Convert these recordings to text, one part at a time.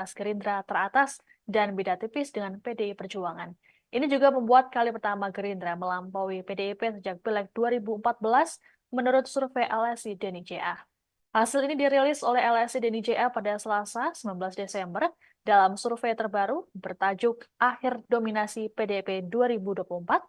Gerindra teratas dan beda tipis dengan PDI Perjuangan. Ini juga membuat kali pertama Gerindra melampaui PDIP sejak Pileg 2014 menurut survei LSI Denny JA. Hasil ini dirilis oleh LSI Denny JA pada Selasa 19 Desember dalam survei terbaru bertajuk Akhir Dominasi PDIP 2024.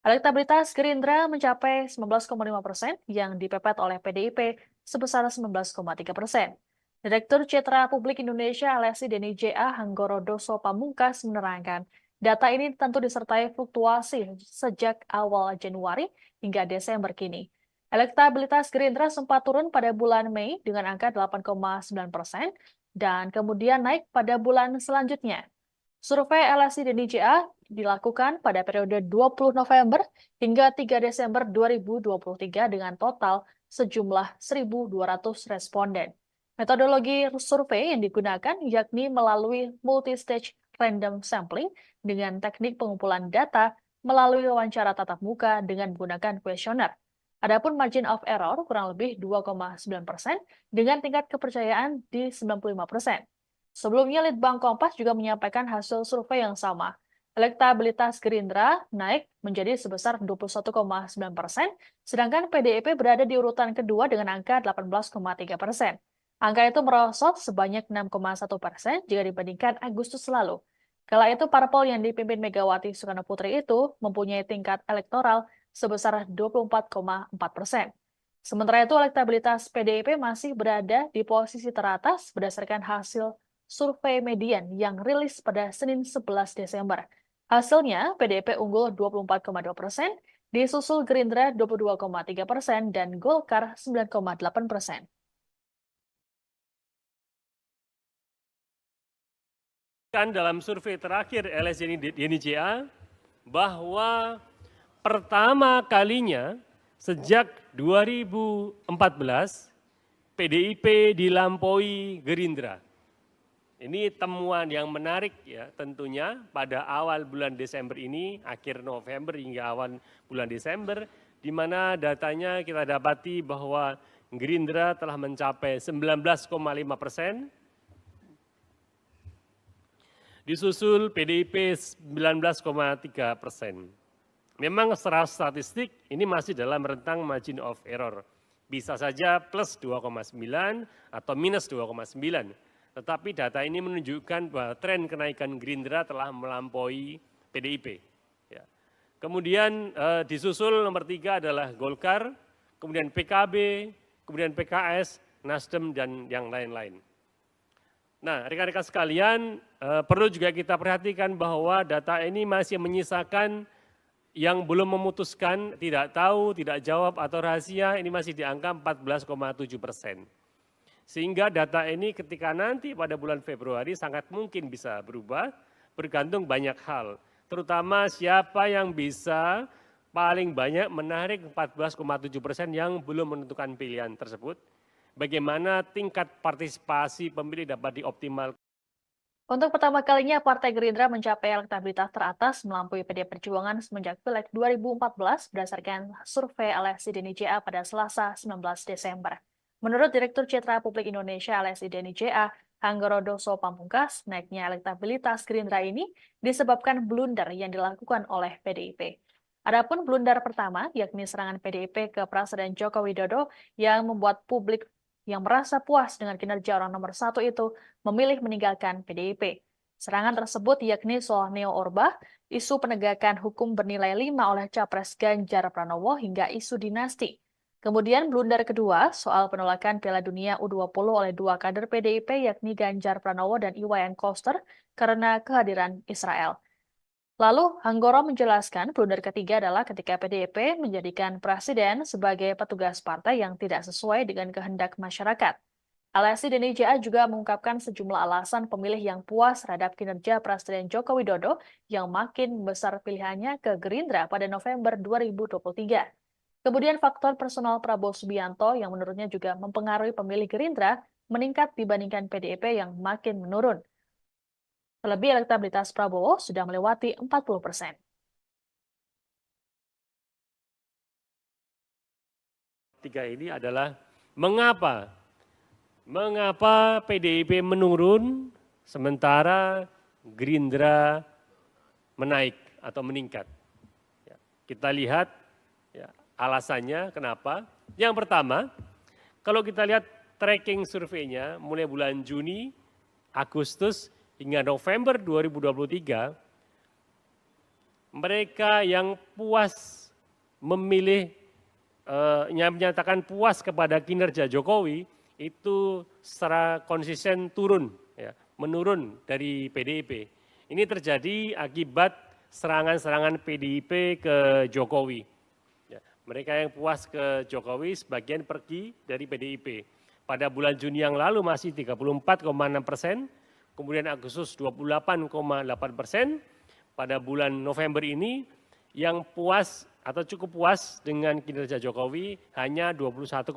Elektabilitas Gerindra mencapai 19,5% yang dipepet oleh PDIP sebesar 19,3%. Direktur Citra Publik Indonesia LSI Denny JA Hanggoro Doso Pamungkas menerangkan, data ini tentu disertai fluktuasi sejak awal Januari hingga Desember kini. Elektabilitas Gerindra sempat turun pada bulan Mei dengan angka 8,9% dan kemudian naik pada bulan selanjutnya. Survei LSI Denny JA dilakukan pada periode 20 November hingga 3 Desember 2023 dengan total sejumlah 1.200 responden. Metodologi survei yang digunakan yakni melalui multi-stage random sampling dengan teknik pengumpulan data melalui wawancara tatap muka dengan menggunakan kuesioner. Adapun margin of error kurang lebih 2,9% dengan tingkat kepercayaan di 95%. Sebelumnya, Litbang Kompas juga menyampaikan hasil survei yang sama. Elektabilitas Gerindra naik menjadi sebesar 21,9%, sedangkan PDIP berada di urutan kedua dengan angka 18,3%. Angka itu merosot sebanyak 6,1% jika dibandingkan Agustus lalu. Kala itu, parpol yang dipimpin Megawati Soekarno Putri itu mempunyai tingkat elektoral sebesar 24,4%. Sementara itu, elektabilitas PDIP masih berada di posisi teratas berdasarkan hasil survei median yang rilis pada Senin 11 Desember. Hasilnya, PDIP unggul 24,2%, disusul Gerindra 22,3% dan Golkar 9,8%. Dalam survei terakhir LSI Denny JA bahwa pertama kalinya sejak 2014 PDIP dilampaui Gerindra. Ini temuan yang menarik ya tentunya pada awal bulan Desember ini, akhir November hingga awal bulan Desember, di mana datanya kita dapati bahwa Gerindra telah mencapai 19,5%, disusul PDIP 19,3%. Memang secara statistik ini masih dalam rentang margin of error. Bisa saja plus 2,9 atau minus 2,9. Tetapi data ini menunjukkan bahwa tren kenaikan Gerindra telah melampaui PDIP. Ya. Kemudian disusul nomor 3 adalah Golkar, kemudian PKB, kemudian PKS, Nasdem, dan yang lain-lain. Nah, rekan-rekan sekalian, perlu juga kita perhatikan bahwa data ini masih menyisakan yang belum memutuskan, tidak tahu, tidak jawab, atau rahasia, ini masih di angka 14,7%. Sehingga data ini ketika nanti pada bulan Februari sangat mungkin bisa berubah, bergantung banyak hal. Terutama siapa yang bisa paling banyak menarik 14,7% yang belum menentukan pilihan tersebut. Bagaimana tingkat partisipasi pemilih dapat dioptimalkan. Untuk pertama kalinya, Partai Gerindra mencapai elektabilitas teratas melampaui PD Perjuangan semenjak Pileg 2014 berdasarkan survei LSI Denny JA pada Selasa 19 Desember. Menurut Direktur Citra Publik Indonesia LSI Denny JA, Hanggoro Doso Pamungkas, naiknya elektabilitas Gerindra ini disebabkan blunder yang dilakukan oleh PDIP. Adapun blunder pertama, yakni serangan PDIP ke Presiden Joko Widodo yang membuat publik yang merasa puas dengan kinerja orang nomor satu itu memilih meninggalkan PDIP. Serangan tersebut yakni soal Neo Orba, isu penegakan hukum bernilai 5 oleh Capres Ganjar Pranowo hingga isu dinasti. Kemudian blunder kedua soal penolakan Piala Dunia U20 oleh dua kader PDIP yakni Ganjar Pranowo dan Iwayan Koster karena kehadiran Israel. Lalu, Hanggoro menjelaskan blunder ketiga adalah ketika PDIP menjadikan presiden sebagai petugas partai yang tidak sesuai dengan kehendak masyarakat. LSI Denny JA juga mengungkapkan sejumlah alasan pemilih yang puas terhadap kinerja Presiden Joko Widodo yang makin besar pilihannya ke Gerindra pada November 2023. Kemudian faktor personal Prabowo Subianto yang menurutnya juga mempengaruhi pemilih Gerindra meningkat dibandingkan PDIP yang makin menurun. Terlebih elektabilitas Prabowo sudah melewati 40%. Tiga ini adalah mengapa PDIP menurun sementara Gerindra menaik atau meningkat. Ya, kita lihat ya, alasannya kenapa. Yang pertama, kalau kita lihat tracking surveinya mulai bulan Juni, Agustus hingga November 2023, mereka yang puas memilih, yang menyatakan puas kepada kinerja Jokowi itu secara konsisten turun, ya, menurun dari PDIP. Ini terjadi akibat serangan-serangan PDIP ke Jokowi. Ya, mereka yang puas ke Jokowi sebagian pergi dari PDIP. Pada bulan Juni yang lalu masih 34,6%, kemudian Agustus 28,8%, pada bulan November ini yang puas atau cukup puas dengan kinerja Jokowi hanya 21,4%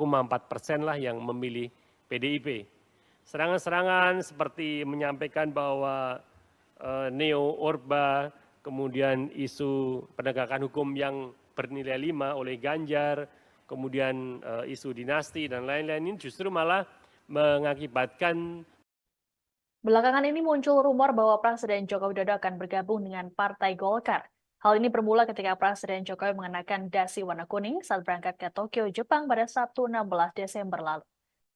lah yang memilih PDIP. Serangan-serangan seperti menyampaikan bahwa neo Orba, kemudian isu penegakan hukum yang bernilai 5 oleh Ganjar, kemudian isu dinasti dan lain-lain ini justru malah mengakibatkan. Belakangan ini muncul rumor bahwa Presiden Joko Widodo akan bergabung dengan Partai Golkar. Hal ini bermula ketika Presiden Jokowi mengenakan dasi warna kuning saat berangkat ke Tokyo, Jepang pada Sabtu 16 Desember lalu.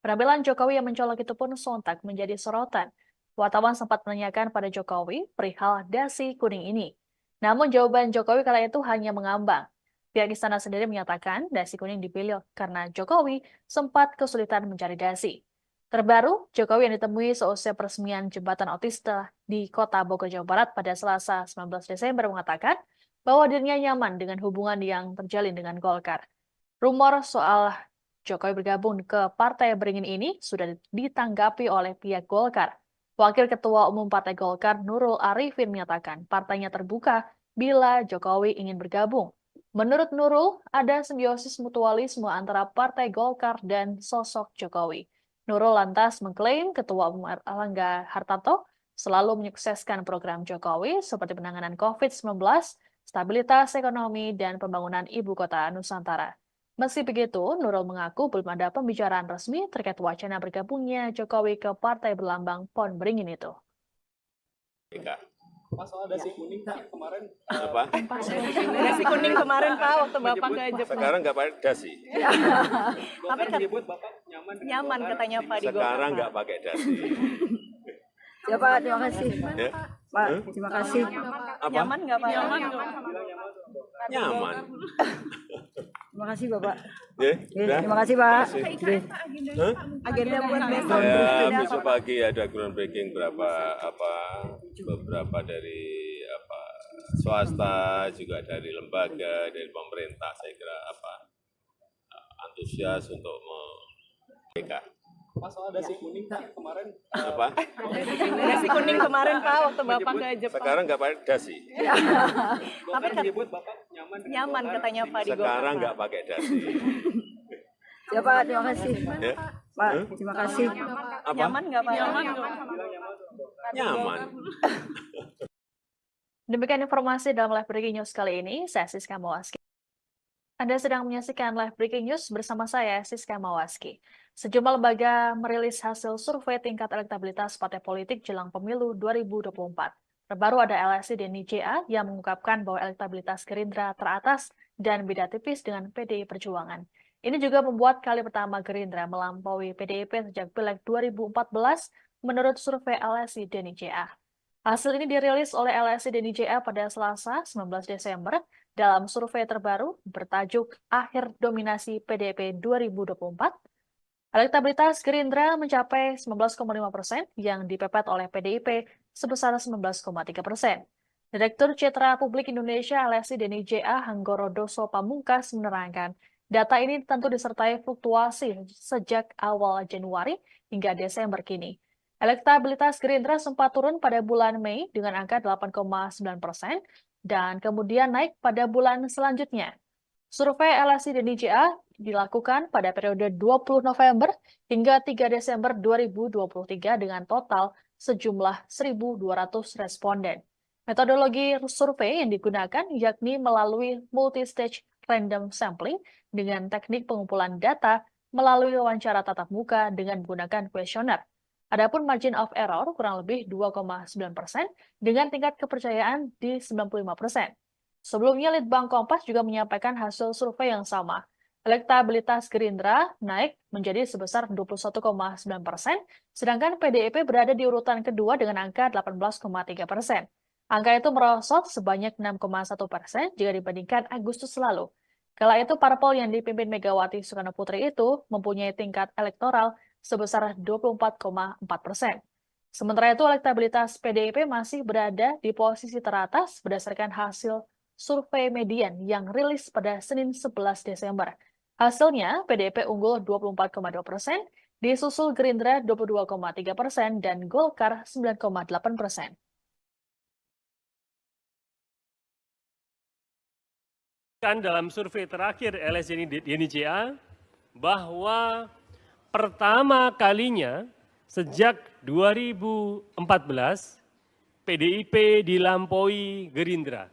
Penampilan Jokowi yang mencolok itu pun sontak menjadi sorotan. Wartawan sempat menanyakan pada Jokowi perihal dasi kuning ini. Namun jawaban Jokowi kala itu hanya mengambang. Pihak istana sendiri menyatakan dasi kuning dipilih karena Jokowi sempat kesulitan mencari dasi. Terbaru, Jokowi yang ditemui seusai peresmian jembatan otista di Kota Bogor, Jawa Barat pada Selasa 19 Desember mengatakan bahwa dirinya nyaman dengan hubungan yang terjalin dengan Golkar. Rumor soal Jokowi bergabung ke Partai Beringin ini sudah ditanggapi oleh pihak Golkar. Wakil Ketua Umum Partai Golkar Nurul Arifin menyatakan partainya terbuka bila Jokowi ingin bergabung. Menurut Nurul, ada simbiosis mutualisme antara Partai Golkar dan sosok Jokowi. Nurul lantas mengklaim Ketua Umum Erlangga Hartarto selalu menyukseskan program Jokowi seperti penanganan COVID-19, stabilitas ekonomi, dan pembangunan ibu kota Nusantara. Meski begitu, Nurul mengaku belum ada pembicaraan resmi terkait wacana bergabungnya Jokowi ke partai berlambang Pohon Beringin itu. Pak, soal dasi kuning kemarin apa? dasi kuning kemarin Pak waktu Bapak ke Jepang. Sekarang nggak pakai dasi. Tapi menyebut Bapak nyaman katanya Pak di Golkar. Sekarang nggak pakai dasi. Ya Pak, terima kasih. Ya? Pak, terima kasih. Apa? Nyaman nggak Pak? Nyaman. Terima kasih Bapak. Ya, udah? Terima kasih Pak. Makasih. Hah? Agenda buat besok. Ya, besok pagi ada groundbreaking beberapa dari swasta, juga dari lembaga, dari pemerintah. Saya kira antusias untuk mereka. Pak, soal dasi kuning kemarin Apa? dasi kuning kemarin Pak waktu Bapak ke Jepang. Sekarang nggak pakai dasi. Tapi menyebut Bapak nyaman katanya Pak di Golkar. Sekarang nggak pakai dasi. Ya Pak, terima kasih. Ya? Pak, terima kasih. Apa? Nyaman nggak Pak? Nyaman. Demikian informasi dalam Live Breaking News kali ini. Saya Siska Mawaski. Anda sedang menyaksikan Live Breaking News bersama saya, Siska Mawaski. Sejumlah lembaga merilis hasil survei tingkat elektabilitas partai politik jelang pemilu 2024. Terbaru ada LSI Denny JA yang mengungkapkan bahwa elektabilitas Gerindra teratas dan beda tipis dengan PDI Perjuangan. Ini juga membuat kali pertama Gerindra melampaui PDIP sejak Pileg 2014 menurut survei LSI Denny JA. Hasil ini dirilis oleh LSI Denny JA pada Selasa 19 Desember dalam survei terbaru bertajuk Akhir Dominasi PDIP 2024. Elektabilitas Gerindra mencapai 19,5% yang dipepet oleh PDIP sebesar 19,3%. Direktur Citra Publik Indonesia LSI Denny JA Hanggoro Doso Pamungkas menerangkan, data ini tentu disertai fluktuasi sejak awal Januari hingga Desember kini. Elektabilitas Gerindra sempat turun pada bulan Mei dengan angka 8,9% dan kemudian naik pada bulan selanjutnya. Survei LSI Denny JA dilakukan pada periode 20 November hingga 3 Desember 2023 dengan total sejumlah 1.200 responden. Metodologi survei yang digunakan yakni melalui multi-stage random sampling dengan teknik pengumpulan data melalui wawancara tatap muka dengan menggunakan kuesioner. Adapun margin of error kurang lebih 2,9% dengan tingkat kepercayaan di 95%. Sebelumnya, Litbang Kompas juga menyampaikan hasil survei yang sama. Elektabilitas Gerindra naik menjadi sebesar 21,9%, sedangkan PDIP berada di urutan kedua dengan angka 18,3%. Angka itu merosot sebanyak 6,1% jika dibandingkan Agustus lalu. Kala itu, parpol yang dipimpin Megawati Soekarno Putri itu mempunyai tingkat elektoral sebesar 24,4%. Sementara itu, elektabilitas PDIP masih berada di posisi teratas berdasarkan hasil survei median yang rilis pada Senin 11 Desember. Hasilnya, PDIP unggul 24,2%, disusul Gerindra 22,3%, dan Golkar 9,8%. Dalam survei terakhir LSI DNICA bahwa pertama kalinya sejak 2014 PDIP dilampaui Gerindra.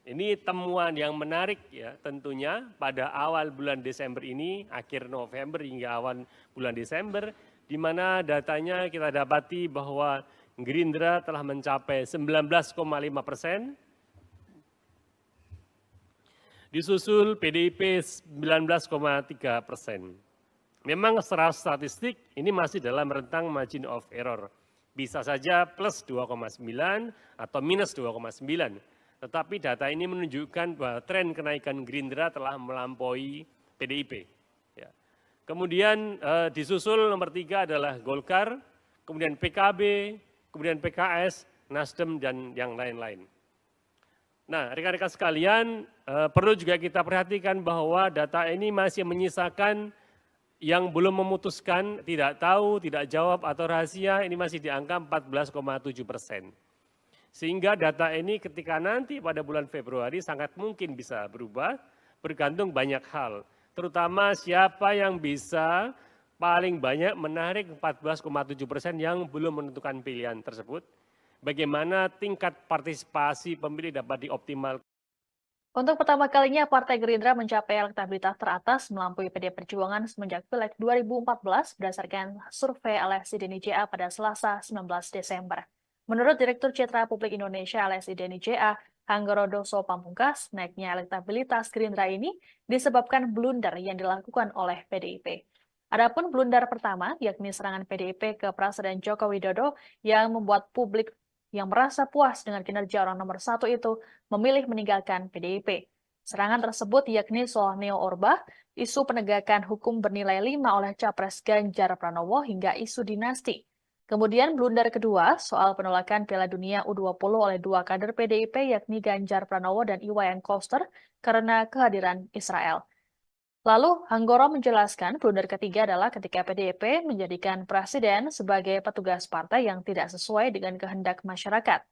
Ini temuan yang menarik ya tentunya pada awal bulan Desember ini, akhir November hingga awal bulan Desember, di mana datanya kita dapati bahwa Gerindra telah mencapai 19,5%, disusul PDIP 19,3%. Memang secara statistik ini masih dalam rentang margin of error. Bisa saja plus 2,9 atau minus 2,9. Tetapi data ini menunjukkan bahwa tren kenaikan Gerindra telah melampaui PDIP. Ya. Kemudian disusul nomor 3 adalah Golkar, kemudian PKB, kemudian PKS, Nasdem, dan yang lain-lain. Nah, rekan-rekan sekalian, perlu juga kita perhatikan bahwa data ini masih menyisakan yang belum memutuskan, tidak tahu, tidak jawab, atau rahasia, ini masih di angka 14,7%. Sehingga data ini ketika nanti pada bulan Februari sangat mungkin bisa berubah, bergantung banyak hal. Terutama siapa yang bisa paling banyak menarik 14,7% yang belum menentukan pilihan tersebut. Bagaimana tingkat partisipasi pemilih dapat dioptimalkan. Untuk pertama kalinya, Partai Gerindra mencapai elektabilitas teratas melampaui PD Perjuangan semenjak Pileg 2014 berdasarkan survei LSI DNICA pada Selasa 19 Desember. Menurut Direktur Citra Publik Indonesia LSI DNICA, Hanggorodoso Pamungkas, naiknya elektabilitas Gerindra ini disebabkan blunder yang dilakukan oleh PDIP. Adapun blunder pertama, yakni serangan PDIP ke Presiden Joko Widodo yang membuat publik yang merasa puas dengan kinerja orang nomor 1 itu memilih meninggalkan PDIP. Serangan tersebut yakni soal Neo Orba, isu penegakan hukum bernilai 5 oleh Capres Ganjar Pranowo hingga isu dinasti. Kemudian blunder kedua soal penolakan Piala Dunia U20 oleh 2 kader PDIP yakni Ganjar Pranowo dan Iwayan Koster karena kehadiran Israel. Lalu, Hanggoro menjelaskan blunder ketiga adalah ketika PDIP menjadikan presiden sebagai petugas partai yang tidak sesuai dengan kehendak masyarakat.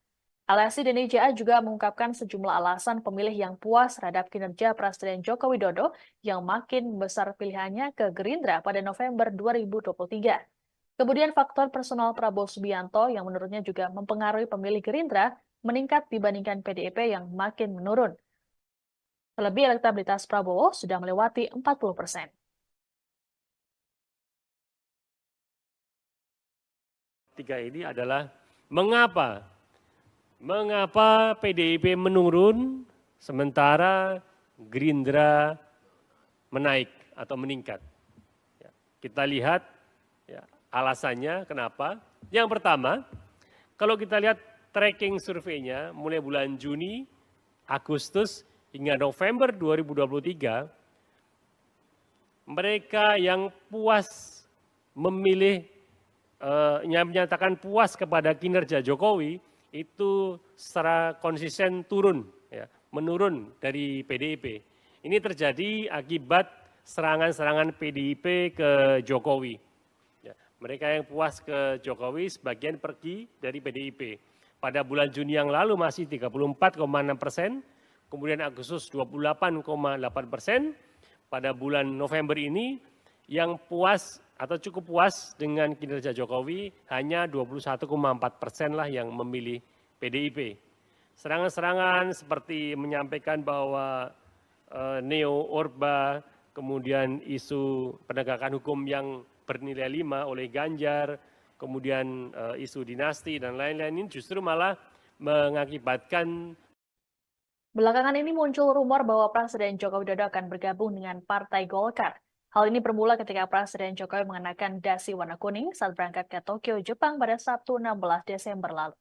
LSI DNICA juga mengungkapkan sejumlah alasan pemilih yang puas terhadap kinerja Presiden Joko Widodo yang makin besar pilihannya ke Gerindra pada November 2023. Kemudian faktor personal Prabowo Subianto yang menurutnya juga mempengaruhi pemilih Gerindra meningkat dibandingkan PDIP yang makin menurun. Terlebih elektabilitas Prabowo sudah melewati 40%. Tiga ini adalah mengapa PDIP menurun sementara Gerindra menaik atau meningkat. Ya, kita lihat ya, alasannya kenapa. Yang pertama, kalau kita lihat tracking surveinya mulai bulan Juni, Agustus, hingga November 2023, mereka yang puas memilih, yang menyatakan puas kepada kinerja Jokowi, itu secara konsisten turun, ya, menurun dari PDIP. Ini terjadi akibat serangan-serangan PDIP ke Jokowi. Ya, mereka yang puas ke Jokowi sebagian pergi dari PDIP. Pada bulan Juni yang lalu masih 34,6%, kemudian Agustus 28,8%, pada bulan November ini yang puas atau cukup puas dengan kinerja Jokowi hanya 21,4% lah yang memilih PDIP. Serangan-serangan seperti menyampaikan bahwa Neo Orba, kemudian isu penegakan hukum yang bernilai 5 oleh Ganjar, kemudian isu dinasti dan lain-lain ini justru malah mengakibatkan. Belakangan ini muncul rumor bahwa Presiden Joko Widodo akan bergabung dengan Partai Golkar. Hal ini bermula ketika Presiden Jokowi mengenakan dasi warna kuning saat berangkat ke Tokyo, Jepang pada Sabtu 16 Desember lalu.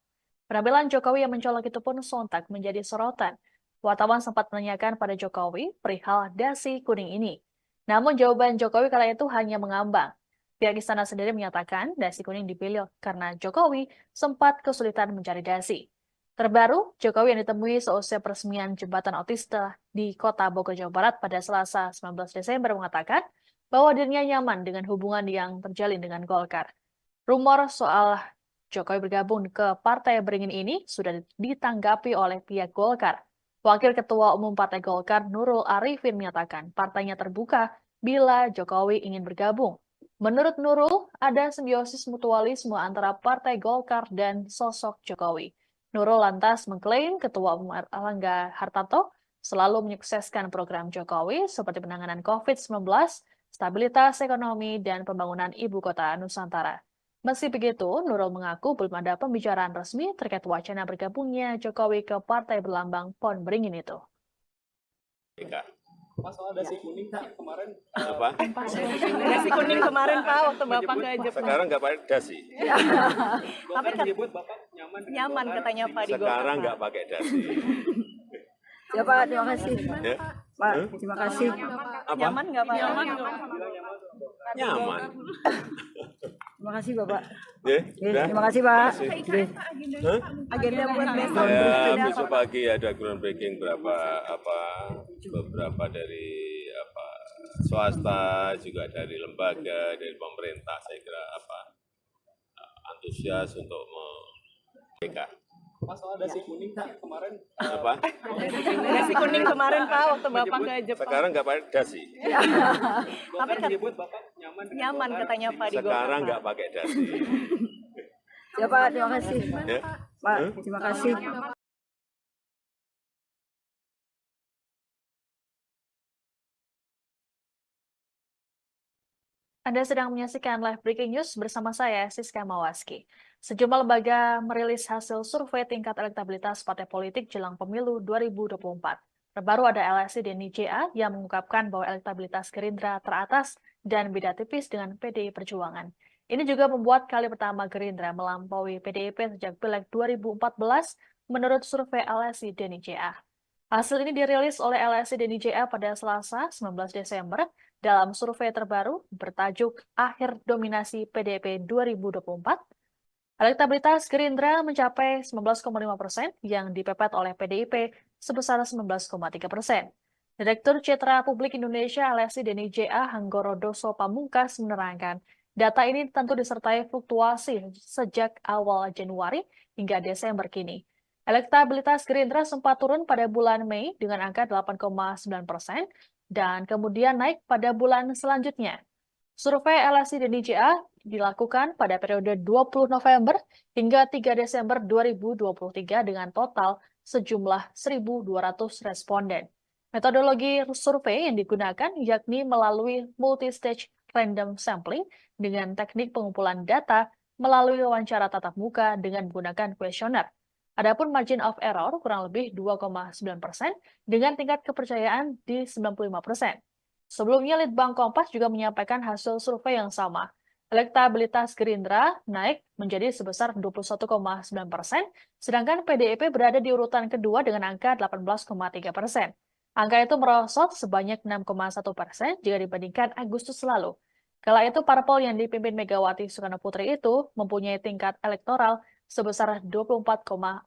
Penampilan Jokowi yang mencolok itu pun sontak menjadi sorotan. Wartawan sempat menanyakan pada Jokowi perihal dasi kuning ini. Namun jawaban Jokowi kala itu hanya mengambang. Pihak istana sendiri menyatakan dasi kuning dipilih karena Jokowi sempat kesulitan mencari dasi. Terbaru, Jokowi yang ditemui seusai peresmian jembatan otista di Kota Bogor, Jawa Barat pada Selasa 19 Desember mengatakan bahwa dirinya nyaman dengan hubungan yang terjalin dengan Golkar. Rumor soal Jokowi bergabung ke Partai Beringin ini sudah ditanggapi oleh pihak Golkar. Wakil Ketua Umum Partai Golkar Nurul Arifin menyatakan partainya terbuka bila Jokowi ingin bergabung. Menurut Nurul, ada simbiosis mutualisme antara Partai Golkar dan sosok Jokowi. Nurul lantas mengklaim Ketua Umum Erlangga Hartarto selalu menyukseskan program Jokowi seperti penanganan COVID-19, stabilitas ekonomi, dan pembangunan ibu kota Nusantara. Meski begitu, Nurul mengaku belum ada pembicaraan resmi terkait wacana bergabungnya Jokowi ke partai berlambang Pohon Beringin itu. Pak, soal dasi kuning Pak, kemarin Apa? Dasi kuning kemarin Pak waktu Bapak ke Jepang. Sekarang nggak pakai dasi. Bapak menyebut Bapak nyaman dengan Nyaman Golkar. katanya Pak di Golkar. Sekarang nggak pakai dasi. Ya Pak, terima kasih. Ya? Pak, terima kasih. Apa? Nyaman nggak Pak? Nyaman. Terima kasih Bapak. Ya? Udah? Terima kasih Pak. Hah? Agenda buat besok. Saya besok pagi ada groundbreaking beberapa dari swasta, juga dari lembaga, dari pemerintah. Saya kira antusias untuk mereka. Pak, soal dasi kuning Pak, kemarin Apa? Dasi kuning kemarin Pak waktu Bapak ke Jepang. Sekarang nggak pakai dasi. Bapak menyebut Bapak nyaman dengan Nyaman Golkar. katanya Pak di Golkar. Sekarang nggak pakai dasi. Ya Pak, terima kasih. Ya? Pak, terima kasih. Anda sedang menyaksikan live breaking news bersama saya, Siska Mawaski. Sejumlah lembaga merilis hasil survei tingkat elektabilitas partai politik jelang pemilu 2024. Terbaru ada LSI dan IJA yang mengungkapkan bahwa elektabilitas Gerindra teratas dan beda tipis dengan PDI Perjuangan. Ini juga membuat kali pertama Gerindra melampaui PDIP sejak Pileg 2014 menurut survei LSI dan IJA. Hasil ini dirilis oleh LSI dan IJA pada Selasa 19 Desember dalam survei terbaru bertajuk Akhir Dominasi PDIP 2024. Elektabilitas Gerindra mencapai 19,5% yang dipepet oleh PDIP sebesar 19,3%. Direktur Citra Publik Indonesia LSI dan IJA Hanggoro Doso Pamungkas menerangkan, data ini tentu disertai fluktuasi sejak awal Januari hingga Desember kini. Elektabilitas Gerindra sempat turun pada bulan Mei dengan angka 8,9% dan kemudian naik pada bulan selanjutnya. Survei LSI dan IJA dilakukan pada periode 20 November hingga 3 Desember 2023 dengan total sejumlah 1.200 responden. Metodologi survei yang digunakan yakni melalui multi-stage random sampling dengan teknik pengumpulan data melalui wawancara tatap muka dengan menggunakan kuesioner. Adapun margin of error kurang lebih 2,9% dengan tingkat kepercayaan di 95%. Sebelumnya, Litbang Kompas juga menyampaikan hasil survei yang sama. Elektabilitas Gerindra naik menjadi sebesar 21,9%, sedangkan PDIP berada di urutan kedua dengan angka 18,3%. Angka itu merosot sebanyak 6,1% jika dibandingkan Agustus lalu. Kala itu parpol yang dipimpin Megawati Soekarno Putri itu mempunyai tingkat elektoral sebesar 24,4%.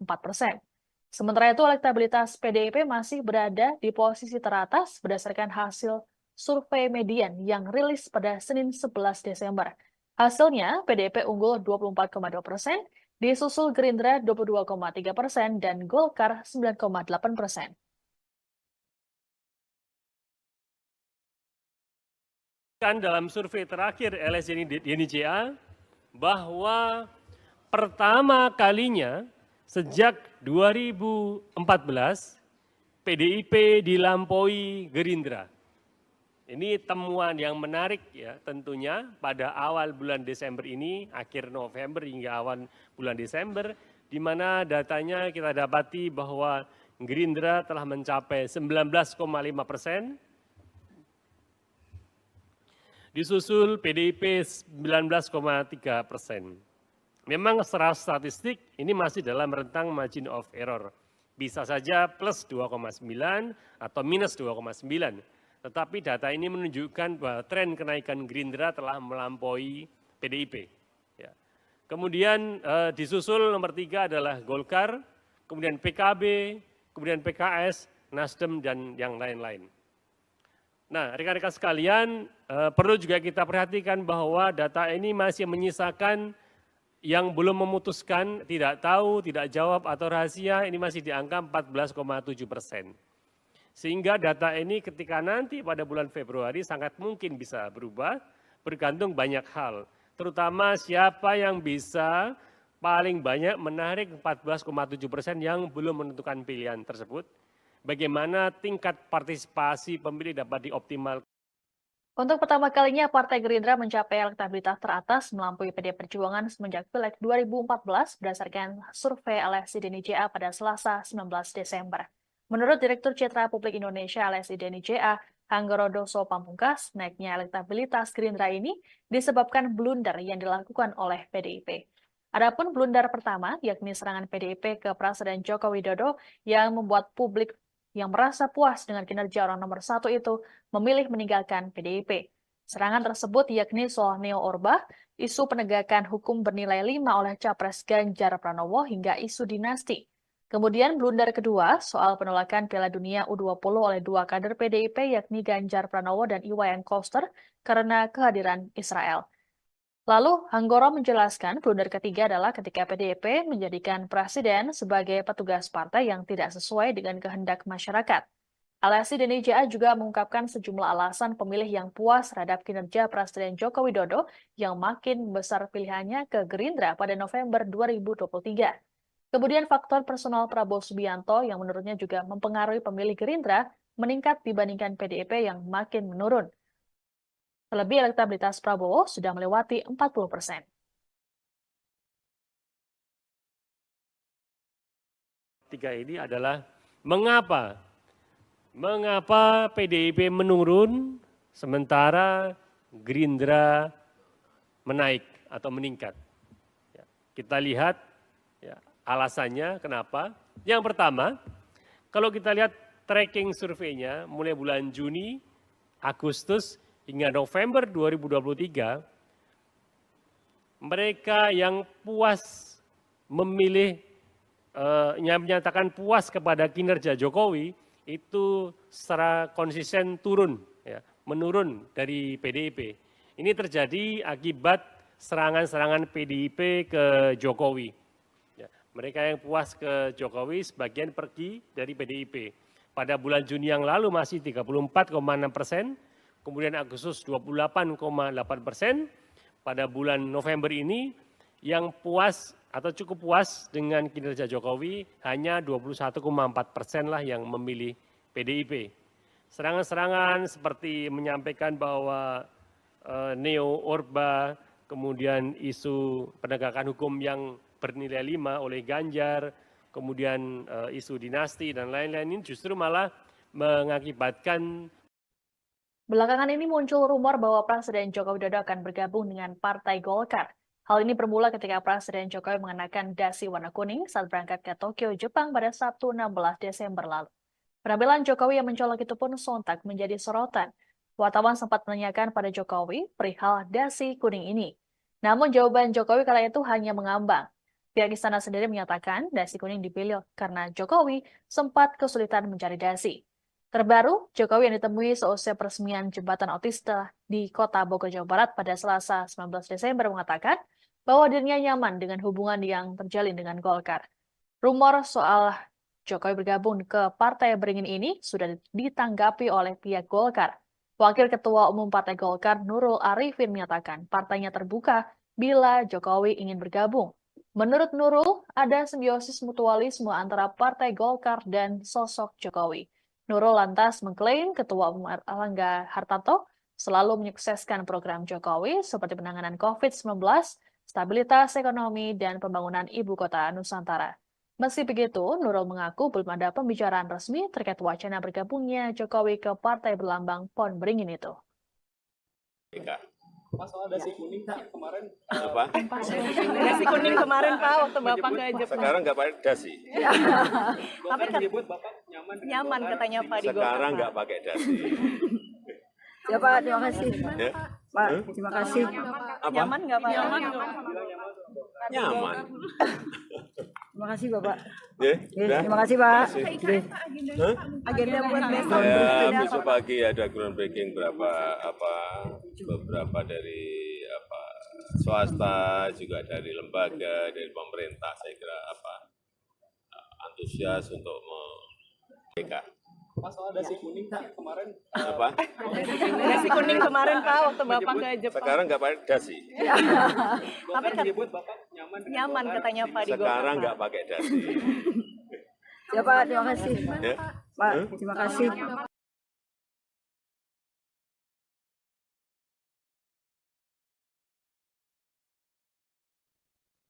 Sementara itu elektabilitas PDIP masih berada di posisi teratas berdasarkan hasil survei median yang rilis pada Senin 11 Desember. Hasilnya, PDIP unggul 24,2%, disusul Gerindra 22,3% dan Golkar 9,8%. Kan dalam survei terakhir LSI dan IJA bahwa pertama kalinya sejak 2014 PDIP dilampaui Gerindra. Ini temuan yang menarik ya tentunya pada awal bulan Desember ini, akhir November hingga awal bulan Desember, di mana datanya kita dapati bahwa Gerindra telah mencapai 19,5%, disusul PDIP 19,3%. Memang secara statistik ini masih dalam rentang margin of error. Bisa saja plus 2,9 atau minus 2,9. Tetapi data ini menunjukkan bahwa tren kenaikan Gerindra telah melampaui PDIP. Ya. Kemudian disusul nomor 3 adalah Golkar, kemudian PKB, kemudian PKS, Nasdem, dan yang lain-lain. Nah, rekan-rekan sekalian, perlu juga kita perhatikan bahwa data ini masih menyisakan yang belum memutuskan, tidak tahu, tidak jawab, atau rahasia, ini masih di angka 14,7%. Sehingga data ini ketika nanti pada bulan Februari sangat mungkin bisa berubah, bergantung banyak hal. Terutama siapa yang bisa paling banyak menarik 14,7% yang belum menentukan pilihan tersebut. Bagaimana tingkat partisipasi pemilih dapat dioptimalkan. Untuk pertama kalinya, Partai Gerindra mencapai elektabilitas teratas melampaui PD Perjuangan semenjak Pileg 2014 berdasarkan survei LSI Deni JA pada Selasa 19 Desember. Menurut Direktur Citra Publik Indonesia LSI Deni JA, Hanggorodoso Pamungkas, naiknya elektabilitas Gerindra ini disebabkan blunder yang dilakukan oleh PDIP. Adapun blunder pertama, yakni serangan PDIP ke Presiden Joko Widodo yang membuat publik yang merasa puas dengan kinerja orang nomor 1 itu memilih meninggalkan PDIP. Serangan tersebut yakni soal Neo Orba, isu penegakan hukum bernilai 5 oleh Capres Ganjar Pranowo hingga isu dinasti. Kemudian blunder kedua soal penolakan Piala Dunia U20 oleh 2 kader PDIP yakni Ganjar Pranowo dan Iwayan Koster karena kehadiran Israel. Lalu Hanggoro menjelaskan blunder ketiga adalah ketika PDIP menjadikan presiden sebagai petugas partai yang tidak sesuai dengan kehendak masyarakat. LSI Deni JA juga mengungkapkan sejumlah alasan pemilih yang puas terhadap kinerja Presiden Joko Widodo yang makin besar pilihannya ke Gerindra pada November 2023. Kemudian faktor personal Prabowo Subianto yang menurutnya juga mempengaruhi pemilih Gerindra meningkat dibandingkan PDIP yang makin menurun. Terlebih elektabilitas Prabowo sudah melewati 40%. Tiga ini adalah mengapa PDIP menurun sementara Gerindra menaik atau meningkat. Ya, kita lihat ya, alasannya kenapa. Yang pertama, kalau kita lihat tracking surveinya mulai bulan Juni, Agustus, hingga November 2023, mereka yang puas memilih, yang menyatakan puas kepada kinerja Jokowi, itu secara konsisten turun, ya, menurun dari PDIP. Ini terjadi akibat serangan-serangan PDIP ke Jokowi. Ya, mereka yang puas ke Jokowi sebagian pergi dari PDIP. Pada bulan Juni yang lalu masih 34,6%, kemudian Agustus 28,8%, pada bulan November ini yang puas atau cukup puas dengan kinerja Jokowi hanya 21,4% lah yang memilih PDIP. Serangan-serangan seperti menyampaikan bahwa Neo Orba, kemudian isu penegakan hukum yang bernilai 5 oleh Ganjar, kemudian isu dinasti dan lain-lain ini justru malah mengakibatkan. Belakangan ini muncul rumor bahwa Presiden Joko Widodo akan bergabung dengan Partai Golkar. Hal ini bermula ketika Presiden Jokowi mengenakan dasi warna kuning saat berangkat ke Tokyo, Jepang pada Sabtu 16 Desember lalu. Penampilan Jokowi yang mencolok itu pun sontak menjadi sorotan. Wartawan sempat menanyakan pada Jokowi perihal dasi kuning ini. Namun jawaban Jokowi kala itu hanya mengambang. Pihak istana sendiri menyatakan dasi kuning dipilih karena Jokowi sempat kesulitan mencari dasi. Terbaru, Jokowi yang ditemui seusai peresmian jembatan otista di Kota Bogor, Jawa Barat pada Selasa 19 Desember mengatakan bahwa dirinya nyaman dengan hubungan yang terjalin dengan Golkar. Rumor soal Jokowi bergabung ke Partai Beringin ini sudah ditanggapi oleh pihak Golkar. Wakil Ketua Umum Partai Golkar Nurul Arifin menyatakan partainya terbuka bila Jokowi ingin bergabung. Menurut Nurul, ada simbiosis mutualisme antara Partai Golkar dan sosok Jokowi. Nurul lantas mengklaim Ketua Umum Erlangga Hartarto selalu menyukseskan program Jokowi seperti penanganan COVID-19, stabilitas ekonomi, dan pembangunan ibu kota Nusantara. Meski begitu, Nurul mengaku belum ada pembicaraan resmi terkait wacana bergabungnya Jokowi ke partai berlambang pohon beringin itu. Mas, soal dasi kuning kemarin Apa? Nasi kuning kemarin Pak waktu Bapak ke Jepang. Sekarang nggak pakai dasi. Tapi kan menyebut Bapak nyaman nyaman katanya Pak di Golkar. Sekarang Pak. nggak pakai dasi. Ya Pak, terima kasih. Ya? Pak, terima kasih. Apa? Nyaman nggak Pak? Nyaman. Terima kasih Bapak. Ya? Udah? Terima kasih Pak. Kasih. Hah? Agenda buat besok. Ya, besok pagi ada groundbreaking beberapa dari swasta, juga dari lembaga, dari pemerintah. Saya kira antusias untuk mereka. Mas, soal dasi kuning kemarin Apa? Nasi kuning kemarin Pak waktu Bapak ke Jepang. Sekarang nggak pakai dasi. Tapi kan menyebut Bapak nyaman katanya Pak di Golkar. Sekarang Pak. nggak pakai dasi. Ya Pak, terima kasih. Ya? Pak, terima kasih.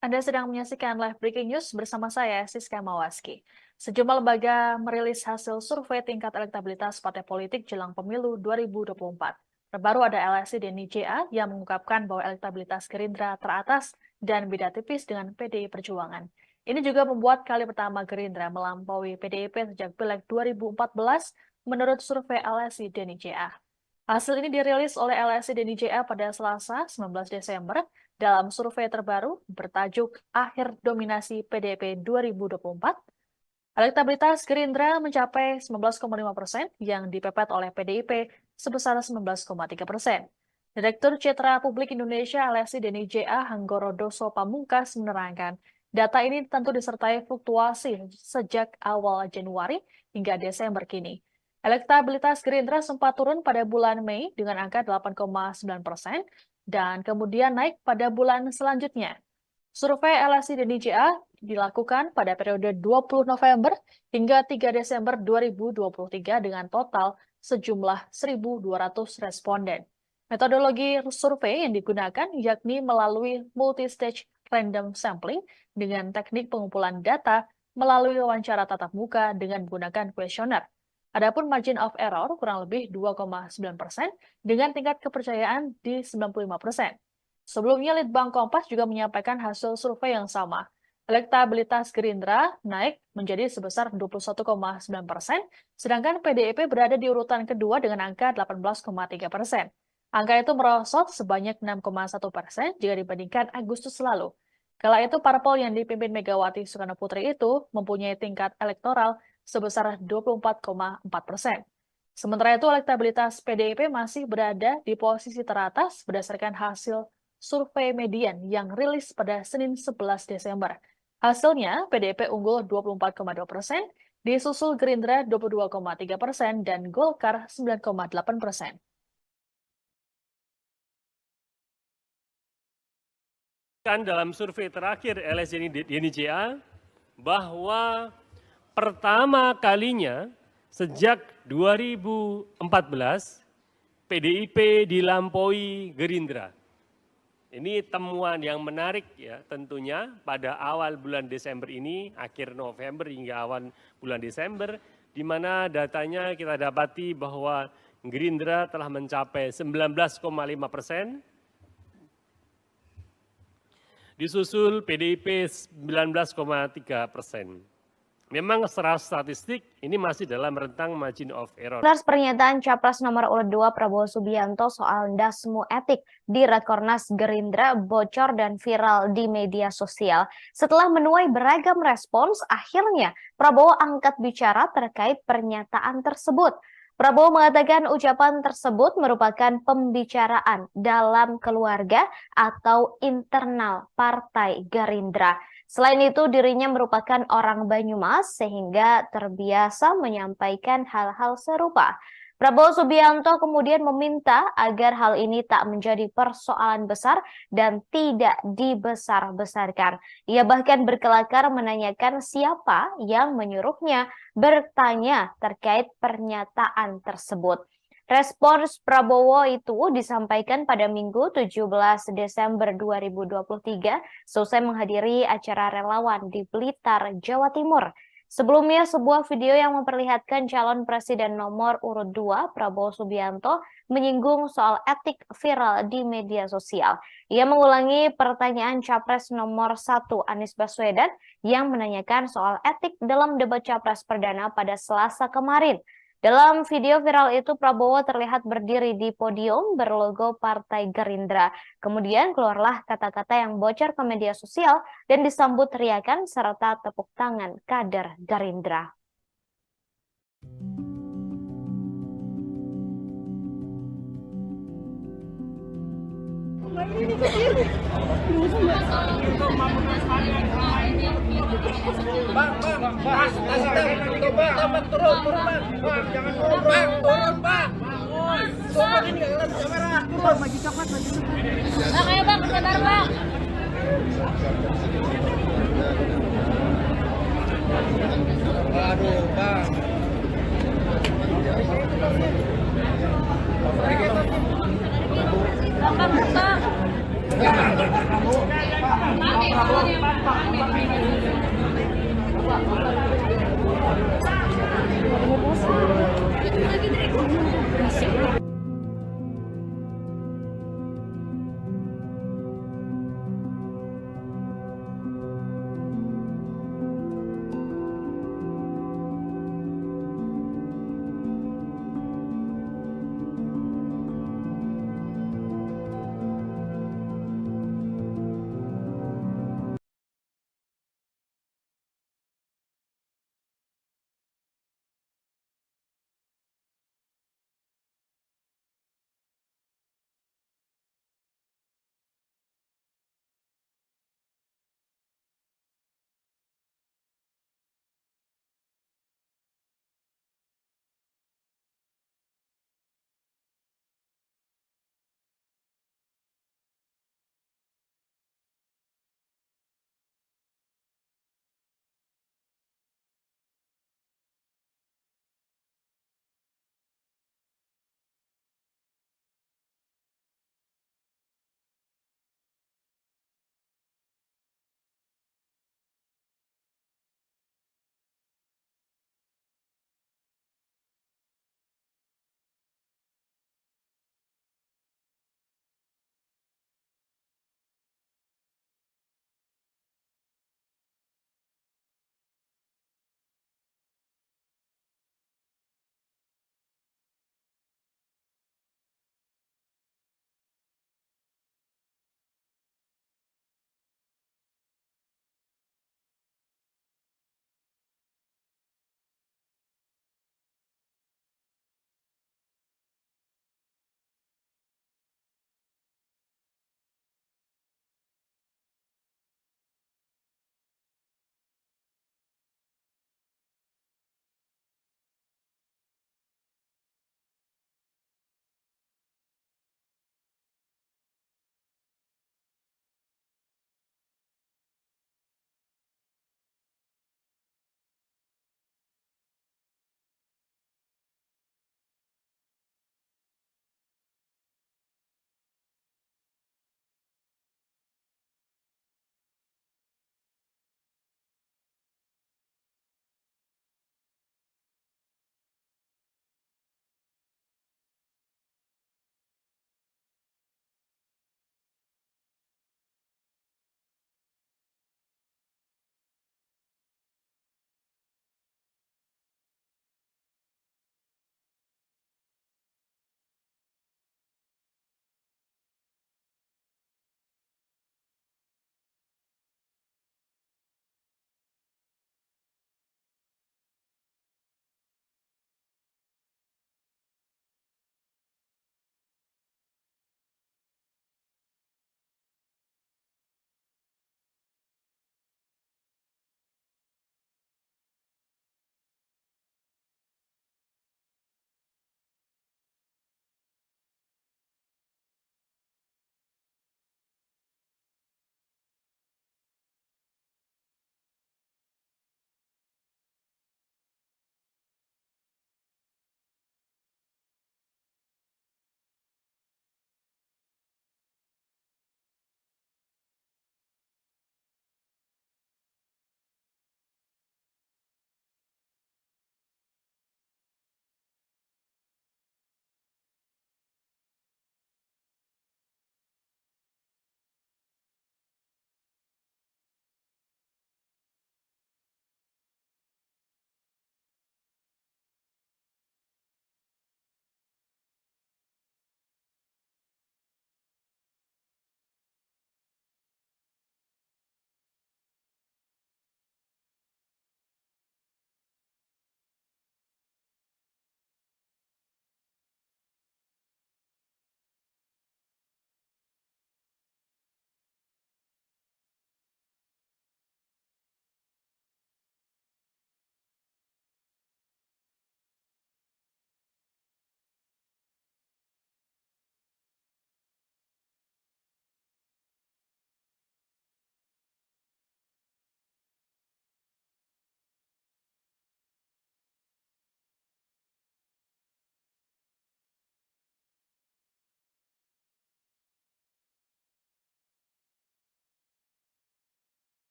Anda sedang menyaksikan live breaking news bersama saya, Siska Mawaski. Sejumlah lembaga merilis hasil survei tingkat elektabilitas partai politik jelang pemilu 2024. Terbaru ada LSI dan IJA yang mengungkapkan bahwa elektabilitas Gerindra teratas dan beda tipis dengan PDI Perjuangan. Ini juga membuat kali pertama Gerindra melampaui PDIP sejak Pileg 2014 menurut survei LSI dan IJA. Hasil ini dirilis oleh LSI dan IJA pada Selasa 19 Desember dalam survei terbaru bertajuk Akhir Dominasi PDIP 2024. Elektabilitas Gerindra mencapai 19,5% yang dipepet oleh PDIP sebesar 19,3%. Direktur Citra Publik Indonesia LSI dan IJA Hanggoro Doso Pamungkas menerangkan, data ini tentu disertai fluktuasi sejak awal Januari hingga Desember kini. Elektabilitas Gerindra sempat turun pada bulan Mei dengan angka 8,9% dan kemudian naik pada bulan selanjutnya. Survei LSI dan IJA dilakukan pada periode 20 November hingga 3 Desember 2023 dengan total sejumlah 1.200 responden. Metodologi survei yang digunakan yakni melalui multi-stage random sampling dengan teknik pengumpulan data melalui wawancara tatap muka dengan menggunakan kuesioner. Adapun margin of error kurang lebih 2,9% dengan tingkat kepercayaan di 95%. Sebelumnya, Litbang Kompas juga menyampaikan hasil survei yang sama. Elektabilitas Gerindra naik menjadi sebesar 21,9%, sedangkan PDIP berada di urutan kedua dengan angka 18,3%. Angka itu merosot sebanyak 6,1% jika dibandingkan Agustus lalu. Kala itu, parpol yang dipimpin Megawati Soekarno-Putri itu mempunyai tingkat elektoral sebesar 24,4%. Sementara itu, elektabilitas PDIP masih berada di posisi teratas berdasarkan hasil survei median yang rilis pada Senin 11 Desember. Hasilnya, PDIP unggul 24,2%, disusul Gerindra 22,3%, dan Golkar 9,8%. Kan dalam survei terakhir LSI dan IJA bahwa pertama kalinya sejak 2014 PDIP dilampaui Gerindra. Ini temuan yang menarik ya tentunya pada awal bulan Desember ini, akhir November hingga awal bulan Desember, di mana datanya kita dapati bahwa Gerindra telah mencapai 19,5%, disusul PDIP 19,3%. Memang secara statistik ini masih dalam rentang margin of error. Atas pernyataan Capres nomor urut 2 Prabowo Subianto soal dasmu etik di Rakornas Gerindra bocor dan viral di media sosial. Setelah menuai beragam respons, akhirnya Prabowo angkat bicara terkait pernyataan tersebut. Prabowo mengatakan ucapan tersebut merupakan pembicaraan dalam keluarga atau internal Partai Gerindra. Selain itu, dirinya merupakan orang Banyumas sehingga terbiasa menyampaikan hal-hal serupa. Prabowo Subianto kemudian meminta agar hal ini tak menjadi persoalan besar dan tidak dibesar-besarkan. Ia bahkan berkelakar menanyakan siapa yang menyuruhnya bertanya terkait pernyataan tersebut. Respons Prabowo itu disampaikan pada Minggu 17 Desember 2023 selesai menghadiri acara relawan di Blitar, Jawa Timur. Sebelumnya, sebuah video yang memperlihatkan calon presiden nomor urut 2, Prabowo Subianto, menyinggung soal etik viral di media sosial. Ia mengulangi pertanyaan Capres nomor 1, Anies Baswedan, yang menanyakan soal etik dalam debat Capres perdana pada Selasa kemarin. Dalam video viral itu, Prabowo terlihat berdiri di podium berlogo Partai Gerindra. Kemudian keluarlah kata-kata yang bocor ke media sosial dan disambut teriakan serta tepuk tangan kader Gerindra. Aduh, Bang.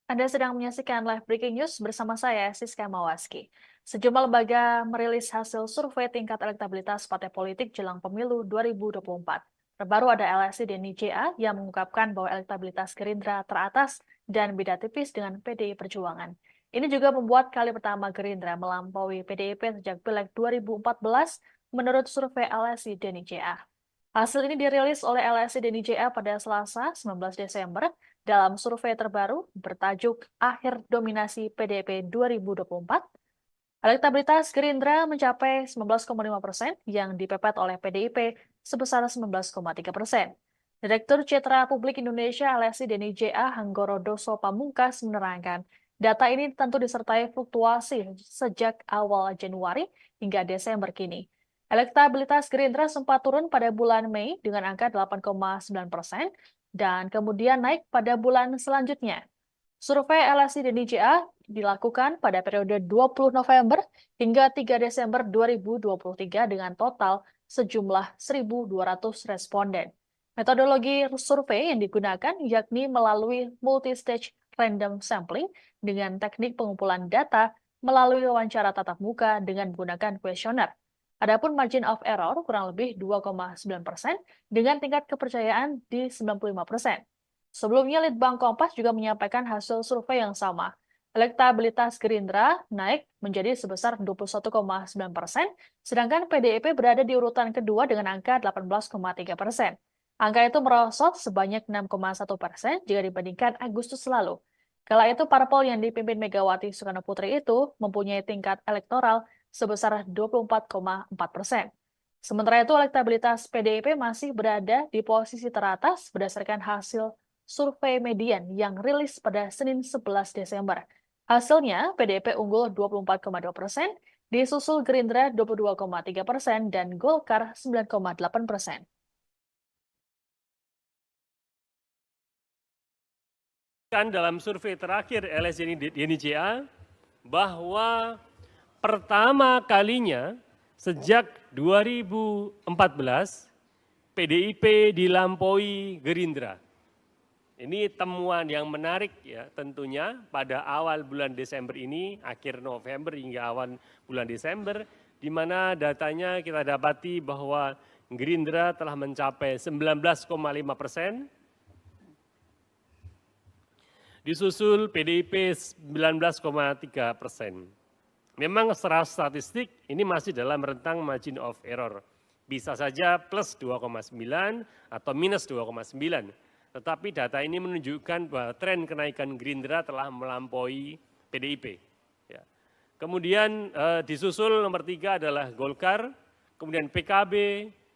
Anda sedang menyaksikan live breaking news bersama saya, Siska Mawaski. Sejumlah lembaga merilis hasil survei tingkat elektabilitas partai politik jelang pemilu 2024. Terbaru ada LSI dan IJA yang mengungkapkan bahwa elektabilitas Gerindra teratas dan beda tipis dengan PDI Perjuangan. Ini juga membuat kali pertama Gerindra melampaui PDIP sejak Pileg 2014 menurut survei LSI dan IJA. Hasil ini dirilis oleh LSI dan IJA pada Selasa 19 Desember dalam survei terbaru bertajuk Akhir Dominasi PDIP 2024. Elektabilitas Gerindra mencapai 19,5% yang dipepet oleh PDIP sebesar 19,3%. Direktur Citra Publik Indonesia LSI dan IJA Hanggoro Doso Pamungkas menerangkan, data ini tentu disertai fluktuasi sejak awal Januari hingga Desember kini. Elektabilitas Gerindra sempat turun pada bulan Mei dengan angka 8,9% dan kemudian naik pada bulan selanjutnya. Survei LSI dan IJA dilakukan pada periode 20 November hingga 3 Desember 2023 dengan total sejumlah 1.200 responden. Metodologi survei yang digunakan yakni melalui multi-stage random sampling dengan teknik pengumpulan data melalui wawancara tatap muka dengan menggunakan kuesioner. Adapun margin of error kurang lebih 2,9% dengan tingkat kepercayaan di 95%. Sebelumnya, Litbang Kompas juga menyampaikan hasil survei yang sama. Elektabilitas Gerindra naik menjadi sebesar 21,9%, sedangkan PDIP berada di urutan kedua dengan angka 18,3%. Angka itu merosot sebanyak 6,1% jika dibandingkan Agustus lalu. Kala itu, parpol yang dipimpin Megawati Soekarno-Putri itu mempunyai tingkat elektoral sebesar 24,4%. Sementara itu, elektabilitas PDIP masih berada di posisi teratas berdasarkan hasil survei median yang rilis pada Senin 11 Desember. Hasilnya, PDIP unggul 24,2%, disusul Gerindra 22,3% dan Golkar 9,8%. Dalam survei terakhir LSI dan IJA bahwa pertama kalinya sejak 2014 PDIP dilampaui Gerindra. Ini temuan yang menarik ya tentunya pada awal bulan Desember ini, akhir November hingga awal bulan Desember, di mana datanya kita dapati bahwa Gerindra telah mencapai 19,5%, disusul PDIP 19,3%. Memang secara statistik ini masih dalam rentang margin of error. Bisa saja plus 2,9 atau minus 2,9. Tetapi data ini menunjukkan bahwa tren kenaikan Gerindra telah melampaui PDIP. Ya. Kemudian disusul nomor 3 adalah Golkar, kemudian PKB,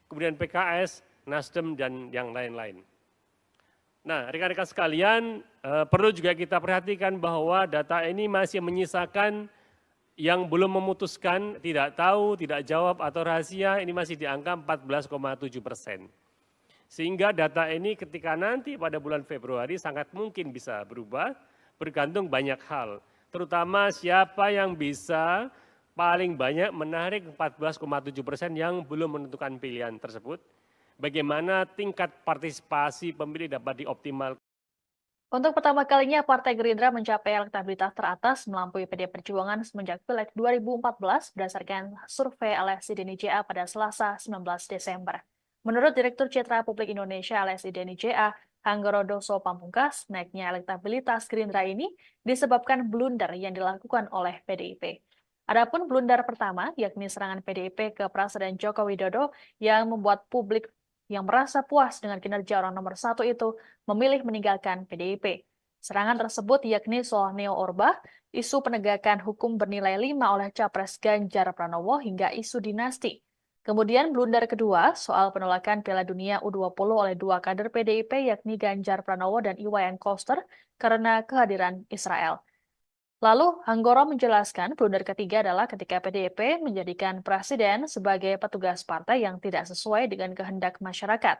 kemudian PKS, Nasdem, dan yang lain-lain. Nah, rekan-rekan sekalian, perlu juga kita perhatikan bahwa data ini masih menyisakan yang belum memutuskan, tidak tahu, tidak jawab, atau rahasia, ini masih di angka 14,7%. Sehingga data ini ketika nanti pada bulan Februari sangat mungkin bisa berubah, bergantung banyak hal. Terutama siapa yang bisa paling banyak menarik 14,7% yang belum menentukan pilihan tersebut. Bagaimana tingkat partisipasi pemilih dapat dioptimalkan. Untuk pertama kalinya, Partai Gerindra mencapai elektabilitas teratas melampaui PDI Perjuangan semenjak Pileg 2014 berdasarkan survei LSI dan IJA pada Selasa 19 Desember. Menurut Direktur Citra Publik Indonesia LSI dan IJA, Hanggoro Doso Pamungkas, naiknya elektabilitas Gerindra ini disebabkan blunder yang dilakukan oleh PDIP. Adapun blunder pertama, yakni serangan PDIP ke Presiden Joko Widodo yang membuat publik yang merasa puas dengan kinerja orang nomor 1 itu memilih meninggalkan PDIP. Serangan tersebut yakni soal Neo Orba, isu penegakan hukum bernilai 5 oleh Capres Ganjar Pranowo hingga isu dinasti. Kemudian blunder kedua soal penolakan Piala Dunia U20 oleh 2 kader PDIP yakni Ganjar Pranowo dan Iwayan Koster karena kehadiran Israel. Lalu Hanggoro menjelaskan blunder ketiga adalah ketika PDIP menjadikan presiden sebagai petugas partai yang tidak sesuai dengan kehendak masyarakat.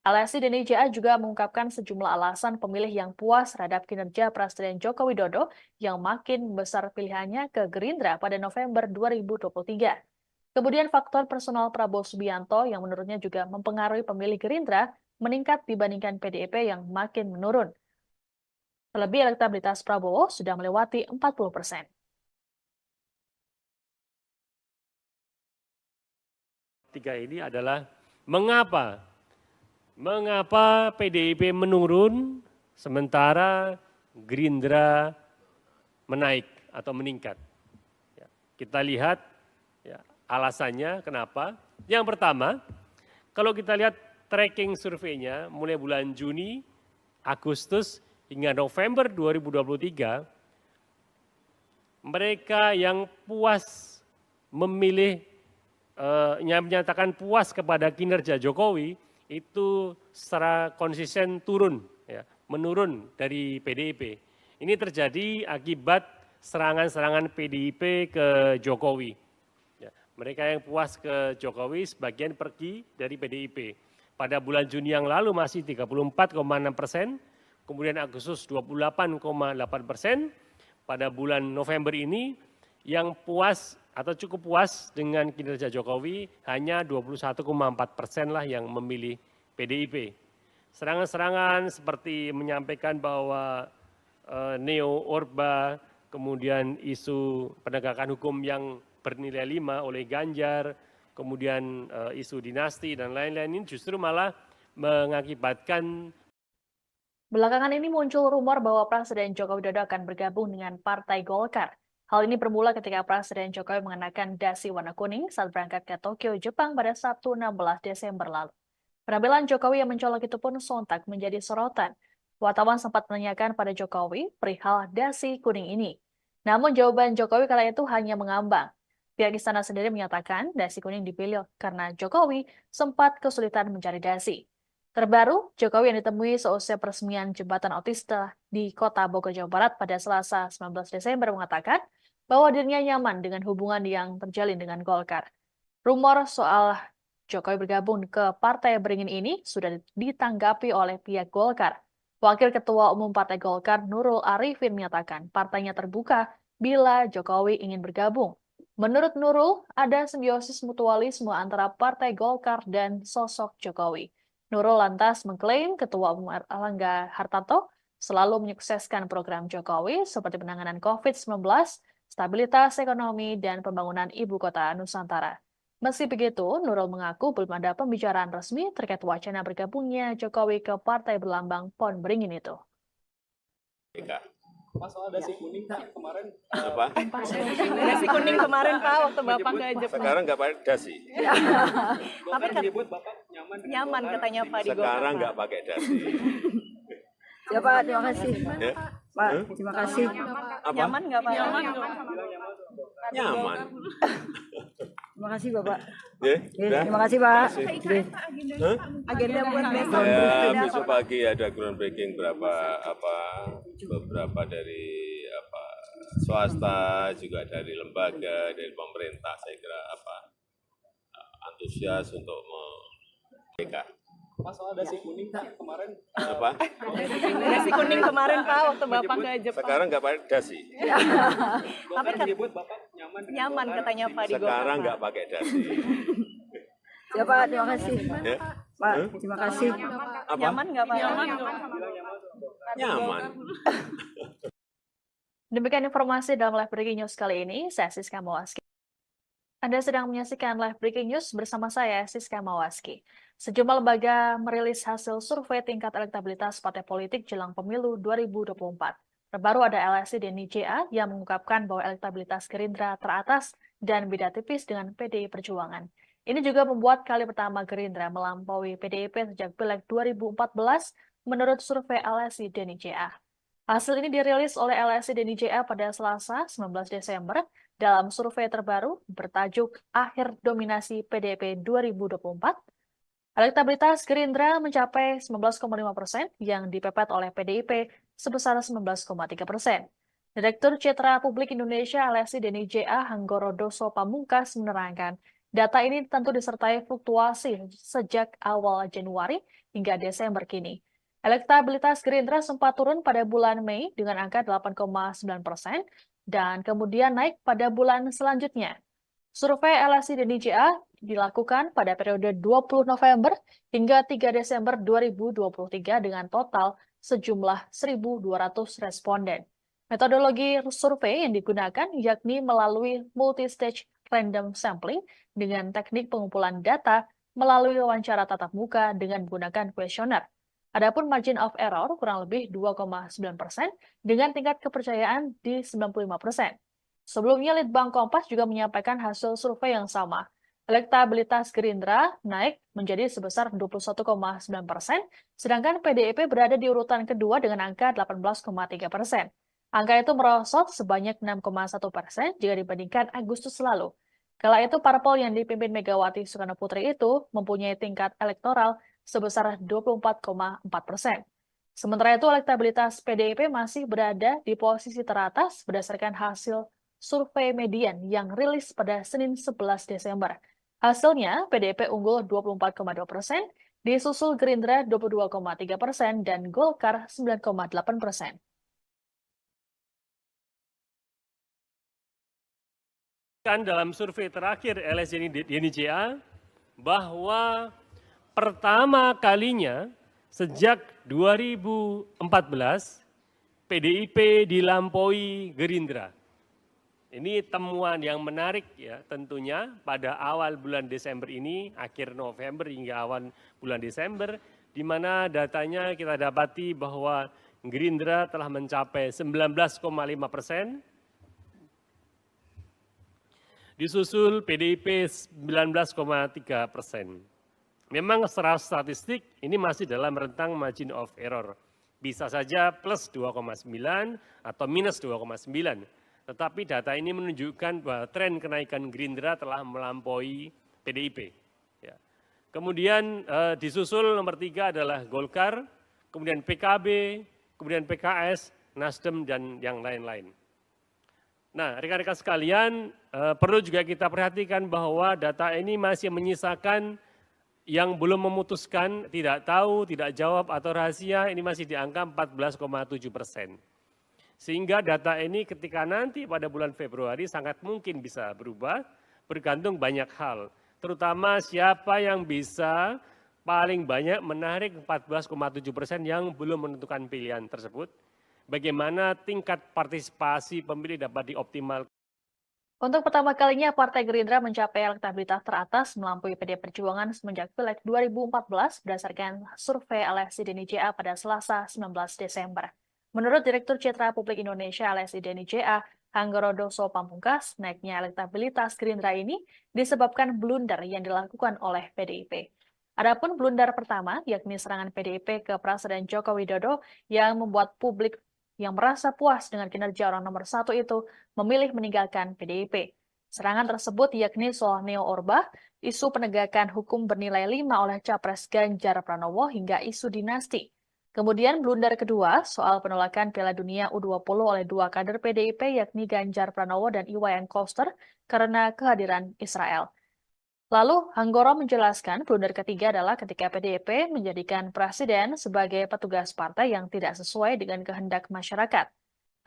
LSI dan IJA juga mengungkapkan sejumlah alasan pemilih yang puas terhadap kinerja Presiden Joko Widodo yang makin besar pilihannya ke Gerindra pada November 2023. Kemudian faktor personal Prabowo Subianto yang menurutnya juga mempengaruhi pemilih Gerindra meningkat dibandingkan PDIP yang makin menurun. Terlebih elektabilitas Prabowo sudah melewati 40%. Tiga ini adalah mengapa PDIP menurun sementara Gerindra menaik atau meningkat. Ya, kita lihat ya, alasannya kenapa. Yang pertama, kalau kita lihat tracking surveinya mulai bulan Juni, Agustus hingga November 2023, mereka yang puas memilih, yang menyatakan puas kepada kinerja Jokowi itu secara konsisten turun, ya, menurun dari PDIP. Ini terjadi akibat serangan-serangan PDIP ke Jokowi. Ya, mereka yang puas ke Jokowi sebagian pergi dari PDIP. Pada bulan Juni yang lalu masih 34,6%, kemudian Agustus 28,8%, pada bulan November ini yang puas atau cukup puas dengan kinerja Jokowi hanya 21,4% lah yang memilih PDIP. Serangan-serangan seperti menyampaikan bahwa neo-Orba, kemudian isu penegakan hukum yang bernilai 5 oleh Ganjar, kemudian isu dinasti dan lain-lain ini justru malah mengakibatkan. Belakangan ini muncul rumor bahwa Presiden Joko Widodo akan bergabung dengan Partai Golkar. Hal ini bermula ketika Presiden Jokowi mengenakan dasi warna kuning saat berangkat ke Tokyo, Jepang pada Sabtu 16 Desember lalu. Penampilan Jokowi yang mencolok itu pun sontak menjadi sorotan. Wartawan sempat menanyakan pada Jokowi perihal dasi kuning ini. Namun jawaban Jokowi kala itu hanya mengambang. Pihak istana sendiri menyatakan dasi kuning dipilih karena Jokowi sempat kesulitan mencari dasi. Terbaru, Jokowi yang ditemui seusai peresmian jembatan otista di Kota Bogor, Jawa Barat pada Selasa 19 Desember mengatakan bahwa dirinya nyaman dengan hubungan yang terjalin dengan Golkar. Rumor soal Jokowi bergabung ke Partai Beringin ini sudah ditanggapi oleh pihak Golkar. Wakil Ketua Umum Partai Golkar Nurul Arifin menyatakan partainya terbuka bila Jokowi ingin bergabung. Menurut Nurul, ada simbiosis mutualisme antara Partai Golkar dan sosok Jokowi. Nurul lantas mengklaim Ketua Umum Erlangga Hartarto selalu menyukseskan program Jokowi seperti penanganan COVID-19, stabilitas ekonomi, dan pembangunan ibu kota Nusantara. Meski begitu, Nurul mengaku belum ada pembicaraan resmi terkait wacana bergabungnya Jokowi ke partai berlambang Pohon Beringin itu. Pak, soal dasi kuning Pak, kemarin Apa? Dasi kuning kemarin Pak waktu Bapak ke Jepang. Sekarang nggak pakai dasi. Tapi menyebut Bapak nyaman dengan nyaman Golkar. katanya Pak di Golkar. Sekarang nggak pakai dasi. Ya Pak, terima kasih. Ya? Pak, terima kasih. Apa? Nyaman nggak Pak? Nyaman. Terima kasih Bapak. Ya, udah? Terima kasih Pak. Kasih. Hah? Agenda buat besok. Ya, besok pagi ada groundbreaking beberapa dari swasta, juga dari lembaga, dari pemerintah. Saya kira antusias untuk mereka. Pak, soal dasi kuning Pak, kemarin Apa? Dasi kuning kemarin Pak waktu Bapak ke Jepang. Sekarang nggak pakai dasi. Tapi menyebut Bapak nyaman dengan nyaman Golkar. katanya Pak di Golkar. Sekarang nggak pakai dasi. Ya Pak, terima kasih. Ya? Pak, terima kasih. Apa? Nyaman nggak Pak? Nyaman. Demikian informasi dalam live breaking news kali ini. Saya Siska Mawaski. Anda sedang menyaksikan live breaking news bersama saya, Siska Mawaski. Sejumlah lembaga merilis hasil survei tingkat elektabilitas partai politik jelang pemilu 2024. Terbaru ada LSI dan DNIJA yang mengungkapkan bahwa elektabilitas Gerindra teratas dan beda tipis dengan PDI Perjuangan. Ini juga membuat kali pertama Gerindra melampaui PDIP sejak Pileg 2014 menurut survei LSI dan DNIJA. Hasil ini dirilis oleh LSI dan DNIJA pada Selasa 19 Desember dalam survei terbaru bertajuk Akhir Dominasi PDIP 2024. Elektabilitas Gerindra mencapai 19,5% yang dipepet oleh PDIP sebesar 19,3%. Direktur Citra Publik Indonesia LSI DNIJA Hanggoro Doso Pamungkas menerangkan, data ini tentu disertai fluktuasi sejak awal Januari hingga Desember kini. Elektabilitas Gerindra sempat turun pada bulan Mei dengan angka 8,9% dan kemudian naik pada bulan selanjutnya. Survei LSI DNIJA dilakukan pada periode 20 November hingga 3 Desember 2023 dengan total sejumlah 1.200 responden. Metodologi survei yang digunakan yakni melalui multi-stage random sampling dengan teknik pengumpulan data melalui wawancara tatap muka dengan menggunakan kuesioner. Adapun margin of error kurang lebih 2,9% dengan tingkat kepercayaan di 95%. Sebelumnya, Litbang Kompas juga menyampaikan hasil survei yang sama. Elektabilitas Gerindra naik menjadi sebesar 21,9%, sedangkan PDIP berada di urutan kedua dengan angka 18,3%. Angka itu merosot sebanyak 6,1% jika dibandingkan Agustus lalu. Kala itu, parpol yang dipimpin Megawati Soekarno Putri itu mempunyai tingkat elektoral sebesar 24,4%. Sementara itu, elektabilitas PDIP masih berada di posisi teratas berdasarkan hasil survei median yang rilis pada Senin 11 Desember. Hasilnya, PDIP unggul 24,2%, disusul Gerindra 22,3% dan Golkar 9,8%. Dalam survei terakhir LSI DNICA bahwa pertama kalinya sejak 2014 PDIP dilampaui Gerindra. Ini temuan yang menarik ya tentunya pada awal bulan Desember ini, akhir November hingga awal bulan Desember, di mana datanya kita dapati bahwa Gerindra telah mencapai 19,5%, disusul PDIP 19,3%. Memang secara statistik ini masih dalam rentang margin of error. Bisa saja plus 2,9 atau minus 2,9. Tetapi data ini menunjukkan bahwa tren kenaikan Gerindra telah melampaui PDIP. Ya. Kemudian disusul nomor 3 adalah Golkar, kemudian PKB, kemudian PKS, Nasdem, dan yang lain-lain. Nah, rekan-rekan sekalian, perlu juga kita perhatikan bahwa data ini masih menyisakan yang belum memutuskan, tidak tahu, tidak jawab, atau rahasia, ini masih di angka 14,7%. Sehingga data ini ketika nanti pada bulan Februari sangat mungkin bisa berubah, bergantung banyak hal. Terutama siapa yang bisa paling banyak menarik 14,7% yang belum menentukan pilihan tersebut. Bagaimana tingkat partisipasi pemilih dapat dioptimalkan. Untuk pertama kalinya, Partai Gerindra mencapai elektabilitas teratas melampaui PD Perjuangan semenjak Pileg 2014 berdasarkan survei LSI DNICA pada Selasa 19 Desember. Menurut Direktur Citra Publik Indonesia LSI DNICA, Hanggorodoso Pamungkas, naiknya elektabilitas Gerindra ini disebabkan blunder yang dilakukan oleh PDIP. Adapun blunder pertama, yakni serangan PDIP ke Presiden Joko Widodo yang membuat publik yang merasa puas dengan kinerja orang nomor 1 itu memilih meninggalkan PDIP. Serangan tersebut yakni soal Neo Orba, isu penegakan hukum bernilai 5 oleh Capres Ganjar Pranowo hingga isu dinasti. Kemudian blunder kedua soal penolakan Piala Dunia U20 oleh 2 kader PDIP yakni Ganjar Pranowo dan Iwayan Koster karena kehadiran Israel. Lalu Hanggoro menjelaskan blunder ketiga adalah ketika PDIP menjadikan presiden sebagai petugas partai yang tidak sesuai dengan kehendak masyarakat.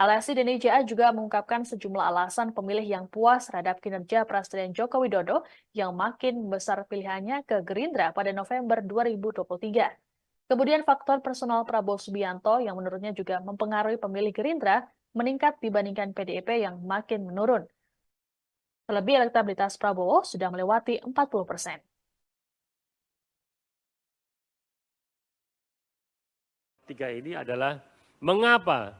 LSI DNICA juga mengungkapkan sejumlah alasan pemilih yang puas terhadap kinerja Presiden Joko Widodo yang makin besar pilihannya ke Gerindra pada November 2023. Kemudian faktor personal Prabowo Subianto yang menurutnya juga mempengaruhi pemilih Gerindra meningkat dibandingkan PDIP yang makin menurun. Terlebih elektabilitas Prabowo sudah melewati 40%. Tiga ini adalah mengapa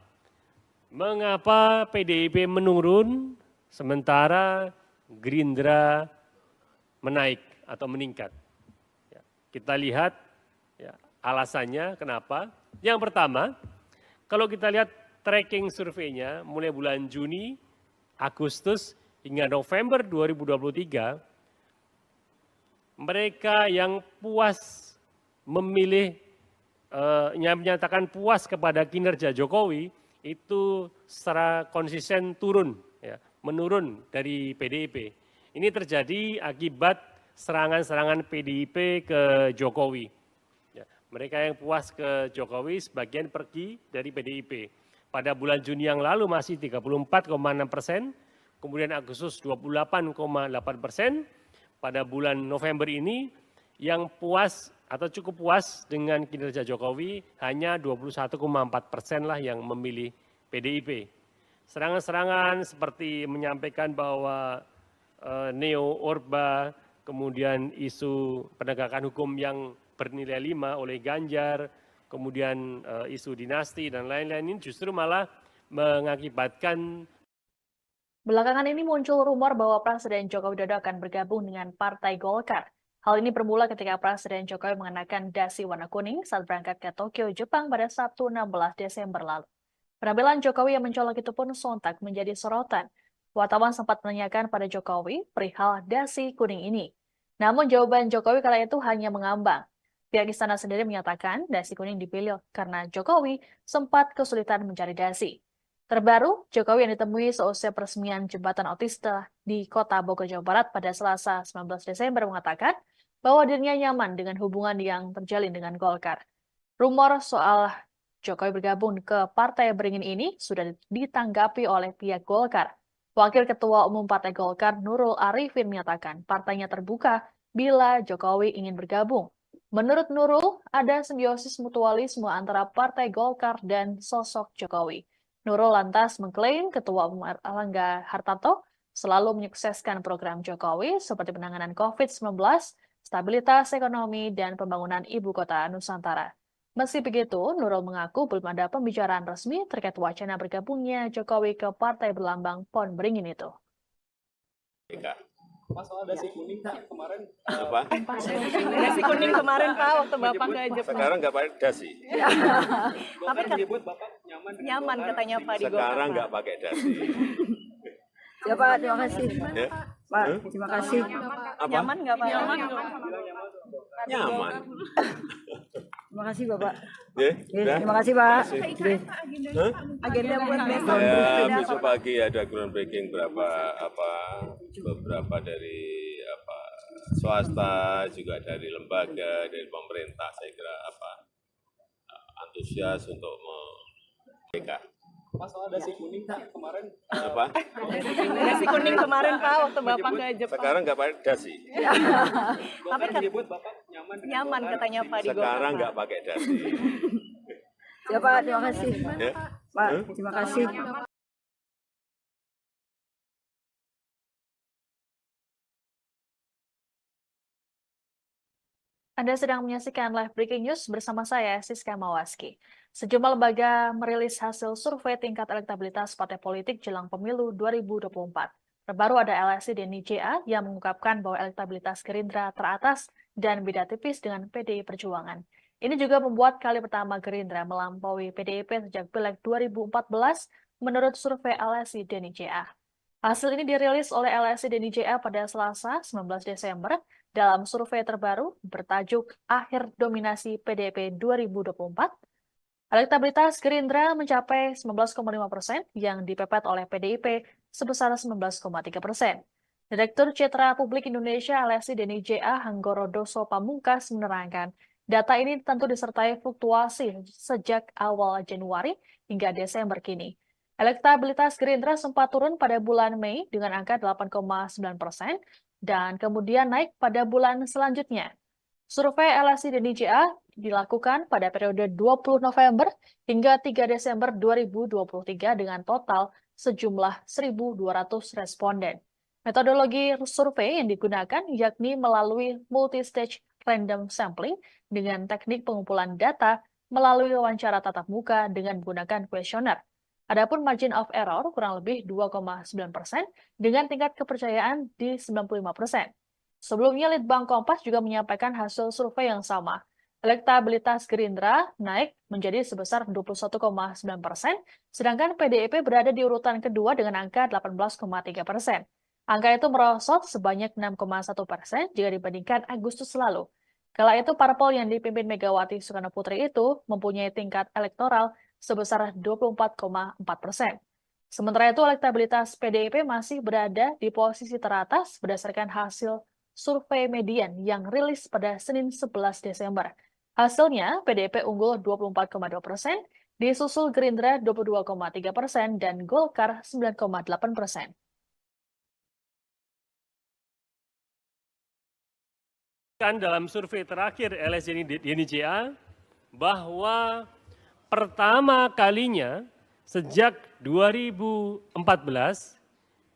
PDIP menurun sementara Gerindra menaik atau meningkat. Ya, kita lihat ya, alasannya kenapa. Yang pertama, kalau kita lihat tracking surveinya mulai bulan Juni, Agustus, hingga November 2023, mereka yang puas memilih, yang menyatakan puas kepada kinerja Jokowi, itu secara konsisten turun, ya, menurun dari PDIP. Ini terjadi akibat serangan-serangan PDIP ke Jokowi. Ya, mereka yang puas ke Jokowi sebagian pergi dari PDIP. Pada bulan Juni yang lalu masih 34,6%, kemudian Agustus 28,8%, pada bulan November ini yang puas atau cukup puas dengan kinerja Jokowi, hanya 21,4% lah yang memilih PDIP. Serangan-serangan seperti menyampaikan bahwa neo-orba, kemudian isu penegakan hukum yang bernilai 5 oleh Ganjar, kemudian isu dinasti dan lain-lain ini justru malah mengakibatkan. Belakangan ini muncul rumor bahwa Presiden Joko Widodo akan bergabung dengan Partai Golkar. Hal ini bermula ketika Presiden Jokowi mengenakan dasi warna kuning saat berangkat ke Tokyo, Jepang pada Sabtu 16 Desember lalu. Penampilan Jokowi yang mencolok itu pun sontak menjadi sorotan. Wartawan sempat menanyakan pada Jokowi perihal dasi kuning ini. Namun jawaban Jokowi kala itu hanya mengambang. Pihak istana sendiri menyatakan dasi kuning dipilih karena Jokowi sempat kesulitan mencari dasi. Terbaru, Jokowi yang ditemui seusai peresmian jembatan otista di Kota Bogor, Jawa Barat pada Selasa 19 Desember mengatakan bahwa dirinya nyaman dengan hubungan yang terjalin dengan Golkar. Rumor soal Jokowi bergabung ke Partai Beringin ini sudah ditanggapi oleh pihak Golkar. Wakil Ketua Umum Partai Golkar Nurul Arifin menyatakan partainya terbuka bila Jokowi ingin bergabung. Menurut Nurul, ada simbiosis mutualisme antara Partai Golkar dan sosok Jokowi. Nurul lantas mengklaim Ketua Umum Erlangga Hartarto selalu menyukseskan program Jokowi seperti penanganan COVID-19, stabilitas ekonomi, dan pembangunan ibu kota Nusantara. Meski begitu, Nurul mengaku belum ada pembicaraan resmi terkait wacana bergabungnya Jokowi ke partai berlambang Pohon Beringin itu. Pas soal dasi kuning kemarin Apa? Nasi kuning kemarin Pak waktu Bapak ke Jepang. Sekarang nggak pakai dasi. Tapi menyebut Bapak nyaman dengan nyaman Golkar. katanya Pak di Golkar. Sekarang Pak. nggak pakai dasi. Ya Pak, terima kasih. Ya? Pak, terima kasih. Apa? Nyaman nggak Pak? Nyaman. Terima kasih Bapak. Ya, udah? Terima kasih Pak. Terima Hah? Agenda buat besok. Ya, besok pagi ada groundbreaking beberapa dari swasta, juga dari lembaga, dari pemerintah. Saya kira antusias untuk mereka. Pas soal dasi kuning kemarin Apa? Nasi kuning kemarin Pak waktu Bapak ke Jepang. Sekarang nggak pakai dasi. Golkar menyebut Bapak nyaman dengan Nyaman Golkar. katanya Pak di Golkar. Sekarang Pak. nggak pakai dasi. Ya Pak, terima kasih. Ya? Pak, terima kasih. Anda sedang menyaksikan live breaking news bersama saya, Siska Mawaski. Sejumlah lembaga merilis hasil survei tingkat elektabilitas partai politik jelang pemilu 2024. Terbaru ada LSI DNI-JA yang mengungkapkan bahwa elektabilitas Gerindra teratas dan beda tipis dengan PDI Perjuangan. Ini juga membuat kali pertama Gerindra melampaui PDIP sejak Pileg 2014 menurut survei LSI DNI-JA. Hasil ini dirilis oleh LSI DNI-JA pada Selasa 19 Desember dalam survei terbaru bertajuk Akhir Dominasi PDIP 2024. Elektabilitas Gerindra mencapai 19,5% yang dipepet oleh PDIP sebesar 19,3%. Direktur Citra Publik Indonesia LSI DNI-JA Hanggoro Doso Pamungkas menerangkan, data ini tentu disertai fluktuasi sejak awal Januari hingga Desember kini. Elektabilitas Gerindra sempat turun pada bulan Mei dengan angka 8,9% dan kemudian naik pada bulan selanjutnya. Survei LSI DNI-JA dilakukan pada periode 20 November hingga 3 Desember 2023 dengan total sejumlah 1.200 responden. Metodologi survei yang digunakan yakni melalui multi-stage random sampling dengan teknik pengumpulan data melalui wawancara tatap muka dengan menggunakan kuesioner. Adapun margin of error kurang lebih 2,9% dengan tingkat kepercayaan di 95%. Sebelumnya, Litbang Kompas juga menyampaikan hasil survei yang sama. Elektabilitas Gerindra naik menjadi sebesar 21,9%, sedangkan PDIP berada di urutan kedua dengan angka 18,3%. Angka itu merosot sebanyak 6,1% jika dibandingkan Agustus lalu. Kala itu, parpol yang dipimpin Megawati Soekarno Putri itu mempunyai tingkat elektoral sebesar 24,4%. Sementara itu, elektabilitas PDIP masih berada di posisi teratas berdasarkan hasil survei median yang rilis pada Senin 11 Desember. Hasilnya, PDIP unggul 24,2%, disusul Gerindra 22,3% dan Golkar 9,8%. Dalam survei terakhir LSI DNICA bahwa pertama kalinya sejak 2014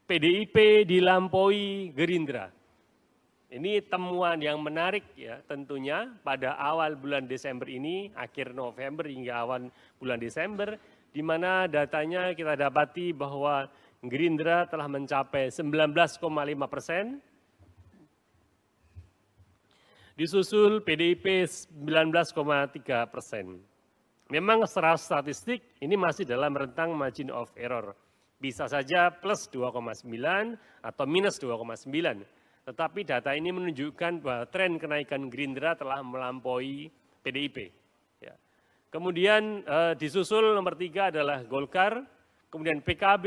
PDIP dilampaui Gerindra. Ini temuan yang menarik ya tentunya pada awal bulan Desember ini, akhir November hingga awal bulan Desember, di mana datanya kita dapati bahwa Gerindra telah mencapai 19,5%, disusul PDIP 19,3%. Memang secara statistik ini masih dalam rentang margin of error. Bisa saja plus 2,9 atau minus 2,9. Tetapi data ini menunjukkan bahwa tren kenaikan Gerindra telah melampaui PDIP. Ya. Kemudian disusul nomor 3 adalah Golkar, kemudian PKB,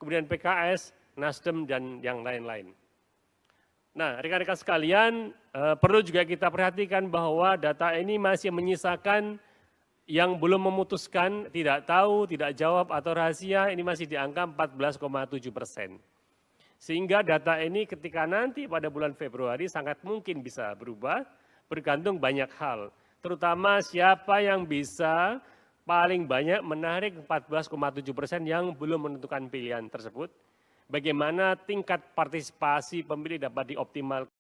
kemudian PKS, Nasdem, dan yang lain-lain. Nah, rekan-rekan sekalian, perlu juga kita perhatikan bahwa data ini masih menyisakan yang belum memutuskan, tidak tahu, tidak jawab, atau rahasia, ini masih di angka 14,7%. Sehingga data ini ketika nanti pada bulan Februari sangat mungkin bisa berubah, bergantung banyak hal. Terutama siapa yang bisa paling banyak menarik 14,7% yang belum menentukan pilihan tersebut. Bagaimana tingkat partisipasi pemilih dapat dioptimalkan.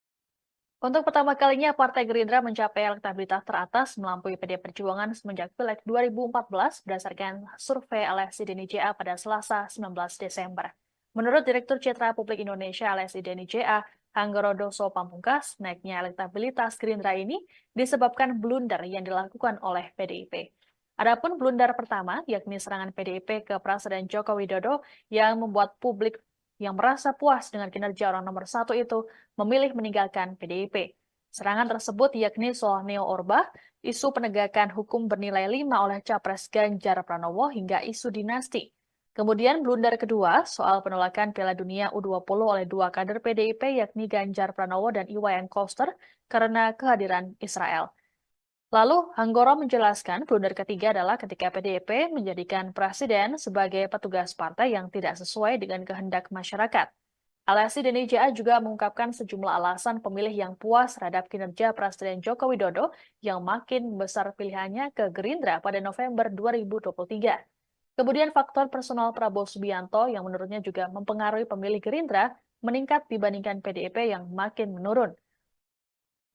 Untuk pertama kalinya, Partai Gerindra mencapai elektabilitas teratas melampaui PD Perjuangan semenjak Pileg 2014 berdasarkan survei LSI DNICA pada Selasa 19 Desember. Menurut Direktur Citra Publik Indonesia LSI DNICA, Hanggorodoso Pamungkas, naiknya elektabilitas Gerindra ini disebabkan blunder yang dilakukan oleh PDIP. Adapun blunder pertama, yakni serangan PDIP ke Presiden Joko Widodo yang membuat publik yang merasa puas dengan kinerja orang nomor 1 itu memilih meninggalkan PDIP. Serangan tersebut yakni soal Neo Orba, isu penegakan hukum bernilai 5 oleh Capres Ganjar Pranowo hingga isu dinasti. Kemudian blunder kedua soal penolakan Piala Dunia U20 oleh 2 kader PDIP yakni Ganjar Pranowo dan Iwayan Koster karena kehadiran Israel. Lalu Hanggoro menjelaskan blunder ketiga adalah ketika PDIP menjadikan presiden sebagai petugas partai yang tidak sesuai dengan kehendak masyarakat. LSI DNICA juga mengungkapkan sejumlah alasan pemilih yang puas terhadap kinerja Presiden Joko Widodo yang makin besar pilihannya ke Gerindra pada November 2023. Kemudian faktor personal Prabowo Subianto yang menurutnya juga mempengaruhi pemilih Gerindra meningkat dibandingkan PDIP yang makin menurun.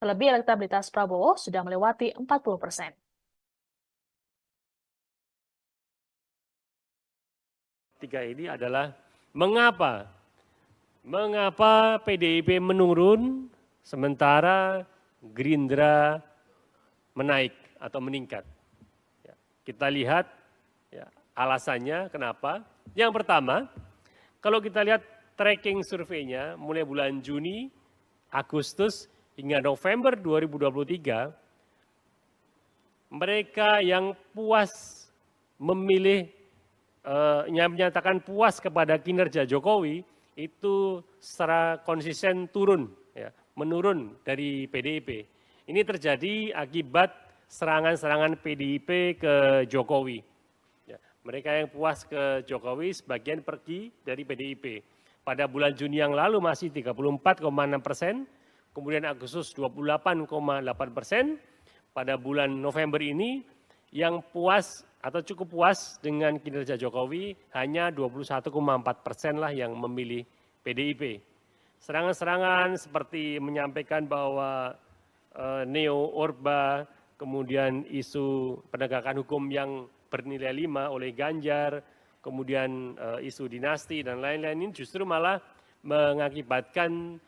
Terlebih elektabilitas Prabowo sudah melewati 40%. Tiga ini adalah mengapa PDIP menurun sementara Gerindra menaik atau meningkat. Ya, kita lihat ya, alasannya kenapa. Yang pertama, kalau kita lihat tracking surveinya mulai bulan Juni, Agustus, hingga November 2023, mereka yang puas memilih, yang menyatakan puas kepada kinerja Jokowi, itu secara konsisten turun, ya, menurun dari PDIP. Ini terjadi akibat serangan-serangan PDIP ke Jokowi. Ya, mereka yang puas ke Jokowi sebagian pergi dari PDIP. Pada bulan Juni yang lalu masih 34,6%, kemudian Agustus 28,8%, pada bulan November ini yang puas atau cukup puas dengan kinerja Jokowi hanya 21,4% lah yang memilih PDIP. Serangan-serangan seperti menyampaikan bahwa Neo Orba, kemudian isu penegakan hukum yang bernilai 5 oleh Ganjar, kemudian isu dinasti dan lain-lain ini justru malah mengakibatkan.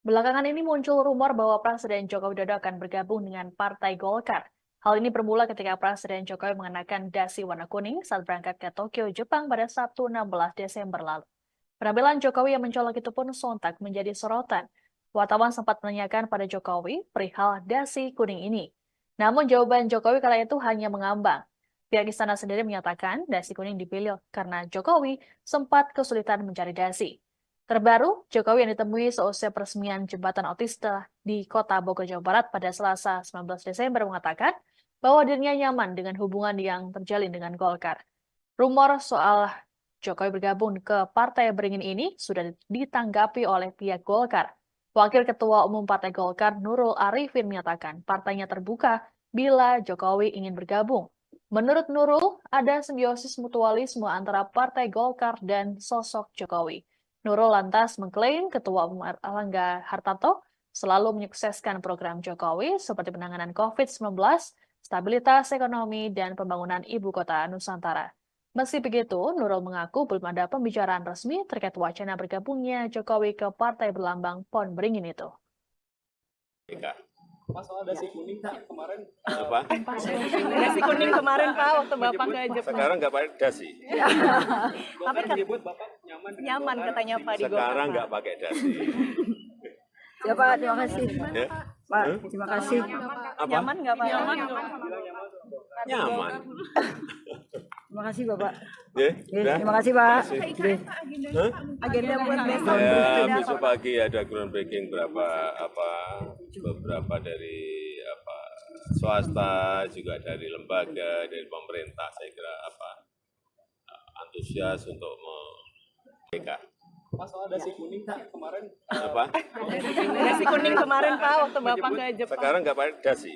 Belakangan ini muncul rumor bahwa Presiden Joko Widodo akan bergabung dengan Partai Golkar. Hal ini bermula ketika Presiden Jokowi mengenakan dasi warna kuning saat berangkat ke Tokyo, Jepang pada Sabtu 16 Desember lalu. Penampilan Jokowi yang mencolok itu pun sontak menjadi sorotan. Wartawan sempat menanyakan pada Jokowi perihal dasi kuning ini. Namun jawaban Jokowi kala itu hanya mengambang. Pihak istana sendiri menyatakan dasi kuning dipilih karena Jokowi sempat kesulitan mencari dasi. Terbaru, Jokowi yang ditemui seusai peresmian jembatan otista di Kota Bogor, Jawa Barat pada Selasa 19 Desember mengatakan bahwa dirinya nyaman dengan hubungan yang terjalin dengan Golkar. Rumor soal Jokowi bergabung ke Partai Beringin ini sudah ditanggapi oleh pihak Golkar. Wakil Ketua Umum Partai Golkar Nurul Arifin menyatakan partainya terbuka bila Jokowi ingin bergabung. Menurut Nurul, ada simbiosis mutualisme antara Partai Golkar dan sosok Jokowi. Nurul lantas mengklaim Ketua Umum Erlangga Hartarto selalu menyukseskan program Jokowi seperti penanganan COVID-19, stabilitas ekonomi, dan pembangunan ibu kota Nusantara. Meski begitu, Nurul mengaku belum ada pembicaraan resmi terkait wacana bergabungnya Jokowi ke partai berlambang pohon beringin itu. Pak, soal dasi kuning kemarin Apa? Nasi kuning kemarin Pak waktu Bapak ke Jepang. Sekarang nggak pakai dasi. Bapak menyebut Bapak nyaman dengan Nyaman Golkar. katanya Pak di Golkar. Sekarang Pak. nggak pakai dasi. Ya Pak, terima kasih. Ya? Pak, terima kasih. Apa? Nyaman nggak Pak? Nyaman. Terima kasih Bapak. Ya, Oke, udah. terima kasih Pak. Terima kasih. Oke. Hah? Agenda buat besok. Ya, besok pagi ada groundbreaking beberapa dari swasta, juga dari lembaga, dari pemerintah. Saya kira antusias untuk mereka. Pak, soal dasi kuning kemarin Apa? Nasi kuning kemarin Pak waktu Bapak ke Jepang. Sekarang nggak pakai dasi.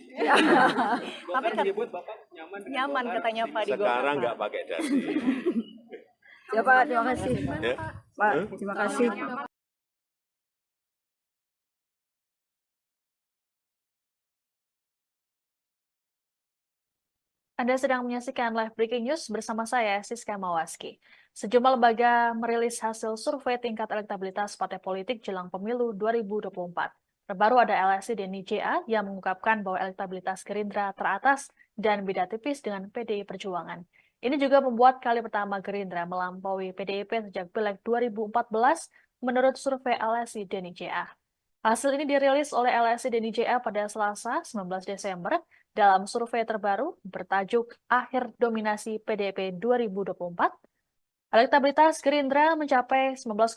Bapak menyebut Bapak nyaman dengan Nyaman Golkar. katanya Pak di Golkar. Sekarang Pak. nggak pakai dasi. Ya Pak, terima kasih. Ya? Pak, terima kasih. Anda sedang menyaksikan live breaking news bersama saya, Siska Mawaski. Sejumlah lembaga merilis hasil survei tingkat elektabilitas partai politik jelang pemilu 2024. Terbaru ada LSI Denny JA yang mengungkapkan bahwa elektabilitas Gerindra teratas dan beda tipis dengan PDI Perjuangan. Ini juga membuat kali pertama Gerindra melampaui PDIP sejak Pileg 2014 menurut survei LSI Denny JA. Hasil ini dirilis oleh LSI Denny JA pada Selasa 19 Desember dalam survei terbaru bertajuk Akhir Dominasi PDIP 2024. Elektabilitas Gerindra mencapai 19,5%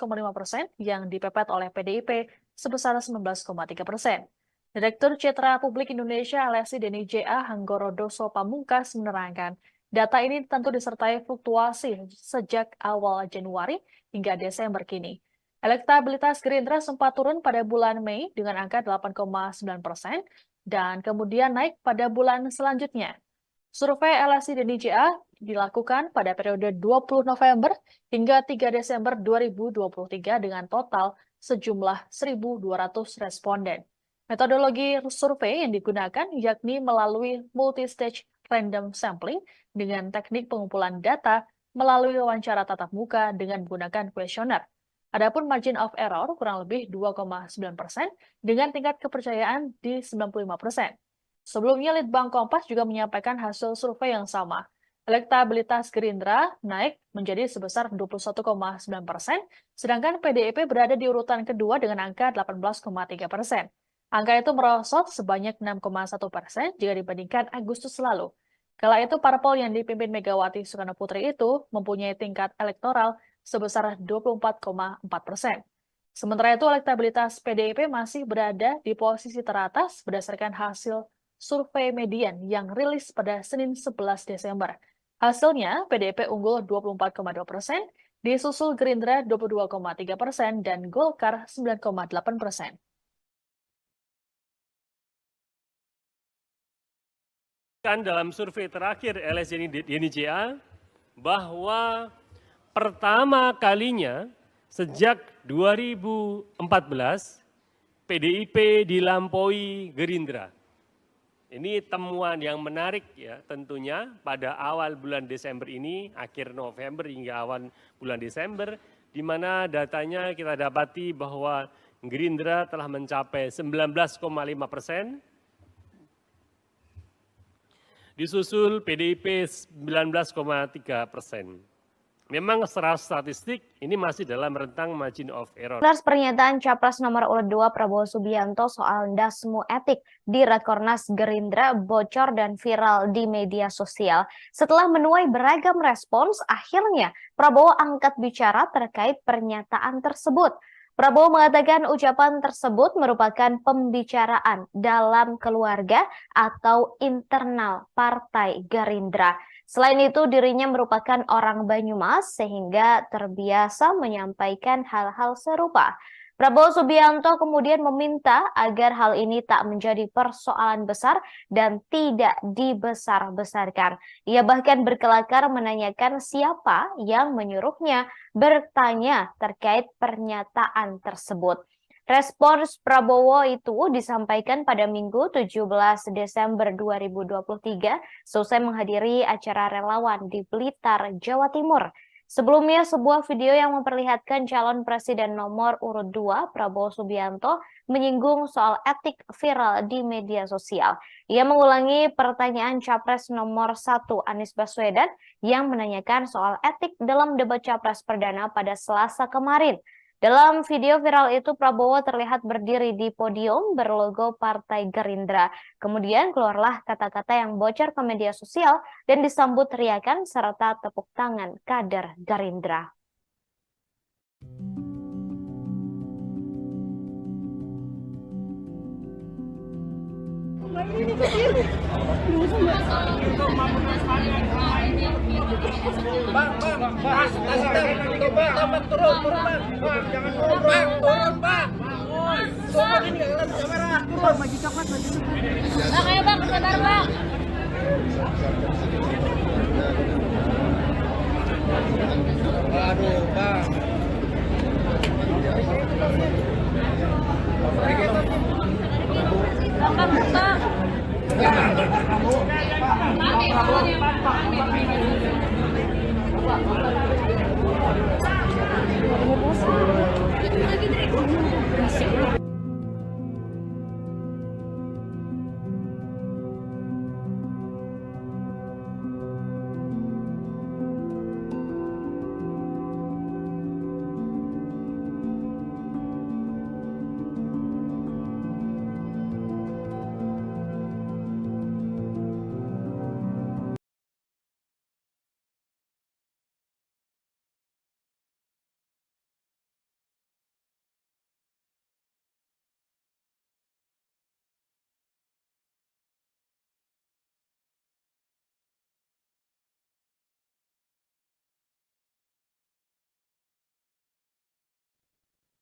yang dipepet oleh PDIP sebesar 19,3%. Direktur Citra Publik Indonesia LSI Denny JA Hanggorodoso Pamungkas menerangkan, data ini tentu disertai fluktuasi sejak awal Januari hingga Desember kini. Elektabilitas Gerindra sempat turun pada bulan Mei dengan angka 8,9% dan kemudian naik pada bulan selanjutnya. Survei LSI Denny JA dilakukan pada periode 20 November hingga 3 Desember 2023 dengan total sejumlah 1.200 responden. Metodologi survei yang digunakan yakni melalui multi-stage random sampling dengan teknik pengumpulan data melalui wawancara tatap muka dengan menggunakan kuesioner. Adapun margin of error kurang lebih 2,9% dengan tingkat kepercayaan di 95%. Sebelumnya, Litbang Kompas juga menyampaikan hasil survei yang sama. Elektabilitas Gerindra naik menjadi sebesar 21,9%, sedangkan PDIP berada di urutan kedua dengan angka 18,3%. Angka itu merosot sebanyak 6,1% jika dibandingkan Agustus lalu. Kala itu, parpol yang dipimpin Megawati Soekarno Putri itu mempunyai tingkat elektoral sebesar 24,4%. Sementara itu, elektabilitas PDIP masih berada di posisi teratas berdasarkan hasil survei median yang rilis pada Senin 11 Desember. Hasilnya, PDIP unggul 24,2%, disusul Gerindra 22,3% dan Golkar 9,8%. Dalam survei terakhir LSI Denny JA bahwa pertama kalinya sejak 2014 PDIP dilampaui Gerindra. Ini temuan yang menarik ya tentunya pada awal bulan Desember ini, akhir November hingga awal bulan Desember, di mana datanya kita dapati bahwa Gerindra telah mencapai 19,5%, disusul PDIP 19,3%. Memang secara statistik ini masih dalam rentang margin of error. Atas pernyataan Capres nomor urut 2 Prabowo Subianto soal dasmu etik di Rakornas Gerindra bocor dan viral di media sosial. Setelah menuai beragam respons, akhirnya Prabowo angkat bicara terkait pernyataan tersebut. Prabowo mengatakan ucapan tersebut merupakan pembicaraan dalam keluarga atau internal Partai Gerindra. Selain itu, dirinya merupakan orang Banyumas sehingga terbiasa menyampaikan hal-hal serupa. Prabowo Subianto kemudian meminta agar hal ini tak menjadi persoalan besar dan tidak dibesar-besarkan. Ia bahkan berkelakar menanyakan siapa yang menyuruhnya bertanya terkait pernyataan tersebut. Respons Prabowo itu disampaikan pada Minggu 17 Desember 2023 selesai menghadiri acara relawan di Blitar, Jawa Timur. Sebelumnya, sebuah video yang memperlihatkan calon presiden nomor urut 2, Prabowo Subianto, menyinggung soal etik viral di media sosial. Ia mengulangi pertanyaan Capres nomor 1, Anies Baswedan, yang menanyakan soal etik dalam debat Capres perdana pada Selasa kemarin. Dalam video viral itu, Prabowo terlihat berdiri di podium berlogo Partai Gerindra. Kemudian keluarlah kata-kata yang bocor ke media sosial dan disambut teriakan serta tepuk tangan kader Gerindra.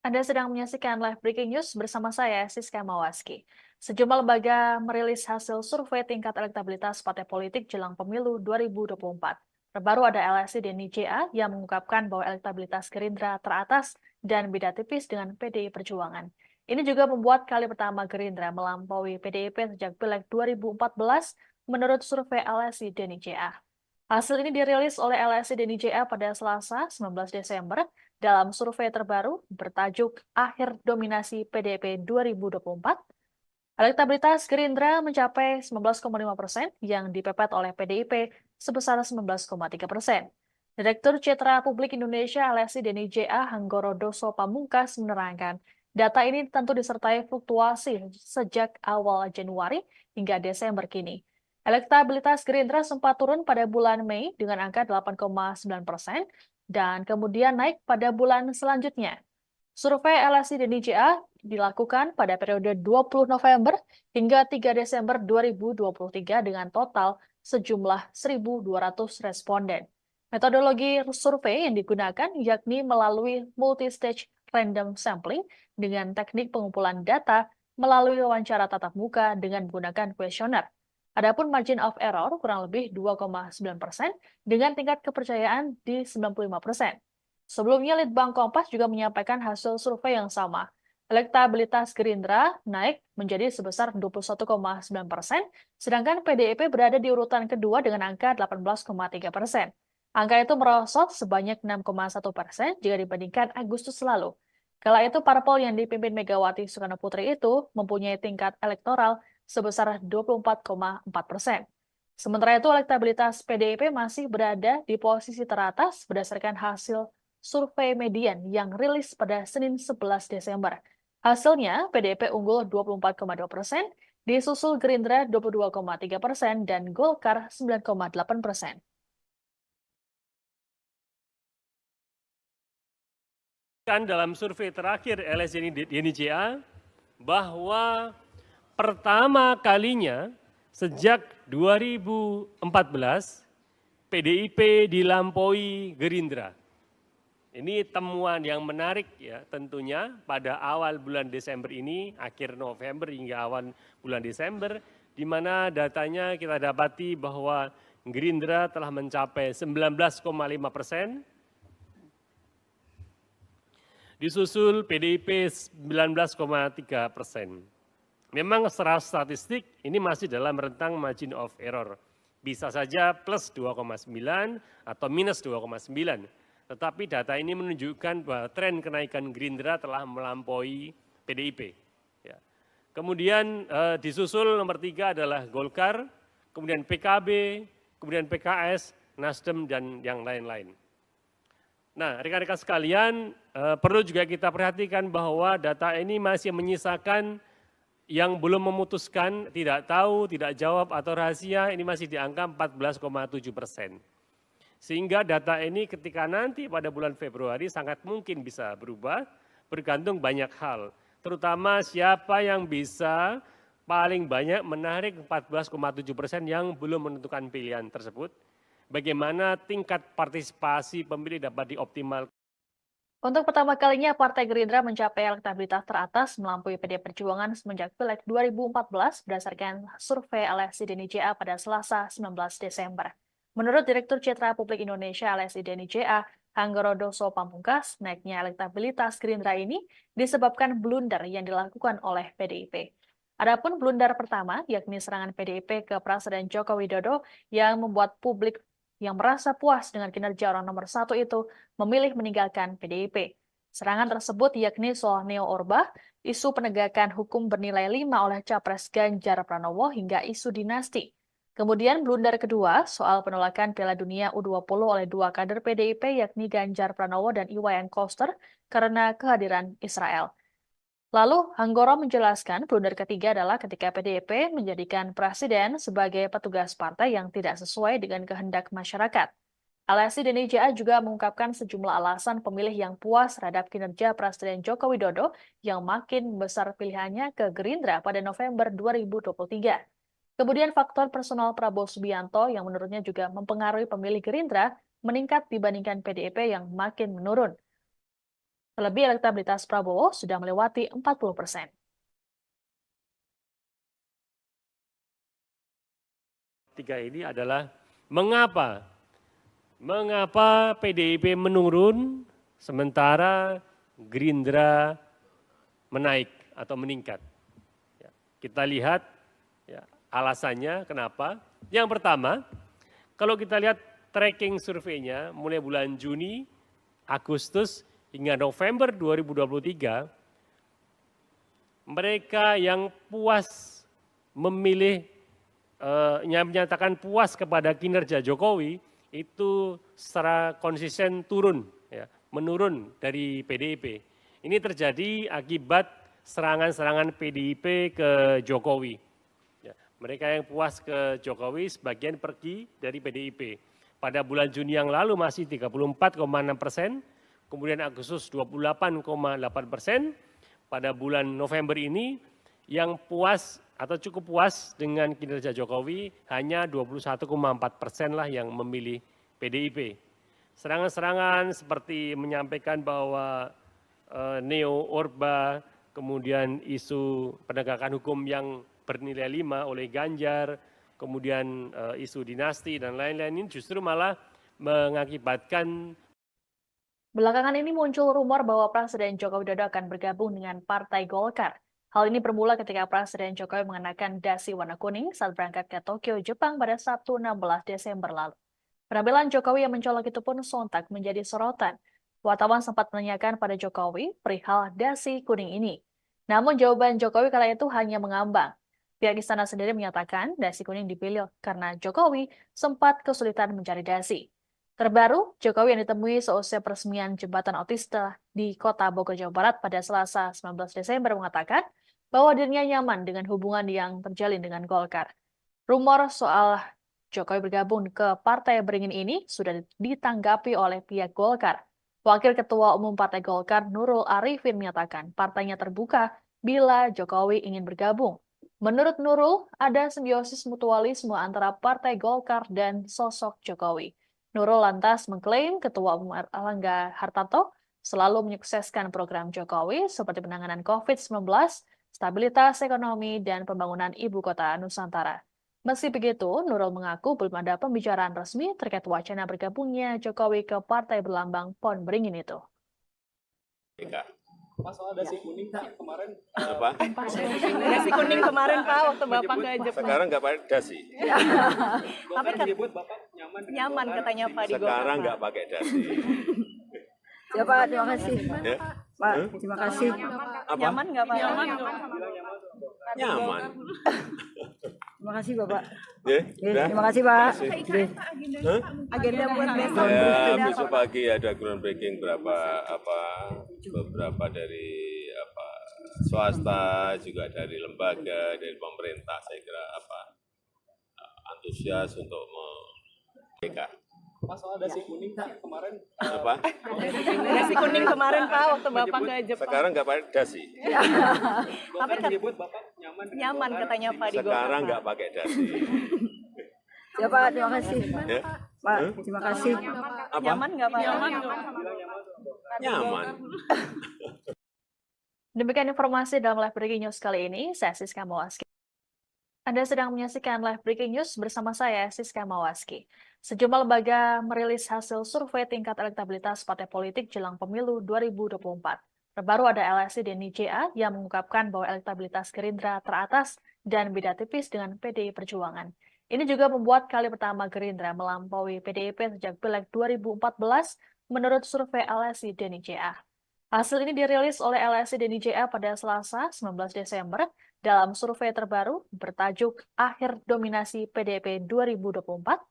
Anda sedang menyaksikan live breaking news bersama saya, Siska Mawaski. Sejumlah lembaga merilis hasil survei tingkat elektabilitas partai politik jelang pemilu 2024. Terbaru ada LSI Denny JA yang mengungkapkan bahwa elektabilitas Gerindra teratas dan beda tipis dengan PDI Perjuangan. Ini juga membuat kali pertama Gerindra melampaui PDIP sejak Pileg 2014 menurut survei LSI Denny JA. Hasil ini dirilis oleh LSI Denny JA pada Selasa 19 Desember dalam survei terbaru bertajuk Akhir Dominasi PDIP 2024. Elektabilitas Gerindra mencapai 19,5% yang dipepet oleh PDIP sebesar 19,3%. Direktur Citra Publik Indonesia LSI Denny JA Hanggoro Doso Pamungkas menerangkan, data ini tentu disertai fluktuasi sejak awal Januari hingga Desember kini. Elektabilitas Gerindra sempat turun pada bulan Mei dengan angka 8,9% dan kemudian naik pada bulan selanjutnya. Survei LSI Denny JA dilakukan pada periode 20 November hingga 3 Desember 2023 dengan total sejumlah 1.200 responden. Metodologi survei yang digunakan yakni melalui multi-stage random sampling dengan teknik pengumpulan data melalui wawancara tatap muka dengan menggunakan kuesioner. Adapun margin of error kurang lebih 2,9% dengan tingkat kepercayaan di 95%. Sebelumnya, Litbang Kompas juga menyampaikan hasil survei yang sama. Elektabilitas Gerindra naik menjadi sebesar 21,9%, sedangkan PDIP berada di urutan kedua dengan angka 18,3%. Angka itu merosot sebanyak 6,1% jika dibandingkan Agustus lalu. Kala itu, parpol yang dipimpin Megawati Soekarnoputri itu mempunyai tingkat elektoral sebesar 24,4%. Sementara itu, elektabilitas PDIP masih berada di posisi teratas berdasarkan hasil survei median yang rilis pada Senin 11 Desember. Hasilnya, PDIP unggul 24,2%, disusul Gerindra 22,3% dan Golkar 9,8%. Kan dalam survei terakhir LSI Denny JA bahwa pertama kalinya sejak 2014 PDIP dilampaui Gerindra. Ini temuan yang menarik ya tentunya pada awal bulan Desember ini, akhir November hingga awal bulan Desember, di mana datanya kita dapati bahwa Gerindra telah mencapai 19,5%, disusul PDIP 19,3%. Memang secara statistik ini masih dalam rentang margin of error. Bisa saja plus 2,9 atau minus 2,9. Tetapi data ini menunjukkan bahwa tren kenaikan Gerindra telah melampaui PDIP. Ya. Kemudian disusul nomor 3 adalah Golkar, kemudian PKB, kemudian PKS, Nasdem, dan yang lain-lain. Nah, rekan-rekan sekalian, perlu juga kita perhatikan bahwa data ini masih menyisakan yang belum memutuskan, tidak tahu, tidak jawab, atau rahasia, ini masih di angka 14,7%. Sehingga data ini ketika nanti pada bulan Februari sangat mungkin bisa berubah, bergantung banyak hal. Terutama siapa yang bisa paling banyak menarik 14,7% yang belum menentukan pilihan tersebut. Bagaimana tingkat partisipasi pemilih dapat dioptimalkan. Untuk pertama kalinya, Partai Gerindra mencapai elektabilitas teratas melampaui PD Perjuangan semenjak Pileg 2014 berdasarkan survei LSI Deni JA pada Selasa 19 Desember. Menurut Direktur Citra Publik Indonesia LSI Deni JA, Hanggorodoso Pamungkas, naiknya elektabilitas Gerindra ini disebabkan blunder yang dilakukan oleh PDIP. Adapun blunder pertama, yakni serangan PDIP ke Presiden Joko Widodo yang membuat publik yang merasa puas dengan kinerja orang nomor 1 itu memilih meninggalkan PDIP. Serangan tersebut yakni soal Neo Orba, isu penegakan hukum bernilai 5 oleh Capres Ganjar Pranowo hingga isu dinasti. Kemudian blunder kedua soal penolakan Piala Dunia U20 oleh 2 kader PDIP yakni Ganjar Pranowo dan Iwayan Koster karena kehadiran Israel. Lalu Hanggoro menjelaskan blunder ketiga adalah ketika PDIP menjadikan presiden sebagai petugas partai yang tidak sesuai dengan kehendak masyarakat. LSI Deni JA juga mengungkapkan sejumlah alasan pemilih yang puas terhadap kinerja Presiden Joko Widodo yang makin besar pilihannya ke Gerindra pada November 2023. Kemudian faktor personal Prabowo Subianto yang menurutnya juga mempengaruhi pemilih Gerindra meningkat dibandingkan PDIP yang makin menurun. Terlebih elektabilitas Prabowo sudah melewati 40%. Tiga ini adalah mengapa PDIP menurun sementara Gerindra menaik atau meningkat. Ya, kita lihat ya, alasannya kenapa. Yang pertama, kalau kita lihat tracking surveinya mulai bulan Juni, Agustus, hingga November 2023, mereka yang puas memilih, yang menyatakan puas kepada kinerja Jokowi, itu secara konsisten turun, ya, menurun dari PDIP. Ini terjadi akibat serangan-serangan PDIP ke Jokowi. Ya, mereka yang puas ke Jokowi sebagian pergi dari PDIP. Pada bulan Juni yang lalu masih 34,6%, kemudian Agustus 28,8%, pada bulan November ini yang puas atau cukup puas dengan kinerja Jokowi hanya 21,4% lah yang memilih PDIP. Serangan-serangan seperti menyampaikan bahwa Neo Orba, kemudian isu penegakan hukum yang bernilai 5 oleh Ganjar, kemudian isu dinasti dan lain-lain ini justru malah mengakibatkan. Belakangan ini muncul rumor bahwa Presiden Joko Widodo akan bergabung dengan Partai Golkar. Hal ini bermula ketika Presiden Jokowi mengenakan dasi warna kuning saat berangkat ke Tokyo, Jepang pada Sabtu 16 Desember lalu. Penampilan Jokowi yang mencolok itu pun sontak menjadi sorotan. Wartawan sempat menanyakan pada Jokowi perihal dasi kuning ini. Namun jawaban Jokowi kala itu hanya mengambang. Pihak istana sendiri menyatakan dasi kuning dipilih karena Jokowi sempat kesulitan mencari dasi. Terbaru, Jokowi yang ditemui seusai peresmian jembatan otista di Kota Bogor, Jawa Barat pada Selasa 19 Desember mengatakan bahwa dirinya nyaman dengan hubungan yang terjalin dengan Golkar. Rumor soal Jokowi bergabung ke Partai Beringin ini sudah ditanggapi oleh pihak Golkar. Wakil Ketua Umum Partai Golkar Nurul Arifin menyatakan partainya terbuka bila Jokowi ingin bergabung. Menurut Nurul, ada simbiosis mutualisme antara Partai Golkar dan sosok Jokowi. Nurul lantas mengklaim Ketua Umum Erlangga Hartarto selalu menyukseskan program Jokowi seperti penanganan COVID-19, stabilitas ekonomi, dan pembangunan ibu kota Nusantara. Meski begitu, Nurul mengaku belum ada pembicaraan resmi terkait wacana bergabungnya Jokowi ke partai berlambang pohon beringin itu. Pak, soal dasi kuning Pak kemarin Apa? Nasi kuning kemarin Pak waktu Bapak ke Jepang. Sekarang nggak pakai dasi. Tapi menyebut Bapak nyaman dengan Nyaman Golkar. katanya Pak di Sekarang Golkar. nggak pakai dasi. Ya Pak, terima kasih. Ya? Pak, terima kasih. Apa? Nyaman nggak Pak? Nyaman. Terima kasih Bapak. Ya, Oke, udah. terima kasih Pak. Kasih. Oke. Agenda buat besok. Ya, besok pagi ada groundbreaking beberapa dari swasta, juga dari lembaga, dari pemerintah. Saya kira antusias untuk mereka. Pak, soal dasi kuning Pak kemarin Apa? Nasi kuning kemarin Pak waktu Bapak ke Jepang. Sekarang nggak pakai dasi. Golkar menyebut Bapak nyaman dengan Nyaman Golkar. katanya Pak di Golkar. Sekarang nggak pakai dasi. Ya Pak, terima kasih. Ya? Pak, terima kasih. Apa? Nyaman nggak Pak? Nyaman. Demikian informasi dalam live breaking news kali ini. Saya Siska Mawaski. Anda sedang menyaksikan live breaking news bersama saya, Siska Mawaski. Sejumlah lembaga merilis hasil survei tingkat elektabilitas partai politik jelang pemilu 2024. Terbaru ada LSI dan NIJA yang mengungkapkan bahwa elektabilitas Gerindra teratas dan beda tipis dengan PDI Perjuangan. Ini juga membuat kali pertama Gerindra melampaui PDIP sejak Pileg 2014 menurut survei LSI dan NIJA. Hasil ini dirilis oleh LSI dan NIJA pada Selasa 19 Desember dalam survei terbaru bertajuk Akhir Dominasi PDIP 2024.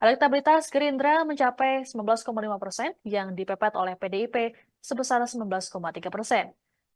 Elektabilitas Gerindra mencapai 19,5% yang dipepet oleh PDIP sebesar 19,3%.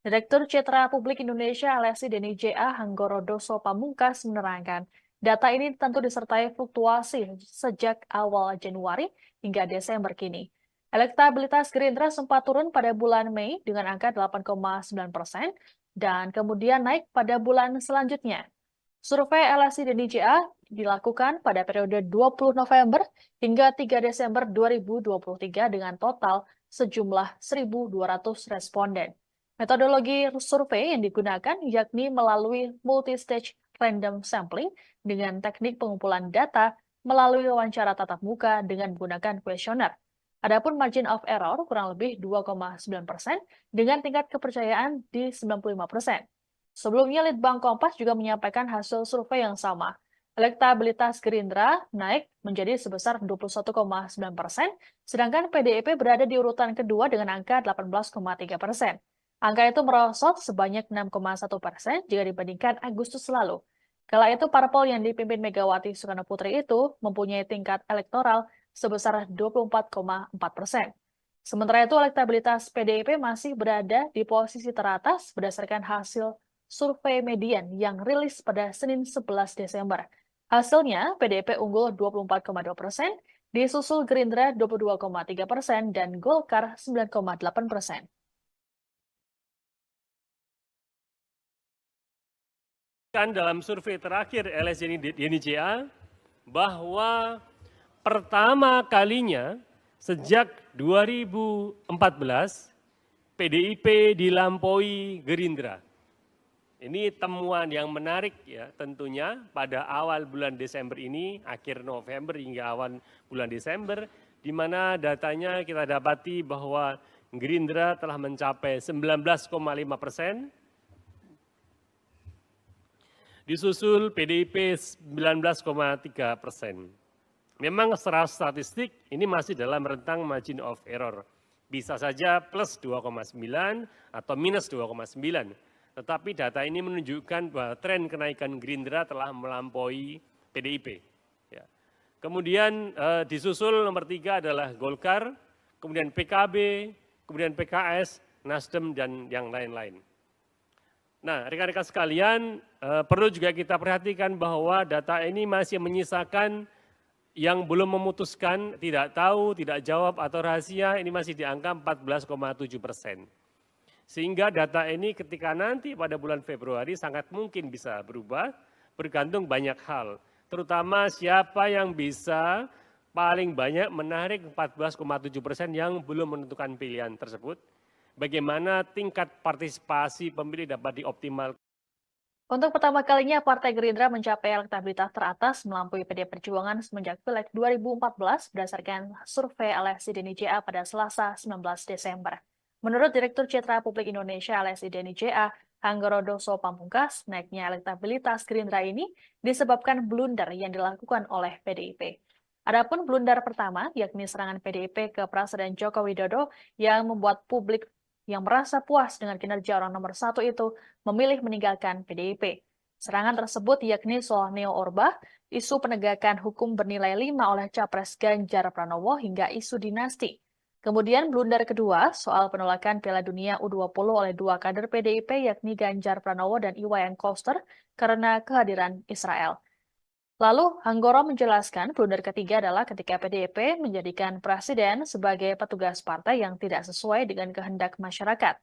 Direktur Citra Publik Indonesia LSI dan NIJA Hanggoro Doso Pamungkas menerangkan, data ini tentu disertai fluktuasi sejak awal Januari hingga Desember kini. Elektabilitas Gerindra sempat turun pada bulan Mei dengan angka 8,9% dan kemudian naik pada bulan selanjutnya. Survei LSI dan NIJA dilakukan pada periode 20 November hingga 3 Desember 2023 dengan total sejumlah 1.200 responden. Metodologi survei yang digunakan yakni melalui multi-stage random sampling dengan teknik pengumpulan data melalui wawancara tatap muka dengan menggunakan kuesioner. Adapun margin of error kurang lebih 2,9% dengan tingkat kepercayaan di 95%. Sebelumnya, Litbang Kompas juga menyampaikan hasil survei yang sama. Elektabilitas Gerindra naik menjadi sebesar 21,9%, sedangkan PDIP berada di urutan kedua dengan angka 18,3%. Angka itu merosot sebanyak 6,1% jika dibandingkan Agustus lalu. Kala itu, parpol yang dipimpin Megawati Soekarno-Putri itu mempunyai tingkat elektoral sebesar 24,4%. Sementara itu, elektabilitas PDIP masih berada di posisi teratas berdasarkan hasil survei median yang rilis pada Senin 11 Desember. Hasilnya, PDIP unggul 24,2%, disusul Gerindra 22,3% dan Golkar 9,8%. Kan dalam survei terakhir LSI dan NIJA bahwa pertama kalinya sejak 2014 PDIP dilampaui Gerindra. Ini temuan yang menarik ya tentunya pada awal bulan Desember ini, akhir November hingga awal bulan Desember, di mana datanya kita dapati bahwa Gerindra telah mencapai 19,5%, disusul PDIP 19,3%. Memang secara statistik ini masih dalam rentang margin of error. Bisa saja plus 2,9 atau minus 2,9. Tetapi data ini menunjukkan bahwa tren kenaikan Gerindra telah melampaui PDIP. Ya. Kemudian disusul nomor 3 adalah Golkar, kemudian PKB, kemudian PKS, Nasdem, dan yang lain-lain. Nah, rekan-rekan sekalian, perlu juga kita perhatikan bahwa data ini masih menyisakan yang belum memutuskan, tidak tahu, tidak jawab, atau rahasia, ini masih di angka 14,7%. Sehingga data ini ketika nanti pada bulan Februari sangat mungkin bisa berubah, bergantung banyak hal. Terutama siapa yang bisa paling banyak menarik 14,7% yang belum menentukan pilihan tersebut. Bagaimana tingkat partisipasi pemilih dapat dioptimalkan? Untuk pertama kalinya, Partai Gerindra mencapai elektabilitas teratas melampaui PD Perjuangan semenjak Pileg 2014 berdasarkan survei LSI Deni JA pada Selasa 19 Desember. Menurut Direktur Citra Publik Indonesia LSI Deni JA, Hanggorodoso Pamungkas, naiknya elektabilitas Gerindra ini disebabkan blunder yang dilakukan oleh PDIP. Adapun blunder pertama, yakni serangan PDIP ke Presiden Joko Widodo yang membuat publik yang merasa puas dengan kinerja orang nomor satu itu memilih meninggalkan PDIP. Serangan tersebut yakni soal Neo Orba, isu penegakan hukum bernilai 5 oleh Capres Ganjar Pranowo hingga isu dinasti. Kemudian blunder kedua soal penolakan Piala Dunia U20 oleh dua kader PDIP yakni Ganjar Pranowo dan Iwayan Koster karena kehadiran Israel. Lalu, Hanggoro menjelaskan blunder ketiga adalah ketika PDIP menjadikan presiden sebagai petugas partai yang tidak sesuai dengan kehendak masyarakat.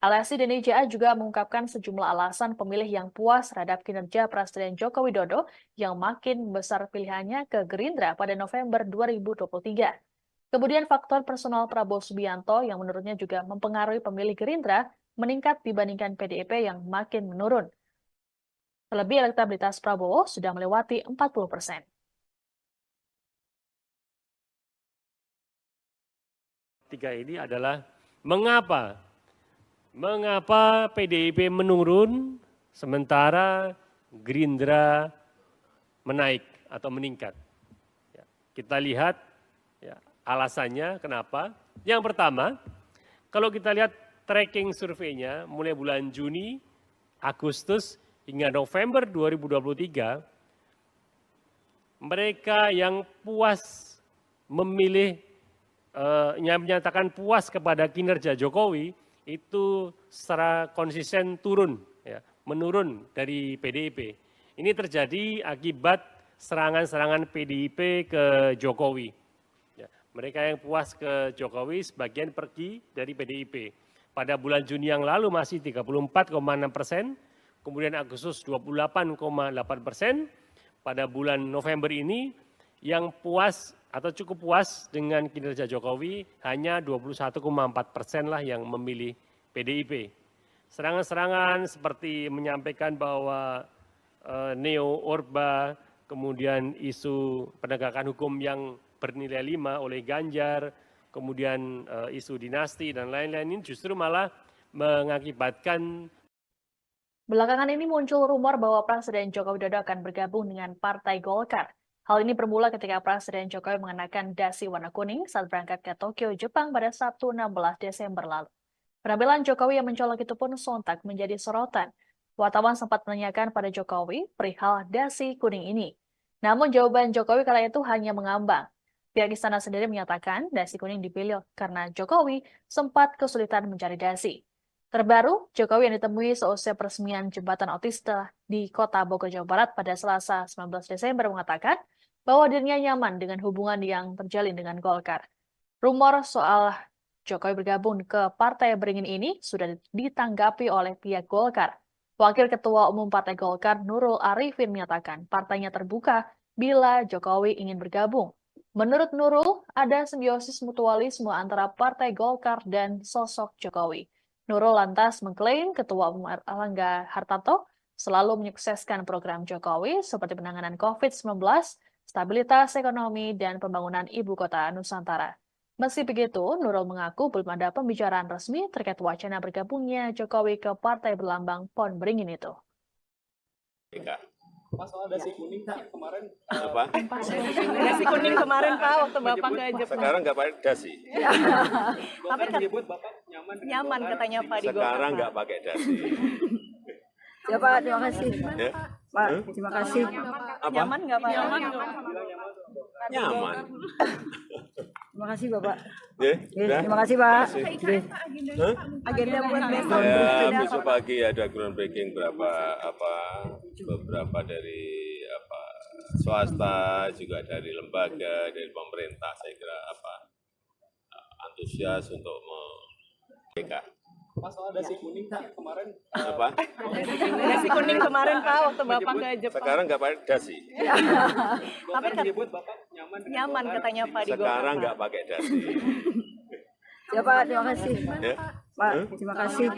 LSI Deni JA juga mengungkapkan sejumlah alasan pemilih yang puas terhadap kinerja Presiden Joko Widodo yang makin besar pilihannya ke Gerindra pada November 2023. Kemudian faktor personal Prabowo Subianto yang menurutnya juga mempengaruhi pemilih Gerindra meningkat dibandingkan PDIP yang makin menurun. Terlebih elektabilitas Prabowo sudah melewati 40%. Tiga ini adalah mengapa PDIP menurun sementara Gerindra menaik atau meningkat. Ya, kita lihat ya, alasannya kenapa. Yang pertama, kalau kita lihat tracking surveinya mulai bulan Juni, Agustus, hingga November 2023, mereka yang puas memilih, yang menyatakan puas kepada kinerja Jokowi, itu secara konsisten turun, ya, menurun dari PDIP. Ini terjadi akibat serangan-serangan PDIP ke Jokowi. Ya, mereka yang puas ke Jokowi sebagian pergi dari PDIP. Pada bulan Juni yang lalu masih 34,6%, kemudian Agustus 28,8%, pada bulan November ini yang puas atau cukup puas dengan kinerja Jokowi hanya 21,4% lah yang memilih PDIP. Serangan-serangan seperti menyampaikan bahwa Neo Orba, kemudian isu penegakan hukum yang bernilai 5 oleh Ganjar, kemudian isu dinasti dan lain-lain ini justru malah mengakibatkan. Belakangan ini muncul rumor bahwa Presiden Joko Widodo akan bergabung dengan Partai Golkar. Hal ini bermula ketika Presiden Jokowi mengenakan dasi warna kuning saat berangkat ke Tokyo, Jepang pada Sabtu 16 Desember lalu. Penampilan Jokowi yang mencolok itu pun sontak menjadi sorotan. Wartawan sempat menanyakan pada Jokowi perihal dasi kuning ini. Namun jawaban Jokowi kala itu hanya mengambang. Pihak istana sendiri menyatakan dasi kuning dipilih karena Jokowi sempat kesulitan mencari dasi. Terbaru, Jokowi yang ditemui seusai peresmian jembatan otista di Kota Bogor, Jawa Barat pada Selasa 19 Desember mengatakan bahwa dirinya nyaman dengan hubungan yang terjalin dengan Golkar. Rumor soal Jokowi bergabung ke Partai Beringin ini sudah ditanggapi oleh pihak Golkar. Wakil Ketua Umum Partai Golkar Nurul Arifin menyatakan partainya terbuka bila Jokowi ingin bergabung. Menurut Nurul, ada simbiosis mutualisme antara Partai Golkar dan sosok Jokowi. Nurul lantas mengklaim Ketua Umum Erlangga Hartarto selalu menyukseskan program Jokowi seperti penanganan COVID-19, stabilitas ekonomi, dan pembangunan ibu kota Nusantara. Meski begitu, Nurul mengaku belum ada pembicaraan resmi terkait wacana bergabungnya Jokowi ke partai berlambang Pohon Beringin itu. Pak, soal dasi kuning kemarin Apa? Dasi kuning kemarin Pak waktu Bapak ke Jepang. Sekarang nggak pakai dasi. Tapi menyebut Bapak nyaman. nyaman katanya Pak di Golkar. Sekarang nggak pakai dasi. Ya Pak, terima kasih. Ya? Pak, terima kasih. Apa? Nyaman nggak Pak? Nyaman. Terima kasih Bapak. Ya, udah? Terima kasih Pak. Kasih. Hah? Agenda buat besok. Ya, besok pagi ada groundbreaking beberapa dari swasta, juga dari lembaga, dari pemerintah. Saya kira antusias untuk mereka. Pak, soal dasi kuning kemarin Apa? Dasi kuning kemarin Pak waktu Bapak ke Jepang. Sekarang nggak pakai dasi. Bapak menyebut Bapak nyaman. Nyaman katanya Pak di Golkar. Sekarang Pak. nggak pakai dasi. Ya Pak, terima kasih. Ya. Pak, terima kasih.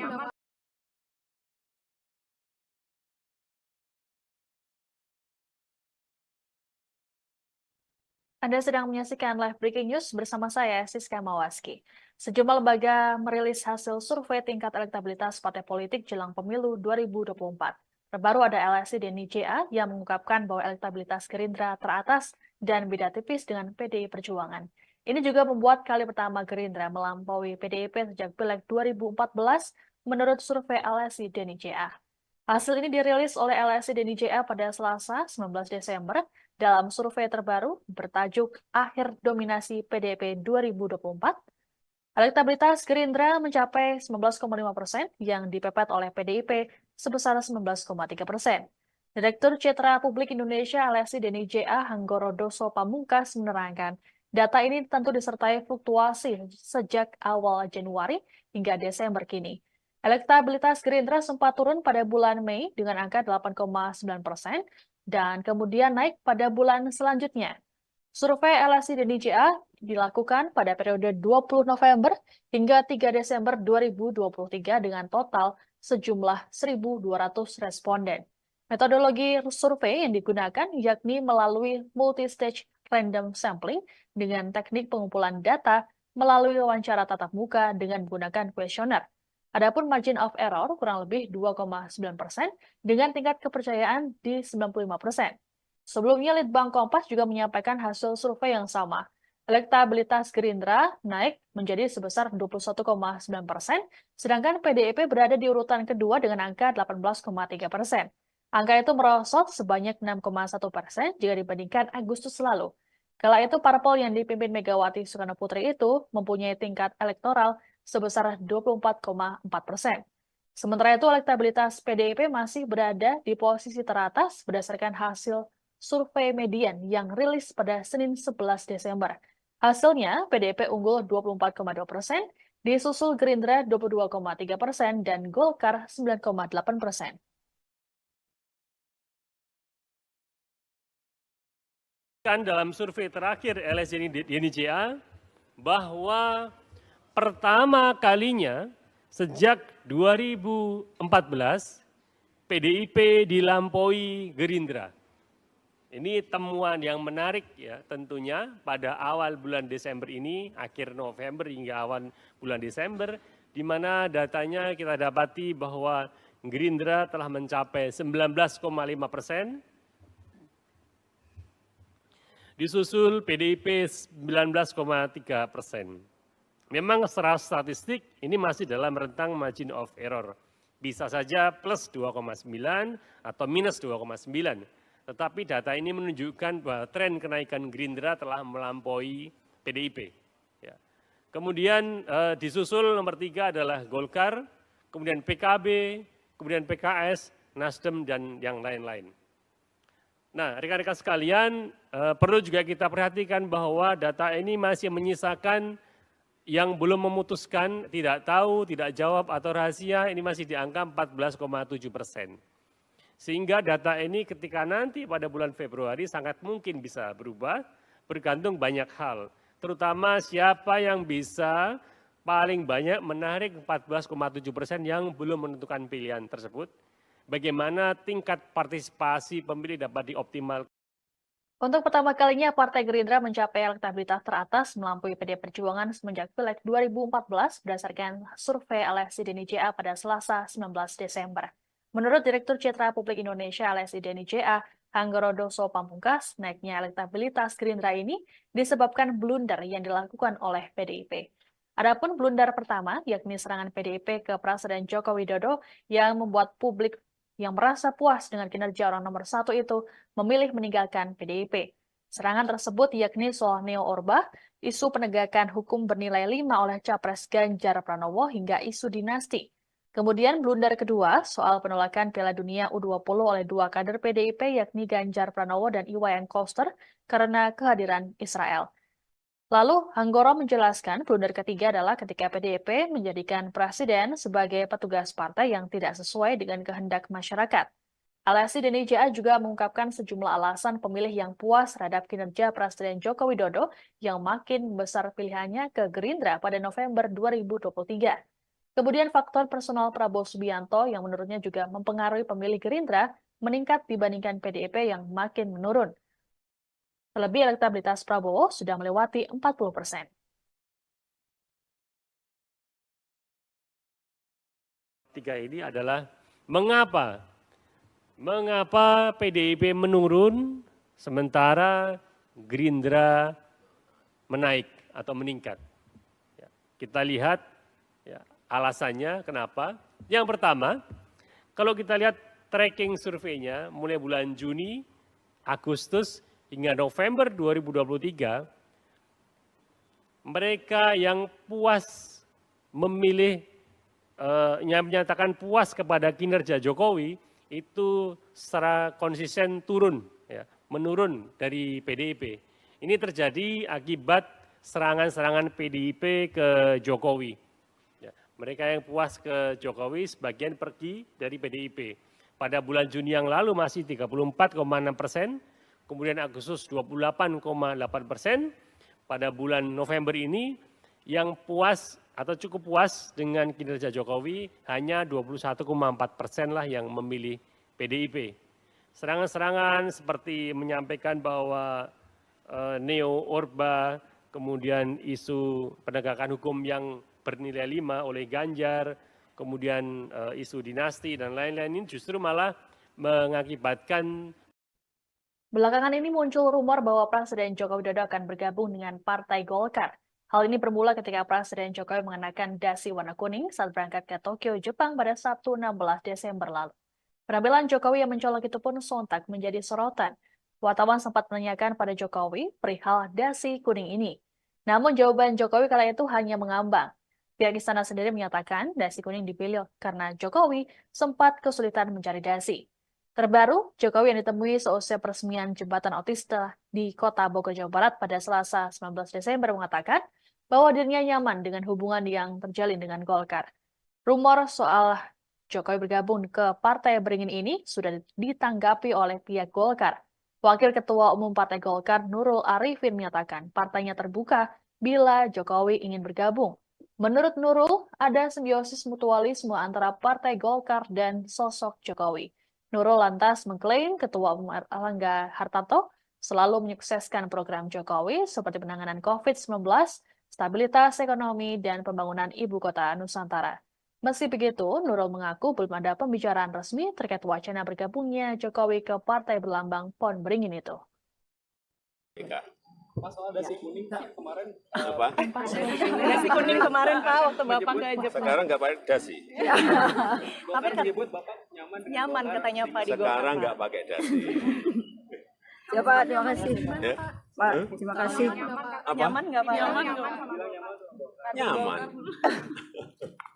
Anda sedang menyaksikan live breaking news bersama saya, Siska Mawaski. Sejumlah lembaga merilis hasil survei tingkat elektabilitas partai politik jelang pemilu 2024. Terbaru ada LSI dan IJA yang mengungkapkan bahwa elektabilitas Gerindra teratas dan beda tipis dengan PDI Perjuangan. Ini juga membuat kali pertama Gerindra melampaui PDIP sejak Pileg 2014 menurut survei LSI dan IJA. Hasil ini dirilis oleh LSI dan IJA pada Selasa 19 Desember dalam survei terbaru bertajuk Akhir Dominasi PDIP 2024. Elektabilitas Gerindra mencapai 19,5% yang dipepet oleh PDIP sebesar 19,3%. Direktur Citra Publik Indonesia LSI dan IJA Hanggoro Doso Pamungkas menerangkan, data ini tentu disertai fluktuasi sejak awal Januari hingga Desember kini. Elektabilitas Gerindra sempat turun pada bulan Mei dengan angka 8,9% dan kemudian naik pada bulan selanjutnya. Survei LSI dan IJA dilakukan pada periode 20 November hingga 3 Desember 2023 dengan total sejumlah 1.200 responden. Metodologi survei yang digunakan yakni melalui multi-stage random sampling dengan teknik pengumpulan data melalui wawancara tatap muka dengan menggunakan kuesioner. Adapun margin of error kurang lebih 2,9% dengan tingkat kepercayaan di 95%. Sebelumnya, Litbang Kompas juga menyampaikan hasil survei yang sama. Elektabilitas Gerindra naik menjadi sebesar 21,9%, sedangkan PDIP berada di urutan kedua dengan angka 18,3%. Angka itu merosot sebanyak 6,1% jika dibandingkan Agustus lalu. Kala itu, parpol yang dipimpin Megawati Soekarno Putri itu mempunyai tingkat elektoral sebesar 24,4%. Sementara itu, elektabilitas PDIP masih berada di posisi teratas berdasarkan hasil survei median yang rilis pada Senin 11 Desember. Hasilnya, PDIP unggul 24,2%, disusul Gerindra 22,3% dan Golkar 9,8%. Dalam survei terakhir LSI dan IJA bahwa pertama kalinya sejak 2014 PDIP dilampaui Gerindra. Ini temuan yang menarik ya tentunya pada awal bulan Desember ini, akhir November hingga awal bulan Desember, di mana datanya kita dapati bahwa Gerindra telah mencapai 19,5%, disusul PDIP 19,3%. Memang secara statistik ini masih dalam rentang margin of error. Bisa saja plus 2,9 atau minus 2,9. Tetapi data ini menunjukkan bahwa tren kenaikan Gerindra telah melampaui PDIP. Ya. Kemudian disusul nomor 3 adalah Golkar, kemudian PKB, kemudian PKS, Nasdem, dan yang lain-lain. Nah, rekan-rekan sekalian, perlu juga kita perhatikan bahwa data ini masih menyisakan yang belum memutuskan, tidak tahu, tidak jawab, atau rahasia, ini masih di angka 14,7%. Sehingga data ini ketika nanti pada bulan Februari sangat mungkin bisa berubah, bergantung banyak hal. Terutama siapa yang bisa paling banyak menarik 14,7% yang belum menentukan pilihan tersebut. Bagaimana tingkat partisipasi pemilih dapat dioptimalkan. Untuk pertama kalinya, Partai Gerindra mencapai elektabilitas teratas melampaui PDI Perjuangan semenjak Pileg 2014 berdasarkan survei LSI dan IJA pada Selasa 19 Desember. Menurut Direktur Citra Publik Indonesia LSI dan IJA, Hanggoro Doso Pamungkas, naiknya elektabilitas Gerindra ini disebabkan blunder yang dilakukan oleh PDIP. Adapun blunder pertama, yakni serangan PDIP ke Presiden Joko Widodo yang membuat publik yang merasa puas dengan kinerja orang nomor 1 itu memilih meninggalkan PDIP. Serangan tersebut yakni soal Neo Orba, isu penegakan hukum bernilai 5 oleh Capres Ganjar Pranowo hingga isu dinasti. Kemudian blunder kedua soal penolakan Piala Dunia U20 oleh 2 kader PDIP yakni Ganjar Pranowo dan Iwayan Koster karena kehadiran Israel. Lalu Hanggoro menjelaskan blunder ketiga adalah ketika PDIP menjadikan presiden sebagai petugas partai yang tidak sesuai dengan kehendak masyarakat. LSI DNI-JA juga mengungkapkan sejumlah alasan pemilih yang puas terhadap kinerja Presiden Joko Widodo yang makin besar pilihannya ke Gerindra pada November 2023. Kemudian faktor personal Prabowo Subianto yang menurutnya juga mempengaruhi pemilih Gerindra meningkat dibandingkan PDIP yang makin menurun. Terlebih elektabilitas Prabowo sudah melewati 40%. Tiga ini adalah mengapa PDIP menurun sementara Gerindra menaik atau meningkat. Ya, kita lihat ya, alasannya kenapa. Yang pertama, kalau kita lihat tracking surveinya mulai bulan Juni, Agustus hingga November 2023, mereka yang puas memilih, yang menyatakan puas kepada kinerja Jokowi, itu secara konsisten turun, ya, menurun dari PDIP. Ini terjadi akibat serangan-serangan PDIP ke Jokowi. Ya, mereka yang puas ke Jokowi sebagian pergi dari PDIP. Pada bulan Juni yang lalu masih 34,6%, kemudian Agustus 28,8%, pada bulan November ini yang puas atau cukup puas dengan kinerja Jokowi hanya 21,4% lah yang memilih PDIP. Serangan-serangan seperti menyampaikan bahwa neo-Orba, kemudian isu penegakan hukum yang bernilai 5 oleh Ganjar, kemudian isu dinasti dan lain-lain ini justru malah mengakibatkan. Belakangan ini muncul rumor bahwa Presiden Joko Widodo akan bergabung dengan Partai Golkar. Hal ini bermula ketika Presiden Jokowi mengenakan dasi warna kuning saat berangkat ke Tokyo, Jepang pada Sabtu 16 Desember lalu. Penampilan Jokowi yang mencolok itu pun sontak menjadi sorotan. Wartawan sempat menanyakan pada Jokowi perihal dasi kuning ini. Namun jawaban Jokowi kala itu hanya mengambang. Pihak istana sendiri menyatakan dasi kuning dipilih karena Jokowi sempat kesulitan mencari dasi. Terbaru, Jokowi yang ditemui seusai peresmian jembatan otista di Kota Bogor, Jawa Barat pada Selasa 19 Desember mengatakan bahwa dirinya nyaman dengan hubungan yang terjalin dengan Golkar. Rumor soal Jokowi bergabung ke Partai Beringin ini sudah ditanggapi oleh pihak Golkar. Wakil Ketua Umum Partai Golkar Nurul Arifin menyatakan partainya terbuka bila Jokowi ingin bergabung. Menurut Nurul, ada simbiosis mutualisme antara Partai Golkar dan sosok Jokowi. Nurul lantas mengklaim Ketua Umum Erlangga Hartarto selalu menyukseskan program Jokowi seperti penanganan COVID-19, stabilitas ekonomi, dan pembangunan ibu kota Nusantara. Meski begitu, Nurul mengaku belum ada pembicaraan resmi terkait wacana bergabungnya Jokowi ke partai berlambang Pohon Beringin itu. Pas soal dasi kuning kemarin. Apa? Dasi kuning kemarin Pak waktu Bapak ke Jepang. Sekarang nggak pakai dasi. Tapi menyebut Bapak nyaman katanya Pak di Golkar. Sekarang nggak pakai dasi. Ya Pak, terima kasih. Ya? Pak, terima kasih. Apa? Nyaman nggak Pak? Nyaman.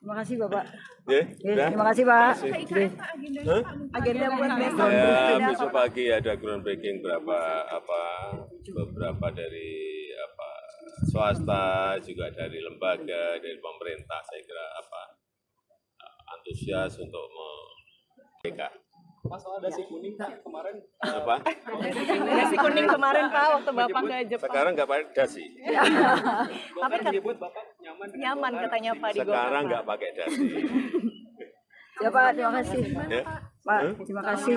Terima kasih Bapak. Ya, Ya, terima kasih Pak. kasih. Ya. Agenda buat besok. Ya, besok pagi ada groundbreaking beberapa dari swasta, juga dari lembaga, dari pemerintah. Saya kira antusias untuk mereka. Pas soal dasi kuning kemarin. Apa? Dasi kuning kemarin Pak waktu Bapak ke Jepang. Sekarang nggak pakai dasi. Tapi menyebut Bapak nyaman katanya Pak di Golkar. Sekarang nggak pakai dasi. Ya Pak, terima kasih. Ya? Pak, terima kasih.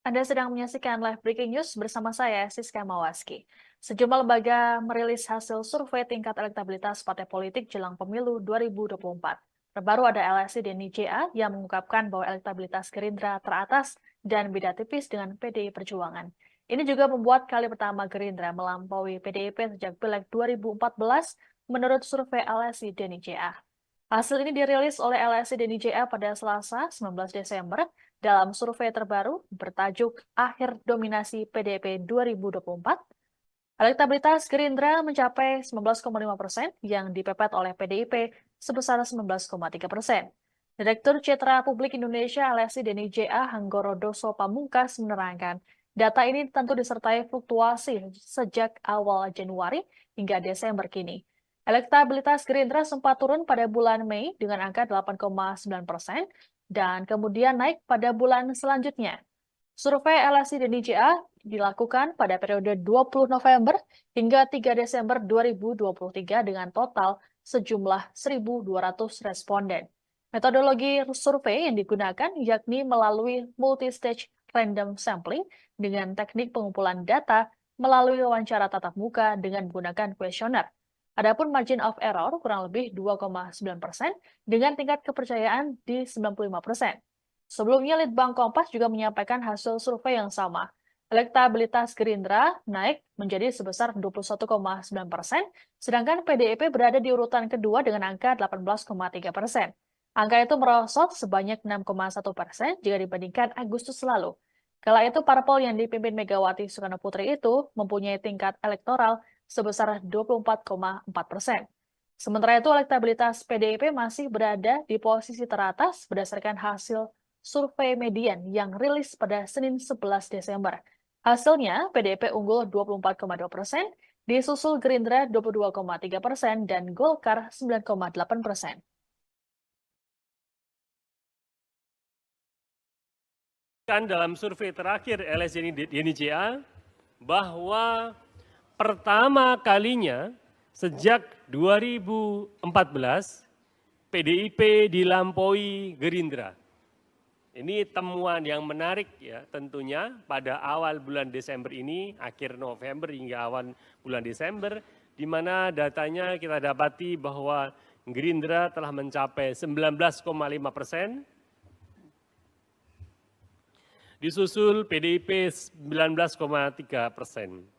Anda sedang menyaksikan live breaking news bersama saya, Siska Mawaski. Sejumlah lembaga merilis hasil survei tingkat elektabilitas partai politik jelang pemilu 2024. Terbaru ada LSI DNI-JA yang mengungkapkan bahwa elektabilitas Gerindra teratas dan beda tipis dengan PDI Perjuangan. Ini juga membuat kali pertama Gerindra melampaui PDIP sejak Pileg 2014 menurut survei LSI DNI-JA. Hasil ini dirilis oleh LSI DNI-JA pada Selasa 19 Desember dalam survei terbaru bertajuk Akhir Dominasi PDIP 2024. Elektabilitas Gerindra mencapai 19,5% yang dipepet oleh PDIP sebesar 19,3%. Direktur Citra Publik Indonesia LSI DNI-JA Hanggoro Doso Pamungkas menerangkan, data ini tentu disertai fluktuasi sejak awal Januari hingga Desember kini. Elektabilitas Gerindra sempat turun pada bulan Mei dengan angka 8,9% dan kemudian naik pada bulan selanjutnya. Survei LSI dan DJA dilakukan pada periode 20 November hingga 3 Desember 2023 dengan total sejumlah 1.200 responden. Metodologi survei yang digunakan yakni melalui multi-stage random sampling dengan teknik pengumpulan data melalui wawancara tatap muka dengan menggunakan kuesioner. Adapun margin of error kurang lebih 2,9% dengan tingkat kepercayaan di 95%. Sebelumnya, Litbang Kompas juga menyampaikan hasil survei yang sama. Elektabilitas Gerindra naik menjadi sebesar 21,9%, sedangkan PDIP berada di urutan kedua dengan angka 18,3%. Angka itu merosot sebanyak 6,1% jika dibandingkan Agustus lalu. Kala itu, parpol yang dipimpin Megawati Soekarno Putri itu mempunyai tingkat elektoral sebesar 24,4%. Sementara itu, elektabilitas PDIP masih berada di posisi teratas berdasarkan hasil survei median yang rilis pada Senin 11 Desember. Hasilnya, PDIP unggul 24,2%, disusul Gerindra 22,3% dan Golkar 9,8%. Dalam survei terakhir LSI DNICA bahwa pertama kalinya sejak 2014 PDIP dilampaui Gerindra. Ini temuan yang menarik ya tentunya pada awal bulan Desember ini, akhir November hingga awal bulan Desember, di mana datanya kita dapati bahwa Gerindra telah mencapai 19,5%, disusul PDIP 19,3%.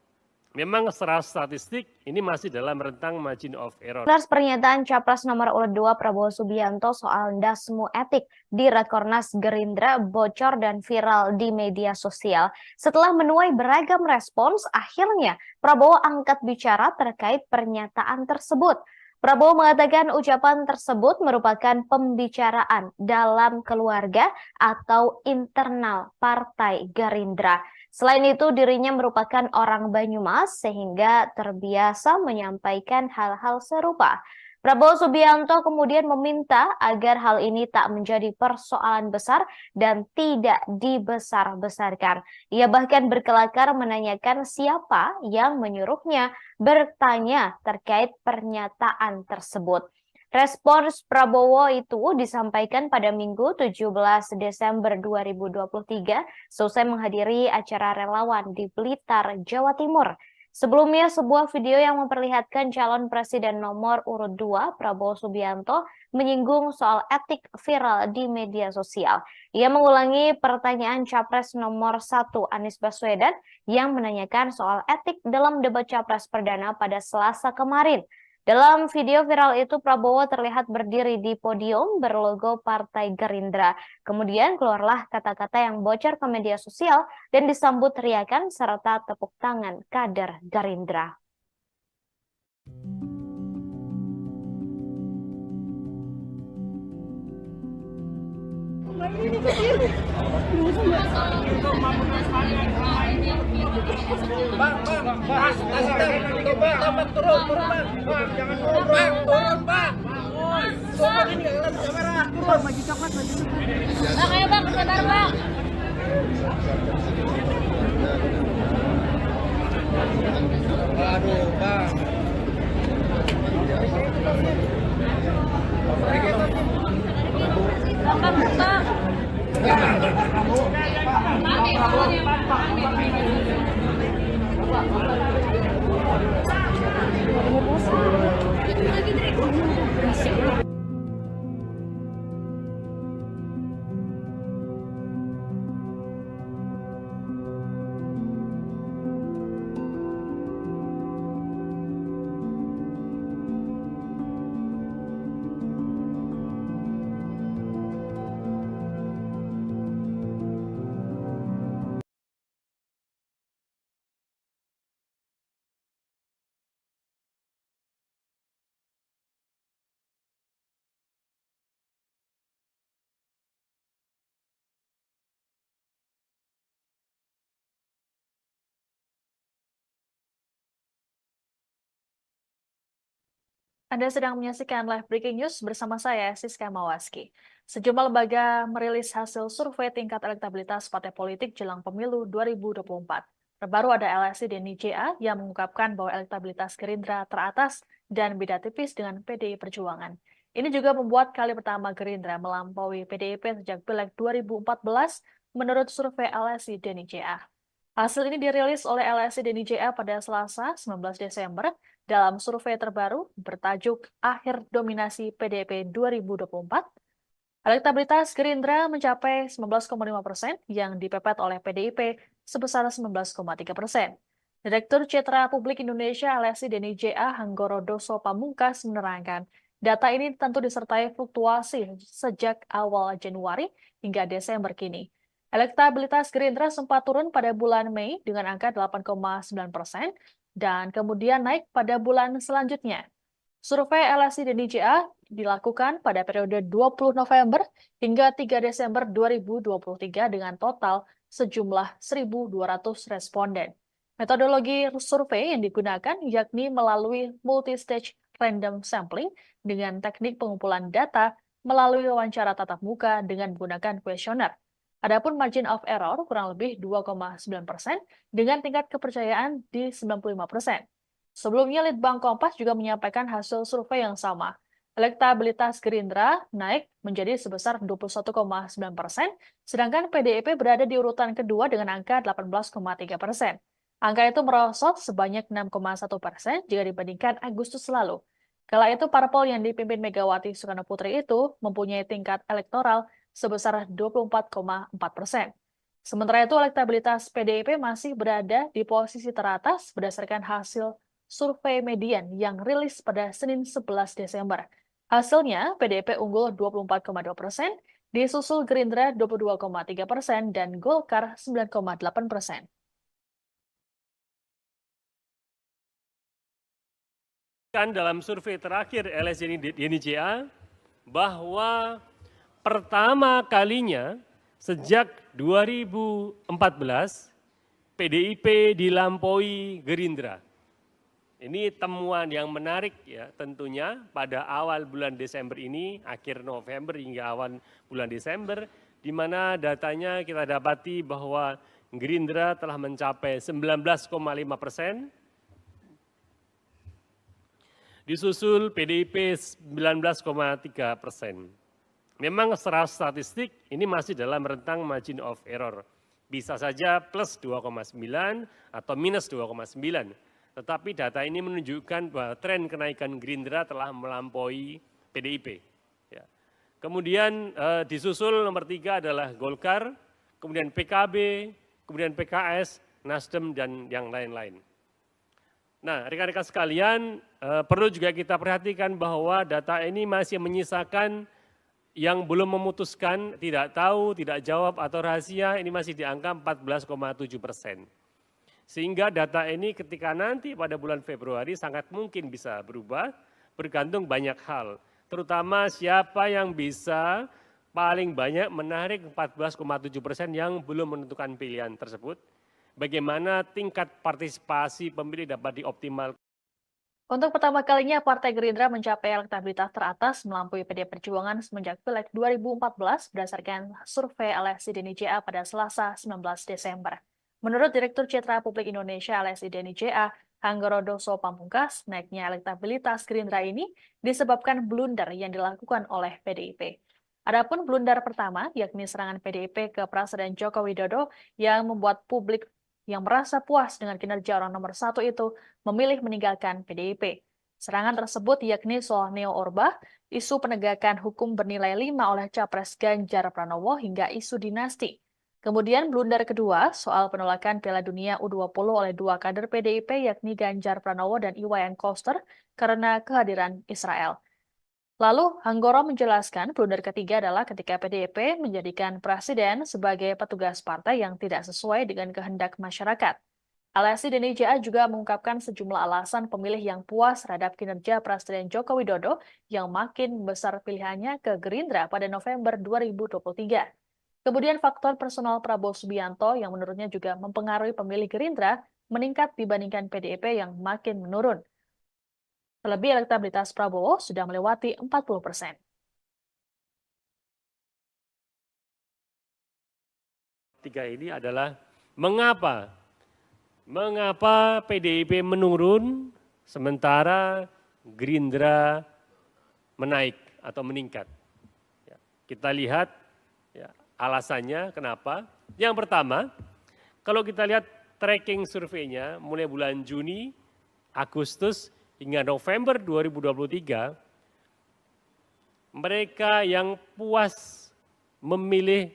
Memang secara statistik ini masih dalam rentang margin of error. Atas pernyataan Capres nomor urut 2 Prabowo Subianto soal dasmu etik di Rakornas Gerindra bocor dan viral di media sosial. Setelah menuai beragam respons, akhirnya Prabowo angkat bicara terkait pernyataan tersebut. Prabowo mengatakan ucapan tersebut merupakan pembicaraan dalam keluarga atau internal Partai Gerindra. Selain itu, dirinya merupakan orang Banyumas sehingga terbiasa menyampaikan hal-hal serupa. Prabowo Subianto kemudian meminta agar hal ini tak menjadi persoalan besar dan tidak dibesar-besarkan. Ia bahkan berkelakar menanyakan siapa yang menyuruhnya bertanya terkait pernyataan tersebut. Respons Prabowo itu disampaikan pada Minggu 17 Desember 2023 seusai menghadiri acara relawan di Blitar, Jawa Timur. Sebelumnya, sebuah video yang memperlihatkan calon presiden nomor urut 2 Prabowo Subianto menyinggung soal etik viral di media sosial. Ia mengulangi pertanyaan Capres nomor 1 Anies Baswedan yang menanyakan soal etik dalam debat Capres perdana pada Selasa kemarin. Dalam video viral itu, Prabowo terlihat berdiri di podium berlogo Partai Gerindra. Kemudian keluarlah kata-kata yang bocor ke media sosial dan disambut teriakan serta tepuk tangan kader Gerindra. Anda sedang menyaksikan live breaking news bersama saya, Siska Mawaski. Sejumlah lembaga merilis hasil survei tingkat elektabilitas partai politik jelang pemilu 2024. Terbaru ada LSI Denny JA yang mengungkapkan bahwa elektabilitas Gerindra teratas dan beda tipis dengan PDI Perjuangan. Ini juga membuat kali pertama Gerindra melampaui PDIP sejak Pileg 2014 menurut survei LSI Denny JA. Hasil ini dirilis oleh LSI Denny JA pada Selasa 19 Desember dalam survei terbaru bertajuk Akhir Dominasi PDIP 2024. Elektabilitas Gerindra mencapai 19,5% yang dipepet oleh PDIP sebesar 19,3%. Direktur Citra Publik Indonesia LSI Denny JA Hanggoro Doso Pamungkas menerangkan, data ini tentu disertai fluktuasi sejak awal Januari hingga Desember kini. Elektabilitas Gerindra sempat turun pada bulan Mei dengan angka 8,9% dan kemudian naik pada bulan selanjutnya. Survei LSI Denny JA dilakukan pada periode 20 November hingga 3 Desember 2023 dengan total sejumlah 1.200 responden. Metodologi survei yang digunakan yakni melalui multi-stage random sampling dengan teknik pengumpulan data melalui wawancara tatap muka dengan menggunakan kuesioner. Adapun margin of error kurang lebih 2,9% dengan tingkat kepercayaan di 95%. Sebelumnya, Litbang Kompas juga menyampaikan hasil survei yang sama. Elektabilitas Gerindra naik menjadi sebesar 21,9%, sedangkan PDIP berada di urutan kedua dengan angka 18,3%. Angka itu merosot sebanyak 6,1% jika dibandingkan Agustus lalu. Kala itu, parpol yang dipimpin Megawati Soekarnoputri itu mempunyai tingkat elektoral sebesar 24,4%. Sementara itu, elektabilitas PDIP masih berada di posisi teratas berdasarkan hasil survei median yang rilis pada Senin 11 Desember. Hasilnya, PDIP unggul 24,2%, disusul Gerindra 22,3% dan Golkar 9,8%. Kan dalam survei terakhir LSI Denny JA bahwa pertama kalinya sejak 2014 PDIP dilampaui Gerindra. Ini temuan yang menarik ya tentunya pada awal bulan Desember ini, akhir November hingga awal bulan Desember, di mana datanya kita dapati bahwa Gerindra telah mencapai 19,5%, disusul PDIP 19,3%. Memang secara statistik ini masih dalam rentang margin of error. Bisa saja plus 2,9 atau minus 2,9. Tetapi data ini menunjukkan bahwa tren kenaikan Gerindra telah melampaui PDIP. Ya. Kemudian disusul nomor 3 adalah Golkar, kemudian PKB, kemudian PKS, Nasdem, dan yang lain-lain. Nah, rekan-rekan sekalian, perlu juga kita perhatikan bahwa data ini masih menyisakan yang belum memutuskan, tidak tahu, tidak jawab, atau rahasia, ini masih di angka 14,7%. Sehingga data ini ketika nanti pada bulan Februari sangat mungkin bisa berubah, bergantung banyak hal. Terutama siapa yang bisa paling banyak menarik 14,7% yang belum menentukan pilihan tersebut. Bagaimana tingkat partisipasi pemilih dapat dioptimalkan. Untuk pertama kalinya, Partai Gerindra mencapai elektabilitas teratas melampaui PDI Perjuangan semenjak Pileg 2014 berdasarkan survei LSI Denny JA pada Selasa 19 Desember. Menurut Direktur Citra Publik Indonesia LSI Denny JA, Hanggoro Doso Pamungkas, naiknya elektabilitas Gerindra ini disebabkan blunder yang dilakukan oleh PDIP. Adapun blunder pertama, yakni serangan PDIP ke Presiden Joko Widodo yang membuat publik yang merasa puas dengan kinerja orang nomor 1 itu memilih meninggalkan PDIP. Serangan tersebut yakni soal Neo Orba, isu penegakan hukum bernilai 5 oleh Capres Ganjar Pranowo hingga isu dinasti. Kemudian blunder kedua soal penolakan Piala Dunia U20 oleh 2 kader PDIP yakni Ganjar Pranowo dan Iwayan Koster karena kehadiran Israel. Lalu, Hanggoro menjelaskan blunder ketiga adalah ketika PDIP menjadikan presiden sebagai petugas partai yang tidak sesuai dengan kehendak masyarakat. LSI Denny JA juga mengungkapkan sejumlah alasan pemilih yang puas terhadap kinerja Presiden Joko Widodo yang makin besar pilihannya ke Gerindra pada November 2023. Kemudian faktor personal Prabowo Subianto yang menurutnya juga mempengaruhi pemilih Gerindra meningkat dibandingkan PDIP yang makin menurun. Terlebih elektabilitas Prabowo sudah melewati 40%. Tiga ini adalah mengapa PDIP menurun sementara Gerindra menaik atau meningkat. Ya, kita lihat ya, alasannya kenapa. Yang pertama, kalau kita lihat tracking surveinya mulai bulan Juni, Agustus hingga November 2023, mereka yang puas memilih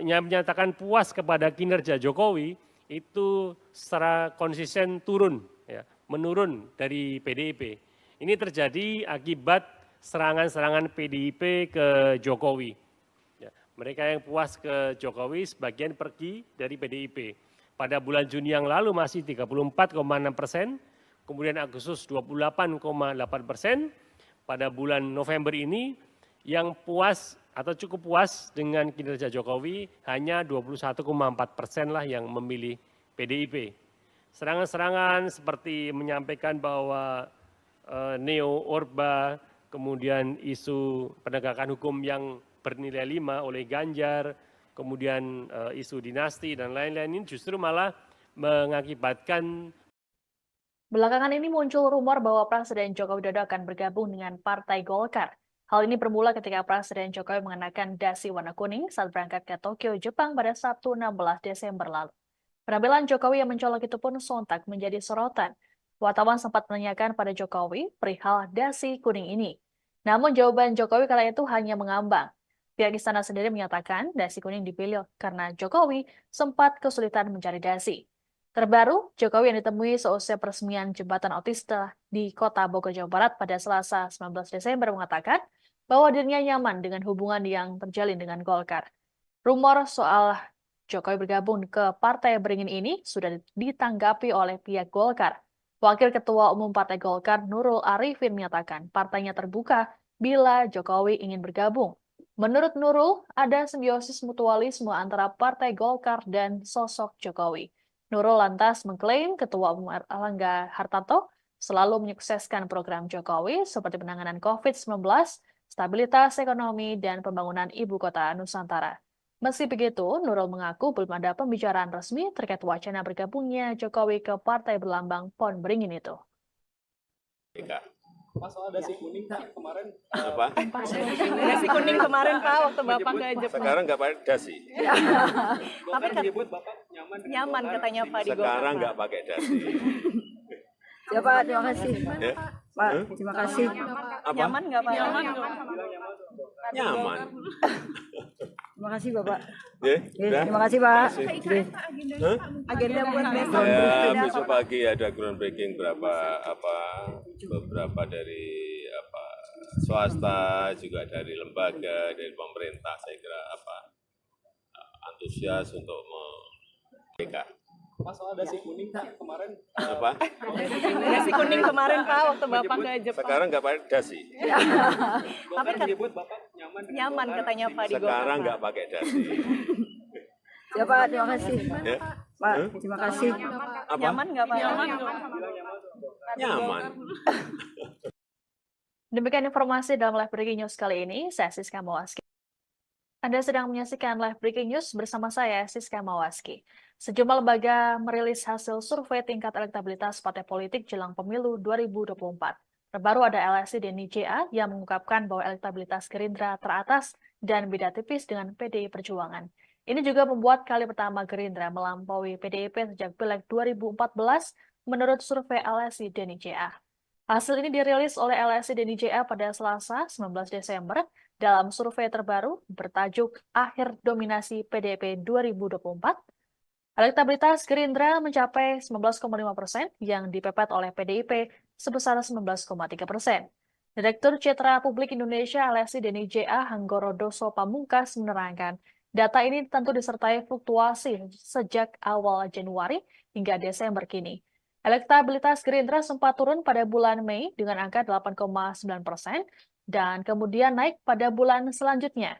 yang menyatakan puas kepada kinerja Jokowi itu secara konsisten turun, ya, menurun dari PDIP. Ini terjadi akibat serangan-serangan PDIP ke Jokowi. Ya, mereka yang puas ke Jokowi sebagian pergi dari PDIP. Pada bulan Juni yang lalu masih 34,6%, kemudian Agustus 28,8%, pada bulan November ini yang puas atau cukup puas dengan kinerja Jokowi hanya 21,4% lah yang memilih PDIP. Serangan-serangan seperti menyampaikan bahwa neo Orba, kemudian isu penegakan hukum yang bernilai 5 oleh Ganjar, kemudian isu dinasti dan lain-lain ini justru malah mengakibatkan. Belakangan ini muncul rumor bahwa Presiden Joko Widodo akan bergabung dengan Partai Golkar. Hal ini bermula ketika Presiden Jokowi mengenakan dasi warna kuning saat berangkat ke Tokyo, Jepang pada Sabtu 16 Desember lalu. Penampilan Jokowi yang mencolok itu pun sontak menjadi sorotan. Wartawan sempat menanyakan pada Jokowi perihal dasi kuning ini. Namun jawaban Jokowi kala itu hanya mengambang. Pihak istana sendiri menyatakan dasi kuning dipilih karena Jokowi sempat kesulitan mencari dasi. Terbaru, Jokowi yang ditemui seusai peresmian jembatan otista di Kota Bogor, Jawa Barat pada Selasa 19 Desember mengatakan bahwa dirinya nyaman dengan hubungan yang terjalin dengan Golkar. Rumor soal Jokowi bergabung ke Partai Beringin ini sudah ditanggapi oleh pihak Golkar. Wakil Ketua Umum Partai Golkar Nurul Arifin menyatakan partainya terbuka bila Jokowi ingin bergabung. Menurut Nurul, ada simbiosis mutualisme antara Partai Golkar dan sosok Jokowi. Nurul lantas mengklaim Ketua Umum Erlangga Hartarto selalu menyukseskan program Jokowi seperti penanganan COVID-19, stabilitas ekonomi, dan pembangunan ibu kota Nusantara. Meski begitu, Nurul mengaku belum ada pembicaraan resmi terkait wacana bergabungnya Jokowi ke partai berlambang pohon beringin itu. Pak, soal dasi kuning Pak, kemarin Apa? Dasi kuning kemarin Pak waktu Bapak ke Jepang. Sekarang nggak pakai dasi. Tapi menyebut Bapak nyaman dengan Nyaman Golkar. katanya Pak di Sekarang Golkar. nggak pakai dasi. Ya Pak, terima kasih. Ya? Pak, terima kasih. Apa? Nyaman nggak Pak? Nyaman. Terima kasih Bapak. Ya, udah? Terima kasih Pak. Hah? Agenda buat besok. Ya, besok pagi ada groundbreaking beberapa dari swasta, juga dari lembaga, dari pemerintah. Saya kira antusias untuk mereka. Pak, soal dasi kuning Pak, kemarin Apa? Dasi kuning kemarin Pak waktu Bapak ke Jepang. Sekarang nggak pakai dasi. Golkar menyebut Bapak nyaman dengan Nyaman Golkar. katanya Pak di Golkar. Sekarang nggak pakai dasi. Ya Pak, terima kasih. Ya? Pak, terima kasih. Apa? Nyaman nggak Pak? Nyaman. Demikian informasi dalam live breaking news kali ini. Saya Siska Mawaski. Anda sedang menyaksikan live breaking news bersama saya, Siska Mawaski. Sejumlah lembaga merilis hasil survei tingkat elektabilitas partai politik jelang pemilu 2024. Terbaru ada LSI dan NIJA yang mengungkapkan bahwa elektabilitas Gerindra teratas dan beda tipis dengan PDI Perjuangan. Ini juga membuat kali pertama Gerindra melampaui PDIP sejak Pileg 2014 menurut survei LSI dan NIJA. Hasil ini dirilis oleh LSI dan NIJA pada Selasa 19 Desember dalam survei terbaru bertajuk Akhir Dominasi PDIP 2024. Elektabilitas Gerindra mencapai 19,5% yang dipepet oleh PDIP sebesar 19,3%. Direktur Citra Publik Indonesia LSI dan NIJA Hanggoro Doso Pamungkas menerangkan, data ini tentu disertai fluktuasi sejak awal Januari hingga Desember kini. Elektabilitas Gerindra sempat turun pada bulan Mei dengan angka 8,9% dan kemudian naik pada bulan selanjutnya.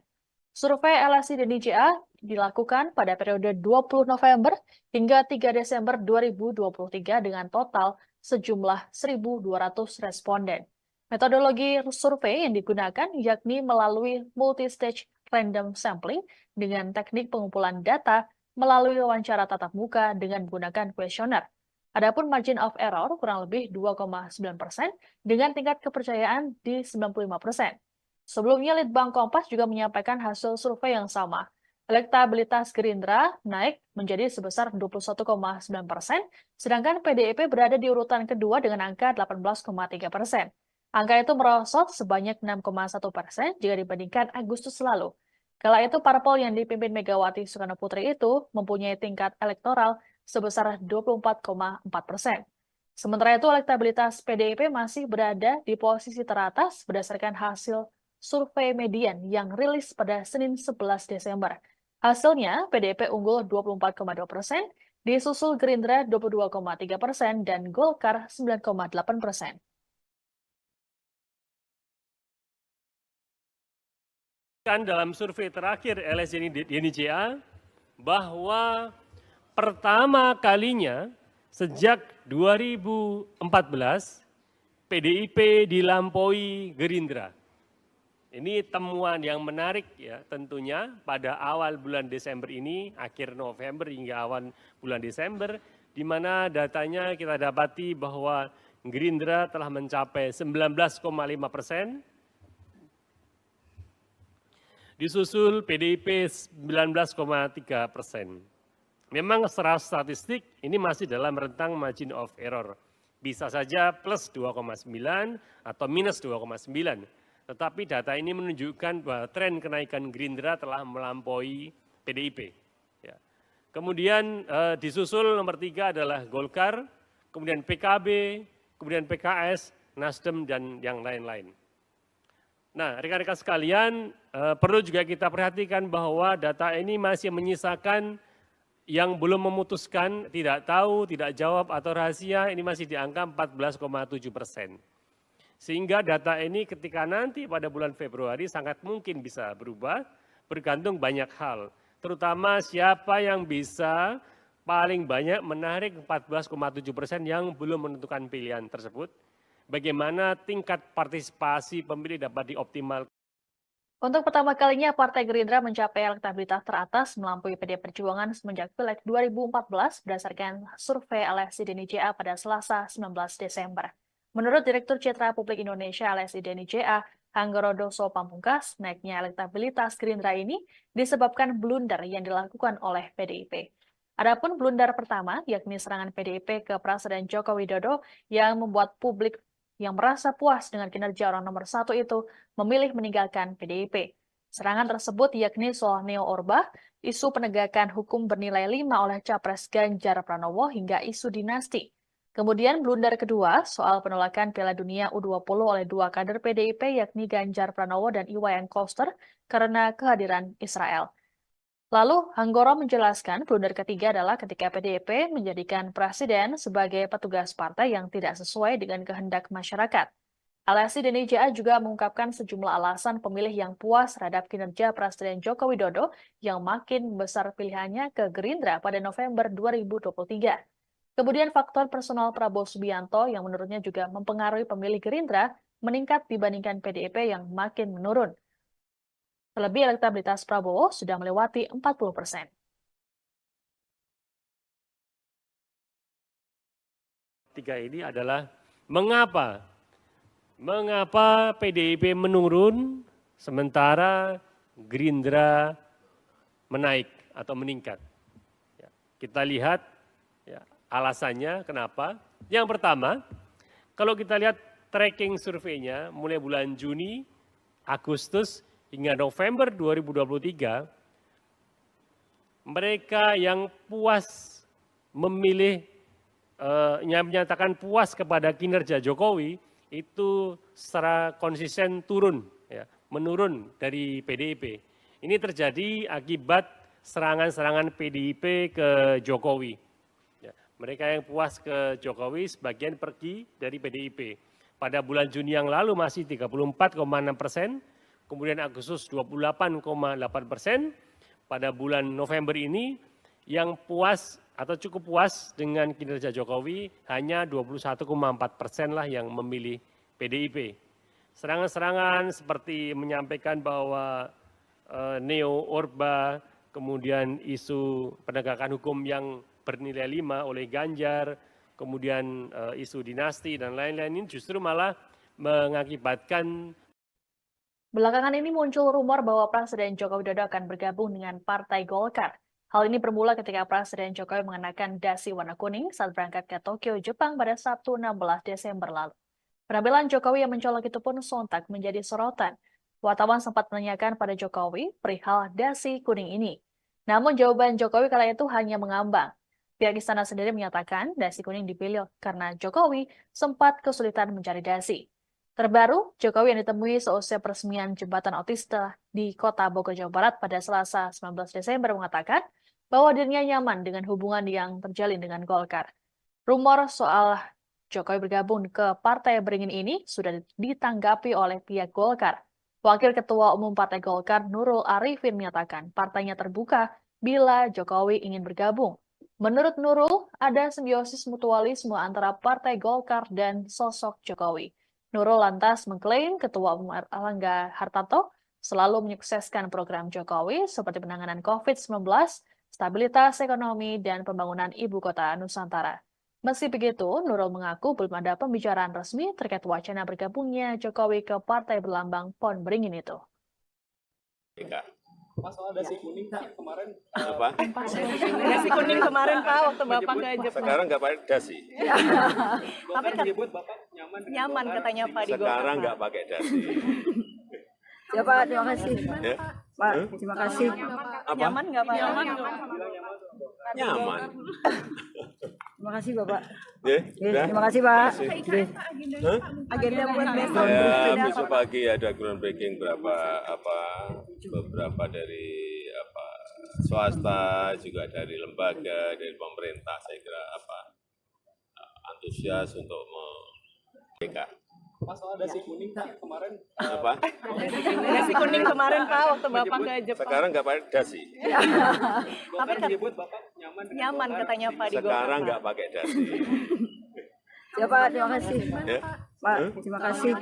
Survei LSI dan NIJA dilakukan pada periode 20 November hingga 3 Desember 2023 dengan total sejumlah 1.200 responden. Metodologi survei yang digunakan yakni melalui multi-stage random sampling dengan teknik pengumpulan data melalui wawancara tatap muka dengan menggunakan kuesioner. Adapun margin of error kurang lebih 2,9% dengan tingkat kepercayaan di 95%. Sebelumnya, Litbang Kompas juga menyampaikan hasil survei yang sama. Elektabilitas Gerindra naik menjadi sebesar 21,9%, sedangkan PDIP berada di urutan kedua dengan angka 18,3%. Angka itu merosot sebanyak 6,1% jika dibandingkan Agustus lalu. Kala itu, parpol yang dipimpin Megawati Soekarno-Putri itu mempunyai tingkat elektoral sebesar 24,4%. Sementara itu, elektabilitas PDIP masih berada di posisi teratas berdasarkan hasil survei median yang rilis pada Senin 11 Desember. Hasilnya, PDIP unggul 24,2%, disusul Gerindra 22,3%, dan Golkar 9,8%. Dalam survei terakhir LSI DNICA bahwa pertama kalinya sejak 2014 PDIP dilampaui Gerindra. Ini temuan yang menarik ya tentunya pada awal bulan Desember ini, akhir November hingga awal bulan Desember, di mana datanya kita dapati bahwa Gerindra telah mencapai 19,5%, disusul PDIP 19,3%. Memang secara statistik ini masih dalam rentang margin of error. Bisa saja plus 2,9 atau minus 2,9. Tetapi data ini menunjukkan bahwa tren kenaikan Gerindra telah melampaui PDIP. Ya. Kemudian disusul nomor 3 adalah Golkar, kemudian PKB, kemudian PKS, Nasdem, dan yang lain-lain. Nah, rekan-rekan sekalian, perlu juga kita perhatikan bahwa data ini masih menyisakan yang belum memutuskan, tidak tahu, tidak jawab, atau rahasia, ini masih di angka 14,7%. Sehingga data ini ketika nanti pada bulan Februari sangat mungkin bisa berubah, bergantung banyak hal. Terutama siapa yang bisa paling banyak menarik 14,7% yang belum menentukan pilihan tersebut. Bagaimana tingkat partisipasi pemilih dapat dioptimalkan. Untuk pertama kalinya, Partai Gerindra mencapai elektabilitas teratas melampaui PD Perjuangan semenjak Pileg 2014 berdasarkan survei LSI DNICA pada Selasa 19 Desember. Menurut Direktur Citra Publik Indonesia LSI DNICA, Hanggorodoso Pamungkas, naiknya elektabilitas Gerindra ini disebabkan blunder yang dilakukan oleh PDIP. Adapun blunder pertama, yakni serangan PDIP ke Presiden Joko Widodo yang membuat publik yang merasa puas dengan kinerja orang nomor 1 itu memilih meninggalkan PDIP. Serangan tersebut yakni soal Neo Orba, isu penegakan hukum bernilai 5 oleh Capres Ganjar Pranowo hingga isu dinasti. Kemudian blunder kedua soal penolakan Piala Dunia U20 oleh 2 kader PDIP yakni Ganjar Pranowo dan Iwayan Koster karena kehadiran Israel. Lalu Hanggoro menjelaskan blunder ketiga adalah ketika PDIP menjadikan presiden sebagai petugas partai yang tidak sesuai dengan kehendak masyarakat. LSI DNICA juga mengungkapkan sejumlah alasan pemilih yang puas terhadap kinerja Presiden Joko Widodo yang makin besar pilihannya ke Gerindra pada November 2023. Kemudian faktor personal Prabowo Subianto yang menurutnya juga mempengaruhi pemilih Gerindra meningkat dibandingkan PDIP yang makin menurun. Terlebih elektabilitas Prabowo sudah melewati 40%. Tiga ini adalah mengapa PDIP menurun sementara Gerindra menaik atau meningkat. Ya, kita lihat ya, alasannya kenapa. Yang pertama, kalau kita lihat tracking surveinya mulai bulan Juni, Agustus, hingga November 2023, mereka yang puas memilih, yang menyatakan puas kepada kinerja Jokowi, itu secara konsisten turun, ya, menurun dari PDIP. Ini terjadi akibat serangan-serangan PDIP ke Jokowi. Ya, mereka yang puas ke Jokowi sebagian pergi dari PDIP. Pada bulan Juni yang lalu masih 34,6%, kemudian Agustus 28,8%, pada bulan November ini yang puas atau cukup puas dengan kinerja Jokowi, hanya 21,4% lah yang memilih PDIP. Serangan-serangan seperti menyampaikan bahwa neo-Orba, kemudian isu penegakan hukum yang bernilai 5 oleh Ganjar, kemudian isu dinasti dan lain-lain ini justru malah mengakibatkan. Belakangan ini muncul rumor bahwa Presiden Joko Widodo akan bergabung dengan Partai Golkar. Hal ini bermula ketika Presiden Jokowi mengenakan dasi warna kuning saat berangkat ke Tokyo, Jepang pada Sabtu 16 Desember lalu. Penampilan Jokowi yang mencolok itu pun sontak menjadi sorotan. Wartawan sempat menanyakan pada Jokowi perihal dasi kuning ini. Namun jawaban Jokowi kala itu hanya mengambang. Pihak istana sendiri menyatakan dasi kuning dipilih karena Jokowi sempat kesulitan mencari dasi. Terbaru, Jokowi yang ditemui seusai peresmian jembatan otista di Kota Bogor, Jawa Barat pada Selasa 19 Desember mengatakan bahwa dirinya nyaman dengan hubungan yang terjalin dengan Golkar. Rumor soal Jokowi bergabung ke Partai Beringin ini sudah ditanggapi oleh pihak Golkar. Wakil Ketua Umum Partai Golkar Nurul Arifin menyatakan partainya terbuka bila Jokowi ingin bergabung. Menurut Nurul, ada simbiosis mutualisme antara Partai Golkar dan sosok Jokowi. Nurul lantas mengklaim Ketua Umum Erlangga Hartarto selalu menyukseskan program Jokowi seperti penanganan COVID-19, stabilitas ekonomi, dan pembangunan ibu kota Nusantara. Meski begitu, Nurul mengaku belum ada pembicaraan resmi terkait wacana bergabungnya Jokowi ke partai berlambang Pohon Beringin itu. Mas, soal dasi kuning kemarin Apa? Dasi kuning kemarin Pak waktu Bapak ke Jepang. Sekarang nggak pakai dasi. Tapi menyebut Bapak nyaman katanya Pak di Golkar. Sekarang nggak pakai dasi. Ya Pak, terima kasih. Ya? Pak, terima kasih. Apa? Nyaman nggak Pak? Nyaman. Terima kasih Bapak. Ya? Udah? Terima kasih Pak. Kasih. Hah? Agenda buat besok. Ya, besok pagi ada groundbreaking beberapa dari swasta, juga dari lembaga, dari pemerintah. Saya kira antusias untuk mereka. Mas, soal dasi kuning kemarin Apa? Dasi kuning kemarin Pak waktu Bapak ke Jepang. Sekarang nggak pakai dasi. Tapi menyebut Bapak nyaman katanya Pak di Golkar. Sekarang nggak pakai dasi. Ya Pak, terima kasih. Ya? Pak, terima kasih.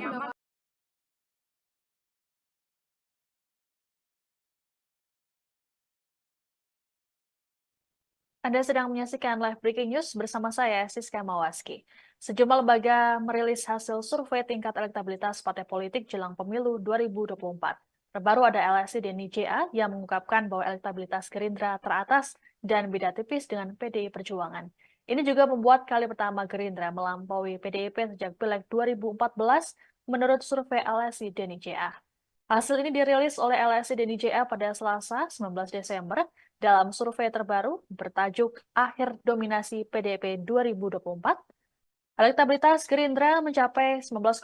Anda sedang menyaksikan live breaking news bersama saya, Siska Mawaski. Sejumlah lembaga merilis hasil survei tingkat elektabilitas partai politik jelang pemilu 2024. Terbaru ada LSI dan NIJA yang mengungkapkan bahwa elektabilitas Gerindra teratas dan beda tipis dengan PDI Perjuangan. Ini juga membuat kali pertama Gerindra melampaui PDIP sejak Pileg 2014 menurut survei LSI dan NIJA. Hasil ini dirilis oleh LSI dan NIJA pada Selasa 19 Desember dalam survei terbaru bertajuk Akhir Dominasi PDIP 2024. Elektabilitas Gerindra mencapai 19,5%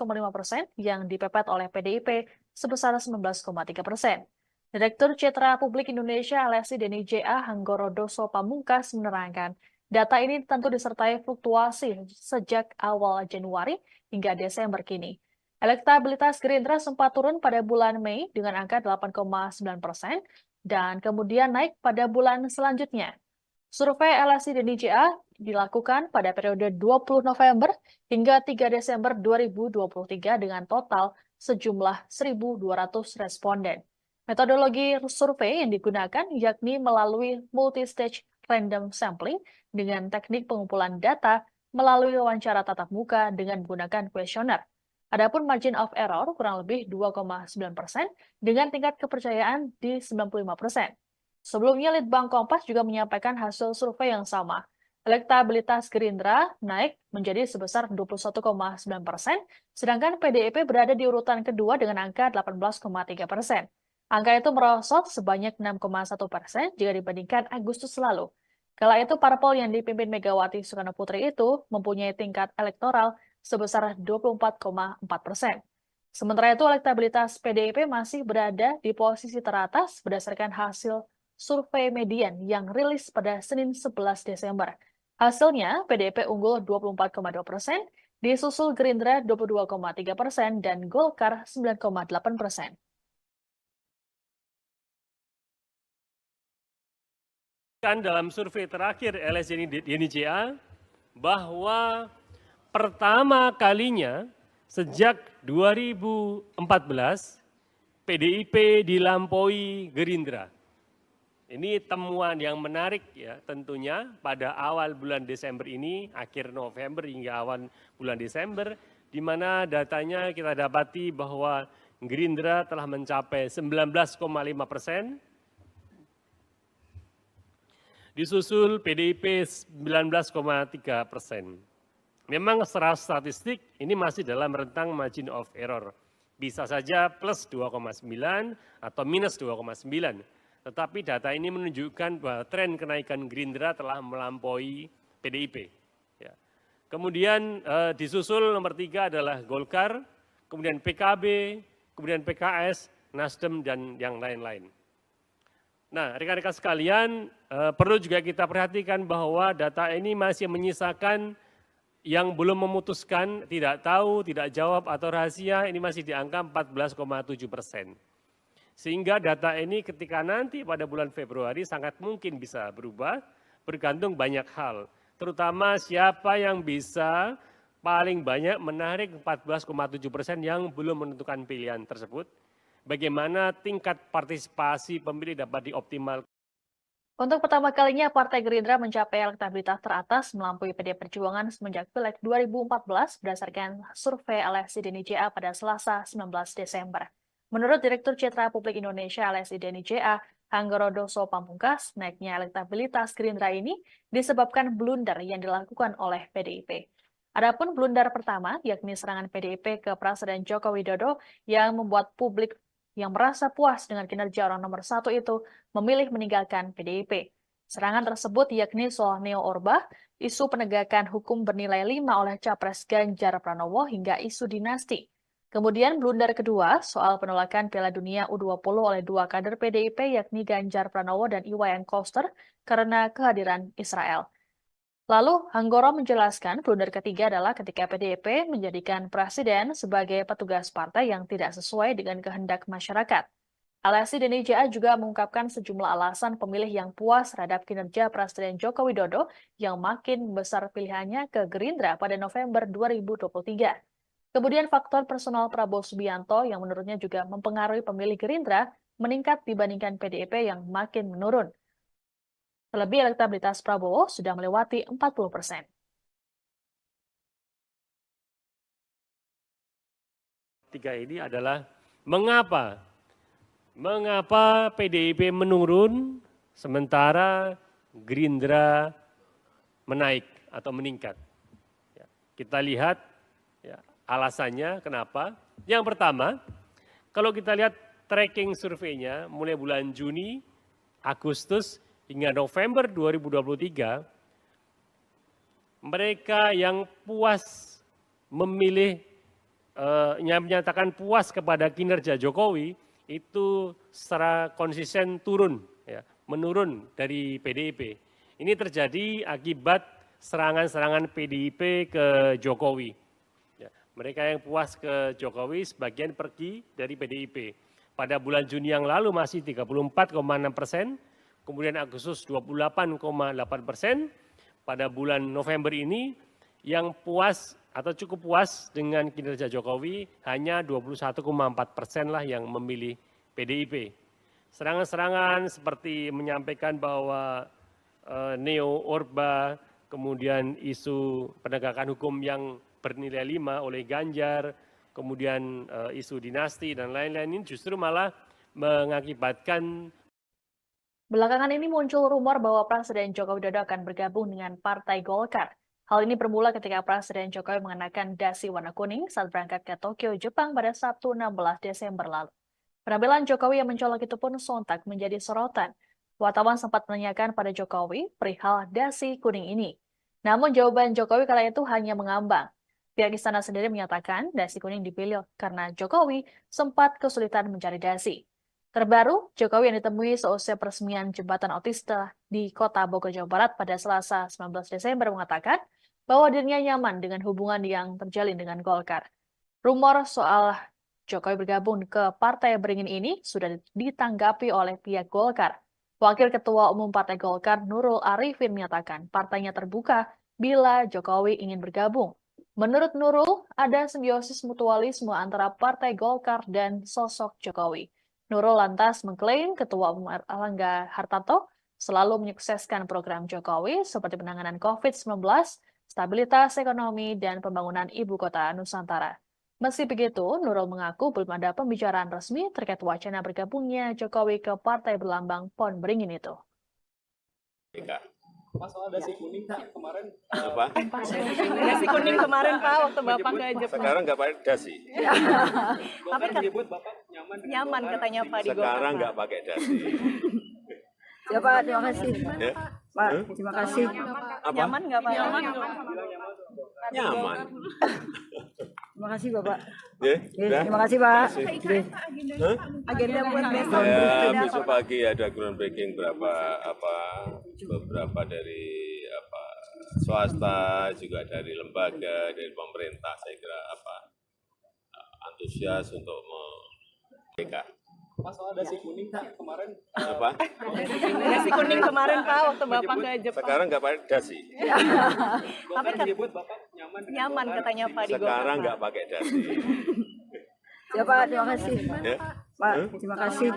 yang dipepet oleh PDIP sebesar 19,3%. Direktur Citra Publik Indonesia LSI dan NIJA Hanggoro Doso Pamungkas menerangkan, data ini tentu disertai fluktuasi sejak awal Januari hingga Desember kini. Elektabilitas Gerindra sempat turun pada bulan Mei dengan angka 8,9% dan kemudian naik pada bulan selanjutnya. Survei LSI dan NIJA dilakukan pada periode 20 November hingga 3 Desember 2023 dengan total sejumlah 1.200 responden. Metodologi survei yang digunakan yakni melalui multi-stage random sampling dengan teknik pengumpulan data melalui wawancara tatap muka dengan menggunakan kuesioner. Adapun margin of error kurang lebih 2,9% dengan tingkat kepercayaan di 95%. Sebelumnya, Litbang Kompas juga menyampaikan hasil survei yang sama. Elektabilitas Gerindra naik menjadi sebesar 21,9%, sedangkan PDIP berada di urutan kedua dengan angka 18,3%. Angka itu merosot sebanyak 6,1% jika dibandingkan Agustus lalu. Kala itu, parpol yang dipimpin Megawati Soekarno Putri itu mempunyai tingkat elektoral sebesar 24,4%. Sementara itu, elektabilitas PDIP masih berada di posisi teratas berdasarkan hasil survei median yang rilis pada Senin 11 Desember. Hasilnya, PDIP unggul 24,2%, disusul Gerindra 22,3% dan Golkar 9,8%. Kan dalam survei terakhir LSI DNICA bahwa pertama kalinya sejak 2014 PDIP dilampaui Gerindra. Ini temuan yang menarik ya tentunya pada awal bulan Desember ini, akhir November hingga awal bulan Desember, di mana datanya kita dapati bahwa Gerindra telah mencapai 19,5%, disusul PDIP 19,3%. Memang secara statistik ini masih dalam rentang margin of error. Bisa saja plus 2,9 atau minus 2,9. Tetapi data ini menunjukkan bahwa tren kenaikan Gerindra telah melampaui PDIP. Ya. Kemudian disusul nomor 3 adalah Golkar, kemudian PKB, kemudian PKS, Nasdem, dan yang lain-lain. Nah, rekan-rekan sekalian, perlu juga kita perhatikan bahwa data ini masih menyisakan yang belum memutuskan, tidak tahu, tidak jawab, atau rahasia, ini masih di angka 14,7%. Sehingga data ini ketika nanti pada bulan Februari sangat mungkin bisa berubah, bergantung banyak hal. Terutama siapa yang bisa paling banyak menarik 14,7% yang belum menentukan pilihan tersebut. Bagaimana tingkat partisipasi pemilih dapat dioptimalkan. Untuk pertama kalinya, Partai Gerindra mencapai elektabilitas teratas melampaui PD Perjuangan semenjak Pileg 2014 berdasarkan survei LSI DNICA pada Selasa 19 Desember. Menurut Direktur Citra Publik Indonesia LSI DNICA, Hanggorodoso Pamungkas, naiknya elektabilitas Gerindra ini disebabkan blunder yang dilakukan oleh PDIP. Adapun blunder pertama, yakni serangan PDIP ke Presiden Joko Widodo yang membuat publik yang merasa puas dengan kinerja orang nomor 1 itu memilih meninggalkan PDIP. Serangan tersebut yakni soal neo-orba, isu penegakan hukum bernilai 5 oleh Capres Ganjar Pranowo hingga isu dinasti. Kemudian blunder kedua soal penolakan Piala Dunia U20 oleh 2 kader PDIP yakni Ganjar Pranowo dan Iwayan Koster karena kehadiran Israel. Lalu Hanggoro menjelaskan blunder ketiga adalah ketika PDIP menjadikan presiden sebagai petugas partai yang tidak sesuai dengan kehendak masyarakat. LSI DNICA juga mengungkapkan sejumlah alasan pemilih yang puas terhadap kinerja Presiden Joko Widodo yang makin besar pilihannya ke Gerindra pada November 2023. Kemudian faktor personal Prabowo Subianto yang menurutnya juga mempengaruhi pemilih Gerindra meningkat dibandingkan PDIP yang makin menurun. Terlebih elektabilitas Prabowo sudah melewati 40%. Tiga ini adalah mengapa PDIP menurun sementara Gerindra menaik atau meningkat. Ya, kita lihat ya, alasannya kenapa. Yang pertama, kalau kita lihat tracking surveinya mulai bulan Juni, Agustus, hingga November 2023, mereka yang puas memilih, yang menyatakan puas kepada kinerja Jokowi, itu secara konsisten turun, ya, menurun dari PDIP. Ini terjadi akibat serangan-serangan PDIP ke Jokowi. Ya, mereka yang puas ke Jokowi sebagian pergi dari PDIP. Pada bulan Juni yang lalu masih 34,6%, kemudian Agustus 28,8%, pada bulan November ini yang puas atau cukup puas dengan kinerja Jokowi hanya 21,4% lah yang memilih PDIP. Serangan-serangan seperti menyampaikan bahwa neo-orba, kemudian isu penegakan hukum yang bernilai 5 oleh Ganjar, kemudian isu dinasti dan lain-lain ini justru malah mengakibatkan. Belakangan ini muncul rumor bahwa Presiden Joko Widodo akan bergabung dengan Partai Golkar. Hal ini bermula ketika Presiden Jokowi mengenakan dasi warna kuning saat berangkat ke Tokyo, Jepang pada Sabtu 16 Desember lalu. Penampilan Jokowi yang mencolok itu pun sontak menjadi sorotan. Wartawan sempat menanyakan pada Jokowi perihal dasi kuning ini. Namun jawaban Jokowi kala itu hanya mengambang. Pihak istana sendiri menyatakan dasi kuning dipilih karena Jokowi sempat kesulitan mencari dasi. Terbaru, Jokowi yang ditemui seusai peresmian jembatan otista di Kota Bogor, Jawa Barat pada Selasa 19 Desember mengatakan bahwa dirinya nyaman dengan hubungan yang terjalin dengan Golkar. Rumor soal Jokowi bergabung ke Partai Beringin ini sudah ditanggapi oleh pihak Golkar. Wakil Ketua Umum Partai Golkar Nurul Arifin menyatakan partainya terbuka bila Jokowi ingin bergabung. Menurut Nurul, ada simbiosis mutualisme antara Partai Golkar dan sosok Jokowi. Nurul lantas mengklaim Ketua Umum Erlangga Hartarto selalu menyukseskan program Jokowi seperti penanganan COVID-19, stabilitas ekonomi, dan pembangunan ibu kota Nusantara. Meski begitu, Nurul mengaku belum ada pembicaraan resmi terkait wacana bergabungnya Jokowi ke partai berlambang pohon beringin itu. Pak, soal dasi kuning Pak, kemarin Apa? Nasi kuning kemarin Pak waktu Bapak ke Jepang. Sekarang nggak pakai dasi. Bapak menyebut Bapak nyaman dengan Nyaman Golkar. katanya Pak di Sekarang Golkar. nggak pakai dasi. Ya Pak, terima kasih. Ya? Pak, terima kasih. Apa? Nyaman nggak Pak? Nyaman. Terima kasih Bapak. Ya, udah? Terima kasih Pak. Terima Oke. Hah? Agenda buat besok. Ya, besok pagi ada groundbreaking beberapa dari swasta, juga dari lembaga, dari pemerintah. Saya kira antusias untuk mereka. Pak, soal dasi kuning Pak, kemarin Apa? Nasi kuning kemarin Pak waktu Bapak ke Jepang. Sekarang nggak pakai dasi. Bapak menyebut Bapak nyaman dengan Nyaman Golkar. katanya Pak di Golkar. Sekarang nggak pakai dasi. Ya Pak, terima kasih. Ya? Pak, terima kasih.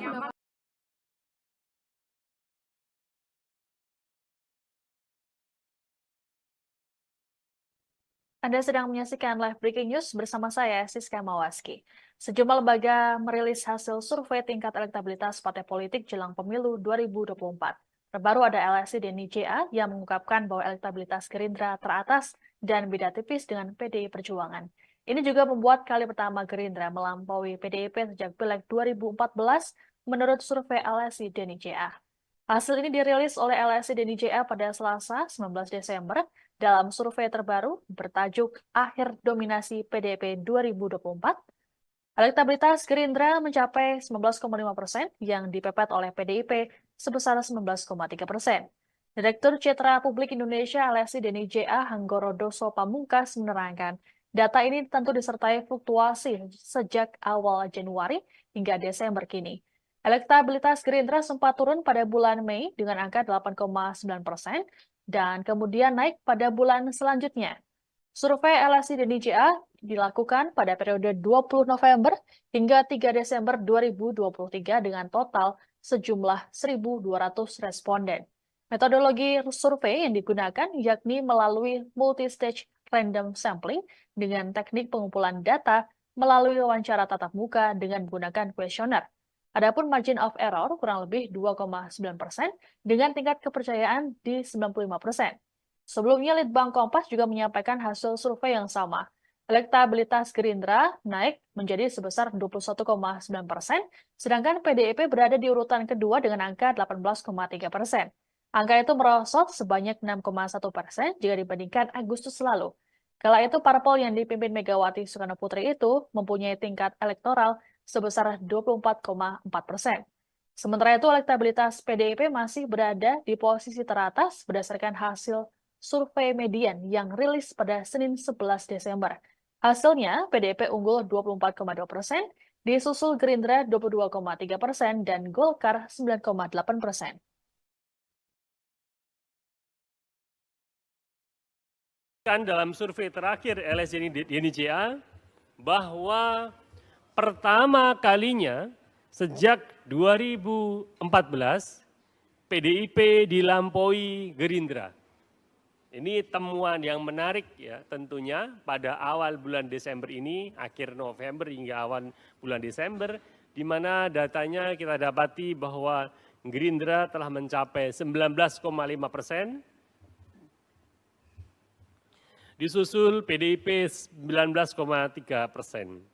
Anda sedang menyaksikan live breaking news bersama saya, Siska Mawaski. Sejumlah lembaga merilis hasil survei tingkat elektabilitas partai politik jelang pemilu 2024. Terbaru ada LSI DNI-JA yang mengungkapkan bahwa elektabilitas Gerindra teratas dan beda tipis dengan PDI Perjuangan. Ini juga membuat kali pertama Gerindra melampaui PDIP sejak Pileg 2014 menurut survei LSI DNI-JA. Hasil ini dirilis oleh LSI DNI-JA pada Selasa 19 Desember dalam survei terbaru bertajuk Akhir Dominasi PDIP 2024. Elektabilitas Gerindra mencapai 19,5% yang dipepet oleh PDIP sebesar 19,3%. Direktur Citra Publik Indonesia LSI DNI-JA Hanggoro Doso Pamungkas menerangkan, data ini tentu disertai fluktuasi sejak awal Januari hingga Desember kini. Elektabilitas Gerindra sempat turun pada bulan Mei dengan angka 8,9% dan kemudian naik pada bulan selanjutnya. Survei LSI DNI-JA dilakukan pada periode 20 November hingga 3 Desember 2023 dengan total sejumlah 1.200 responden. Metodologi survei yang digunakan yakni melalui multi-stage random sampling dengan teknik pengumpulan data melalui wawancara tatap muka dengan menggunakan kuesioner. Adapun margin of error kurang lebih 2,9% dengan tingkat kepercayaan di 95%. Sebelumnya, Litbang Kompas juga menyampaikan hasil survei yang sama. Elektabilitas Gerindra naik menjadi sebesar 21,9%, sedangkan PDIP berada di urutan kedua dengan angka 18,3%. Angka itu merosot sebanyak 6,1% jika dibandingkan Agustus lalu. Kala itu, parpol yang dipimpin Megawati Soekarno Putri itu mempunyai tingkat elektoral sebesar 24,4%. Sementara itu, elektabilitas PDIP masih berada di posisi teratas berdasarkan hasil survei median yang rilis pada Senin 11 Desember. Hasilnya, PDIP unggul 24,2%, disusul Gerindra 22,3% dan Golkar 9,8%. Dalam survei terakhir LSI DNI-JA bahwa pertama kalinya sejak 2014 PDIP dilampaui Gerindra. Ini temuan yang menarik ya tentunya pada awal bulan Desember ini, akhir November hingga awal bulan Desember, di mana datanya kita dapati bahwa Gerindra telah mencapai 19,5%, disusul PDIP 19,3%.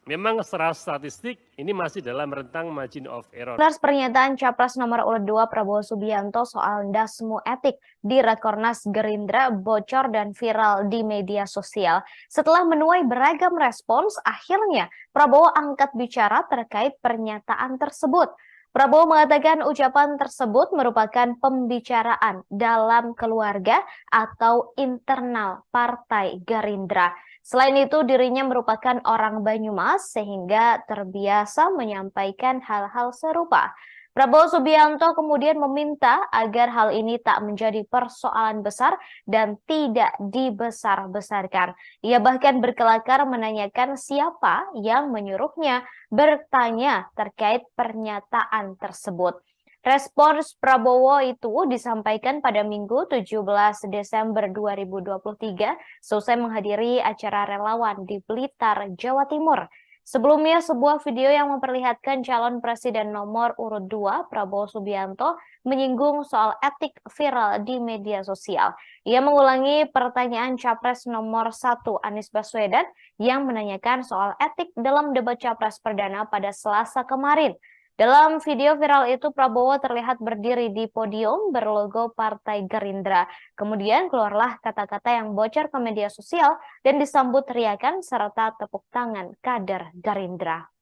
Memang secara statistik ini masih dalam rentang margin of error. Atas pernyataan Capres nomor urut 2 Prabowo Subianto soal dasmu etik di Rakornas Gerindra bocor dan viral di media sosial. Setelah menuai beragam respons, akhirnya Prabowo angkat bicara terkait pernyataan tersebut. Prabowo mengatakan ucapan tersebut merupakan pembicaraan dalam keluarga atau internal Partai Gerindra. Selain itu, dirinya merupakan orang Banyumas sehingga terbiasa menyampaikan hal-hal serupa. Prabowo Subianto kemudian meminta agar hal ini tak menjadi persoalan besar dan tidak dibesar-besarkan. Ia bahkan berkelakar menanyakan siapa yang menyuruhnya bertanya terkait pernyataan tersebut. Respons Prabowo itu disampaikan pada Minggu 17 Desember 2023 seusai menghadiri acara relawan di Blitar, Jawa Timur. Sebelumnya, sebuah video yang memperlihatkan calon presiden nomor urut 2, Prabowo Subianto, menyinggung soal etik viral di media sosial. Ia mengulangi pertanyaan Capres nomor 1, Anies Baswedan, yang menanyakan soal etik dalam debat Capres perdana pada Selasa kemarin. Dalam video viral itu, Prabowo terlihat berdiri di podium berlogo Partai Gerindra. Kemudian keluarlah kata-kata yang bocor ke media sosial dan disambut teriakan serta tepuk tangan kader Gerindra.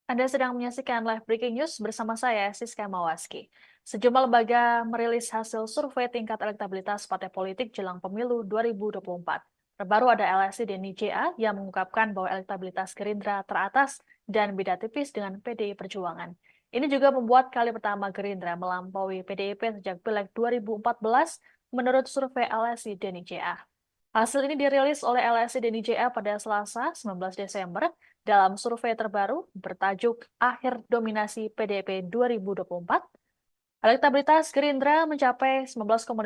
Anda sedang menyaksikan live breaking news bersama saya, Siska Mawaski. Sejumlah lembaga merilis hasil survei tingkat elektabilitas partai politik jelang pemilu 2024. Terbaru ada LSI Denny JA yang mengungkapkan bahwa elektabilitas Gerindra teratas dan beda tipis dengan PDI Perjuangan. Ini juga membuat kali pertama Gerindra melampaui PDIP sejak Pileg 2014 menurut survei LSI Denny JA. Hasil ini dirilis oleh LSI Denny JA pada Selasa 19 Desember dalam survei terbaru bertajuk Akhir Dominasi PDIP 2024. Elektabilitas Gerindra mencapai 19,5%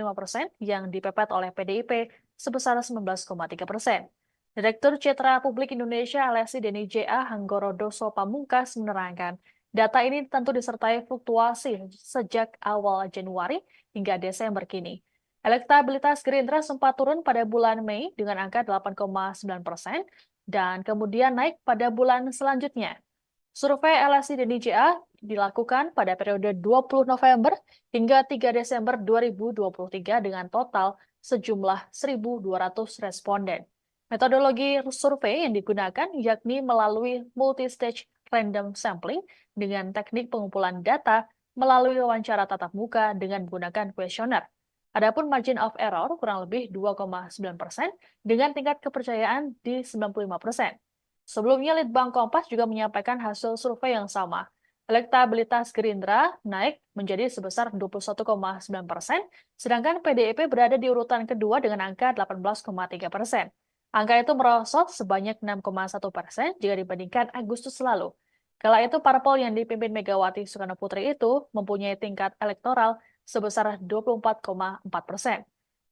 yang dipepet oleh PDIP sebesar 19,3%. Direktur Citra Publik Indonesia LSI Denny JA Hanggoro Doso Pamungkas menerangkan, data ini tentu disertai fluktuasi sejak awal Januari hingga Desember kini. Elektabilitas Gerindra sempat turun pada bulan Mei dengan angka 8,9% dan kemudian naik pada bulan selanjutnya. Survei LSI Denny JA dilakukan pada periode 20 November hingga 3 Desember 2023 dengan total sejumlah 1.200 responden. Metodologi survei yang digunakan yakni melalui multi-stage random sampling dengan teknik pengumpulan data melalui wawancara tatap muka dengan menggunakan kuesioner. Adapun margin of error kurang lebih 2,9% dengan tingkat kepercayaan di 95%. Sebelumnya, Litbang Kompas juga menyampaikan hasil survei yang sama. Elektabilitas Gerindra naik menjadi sebesar 21,9%, sedangkan PDIP berada di urutan kedua dengan angka 18,3%. Angka itu merosot sebanyak 6,1% jika dibandingkan Agustus lalu. Kala itu, parpol yang dipimpin Megawati Soekarno Putri itu mempunyai tingkat elektoral sebesar 24,4%.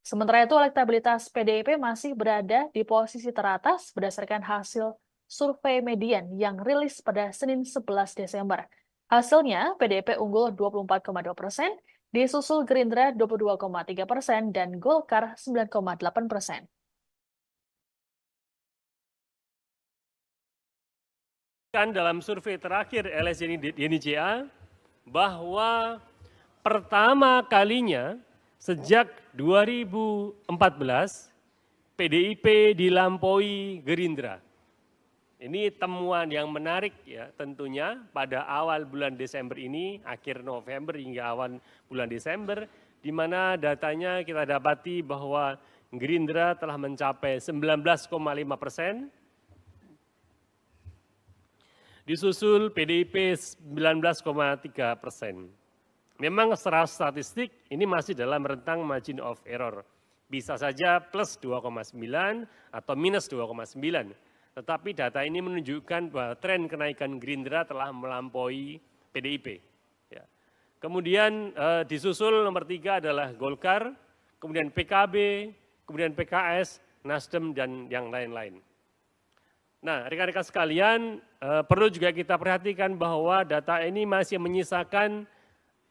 Sementara itu, elektabilitas PDIP masih berada di posisi teratas berdasarkan hasil survei median yang rilis pada Senin 11 Desember. Hasilnya, PDIP unggul 24,2%, disusul Gerindra 22,3% dan Golkar 9,8%. Dalam survei terakhir LSI Denny JA bahwa pertama kalinya sejak 2014 PDIP dilampaui Gerindra. Ini temuan yang menarik ya tentunya pada awal bulan Desember ini, akhir November hingga awal bulan Desember, di mana datanya kita dapati bahwa Gerindra telah mencapai 19,5%, disusul PDIP 19,3%. Memang secara statistik ini masih dalam rentang margin of error. Bisa saja plus 2,9 atau minus 2,9. Tetapi data ini menunjukkan bahwa tren kenaikan Gerindra telah melampaui PDIP. Ya. Kemudian disusul nomor 3 adalah Golkar, kemudian PKB, kemudian PKS, Nasdem, dan yang lain-lain. Nah, rekan-rekan sekalian, perlu juga kita perhatikan bahwa data ini masih menyisakan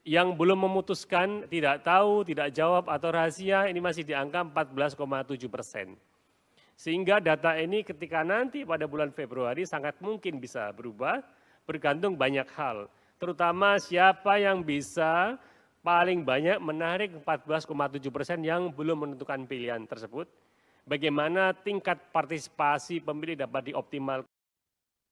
yang belum memutuskan, tidak tahu, tidak jawab, atau rahasia, ini masih di angka 14,7%. Sehingga data ini ketika nanti pada bulan Februari sangat mungkin bisa berubah, bergantung banyak hal. Terutama siapa yang bisa paling banyak menarik 14,7% yang belum menentukan pilihan tersebut. Bagaimana tingkat partisipasi pemilih dapat dioptimalkan.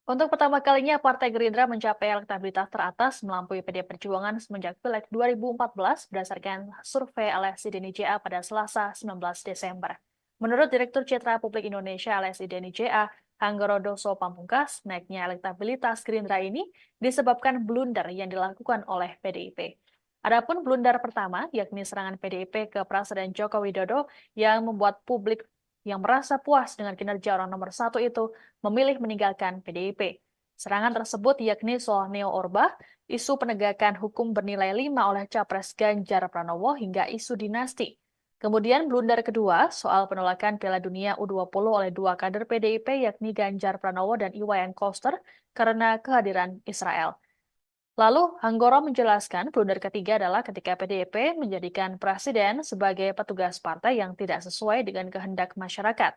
Untuk pertama kalinya, Partai Gerindra mencapai elektabilitas teratas melampaui PD Perjuangan semenjak Pileg 2014 berdasarkan survei LSI Deni JA pada Selasa 19 Desember. Menurut Direktur Citra Publik Indonesia LSI Deni JA, Hanggorodoso Pamungkas, naiknya elektabilitas Gerindra ini disebabkan blunder yang dilakukan oleh PDIP. Adapun blunder pertama, yakni serangan PDIP ke Presiden Joko Widodo yang membuat publik yang merasa puas dengan kinerja orang nomor 1 itu memilih meninggalkan PDIP. Serangan tersebut yakni soal Neo Orba, isu penegakan hukum bernilai 5 oleh Capres Ganjar Pranowo hingga isu dinasti. Kemudian blunder kedua soal penolakan Piala Dunia U20 oleh 2 kader PDIP yakni Ganjar Pranowo dan Iwayan Koster karena kehadiran Israel. Lalu Hanggoro menjelaskan blunder ketiga adalah ketika PDIP menjadikan presiden sebagai petugas partai yang tidak sesuai dengan kehendak masyarakat.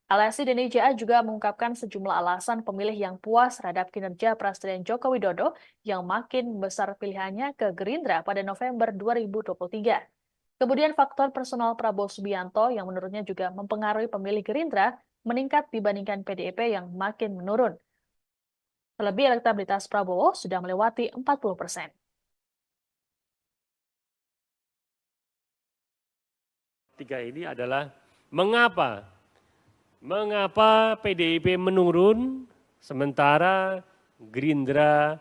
LSI Deni JA juga mengungkapkan sejumlah alasan pemilih yang puas terhadap kinerja Presiden Joko Widodo yang makin besar pilihannya ke Gerindra pada November 2023. Kemudian faktor personal Prabowo Subianto yang menurutnya juga mempengaruhi pemilih Gerindra meningkat dibandingkan PDIP yang makin menurun. Terlebih elektabilitas Prabowo sudah melewati 40%. Tiga ini adalah mengapa PDIP menurun sementara Gerindra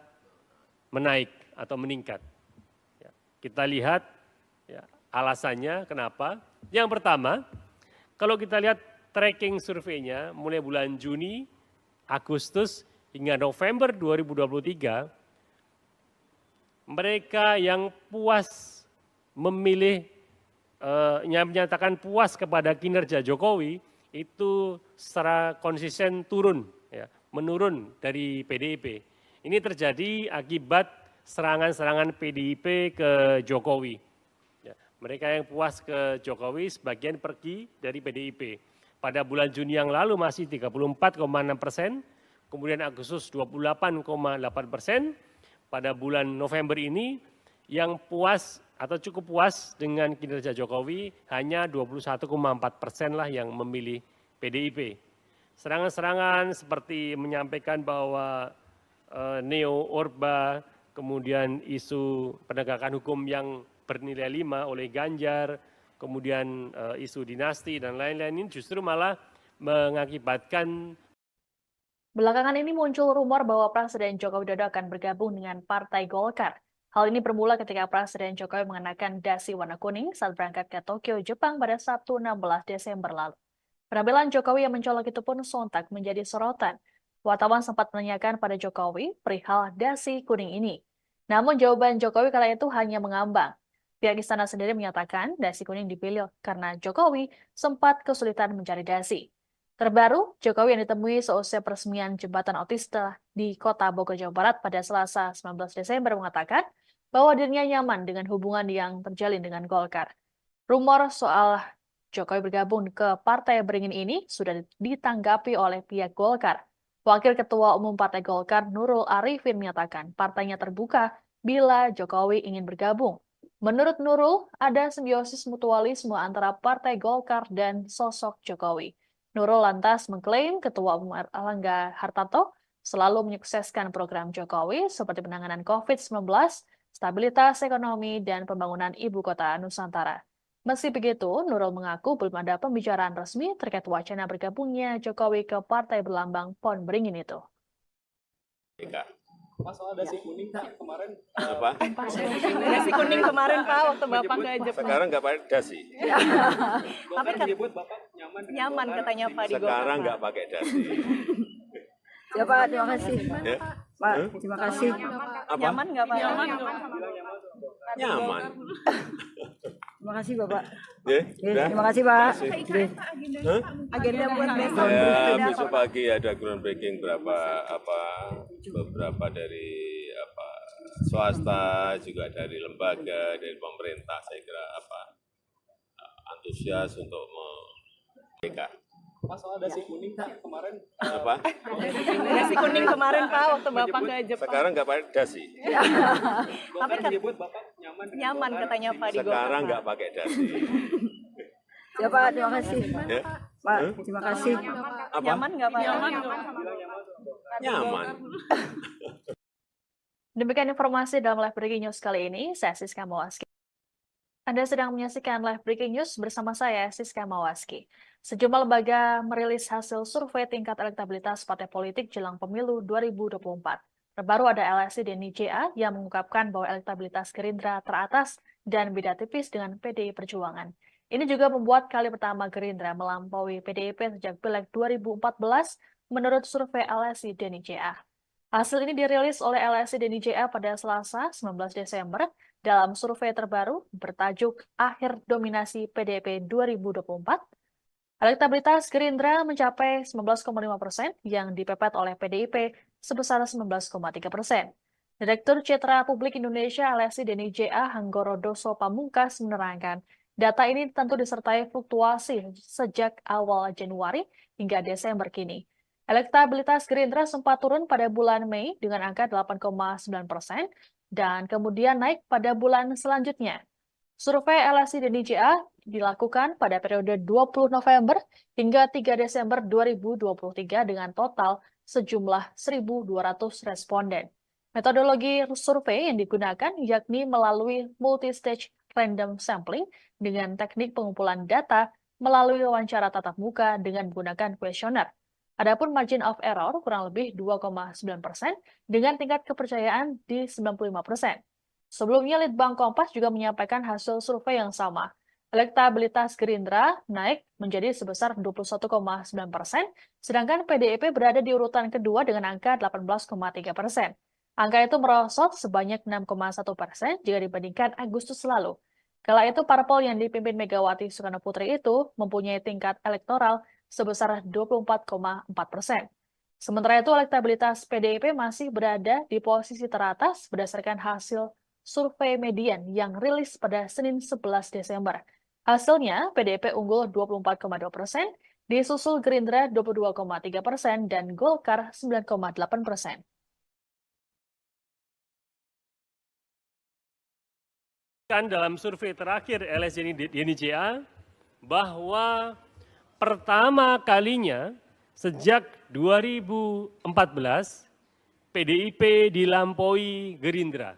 menaik atau meningkat. Ya, kita lihat ya, alasannya kenapa. Yang pertama, kalau kita lihat tracking surveinya mulai bulan Juni, Agustus, hingga November 2023, mereka yang puas memilih, yang menyatakan puas kepada kinerja Jokowi, itu secara konsisten turun, ya, menurun dari PDIP. Ini terjadi akibat serangan-serangan PDIP ke Jokowi. Ya, mereka yang puas ke Jokowi sebagian pergi dari PDIP. Pada bulan Juni yang lalu masih 34,6%, kemudian Agustus 28,8%, pada bulan November ini yang puas atau cukup puas dengan kinerja Jokowi hanya 21,4% lah yang memilih PDIP. Serangan-serangan seperti menyampaikan bahwa Neo Orba, kemudian isu penegakan hukum yang bernilai 5 oleh Ganjar, kemudian isu dinasti dan lain-lain ini justru malah mengakibatkan. Belakangan ini muncul rumor bahwa Presiden Joko Widodo akan bergabung dengan Partai Golkar. Hal ini bermula ketika Presiden Jokowi mengenakan dasi warna kuning saat berangkat ke Tokyo, Jepang pada Sabtu 16 Desember lalu. Penampilan Jokowi yang mencolok itu pun sontak menjadi sorotan. Wartawan sempat menanyakan pada Jokowi perihal dasi kuning ini. Namun jawaban Jokowi kala itu hanya mengambang. Pihak istana sendiri menyatakan dasi kuning dipilih karena Jokowi sempat kesulitan mencari dasi. Terbaru, Jokowi yang ditemui seusai peresmian jembatan otista di Kota Bogor, Jawa Barat pada Selasa 19 Desember mengatakan bahwa dirinya nyaman dengan hubungan yang terjalin dengan Golkar. Rumor soal Jokowi bergabung ke Partai Beringin ini sudah ditanggapi oleh pihak Golkar. Wakil Ketua Umum Partai Golkar Nurul Arifin menyatakan partainya terbuka bila Jokowi ingin bergabung. Menurut Nurul, ada simbiosis mutualisme antara Partai Golkar dan sosok Jokowi. Nurul lantas mengklaim Ketua Umum Erlangga Hartarto selalu menyukseskan program Jokowi seperti penanganan COVID-19, stabilitas ekonomi, dan pembangunan ibu kota Nusantara. Meski begitu, Nurul mengaku belum ada pembicaraan resmi terkait wacana bergabungnya Jokowi ke partai berlambang pohon beringin itu. Pak, soal dasi kuning Pak kemarin Apa? Dasi kuning kemarin Pak waktu Bapak ke Jepang. Sekarang nggak pakai dasi. Golkar menyebut Bapak nyaman dengan Nyaman Golkar. katanya Pak di Golkar. Sekarang nggak pakai dasi. Ya Pak, terima kasih. Ya? Pak, terima kasih. Apa? Nyaman nggak Pak? Nyaman. Terima kasih Bapak. Ya, Ya, udah? terima kasih Pak. Kasih. Ya. Agenda buat besok. Ya, besok pagi ada groundbreaking beberapa dari swasta, juga dari lembaga, dari pemerintah. Saya kira antusias untuk mereka. Pak, soal dasi kuning Pak kemarin Apa? Dasi kuning kemarin Pak waktu Bapak ke Jepang. Sekarang nggak pakai dasi. Golkar menyebut Bapak nyaman dengan Nyaman Golkar. katanya Pak di Golkar. Sekarang nggak pakai dasi. Ya Pak, terima kasih. Ya? Pak, terima kasih. Apa? Nyaman nggak Pak? Nyaman. Demikian informasi dalam Live Breaking News kali ini. Saya Siska Mawaski. Anda sedang menyaksikan Live Breaking News bersama saya, Siska Mawaski. Sejumlah lembaga merilis hasil survei tingkat elektabilitas partai politik jelang pemilu 2024. Terbaru ada LSI dan NIJA yang mengungkapkan bahwa elektabilitas Gerindra teratas dan beda tipis dengan PDI Perjuangan. Ini juga membuat kali pertama Gerindra melampaui PDIP sejak Pileg 2014 menurut survei LSI dan NIJA. Hasil ini dirilis oleh LSI dan NIJA pada Selasa 19 Desember dalam survei terbaru bertajuk Akhir Dominasi PDIP 2024. Elektabilitas Gerindra mencapai 19,5% yang dipepet oleh PDIP sebesar 19,3%. Direktur Citra Publik Indonesia LSI dan NIJA Hanggoro Doso Pamungkas menerangkan, data ini tentu disertai fluktuasi sejak awal Januari hingga Desember kini. Elektabilitas Gerindra sempat turun pada bulan Mei dengan angka 8,9% dan kemudian naik pada bulan selanjutnya. Survei LSI dan NIJA dilakukan pada periode 20 November hingga 3 Desember 2023 dengan total sejumlah 1.200 responden. Metodologi survei yang digunakan yakni melalui multi-stage random sampling dengan teknik pengumpulan data melalui wawancara tatap muka dengan menggunakan kuesioner. Adapun margin of error kurang lebih 2,9% dengan tingkat kepercayaan di 95%. Sebelumnya, Litbang Kompas juga menyampaikan hasil survei yang sama. Elektabilitas Gerindra naik menjadi sebesar 21,9%, sedangkan PDIP berada di urutan kedua dengan angka 18,3%. Angka itu merosot sebanyak 6,1% jika dibandingkan Agustus lalu. Kala itu parpol yang dipimpin Megawati Soekarnoputri itu mempunyai tingkat elektoral sebesar 24,4%. Sementara itu, elektabilitas PDIP masih berada di posisi teratas berdasarkan hasil survei median yang rilis pada Senin 11 Desember. Hasilnya, PDIP unggul 24,2%, disusul Gerindra 22,3% dan Golkar 9,8%. Kan dalam survei terakhir LSI dan NIJA bahwa pertama kalinya sejak 2014 PDIP dilampaui Gerindra.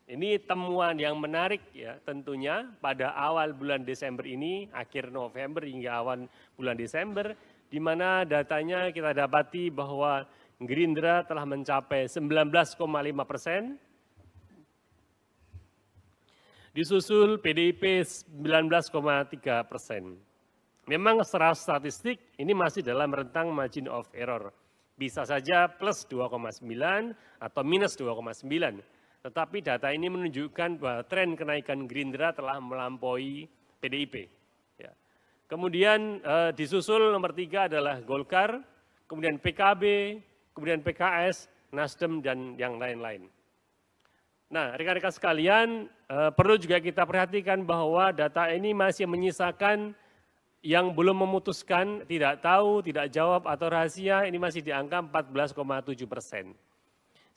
Ini temuan yang menarik ya tentunya pada awal bulan Desember ini, akhir November hingga awal bulan Desember, di mana datanya kita dapati bahwa Gerindra telah mencapai 19,5%, disusul PDIP 19,3%. Memang secara statistik ini masih dalam rentang margin of error. Bisa saja plus 2,9 atau minus 2,9. Tetapi data ini menunjukkan bahwa tren kenaikan Gerindra telah melampaui PDIP. Ya. Kemudian disusul nomor 3 adalah Golkar, kemudian PKB, kemudian PKS, Nasdem, dan yang lain-lain. Nah, rekan-rekan sekalian, perlu juga kita perhatikan bahwa data ini masih menyisakan yang belum memutuskan, tidak tahu, tidak jawab, atau rahasia, ini masih di angka 14,7%.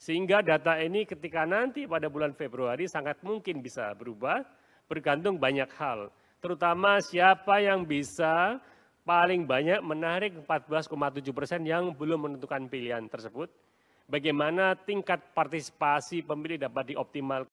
Sehingga data ini ketika nanti pada bulan Februari sangat mungkin bisa berubah, bergantung banyak hal. Terutama siapa yang bisa paling banyak menarik 14,7% yang belum menentukan pilihan tersebut. Bagaimana tingkat partisipasi pemilih dapat dioptimalkan?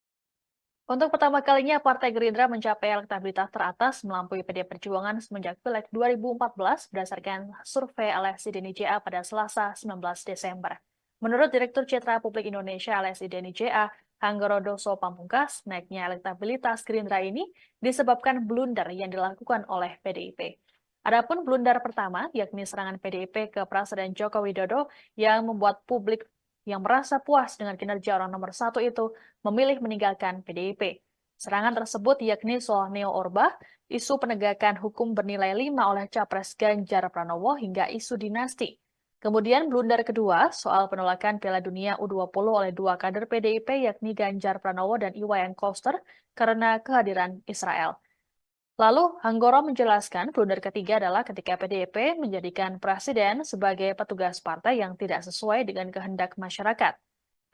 Untuk pertama kalinya, Partai Gerindra mencapai elektabilitas teratas melampaui PD Perjuangan semenjak Pileg 2014 berdasarkan survei LSI Deni JA pada Selasa 19 Desember. Menurut Direktur Citra Publik Indonesia LSI Deni JA, Hanggorodoso Pamungkas, naiknya elektabilitas Gerindra ini disebabkan blunder yang dilakukan oleh PDIP. Adapun blunder pertama, yakni serangan PDIP ke Presiden Joko Widodo yang membuat publik yang merasa puas dengan kinerja orang nomor satu itu memilih meninggalkan PDIP. Serangan tersebut yakni soal Neo Orba, isu penegakan hukum bernilai 5 oleh Capres Ganjar Pranowo hingga isu dinasti. Kemudian blunder kedua soal penolakan Piala Dunia U20 oleh dua kader PDIP yakni Ganjar Pranowo dan Iwayan Koster karena kehadiran Israel. Lalu, Hanggoro menjelaskan blunder ketiga adalah ketika PDIP menjadikan presiden sebagai petugas partai yang tidak sesuai dengan kehendak masyarakat.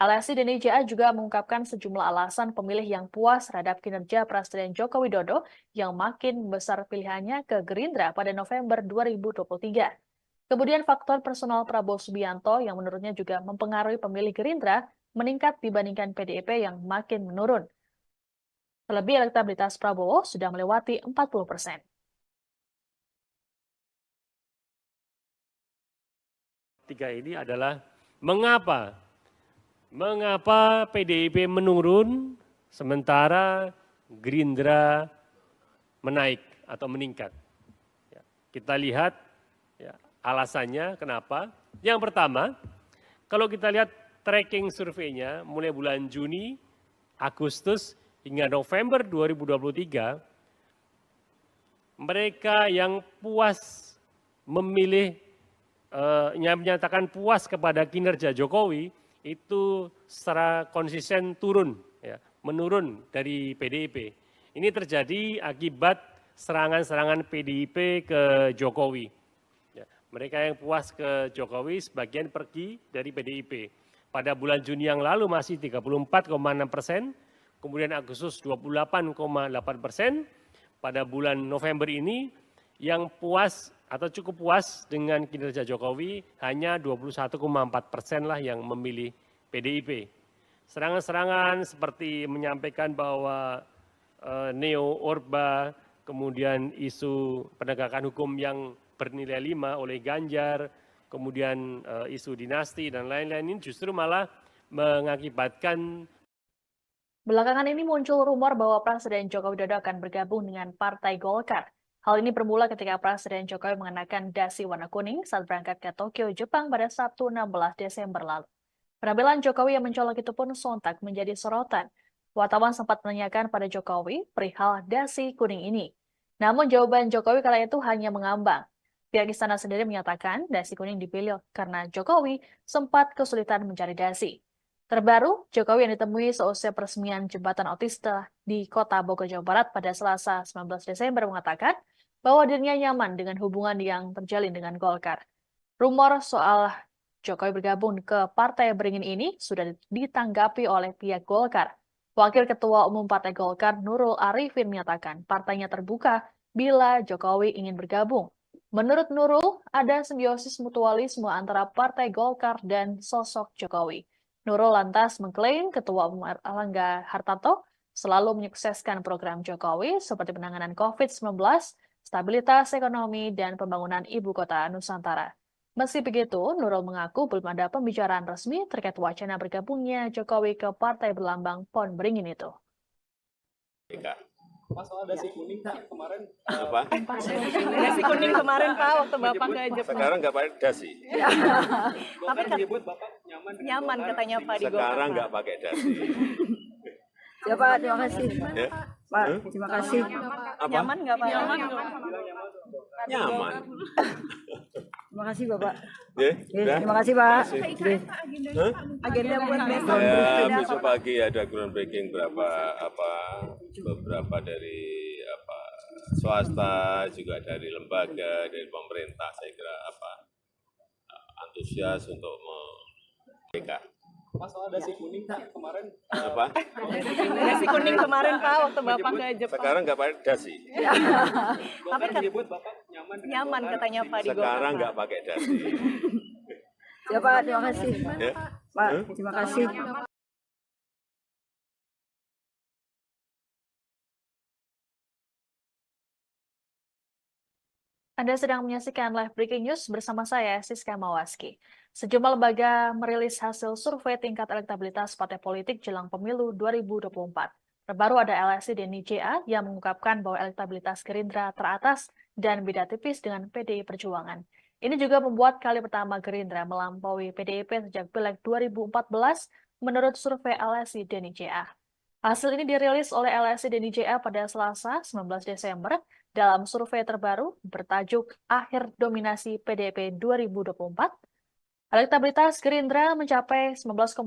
LSI Deni JA juga mengungkapkan sejumlah alasan pemilih yang puas terhadap kinerja Presiden Joko Widodo yang makin besar pilihannya ke Gerindra pada November 2023. Kemudian faktor personal Prabowo Subianto yang menurutnya juga mempengaruhi pemilih Gerindra meningkat dibandingkan PDIP yang makin menurun. Terlebih elektabilitas Prabowo sudah melewati 40%. Tiga ini adalah mengapa PDIP menurun sementara Gerindra menaik atau meningkat. Ya, kita lihat ya, alasannya kenapa. Yang pertama, kalau kita lihat tracking surveinya mulai bulan Juni, Agustus, hingga November 2023, mereka yang puas memilih, yang menyatakan puas kepada kinerja Jokowi, itu secara konsisten turun, ya, menurun dari PDIP. Ini terjadi akibat serangan-serangan PDIP ke Jokowi. Ya, mereka yang puas ke Jokowi sebagian pergi dari PDIP. Pada bulan Juni yang lalu masih 34,6%, kemudian Agustus 28,8%, pada bulan November ini yang puas atau cukup puas dengan kinerja Jokowi hanya 21,4% lah yang memilih PDIP. Serangan-serangan seperti menyampaikan bahwa Neo Orba, kemudian isu penegakan hukum yang bernilai 5 oleh Ganjar, kemudian isu dinasti dan lain-lain ini justru malah mengakibatkan. Belakangan ini muncul rumor bahwa Presiden Joko Widodo akan bergabung dengan Partai Golkar. Hal ini bermula ketika Presiden Jokowi mengenakan dasi warna kuning saat berangkat ke Tokyo, Jepang pada Sabtu 16 Desember lalu. Penampilan Jokowi yang mencolok itu pun sontak menjadi sorotan. Wartawan sempat menanyakan pada Jokowi perihal dasi kuning ini. Namun jawaban Jokowi kala itu hanya mengambang. Pihak istana sendiri menyatakan dasi kuning dipilih karena Jokowi sempat kesulitan mencari dasi. Terbaru, Jokowi yang ditemui seusai peresmian jembatan otista di Kota Bogor, Jawa Barat pada Selasa 19 Desember mengatakan bahwa dirinya nyaman dengan hubungan yang terjalin dengan Golkar. Rumor soal Jokowi bergabung ke Partai Beringin ini sudah ditanggapi oleh pihak Golkar. Wakil Ketua Umum Partai Golkar Nurul Arifin menyatakan partainya terbuka bila Jokowi ingin bergabung. Menurut Nurul, ada simbiosis mutualisme antara Partai Golkar dan sosok Jokowi. Nurul lantas mengklaim Ketua Umum Erlangga Hartarto selalu menyukseskan program Jokowi seperti penanganan COVID-19, stabilitas ekonomi, dan pembangunan ibu kota Nusantara. Meski begitu, Nurul mengaku belum ada pembicaraan resmi terkait wacana bergabungnya Jokowi ke partai berlambang Pohon Beringin itu. Mas, soal dasi kuning kemarin Apa? Dasi kuning kemarin Pak waktu Bapak ke Jepang. Sekarang nggak pakai dasi. Bapak menyebut Bapak nyaman dengan Nyaman Golkar. katanya Pak di Sekarang Golkar. nggak pakai dasi. Ya Pak, terima kasih. Ya? Pak, terima kasih. Apa? Nyaman nggak Pak? Nyaman. Terima kasih Bapak. Ya, udah? Terima kasih Pak. Hah? Agenda buat besok. Ya, besok pagi ada groundbreaking beberapa dari swasta, juga dari lembaga, dari pemerintah. Saya kira antusias untuk mereka. Mas, soal dasi kuning kemarin Apa? Dasi kuning kemarin Pak waktu Bapak ke Jepang. Sekarang nggak pakai dasi. Bapak menyebut Bapak nyaman Nyaman katanya Pak di Golkar. Sekarang Pak. nggak pakai dasi. Ya Pak, terima kasih. Ya. Pak, terima kasih. Anda sedang menyaksikan live breaking news bersama saya, Siska Mawaski. Sejumlah lembaga merilis hasil survei tingkat elektabilitas partai politik jelang pemilu 2024. Terbaru ada LSI dan IJA yang mengungkapkan bahwa elektabilitas Gerindra teratas dan beda tipis dengan PDI Perjuangan. Ini juga membuat kali pertama Gerindra melampaui PDIP sejak Pileg 2014 menurut survei LSI dan IJA. Hasil ini dirilis oleh LSI dan IJA pada Selasa 19 Desember dalam survei terbaru bertajuk Akhir Dominasi PDIP 2024. Elektabilitas Gerindra mencapai 19,5%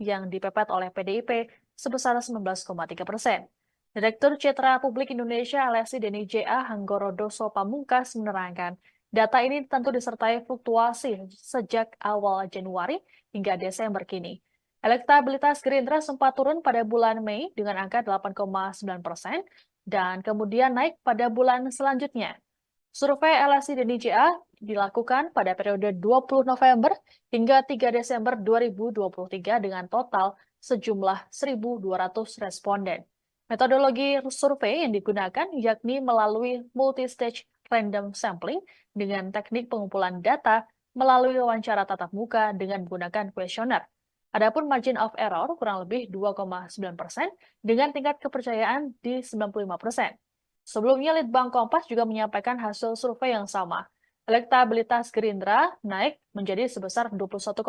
yang dipepet oleh PDIP sebesar 19,3%. Direktur Citra Publik Indonesia LSI dan IJA Hanggoro Doso Pamungkas menerangkan, data ini tentu disertai fluktuasi sejak awal Januari hingga Desember kini. Elektabilitas Gerindra sempat turun pada bulan Mei dengan angka 8,9% dan kemudian naik pada bulan selanjutnya. Survei LSI dan IJA dilakukan pada periode 20 November hingga 3 Desember 2023 dengan total sejumlah 1.200 responden. Metodologi survei yang digunakan yakni melalui multi-stage random sampling dengan teknik pengumpulan data melalui wawancara tatap muka dengan menggunakan kuesioner. Adapun margin of error kurang lebih 2,9% dengan tingkat kepercayaan di 95%. Sebelumnya, Litbang Kompas juga menyampaikan hasil survei yang sama. Elektabilitas Gerindra naik menjadi sebesar 21,9%,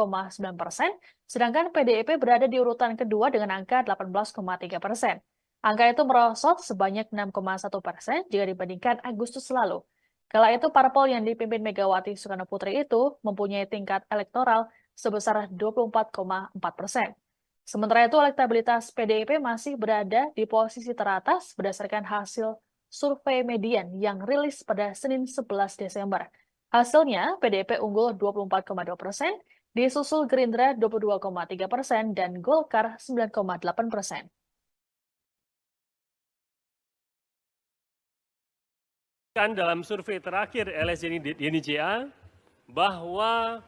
sedangkan PDIP berada di urutan kedua dengan angka 18,3%. Angka itu merosot sebanyak 6,1% jika dibandingkan Agustus lalu. Kala itu, parpol yang dipimpin Megawati Soekarno-Putri itu mempunyai tingkat elektoral sebesar 24,4%. Sementara itu, elektabilitas PDIP masih berada di posisi teratas berdasarkan hasil survei median yang rilis pada Senin 11 Desember. Hasilnya, PDIP unggul 24,2%, disusul Gerindra 22,3% dan Golkar 9,8%. Dalam survei terakhir LSI dan IJA bahwa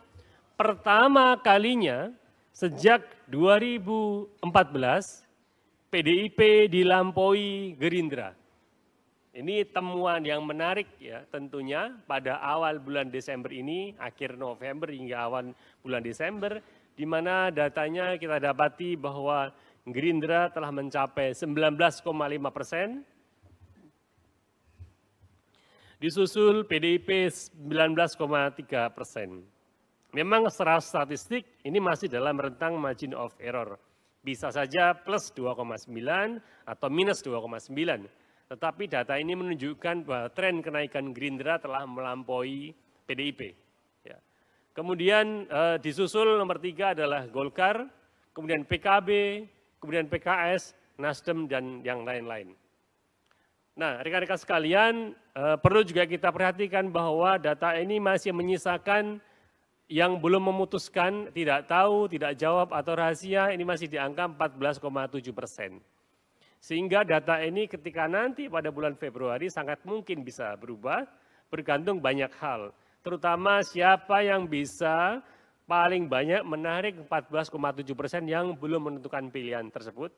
pertama kalinya sejak 2014 PDIP dilampaui Gerindra. Ini temuan yang menarik ya tentunya pada awal bulan Desember ini, akhir November hingga awal bulan Desember, di mana datanya kita dapati bahwa Gerindra telah mencapai 19,5%, disusul PDIP 19,3%. Memang secara statistik ini masih dalam rentang margin of error. Bisa saja plus 2,9 atau minus 2,9. Tetapi data ini menunjukkan bahwa tren kenaikan Gerindra telah melampaui PDIP. Ya. Kemudian disusul nomor 3 adalah Golkar, kemudian PKB, kemudian PKS, Nasdem, dan yang lain-lain. Nah, rekan-rekan sekalian, perlu juga kita perhatikan bahwa data ini masih menyisakan yang belum memutuskan, tidak tahu, tidak jawab, atau rahasia, ini masih di angka 14,7%. Sehingga data ini ketika nanti pada bulan Februari sangat mungkin bisa berubah, bergantung banyak hal. Terutama siapa yang bisa paling banyak menarik 14,7% yang belum menentukan pilihan tersebut.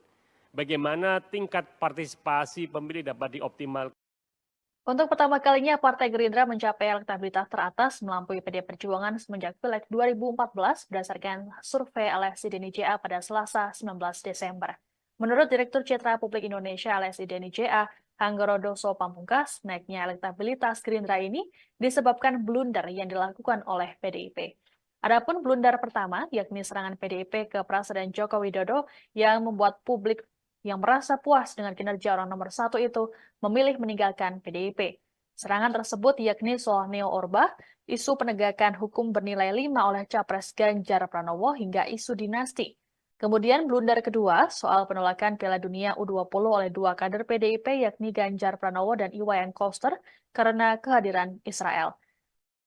Bagaimana tingkat partisipasi pemilih dapat dioptimalkan. Untuk pertama kalinya, Partai Gerindra mencapai elektabilitas teratas melampaui PD Perjuangan semenjak Pileg 2014 berdasarkan survei LSI dan IJA pada Selasa 19 Desember. Menurut Direktur Citra Publik Indonesia LSI dan IJA, Hanggoro Doso Pamungkas, naiknya elektabilitas Gerindra ini disebabkan blunder yang dilakukan oleh PDIP. Adapun blunder pertama, yakni serangan PDIP ke Presiden Joko Widodo yang membuat publik yang merasa puas dengan kinerja orang nomor 1 itu memilih meninggalkan PDIP. Serangan tersebut yakni soal Neo Orba, isu penegakan hukum bernilai 5 oleh Capres Ganjar Pranowo hingga isu dinasti. Kemudian blunder kedua soal penolakan Piala Dunia U20 oleh 2 kader PDIP yakni Ganjar Pranowo dan Iwayan Koster karena kehadiran Israel.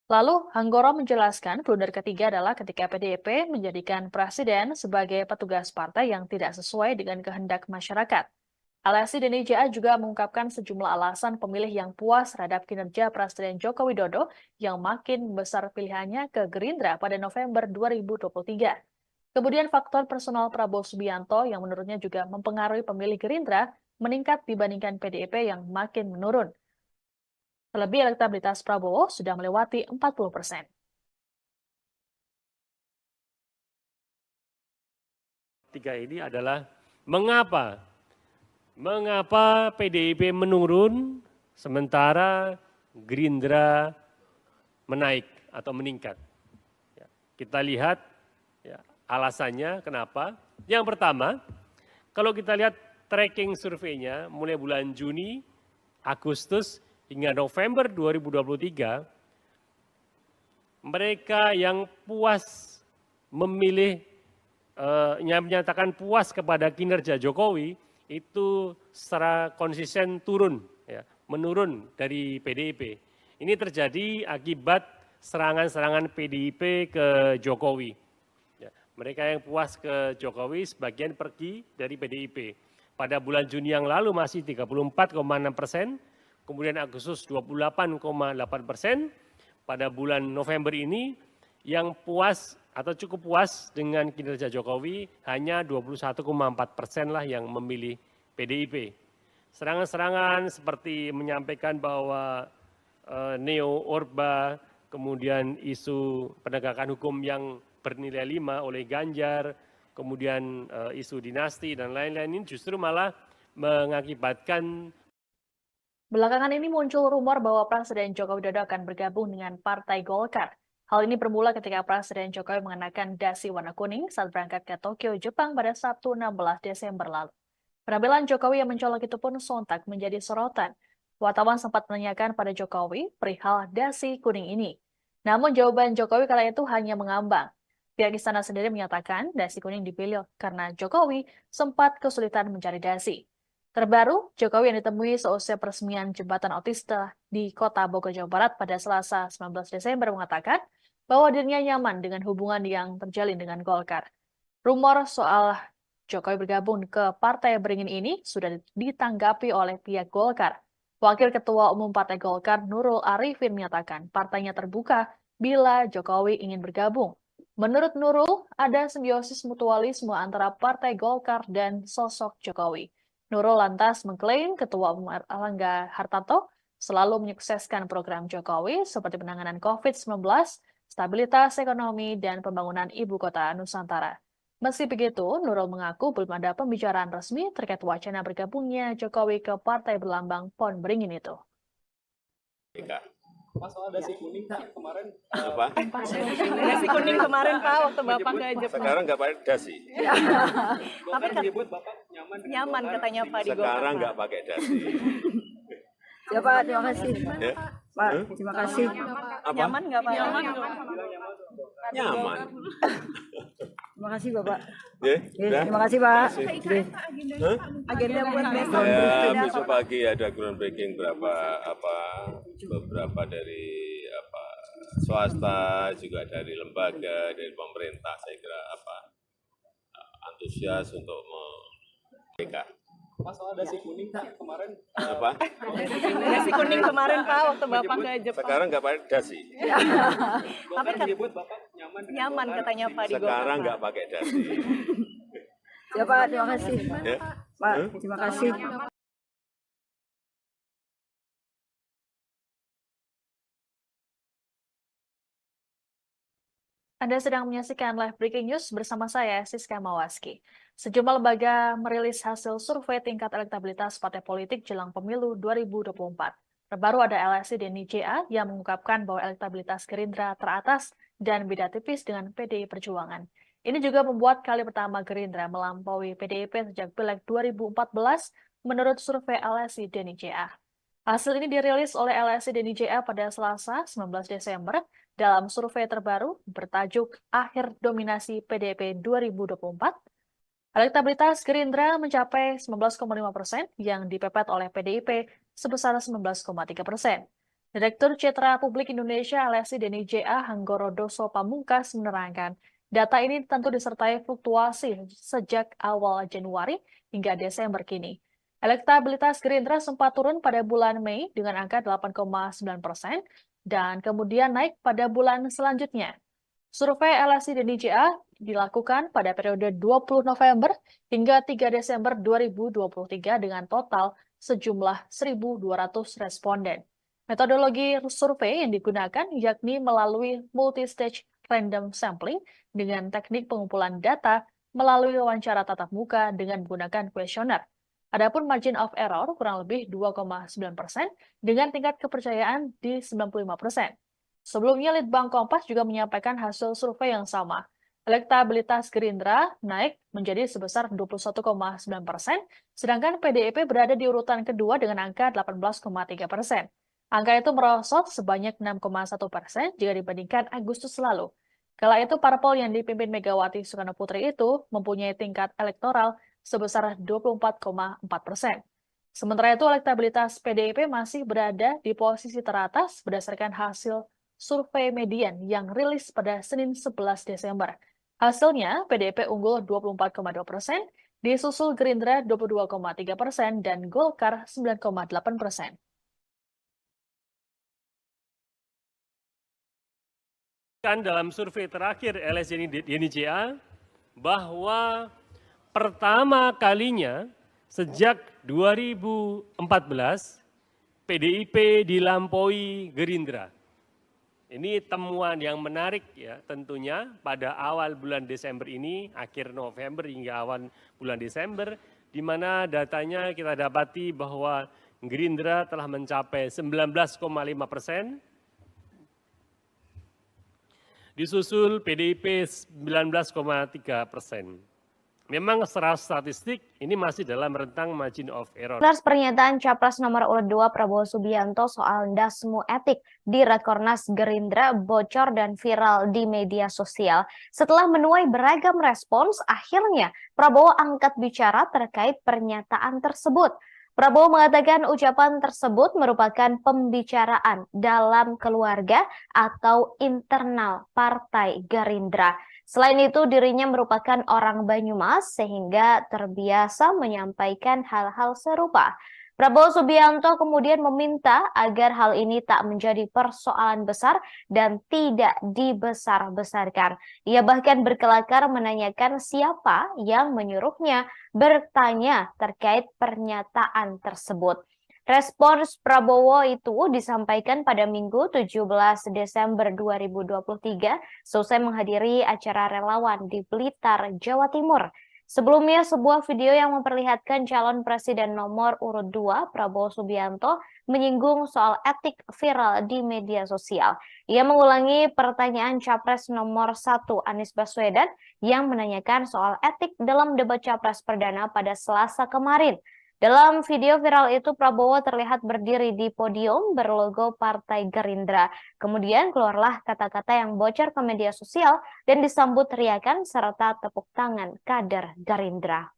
Lalu Hanggoro menjelaskan blunder ketiga adalah ketika PDIP menjadikan presiden sebagai petugas partai yang tidak sesuai dengan kehendak masyarakat. LSI dan IJA juga mengungkapkan sejumlah alasan pemilih yang puas terhadap kinerja Presiden Joko Widodo yang makin besar pilihannya ke Gerindra pada November 2023. Kemudian faktor personal Prabowo Subianto yang menurutnya juga mempengaruhi pemilih Gerindra meningkat dibandingkan PDIP yang makin menurun. Terlebih elektabilitas Prabowo sudah melewati 40%. Tiga ini adalah mengapa PDIP menurun sementara Gerindra menaik atau meningkat. Ya, kita lihat ya, alasannya kenapa. Yang pertama, kalau kita lihat tracking surveinya mulai bulan Juni, Agustus hingga November 2023, mereka yang puas memilih, yang menyatakan puas kepada kinerja Jokowi, itu secara konsisten turun, ya, menurun dari PDIP. Ini terjadi akibat serangan-serangan PDIP ke Jokowi. Ya, mereka yang puas ke Jokowi sebagian pergi dari PDIP. Pada bulan Juni yang lalu masih 34,6%, kemudian Agustus 28,8%, pada bulan November ini yang puas atau cukup puas dengan kinerja Jokowi hanya 21,4% lah yang memilih PDIP. Serangan-serangan seperti menyampaikan bahwa neo-Orba, kemudian isu penegakan hukum yang bernilai 5 oleh Ganjar, kemudian isu dinasti dan lain-lain ini justru malah mengakibatkan. Belakangan ini muncul rumor bahwa Presiden Joko Widodo akan bergabung dengan Partai Golkar. Hal ini bermula ketika Presiden Jokowi mengenakan dasi warna kuning saat berangkat ke Tokyo, Jepang pada Sabtu 16 Desember lalu. Penampilan Jokowi yang mencolok itu pun sontak menjadi sorotan. Wartawan sempat menanyakan pada Jokowi perihal dasi kuning ini. Namun jawaban Jokowi kala itu hanya mengambang. Pihak istana sendiri menyatakan dasi kuning dipilih karena Jokowi sempat kesulitan mencari dasi. Terbaru, Jokowi yang ditemui seusai peresmian jembatan otista di Kota Bogor, Jawa Barat pada Selasa 19 Desember mengatakan bahwa dirinya nyaman dengan hubungan yang terjalin dengan Golkar. Rumor soal Jokowi bergabung ke Partai Beringin ini sudah ditanggapi oleh pihak Golkar. Wakil Ketua Umum Partai Golkar Nurul Arifin menyatakan partainya terbuka bila Jokowi ingin bergabung. Menurut Nurul, ada simbiosis mutualisme antara Partai Golkar dan sosok Jokowi. Nurul lantas mengklaim Ketua Umum Erlangga Hartarto selalu menyukseskan program Jokowi seperti penanganan COVID-19, stabilitas ekonomi, dan pembangunan ibu kota Nusantara. Meski begitu, Nurul mengaku belum ada pembicaraan resmi terkait wacana bergabungnya Jokowi ke partai berlambang Pohon Beringin itu. Mas, soal dasi kuning kemarin Apa? Dasi kuning kemarin Pak waktu Bapak ke Jepang. Sekarang nggak pakai dasi. Tapi menyebut Bapak nyaman katanya Pak di Golkar. Sekarang nggak pakai dasi. Ya Pak, terima kasih. Ya? Pak, terima kasih. Apa? Nyaman nggak Pak? Nyaman. Terima kasih Bapak. Ya? Udah? Terima kasih Pak. Kasih. Oke. Agenda buat besok. Ya, besok pagi ada groundbreaking beberapa dari swasta, juga dari lembaga, dari pemerintah. Saya kira antusias untuk mereka. Mas, soal dasi kuning kemarin Apa? Dasi kuning kemarin Pak waktu Bapak ke Jepang. Sekarang nggak pakai dasi. Tapi menyebut Bapak nyaman katanya Pak di Golkar. Sekarang nggak pakai dasi. Ya Pak, terima kasih. Ya? Pak, terima kasih. Anda sedang menyaksikan live breaking news bersama saya, Siska Mawaski. Sejumlah lembaga merilis hasil survei tingkat elektabilitas partai politik jelang pemilu 2024. Terbaru ada LSI dan IJA yang mengungkapkan bahwa elektabilitas Gerindra teratas dan beda tipis dengan PDI Perjuangan. Ini juga membuat kali pertama Gerindra melampaui PDIP sejak Pileg 2014 menurut survei LSI dan IJA. Hasil ini dirilis oleh LSI dan IJA pada Selasa 19 Desember dalam survei terbaru bertajuk Akhir Dominasi PDIP 2024. Elektabilitas Gerindra mencapai 19,5% yang dipepet oleh PDIP sebesar 19,3%. Direktur Citra Publik Indonesia LSI dan IJA Hanggoro Doso Pamungkas menerangkan, data ini tentu disertai fluktuasi sejak awal Januari hingga Desember kini. Elektabilitas Gerindra sempat turun pada bulan Mei dengan angka 8,9% dan kemudian naik pada bulan selanjutnya. Survei LSI dan DJA dilakukan pada periode 20 November hingga 3 Desember 2023 dengan total sejumlah 1.200 responden. Metodologi survei yang digunakan yakni melalui multi-stage random sampling dengan teknik pengumpulan data melalui wawancara tatap muka dengan menggunakan kuesioner. Adapun margin of error kurang lebih 2,9% dengan tingkat kepercayaan di 95%. Sebelumnya, Litbang Kompas juga menyampaikan hasil survei yang sama. Elektabilitas Gerindra naik menjadi sebesar 21,9%, sedangkan PDIP berada di urutan kedua dengan angka 18,3%. Angka itu merosot sebanyak 6,1% jika dibandingkan Agustus lalu. Kala itu, parpol yang dipimpin Megawati Soekarno-Putri itu mempunyai tingkat elektoral sebesar 24,4%. Sementara itu, elektabilitas PDIP masih berada di posisi teratas berdasarkan hasil survei median yang rilis pada Senin 11 Desember. Hasilnya, PDIP unggul 24,2%, disusul Gerindra 22,3% dan Golkar 9,8%. Dalam survei terakhir LSI DNICA bahwa pertama kalinya sejak 2014 PDIP dilampaui Gerindra. Ini temuan yang menarik ya tentunya pada awal bulan Desember ini, akhir November hingga awal bulan Desember, di mana datanya kita dapati bahwa Gerindra telah mencapai 19,5%, disusul PDIP 19,3%. Memang secara statistik ini masih dalam rentang margin of error. Atas pernyataan Capres nomor urut 2 Prabowo Subianto soal dasmu etik di Rakornas Gerindra bocor dan viral di media sosial. Setelah menuai beragam respons, akhirnya Prabowo angkat bicara terkait pernyataan tersebut. Prabowo mengatakan ucapan tersebut merupakan pembicaraan dalam keluarga atau internal Partai Gerindra. Selain itu, dirinya merupakan orang Banyumas sehingga terbiasa menyampaikan hal-hal serupa. Prabowo Subianto kemudian meminta agar hal ini tak menjadi persoalan besar dan tidak dibesar-besarkan. Ia bahkan berkelakar menanyakan siapa yang menyuruhnya bertanya terkait pernyataan tersebut. Respons Prabowo itu disampaikan pada Minggu 17 Desember 2023 selesai menghadiri acara relawan di Blitar, Jawa Timur. Sebelumnya, sebuah video yang memperlihatkan calon presiden nomor urut 2 Prabowo Subianto menyinggung soal etik viral di media sosial. Ia mengulangi pertanyaan Capres nomor 1 Anies Baswedan yang menanyakan soal etik dalam debat Capres perdana pada Selasa kemarin. Dalam video viral itu, Prabowo terlihat berdiri di podium berlogo Partai Gerindra. Kemudian keluarlah kata-kata yang bocor ke media sosial dan disambut teriakan serta tepuk tangan kader Gerindra.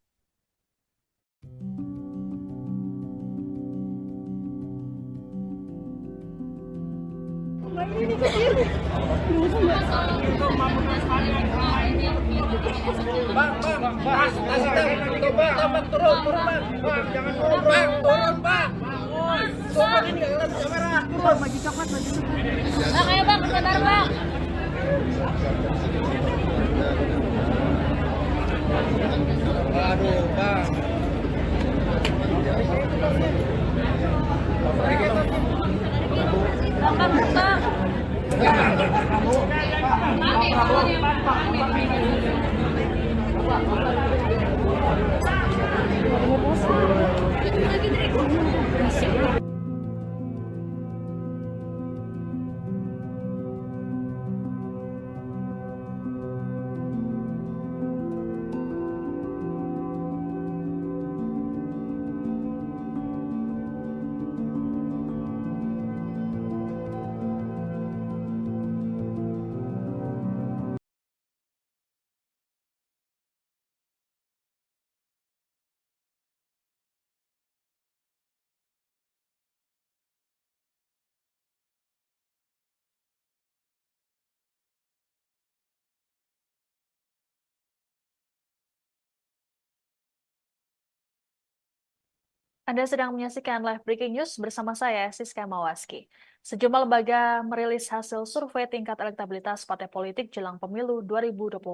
Anda sedang menyaksikan live breaking news bersama saya, Siska Mawaski. Sejumlah lembaga merilis hasil survei tingkat elektabilitas partai politik jelang pemilu 2024.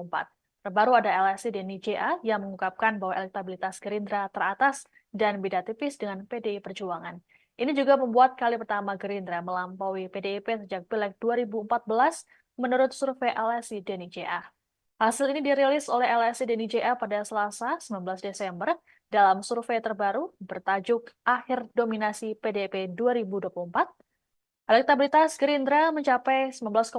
Terbaru ada LSI DNI-JA yang mengungkapkan bahwa elektabilitas Gerindra teratas dan beda tipis dengan PDI Perjuangan. Ini juga membuat kali pertama Gerindra melampaui PDIP sejak Pileg 2014 menurut survei LSI DNI-JA. Hasil ini dirilis oleh LSI DNI-JA pada Selasa 19 Desember dalam survei terbaru bertajuk Akhir Dominasi PDIP 2024. Elektabilitas Gerindra mencapai 19,5%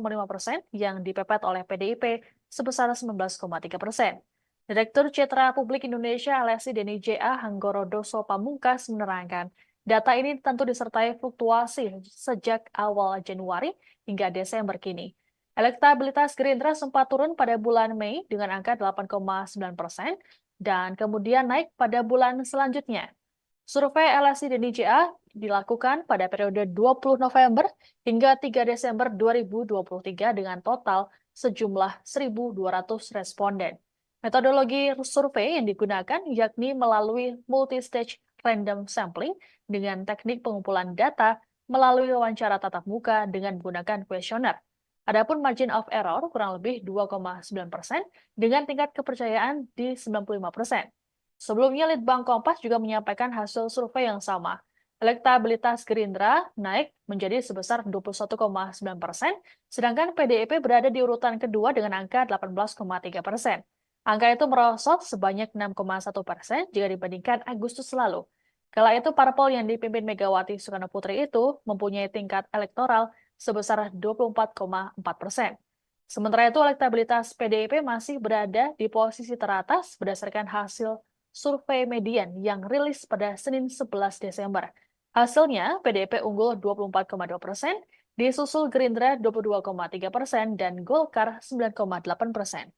yang dipepet oleh PDIP sebesar 19,3%. Direktur Citra Publik Indonesia LSI DNI-JA Hanggoro Doso Pamungkas menerangkan, data ini tentu disertai fluktuasi sejak awal Januari hingga Desember kini. Elektabilitas Gerindra sempat turun pada bulan Mei dengan angka 8,9% dan kemudian naik pada bulan selanjutnya. Survei LSI DNI-JA dilakukan pada periode 20 November hingga 3 Desember 2023 dengan total sejumlah 1.200 responden. Metodologi survei yang digunakan yakni melalui multi-stage random sampling dengan teknik pengumpulan data melalui wawancara tatap muka dengan menggunakan kuesioner. Adapun margin of error kurang lebih 2,9% dengan tingkat kepercayaan di 95%. Sebelumnya, Litbang Kompas juga menyampaikan hasil survei yang sama. Elektabilitas Gerindra naik menjadi sebesar 21,9%, sedangkan PDIP berada di urutan kedua dengan angka 18,3%. Angka itu merosot sebanyak 6,1% jika dibandingkan Agustus lalu. Kala itu, parpol yang dipimpin Megawati Soekarno Putri itu mempunyai tingkat elektoral sebesar 24,4%. Sementara itu, elektabilitas PDIP masih berada di posisi teratas berdasarkan hasil survei median yang rilis pada Senin 11 Desember. Hasilnya, PDIP unggul 24,2%, disusul Gerindra 22,3% dan Golkar 9,8%.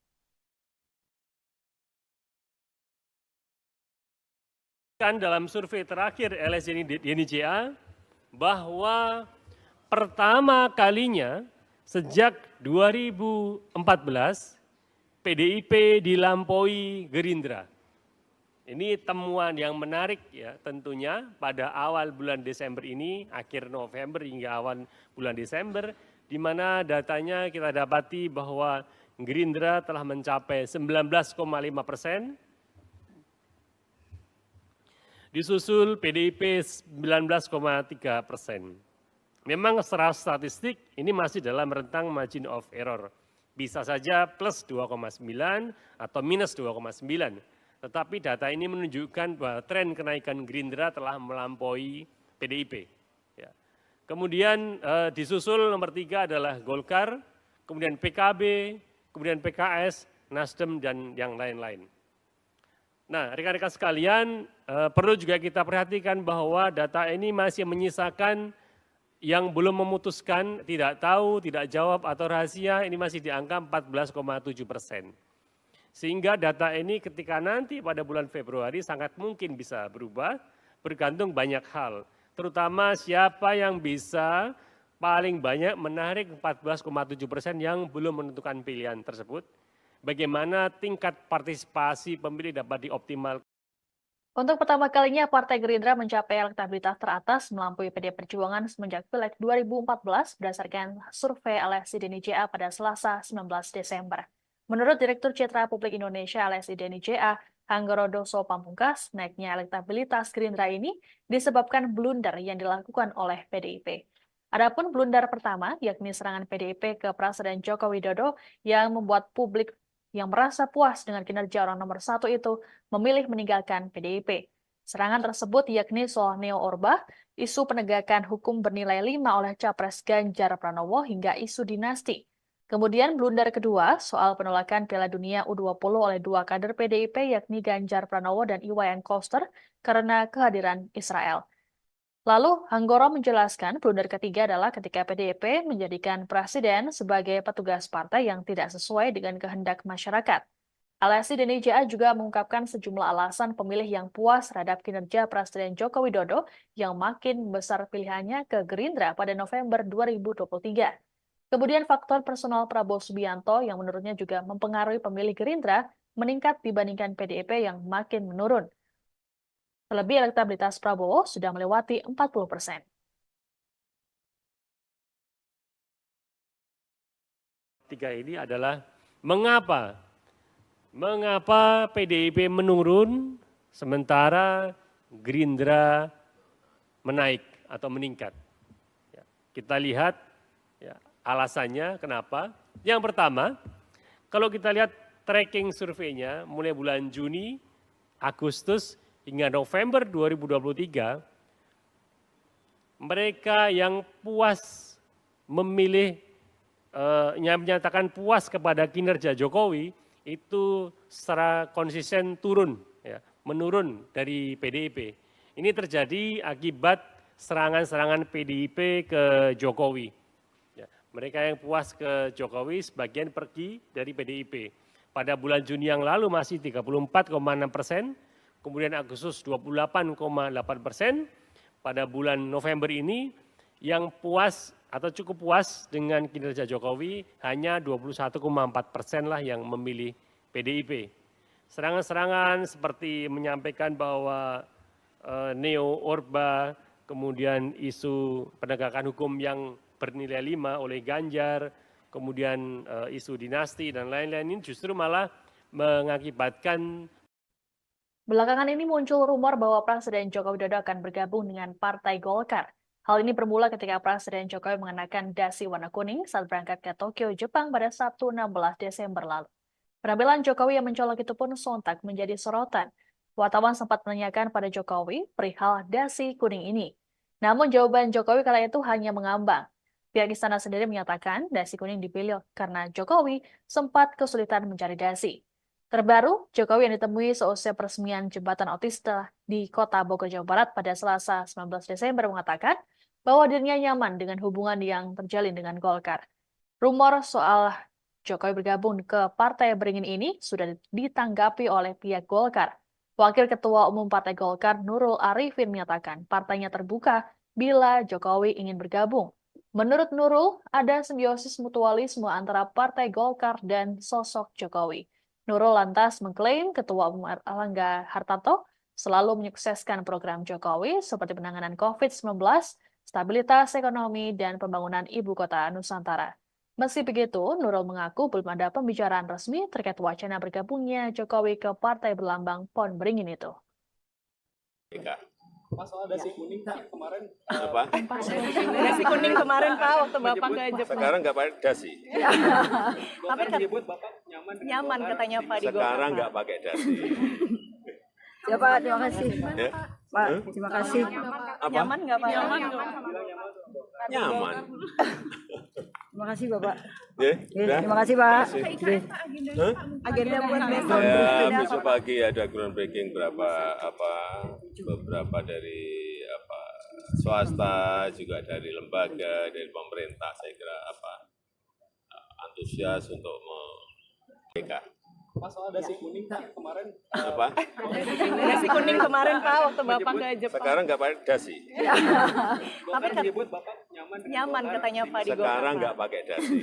Dalam survei terakhir LSI DNI-JA bahwa pertama kalinya sejak 2014 PDIP dilampaui Gerindra. Ini temuan yang menarik ya tentunya pada awal bulan Desember ini, akhir November hingga awal bulan Desember, di mana datanya kita dapati bahwa Gerindra telah mencapai 19,5%, disusul PDIP 19,3%. Memang secara statistik ini masih dalam rentang margin of error. Bisa saja plus 2,9 atau minus 2,9. Tetapi data ini menunjukkan bahwa tren kenaikan Gerindra telah melampaui PDIP. Ya. Kemudian disusul nomor 3 adalah Golkar, kemudian PKB, kemudian PKS, Nasdem, dan yang lain-lain. Nah, rekan-rekan sekalian, perlu juga kita perhatikan bahwa data ini masih menyisakan yang belum memutuskan, tidak tahu, tidak jawab, atau rahasia, ini masih di angka 14,7%. Sehingga data ini ketika nanti pada bulan Februari sangat mungkin bisa berubah, bergantung banyak hal. Terutama siapa yang bisa paling banyak menarik 14,7% yang belum menentukan pilihan tersebut. Bagaimana tingkat partisipasi pemilih dapat dioptimalkan. Untuk pertama kalinya, Partai Gerindra mencapai elektabilitas teratas melampaui PDI Perjuangan semenjak Pileg 2014 berdasarkan survei LSI DNI-JA pada Selasa 19 Desember. Menurut Direktur Citra Publik Indonesia LSI DNI-JA, Hanggoro Doso Pamungkas, naiknya elektabilitas Gerindra ini disebabkan blunder yang dilakukan oleh PDIP. Adapun blunder pertama, yakni serangan PDIP ke Presiden Joko Widodo yang membuat publik yang merasa puas dengan kinerja orang nomor 1 itu memilih meninggalkan PDIP. Serangan tersebut yakni soal Neo Orba, isu penegakan hukum bernilai 5 oleh Capres Ganjar Pranowo hingga isu dinasti. Kemudian blunder kedua soal penolakan Piala Dunia U20 oleh 2 kader PDIP yakni Ganjar Pranowo dan Iwayan Koster karena kehadiran Israel. Lalu Hanggoro menjelaskan blunder ketiga adalah ketika PDIP menjadikan presiden sebagai petugas partai yang tidak sesuai dengan kehendak masyarakat. LSI DNI-JA juga mengungkapkan sejumlah alasan pemilih yang puas terhadap kinerja Presiden Joko Widodo yang makin besar pilihannya ke Gerindra pada November 2023. Kemudian faktor personal Prabowo Subianto yang menurutnya juga mempengaruhi pemilih Gerindra meningkat dibandingkan PDIP yang makin menurun. Terlebih elektabilitas Prabowo sudah melewati 40%. Tiga ini adalah mengapa PDIP menurun sementara Gerindra menaik atau meningkat. Ya, kita lihat ya, alasannya kenapa. Yang pertama, kalau kita lihat tracking surveinya mulai bulan Juni, Agustus hingga November 2023, mereka yang puas memilih menyatakan puas kepada kinerja Jokowi itu secara konsisten turun, ya, menurun dari PDIP. Ini terjadi akibat serangan-serangan PDIP ke Jokowi. Ya, mereka yang puas ke Jokowi sebagian pergi dari PDIP. Pada bulan Juni yang lalu masih 34,6%, kemudian Agustus 28,8%, pada bulan November ini yang puas atau cukup puas dengan kinerja Jokowi hanya 21,4% lah yang memilih PDIP. Serangan-serangan seperti menyampaikan bahwa neo-Orba, kemudian isu penegakan hukum yang bernilai 5 oleh Ganjar, kemudian isu dinasti dan lain-lain ini justru malah mengakibatkan. Belakangan ini muncul rumor bahwa Presiden Joko Widodo akan bergabung dengan Partai Golkar. Hal ini bermula ketika Presiden Jokowi mengenakan dasi warna kuning saat berangkat ke Tokyo, Jepang pada Sabtu 16 Desember lalu. Penampilan Jokowi yang mencolok itu pun sontak menjadi sorotan. Wartawan sempat menanyakan pada Jokowi perihal dasi kuning ini. Namun jawaban Jokowi kala itu hanya mengambang. Pihak istana sendiri menyatakan dasi kuning dipilih karena Jokowi sempat kesulitan mencari dasi. Terbaru, Jokowi yang ditemui seusai peresmian jembatan otista di Kota Bogor, Jawa Barat pada Selasa 19 Desember mengatakan bahwa dirinya nyaman dengan hubungan yang terjalin dengan Golkar. Rumor soal Jokowi bergabung ke Partai Beringin ini sudah ditanggapi oleh pihak Golkar. Wakil Ketua Umum Partai Golkar Nurul Arifin menyatakan partainya terbuka bila Jokowi ingin bergabung. Menurut Nurul, ada simbiosis mutualisme antara Partai Golkar dan sosok Jokowi. Nurul lantas mengklaim Ketua Umum Erlangga Hartarto selalu menyukseskan program Jokowi seperti penanganan COVID-19, stabilitas ekonomi, dan pembangunan ibu kota Nusantara. Meski begitu, Nurul mengaku belum ada pembicaraan resmi terkait wacana bergabungnya Jokowi ke partai berlambang Pohon Beringin itu. Pak, soal dasi kuning kemarin. Apa? Dasi kuning kemarin Pak waktu Bapak ke Jepang. Sekarang nggak pakai dasi. Tapi menyebut Bapak nyaman. nyaman katanya Pak di Golkar. Sekarang nggak pakai dasi. Ya Pak, terima kasih. Ya? Pak, terima kasih. Apa? Nyaman nggak Pak? Nyaman. Terima kasih Bapak. Ya, Ya, terima kasih Pak. Ya. Hah? Agenda buat besok. Ya, besok pagi ada groundbreaking beberapa dari swasta, juga dari lembaga, dari pemerintah. Saya kira antusias untuk mereka. Pak, soal dasi kuning kemarin. Apa? Dasi kuning kemarin Pak waktu Bapak ke Jepang. Sekarang nggak pakai dasi. Tapi menyebut Bapak nyaman katanya Pak di Golkar. Sekarang nggak pakai dasi.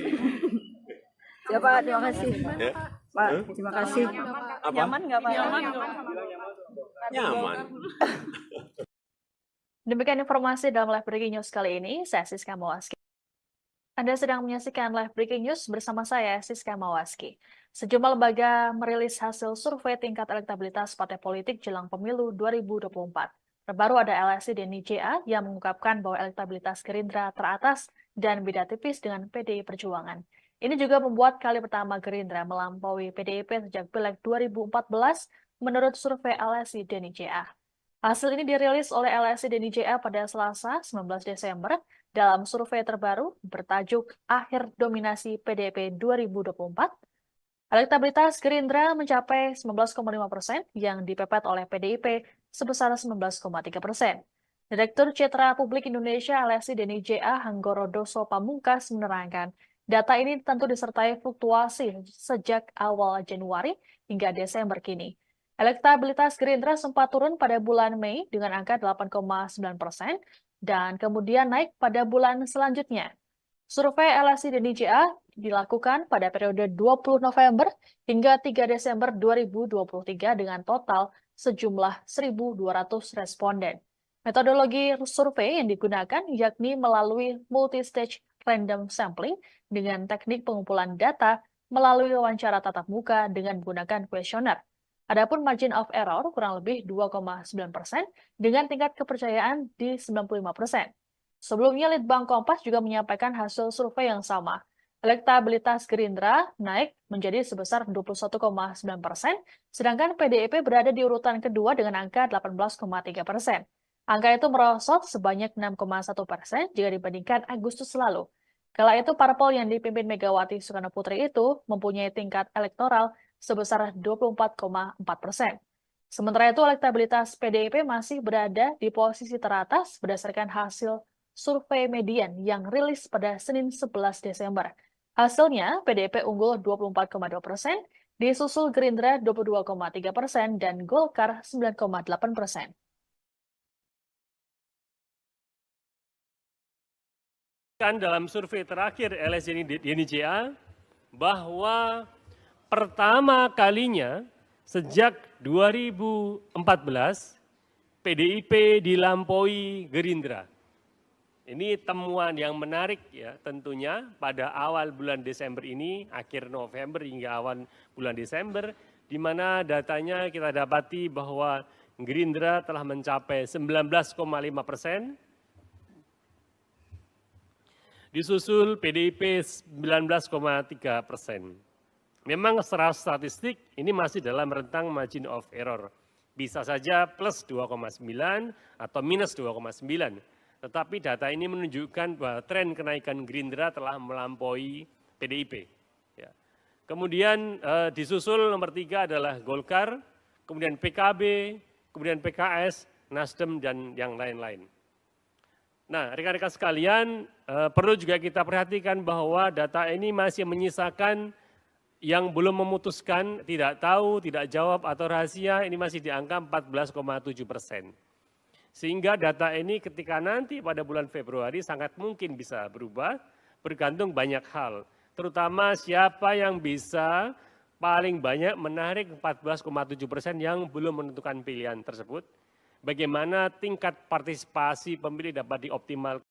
Ya Pak, terima kasih. Ya? Pak, terima kasih. Apa? Nyaman nggak Pak? Nyaman. Demikian informasi dalam Live Breaking News kali ini. Saya Siska Mawaski. Anda sedang menyaksikan Live Breaking News bersama saya, Siska Mawaski. Sejumlah lembaga merilis hasil survei tingkat elektabilitas partai politik jelang pemilu 2024. Terbaru ada LSI DNI-JA yang mengungkapkan bahwa elektabilitas Gerindra teratas dan beda tipis dengan PDI Perjuangan. Ini juga membuat kali pertama Gerindra melampaui PDIP sejak Pileg 2014 menurut survei LSI DNI-JA. Hasil ini dirilis oleh LSI DNI-JA pada Selasa 19 Desember dalam survei terbaru bertajuk Akhir Dominasi PDIP 2024. Elektabilitas Gerindra mencapai 19,5% yang dipepet oleh PDIP sebesar 19,3%. Direktur Citra Publik Indonesia LSI DNI-JA Hanggoro Doso Pamungkas menerangkan, data ini tentu disertai fluktuasi sejak awal Januari hingga Desember kini. Elektabilitas Gerindra sempat turun pada bulan Mei dengan angka 8,9% dan kemudian naik pada bulan selanjutnya. Survei LSI DNI-JA dilakukan pada periode 20 November hingga 3 Desember 2023 dengan total sejumlah 1.200 responden. Metodologi survei yang digunakan yakni melalui multi-stage random sampling dengan teknik pengumpulan data melalui wawancara tatap muka dengan menggunakan kuesioner. Adapun margin of error kurang lebih 2,9% dengan tingkat kepercayaan di 95%. Sebelumnya, Litbang Kompas juga menyampaikan hasil survei yang sama. Elektabilitas Gerindra naik menjadi sebesar 21,9%, sedangkan PDIP berada di urutan kedua dengan angka 18,3%. Angka itu merosot sebanyak 6,1% jika dibandingkan Agustus lalu. Kala itu, parpol yang dipimpin Megawati Soekarno Putri itu mempunyai tingkat elektoral sebesar 24,4%. Sementara itu, elektabilitas PDIP masih berada di posisi teratas berdasarkan hasil survei median yang rilis pada Senin 11 Desember. Hasilnya, PDIP unggul 24,2%, disusul Gerindra 22,3% dan Golkar 9,8%. Dalam survei terakhir LSI DNICA bahwa pertama kalinya sejak 2014 PDIP dilampaui Gerindra. Ini temuan yang menarik ya tentunya pada awal bulan Desember ini, akhir November hingga awal bulan Desember, di mana datanya kita dapati bahwa Gerindra telah mencapai 19,5%, disusul PDIP 19,3%. Memang secara statistik ini masih dalam rentang margin of error. Bisa saja plus 2,9 atau minus 2,9. Tetapi data ini menunjukkan bahwa tren kenaikan Gerindra telah melampaui PDIP. Ya. Kemudian disusul nomor 3 adalah Golkar, kemudian PKB, kemudian PKS, Nasdem, dan yang lain-lain. Nah, rekan-rekan sekalian, perlu juga kita perhatikan bahwa data ini masih menyisakan yang belum memutuskan, tidak tahu, tidak jawab, atau rahasia, ini masih di angka 14,7%. Sehingga data ini ketika nanti pada bulan Februari sangat mungkin bisa berubah, bergantung banyak hal. Terutama siapa yang bisa paling banyak menarik 14,7% yang belum menentukan pilihan tersebut. Bagaimana tingkat partisipasi pemilih dapat dioptimalkan.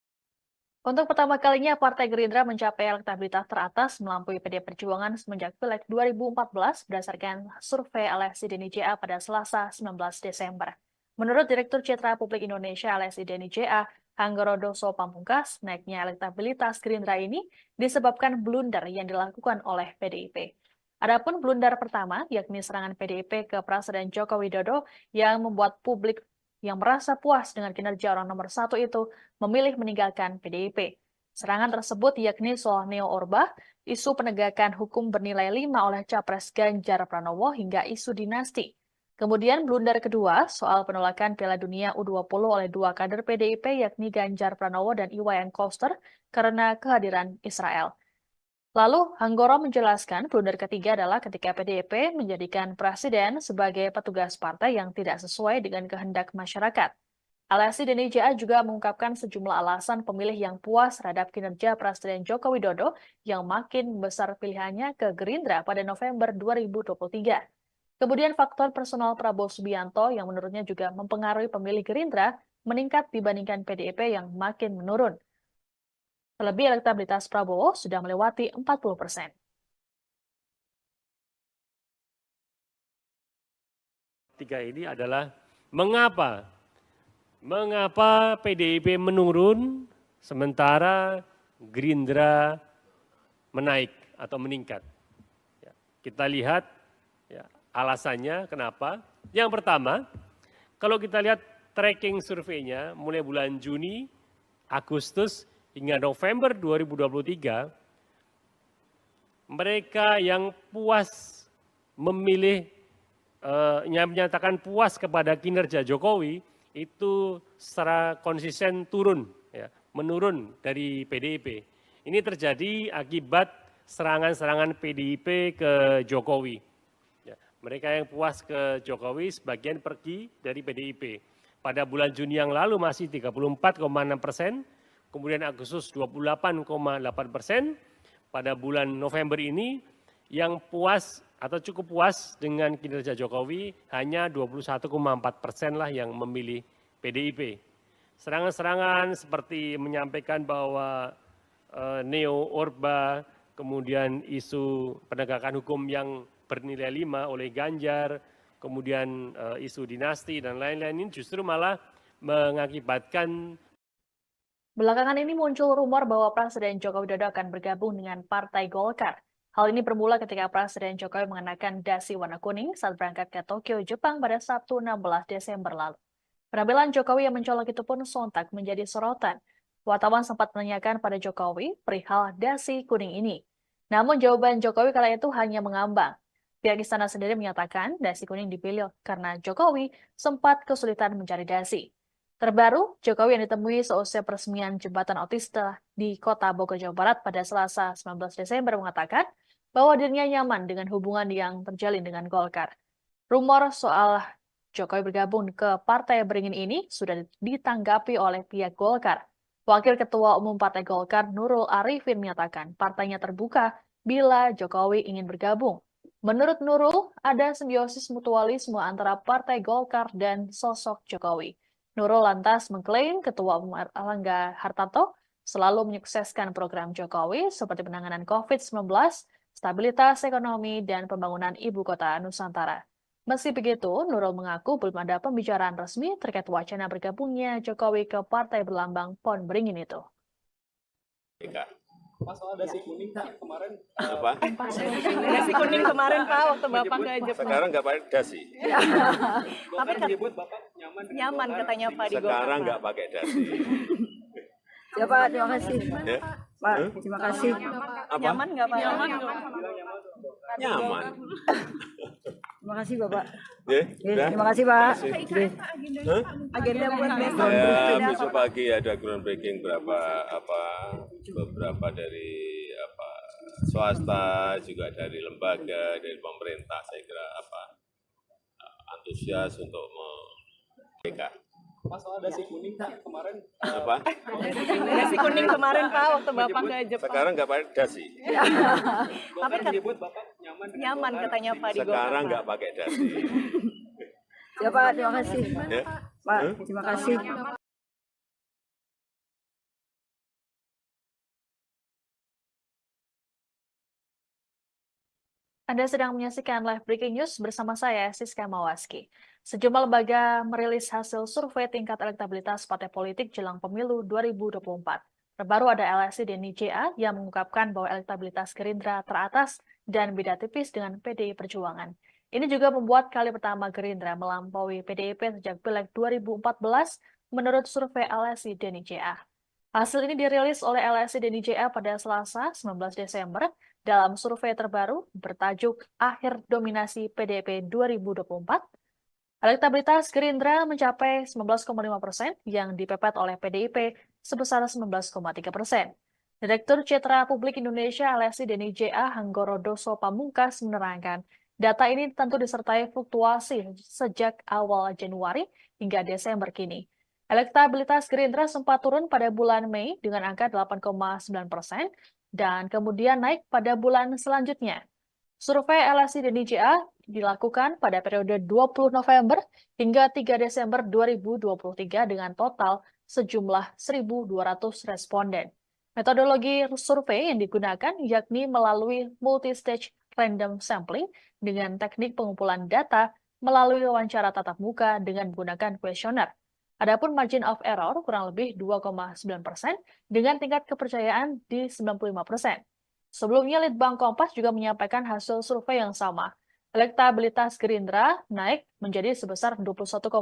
Untuk pertama kalinya, Partai Gerindra mencapai elektabilitas teratas melampaui PD Perjuangan semenjak Pileg 2014 berdasarkan survei LSI DNICA pada Selasa 19 Desember. Menurut Direktur Citra Publik Indonesia LSI DNICA, Hanggorodoso Pamungkas, naiknya elektabilitas Gerindra ini disebabkan blunder yang dilakukan oleh PDIP. Adapun blunder pertama, yakni serangan PDIP ke Presiden Joko Widodo yang membuat publik yang merasa puas dengan kinerja orang nomor 1 itu memilih meninggalkan PDIP. Serangan tersebut yakni soal Neo Orba, isu penegakan hukum bernilai 5 oleh Capres Ganjar Pranowo hingga isu dinasti. Kemudian blunder kedua soal penolakan Piala Dunia U20 oleh 2 kader PDIP yakni Ganjar Pranowo dan Iwayan Koster karena kehadiran Israel. Lalu, Hanggoro menjelaskan blunder ketiga adalah ketika PDIP menjadikan presiden sebagai petugas partai yang tidak sesuai dengan kehendak masyarakat. LSI DNICA juga mengungkapkan sejumlah alasan pemilih yang puas terhadap kinerja Presiden Joko Widodo yang makin besar pilihannya ke Gerindra pada November 2023. Kemudian faktor personal Prabowo Subianto yang menurutnya juga mempengaruhi pemilih Gerindra meningkat dibandingkan PDIP yang makin menurun. Terlebih elektabilitas Prabowo sudah melewati 40%. Tiga ini adalah mengapa PDIP menurun sementara Gerindra menaik atau meningkat. Ya, kita lihat ya, alasannya kenapa. Yang pertama, kalau kita lihat tracking surveinya mulai bulan Juni, Agustus, hingga November 2023, mereka yang puas memilih, yang menyatakan puas kepada kinerja Jokowi, itu secara konsisten turun, ya, menurun dari PDIP. Ini terjadi akibat serangan-serangan PDIP ke Jokowi. Ya, mereka yang puas ke Jokowi sebagian pergi dari PDIP. Pada bulan Juni yang lalu masih 34,6%, kemudian Agustus 28,8%, pada bulan November ini yang puas atau cukup puas dengan kinerja Jokowi hanya 21,4% lah yang memilih PDIP. Serangan-serangan seperti menyampaikan bahwa neo Orba, kemudian isu penegakan hukum yang bernilai 5 oleh Ganjar, kemudian isu dinasti dan lain-lain ini justru malah mengakibatkan. Belakangan ini muncul rumor bahwa Presiden Joko Widodo akan bergabung dengan Partai Golkar. Hal ini bermula ketika Presiden Jokowi mengenakan dasi warna kuning saat berangkat ke Tokyo, Jepang pada Sabtu 16 Desember lalu. Penampilan Jokowi yang mencolok itu pun sontak menjadi sorotan. Wartawan sempat menanyakan pada Jokowi perihal dasi kuning ini. Namun jawaban Jokowi kala itu hanya mengambang. Pihak istana sendiri menyatakan dasi kuning dipilih karena Jokowi sempat kesulitan mencari dasi. Terbaru, Jokowi yang ditemui seusai peresmian jembatan otista di Kota Bogor, Jawa Barat pada Selasa 19 Desember mengatakan bahwa dirinya nyaman dengan hubungan yang terjalin dengan Golkar. Rumor soal Jokowi bergabung ke Partai Beringin ini sudah ditanggapi oleh pihak Golkar. Wakil Ketua Umum Partai Golkar Nurul Arifin menyatakan partainya terbuka bila Jokowi ingin bergabung. Menurut Nurul, ada simbiosis mutualisme antara Partai Golkar dan sosok Jokowi. Nurul lantas mengklaim Ketua Umum Erlangga Hartarto selalu menyukseskan program Jokowi seperti penanganan COVID-19, stabilitas ekonomi, dan pembangunan ibu kota Nusantara. Meski begitu, Nurul mengaku belum ada pembicaraan resmi terkait wacana bergabungnya Jokowi ke partai berlambang Pohon Beringin itu. Pak, soal dasi kuning kemarin Apa? Dasi kuning kemarin Pak waktu Bapak ke Jepang. Sekarang nggak pakai dasi. Bapak menyebut Bapak nyaman dengan Nyaman Golkar. katanya Pak di Sekarang Golkar. nggak pakai dasi. Ya Pak, terima kasih. Ya? Pak, terima kasih. Apa? Nyaman nggak Pak? Nyaman. Terima kasih Bapak. Ya, udah? Terima kasih Pak. Kasih. Oke. Agenda buat besok. Saya besok pagi ada groundbreaking beberapa dari swasta, juga dari lembaga, dari pemerintah. Saya kira antusias untuk Pak, soal dasi kuning kemarin apa? Dasi kuning kemarin Pak waktu Bapak ke Jepang. Sekarang nggak pakai dasi. Tapi menyebut Bapak nyaman dengan nyaman Golkar. katanya Pak di Sekarang Golkar. nggak pakai dasi. Ya Pak, terima kasih. Ya? Pak, terima kasih. Anda sedang menyaksikan live breaking news bersama saya, Siska Mawaski. Sejumlah lembaga merilis hasil survei tingkat elektabilitas partai politik jelang pemilu 2024. Terbaru ada LSI Denny JA yang mengungkapkan bahwa elektabilitas Gerindra teratas dan beda tipis dengan PDI Perjuangan. Ini juga membuat kali pertama Gerindra melampaui PDIP sejak Pileg 2014 menurut survei LSI Denny JA. Hasil ini dirilis oleh LSI Denny JA pada Selasa 19 Desember dalam survei terbaru bertajuk Akhir Dominasi PDIP 2024. Elektabilitas Gerindra mencapai 19,5% yang dipepet oleh PDIP sebesar 19,3%. Direktur Citra Publik Indonesia LSI Denny JA Hanggoro Doso Pamungkas menerangkan, data ini tentu disertai fluktuasi sejak awal Januari hingga Desember kini. Elektabilitas Gerindra sempat turun pada bulan Mei dengan angka 8,9% dan kemudian naik pada bulan selanjutnya. Survei LSI Denny JA dilakukan pada periode 20 November hingga 3 Desember 2023 dengan total sejumlah 1.200 responden. Metodologi survei yang digunakan yakni melalui multi-stage random sampling dengan teknik pengumpulan data melalui wawancara tatap muka dengan menggunakan kuesioner. Adapun margin of error kurang lebih 2,9% dengan tingkat kepercayaan di 95%. Sebelumnya, Litbang Kompas juga menyampaikan hasil survei yang sama. Elektabilitas Gerindra naik menjadi sebesar 21,9%,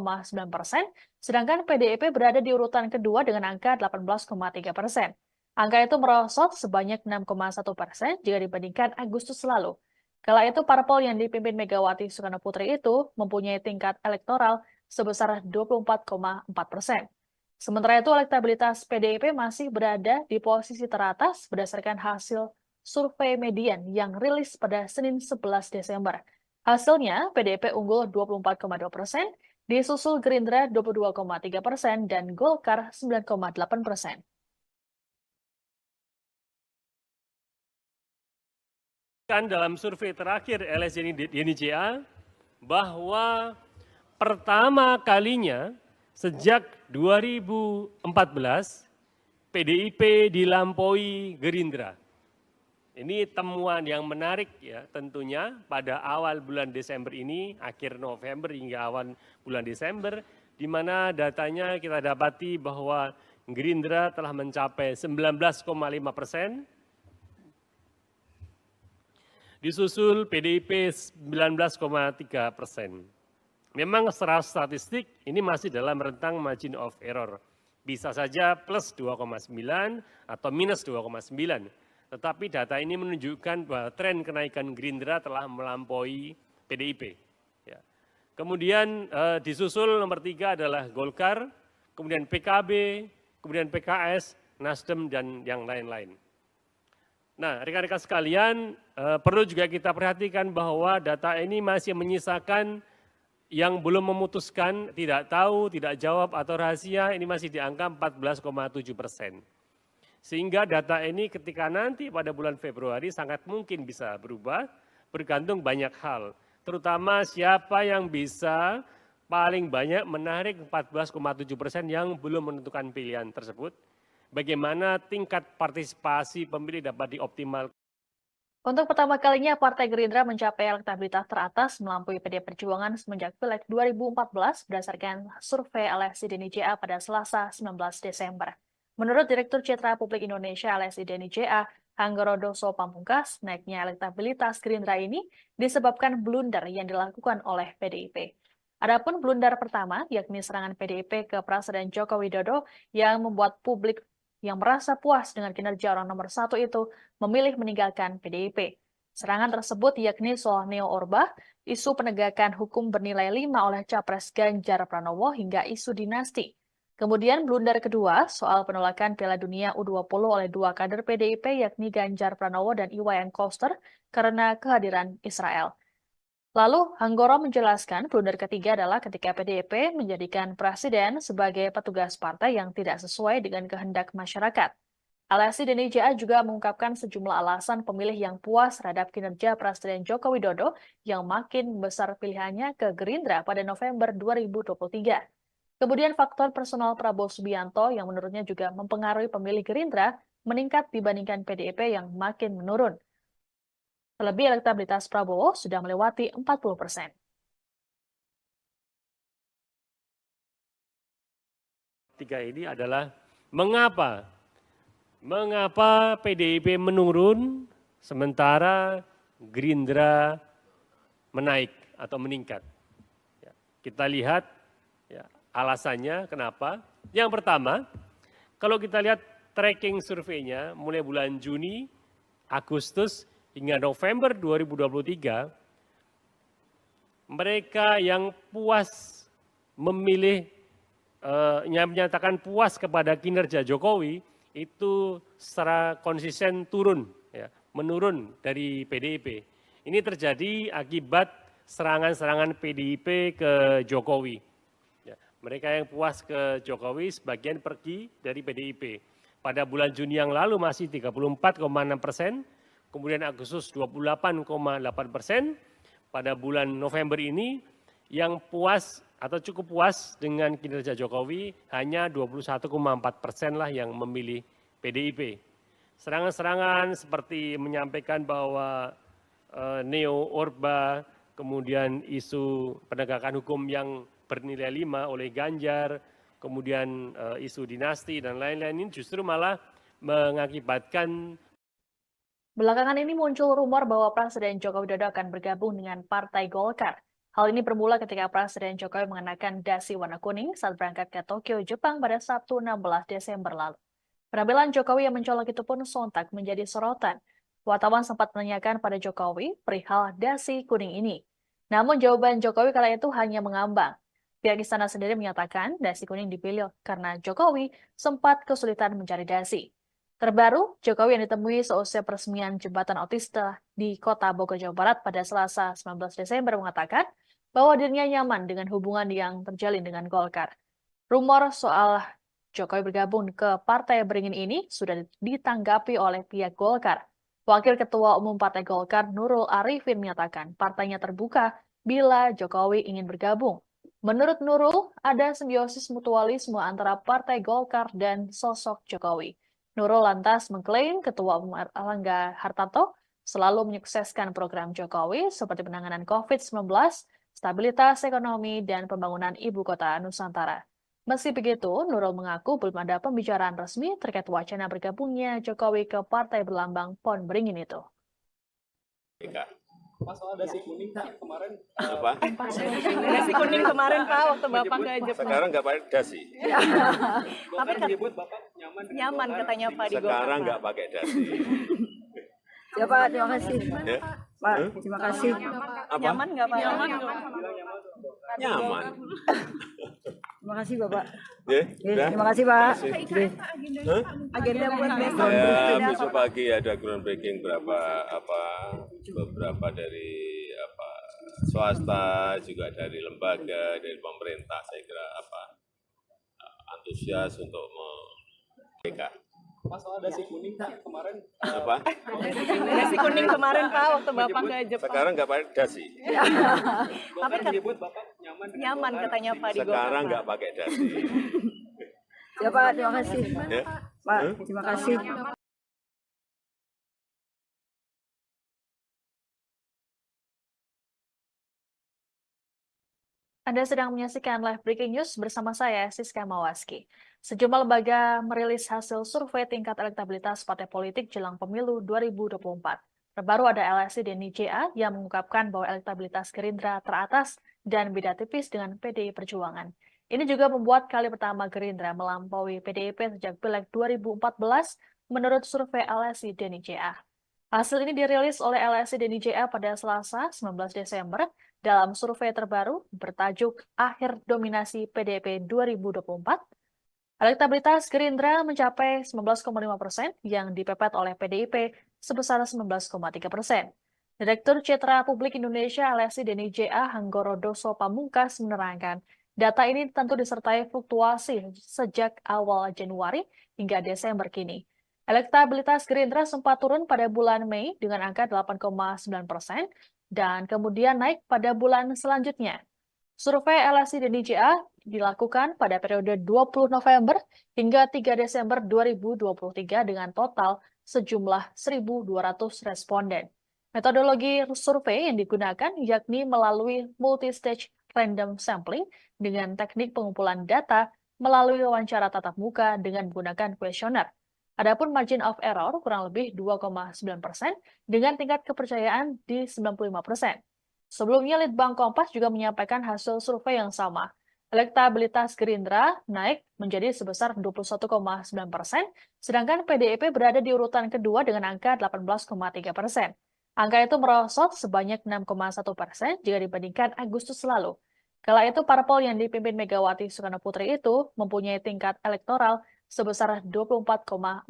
sedangkan PDIP berada di urutan kedua dengan angka 18,3%. Angka itu merosot sebanyak 6,1% jika dibandingkan Agustus lalu. Kala itu, parpol yang dipimpin Megawati Soekarno-Putri itu mempunyai tingkat elektoral sebesar 24,4%. Sementara itu, elektabilitas PDIP masih berada di posisi teratas berdasarkan hasil survei median yang rilis pada Senin 11 Desember. Hasilnya, PDIP unggul 24,2%, disusul Gerindra 22,3%, dan Golkar 9,8%. menunjukkan dalam survei terakhir LSI DNICA bahwa pertama kalinya sejak 2014 PDIP dilampaui Gerindra. Ini temuan yang menarik ya tentunya pada awal bulan Desember ini, akhir November hingga awal bulan Desember, di mana datanya kita dapati bahwa Gerindra telah mencapai 19,5%, disusul PDIP 19,3%. Memang secara statistik ini masih dalam rentang margin of error. Bisa saja plus 2,9 atau minus 2,9. Tetapi data ini menunjukkan bahwa tren kenaikan Gerindra telah melampaui PDIP. Ya. Kemudian disusul nomor 3 adalah Golkar, kemudian PKB, kemudian PKS, Nasdem, dan yang lain-lain. Nah, rekan-rekan sekalian, perlu juga kita perhatikan bahwa data ini masih menyisakan yang belum memutuskan, tidak tahu, tidak jawab, atau rahasia, ini masih di angka 14,7%. Sehingga data ini ketika nanti pada bulan Februari sangat mungkin bisa berubah, bergantung banyak hal. Terutama siapa yang bisa paling banyak menarik 14,7% yang belum menentukan pilihan tersebut. Bagaimana tingkat partisipasi pemilih dapat dioptimalkan. Untuk pertama kalinya, Partai Gerindra mencapai elektabilitas teratas melampaui PD Perjuangan semenjak Pileg 2014 berdasarkan survei LSI DNICA pada Selasa 19 Desember. Menurut Direktur Citra Publik Indonesia LSI DNICA, Hanggorodoso Pamungkas, naiknya elektabilitas Gerindra ini disebabkan blunder yang dilakukan oleh PDIP. Adapun blunder pertama, yakni serangan PDIP ke Presiden Joko Widodo yang membuat publik yang merasa puas dengan kinerja orang nomor 1 itu memilih meninggalkan PDIP. Serangan tersebut yakni soal Neo Orba, isu penegakan hukum bernilai 5 oleh Capres Ganjar Pranowo hingga isu dinasti. Kemudian blunder kedua soal penolakan Piala Dunia U20 oleh 2 kader PDIP yakni Ganjar Pranowo dan Iwayan Koster karena kehadiran Israel. Lalu Hanggoro menjelaskan blunder ketiga adalah ketika PDIP menjadikan presiden sebagai petugas partai yang tidak sesuai dengan kehendak masyarakat. LSI DNICA juga mengungkapkan sejumlah alasan pemilih yang puas terhadap kinerja Presiden Joko Widodo yang makin besar pilihannya ke Gerindra pada November 2023. Kemudian faktor personal Prabowo Subianto yang menurutnya juga mempengaruhi pemilih Gerindra meningkat dibandingkan PDIP yang makin menurun. Terlebih elektabilitas Prabowo sudah melewati 40%. Tiga ini adalah mengapa PDIP menurun sementara Gerindra menaik atau meningkat. Ya, kita lihat ya, alasannya kenapa. Yang pertama, kalau kita lihat tracking surveinya mulai bulan Juni, Agustus, hingga November 2023, mereka yang puas memilih, yang menyatakan puas kepada kinerja Jokowi, itu secara konsisten turun, ya, menurun dari PDIP. Ini terjadi akibat serangan-serangan PDIP ke Jokowi. Ya, mereka yang puas ke Jokowi sebagian pergi dari PDIP. Pada bulan Juni yang lalu masih 34,6%, kemudian Agustus 28,8%, pada bulan November ini yang puas atau cukup puas dengan kinerja Jokowi hanya 21,4% lah yang memilih PDIP. Serangan-serangan seperti menyampaikan bahwa Neo Orba, kemudian isu penegakan hukum yang bernilai 5 oleh Ganjar, kemudian isu dinasti dan lain-lain ini justru malah mengakibatkan. Belakangan ini muncul rumor bahwa Presiden Joko Widodo akan bergabung dengan Partai Golkar. Hal ini bermula ketika Presiden Jokowi mengenakan dasi warna kuning saat berangkat ke Tokyo, Jepang pada Sabtu 16 Desember lalu. Penampilan Jokowi yang mencolok itu pun sontak menjadi sorotan. Wartawan sempat menanyakan pada Jokowi perihal dasi kuning ini. Namun jawaban Jokowi kala itu hanya mengambang. Pihak istana sendiri menyatakan dasi kuning dipilih karena Jokowi sempat kesulitan mencari dasi. Terbaru, Jokowi yang ditemui seusai peresmian jembatan otista di Kota Bogor, Jawa Barat pada Selasa 19 Desember mengatakan bahwa dirinya nyaman dengan hubungan yang terjalin dengan Golkar. Rumor soal Jokowi bergabung ke Partai Beringin ini sudah ditanggapi oleh pihak Golkar. Wakil Ketua Umum Partai Golkar Nurul Arifin menyatakan partainya terbuka bila Jokowi ingin bergabung. Menurut Nurul, ada simbiosis mutualisme antara Partai Golkar dan sosok Jokowi. Nurul lantas mengklaim Ketua Umum Erlangga Hartarto selalu menyukseskan program Jokowi seperti penanganan COVID-19, stabilitas ekonomi, dan pembangunan ibu kota Nusantara. Meski begitu, Nurul mengaku belum ada pembicaraan resmi terkait wacana bergabungnya Jokowi ke partai berlambang pohon beringin itu. Mas, soal dasi kuning kemarin Apa? Nasi kuning kemarin Pak waktu Bapak ke Jepang. Sekarang nggak pakai dasi. Tapi kan menyebut Bapak nyaman dengan nyaman Golkar. katanya Pak di Golkar. Sekarang Pak. nggak pakai dasi. Ya Pak, terima kasih. Ya? Pak, terima kasih. Apa? Nyaman nggak Pak? Nyaman. Terima kasih Bapak. Ya? Udah? Terima kasih Pak. Kasih. Hah? Agenda buat besok. Ya, besok pagi ada groundbreaking beberapa dari swasta, juga dari lembaga, dari pemerintah. Saya kira antusias untuk mereka. Mas, soal dasi kuning kemarin Apa? Nasi kuning kemarin Pak waktu Bapak ke Jepang. Sekarang nggak pakai dasi. Tapi kan menyebut Bapak nyaman dengan nyaman Golkar. katanya Pak di Golkar. Sekarang Pak. nggak pakai dasi. Ya Pak, terima kasih. Ya? Pak, terima kasih. Anda sedang menyaksikan live breaking news bersama saya, Siska Mawaski. Sejumlah lembaga merilis hasil survei tingkat elektabilitas partai politik jelang pemilu 2024. Terbaru ada LSI dan IJA yang mengungkapkan bahwa elektabilitas Gerindra teratas dan beda tipis dengan PDI Perjuangan. Ini juga membuat kali pertama Gerindra melampaui PDIP sejak Pileg 2014 menurut survei LSI dan IJA. Hasil ini dirilis oleh LSI dan IJA pada Selasa 19 Desember dalam survei terbaru bertajuk Akhir Dominasi PDIP 2024. Elektabilitas Gerindra mencapai 19,5% yang dipepet oleh PDIP sebesar 19,3%. Direktur Citra Publik Indonesia LSI dan IJA Hanggoro Doso Pamungkas menerangkan, data ini tentu disertai fluktuasi sejak awal Januari hingga Desember kini. Elektabilitas Gerindra sempat turun pada bulan Mei dengan angka 8,9% dan kemudian naik pada bulan selanjutnya. Survei LSI dan IJA dilakukan pada periode 20 November hingga 3 Desember 2023 dengan total sejumlah 1.200 responden. Metodologi survei yang digunakan yakni melalui multi-stage random sampling dengan teknik pengumpulan data melalui wawancara tatap muka dengan menggunakan kuesioner. Adapun margin of error kurang lebih 2,9% dengan tingkat kepercayaan di 95%. Sebelumnya, Litbang Kompas juga menyampaikan hasil survei yang sama. Elektabilitas Gerindra naik menjadi sebesar 21,9%, sedangkan PDIP berada di urutan kedua dengan angka 18,3%. Angka itu merosot sebanyak 6,1% jika dibandingkan Agustus lalu. Kala itu, parpol yang dipimpin Megawati Soekarno-Putri itu mempunyai tingkat elektoral sebesar 24,4%.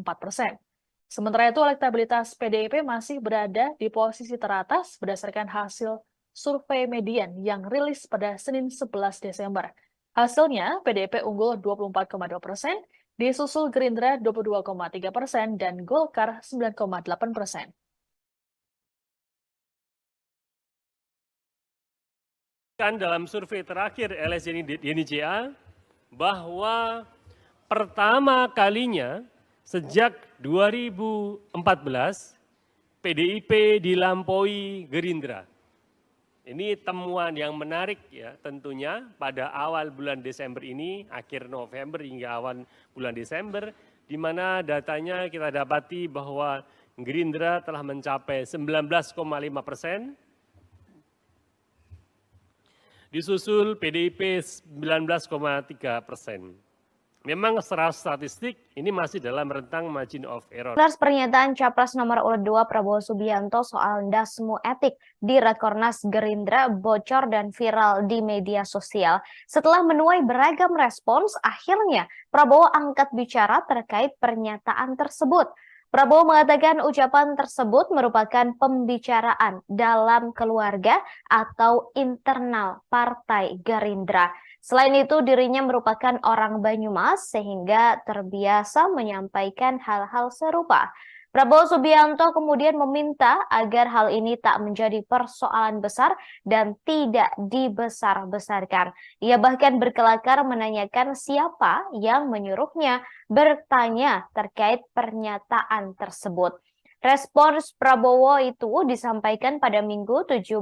Sementara itu, elektabilitas PDIP masih berada di posisi teratas berdasarkan hasil survei median yang rilis pada Senin 11 Desember. Hasilnya, PDIP unggul 24,2%, disusul Gerindra 22,3%, dan Golkar 9,8%. Kan dalam survei terakhir LSI dan IJA bahwa pertama kalinya sejak 2014 PDIP dilampaui Gerindra. Ini temuan yang menarik ya tentunya pada awal bulan Desember ini, akhir November hingga awal bulan Desember, di mana datanya kita dapati bahwa Gerindra telah mencapai 19,5%, disusul PDIP 19,3%. Memang secara statistik ini masih dalam rentang margin of error. Atas pernyataan Capres nomor urut 2 Prabowo Subianto soal dasmu etik di Rakornas Gerindra bocor dan viral di media sosial. Setelah menuai beragam respons, akhirnya Prabowo angkat bicara terkait pernyataan tersebut. Prabowo mengatakan ucapan tersebut merupakan pembicaraan dalam keluarga atau internal Partai Gerindra. Selain itu, dirinya merupakan orang Banyumas sehingga terbiasa menyampaikan hal-hal serupa. Prabowo Subianto kemudian meminta agar hal ini tak menjadi persoalan besar dan tidak dibesar-besarkan. Ia bahkan berkelakar menanyakan siapa yang menyuruhnya bertanya terkait pernyataan tersebut. Respons Prabowo itu disampaikan pada Minggu 17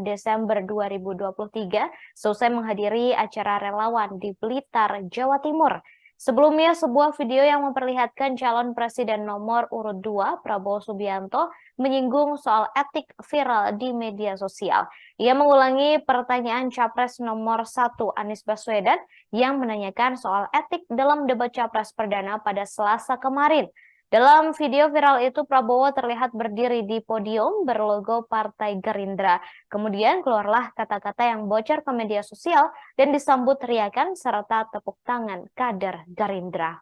Desember 2023 selesai menghadiri acara relawan di Blitar, Jawa Timur. Sebelumnya, sebuah video yang memperlihatkan calon presiden nomor urut 2, Prabowo Subianto, menyinggung soal etik viral di media sosial. Ia mengulangi pertanyaan Capres nomor 1, Anies Baswedan, yang menanyakan soal etik dalam debat Capres perdana pada Selasa kemarin. Dalam video viral itu, Prabowo terlihat berdiri di podium berlogo Partai Gerindra. Kemudian keluarlah kata-kata yang bocor ke media sosial dan disambut teriakan serta tepuk tangan kader Gerindra.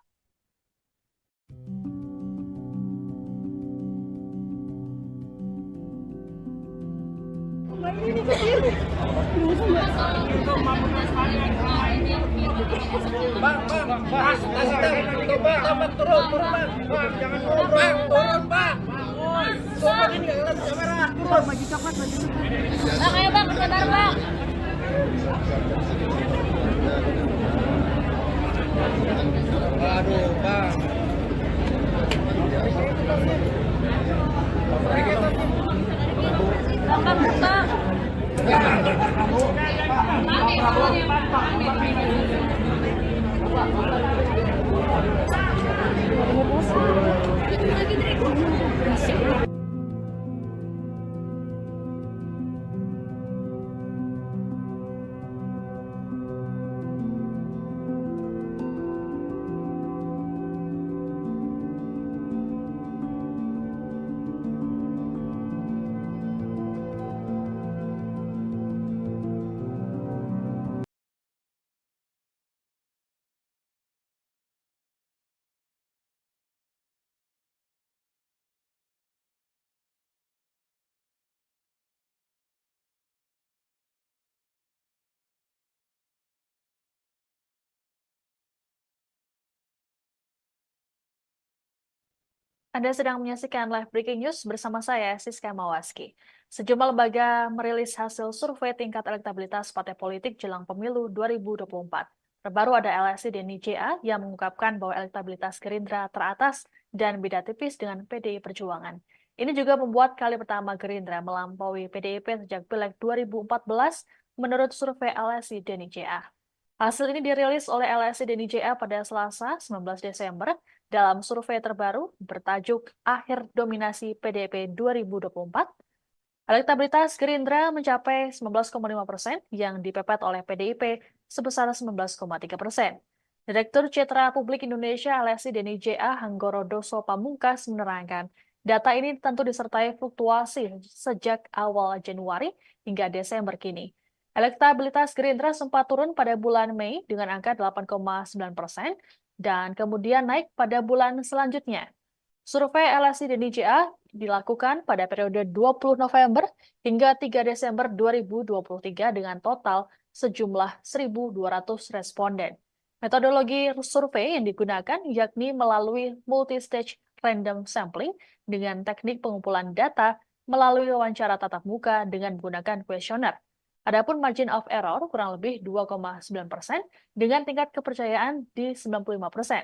Anda sedang menyaksikan live breaking news bersama saya, Siska Mawaski. Sejumlah lembaga merilis hasil survei tingkat elektabilitas partai politik jelang pemilu 2024. Terbaru ada LSI Denny JA yang mengungkapkan bahwa elektabilitas Gerindra teratas dan beda tipis dengan PDI Perjuangan. Ini juga membuat kali pertama Gerindra melampaui PDIP sejak Pileg 2014 menurut survei LSI Denny JA. Hasil ini dirilis oleh LSI Denny JA pada Selasa 19 Desember dalam survei terbaru bertajuk Akhir Dominasi PDIP 2024. Elektabilitas Gerindra mencapai 19,5% yang dipepet oleh PDIP sebesar 19,3%. Direktur Citra Publik Indonesia LSI Denny JA Hanggoro Doso Pamungkas menerangkan, data ini tentu disertai fluktuasi sejak awal Januari hingga Desember kini. Elektabilitas Gerindra sempat turun pada bulan Mei dengan angka 8,9% dan kemudian naik pada bulan selanjutnya. Survei LSI Denny JA dilakukan pada periode 20 November hingga 3 Desember 2023 dengan total sejumlah 1.200 responden. Metodologi survei yang digunakan yakni melalui multi-stage random sampling dengan teknik pengumpulan data melalui wawancara tatap muka dengan menggunakan kuesioner. Adapun margin of error kurang lebih 2,9% dengan tingkat kepercayaan di 95%.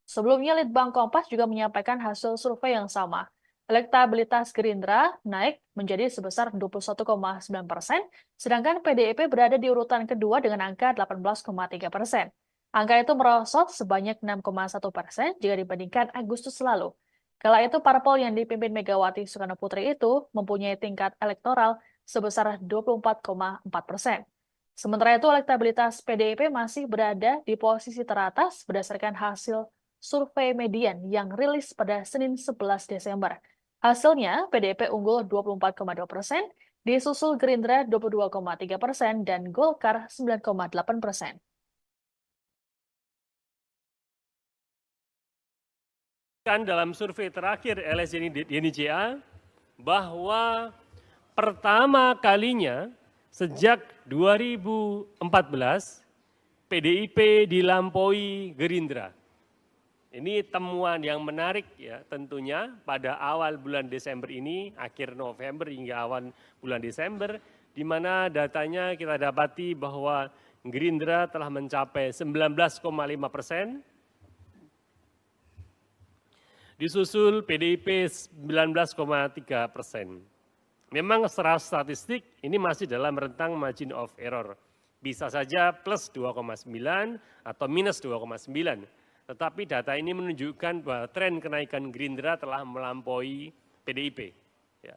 Sebelumnya, Litbang Kompas juga menyampaikan hasil survei yang sama. Elektabilitas Gerindra naik menjadi sebesar 21,9%, sedangkan PDIP berada di urutan kedua dengan angka 18,3%. Angka itu merosot sebanyak 6,1% jika dibandingkan Agustus lalu. Kala itu, parpol yang dipimpin Megawati Soekarno Putri itu mempunyai tingkat elektoral sebesar 24,4%. Sementara itu, elektabilitas PDIP masih berada di posisi teratas berdasarkan hasil survei median yang rilis pada Senin 11 Desember. Hasilnya, PDIP unggul 24,2%, disusul Gerindra 22,3% dan Golkar 9,8%. Dalam survei terakhir LSI Denny JA bahwa pertama kalinya sejak 2014 PDIP dilampaui Gerindra. Ini temuan yang menarik ya tentunya pada awal bulan Desember ini, akhir November hingga awal bulan Desember, di mana datanya kita dapati bahwa Gerindra telah mencapai 19,5%, disusul PDIP 19,3%. Memang secara statistik ini masih dalam rentang margin of error. Bisa saja plus 2,9 atau minus 2,9. Tetapi data ini menunjukkan bahwa tren kenaikan Gerindra telah melampaui PDIP. Ya.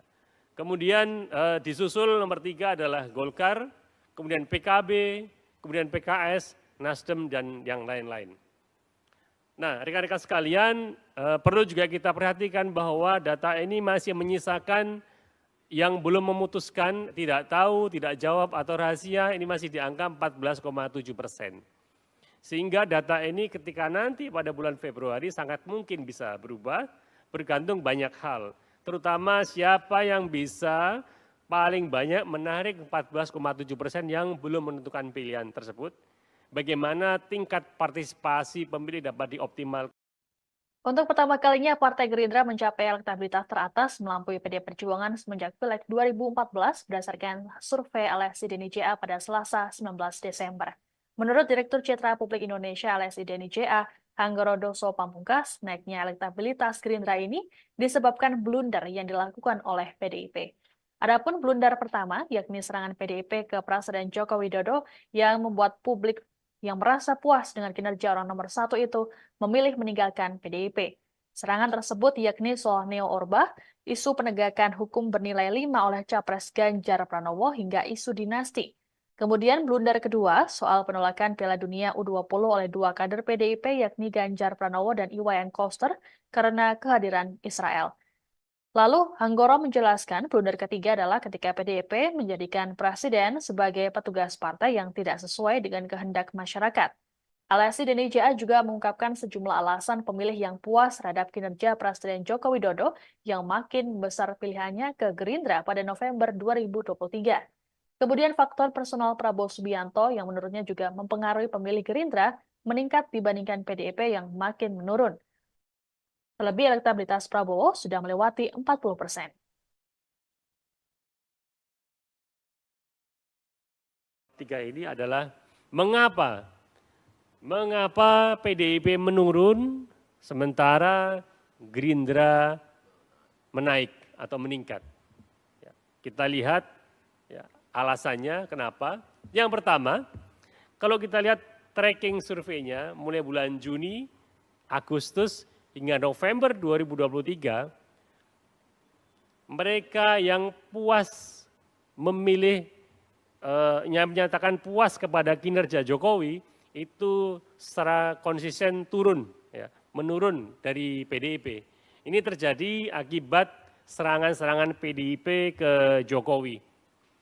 Kemudian disusul nomor 3 adalah Golkar, kemudian PKB, kemudian PKS, Nasdem, dan yang lain-lain. Nah, rekan-rekan sekalian, perlu juga kita perhatikan bahwa data ini masih menyisakan yang belum memutuskan, tidak tahu, tidak jawab, atau rahasia, ini masih di angka 14,7%. Sehingga data ini ketika nanti pada bulan Februari sangat mungkin bisa berubah, bergantung banyak hal. Terutama siapa yang bisa paling banyak menarik 14,7% yang belum menentukan pilihan tersebut. Bagaimana tingkat partisipasi pemilih dapat dioptimalkan. Untuk pertama kalinya, Partai Gerindra mencapai elektabilitas teratas melampaui PD Perjuangan semenjak Pileg 2014 berdasarkan survei LSI DNIJA pada Selasa 19 Desember. Menurut Direktur Citra Publik Indonesia LSI DNIJA, Hanggorodoso Pamungkas, naiknya elektabilitas Gerindra ini disebabkan blunder yang dilakukan oleh PDIP. Adapun blunder pertama, yakni serangan PDIP ke Presiden Joko Widodo yang membuat publik yang merasa puas dengan kinerja orang nomor 1 itu memilih meninggalkan PDIP. Serangan tersebut yakni soal Neo Orba, isu penegakan hukum bernilai 5 oleh Capres Ganjar Pranowo hingga isu dinasti. Kemudian blunder kedua soal penolakan Piala Dunia U20 oleh 2 kader PDIP yakni Ganjar Pranowo dan Iwayan Koster karena kehadiran Israel. Lalu Hanggoro menjelaskan blunder ketiga adalah ketika PDIP menjadikan presiden sebagai petugas partai yang tidak sesuai dengan kehendak masyarakat. LSI DNIJA juga mengungkapkan sejumlah alasan pemilih yang puas terhadap kinerja Presiden Joko Widodo yang makin besar pilihannya ke Gerindra pada November 2023. Kemudian faktor personal Prabowo Subianto yang menurutnya juga mempengaruhi pemilih Gerindra meningkat dibandingkan PDIP yang makin menurun. Terlebih elektabilitas Prabowo sudah melewati 40%. Tiga ini adalah mengapa PDIP menurun sementara Gerindra menaik atau meningkat. Ya, kita lihat ya, alasannya kenapa. Yang pertama, kalau kita lihat tracking surveinya mulai bulan Juni, Agustus, hingga November 2023, mereka yang puas memilih, yang menyatakan puas kepada kinerja Jokowi, itu secara konsisten turun, ya, menurun dari PDIP. Ini terjadi akibat serangan-serangan PDIP ke Jokowi.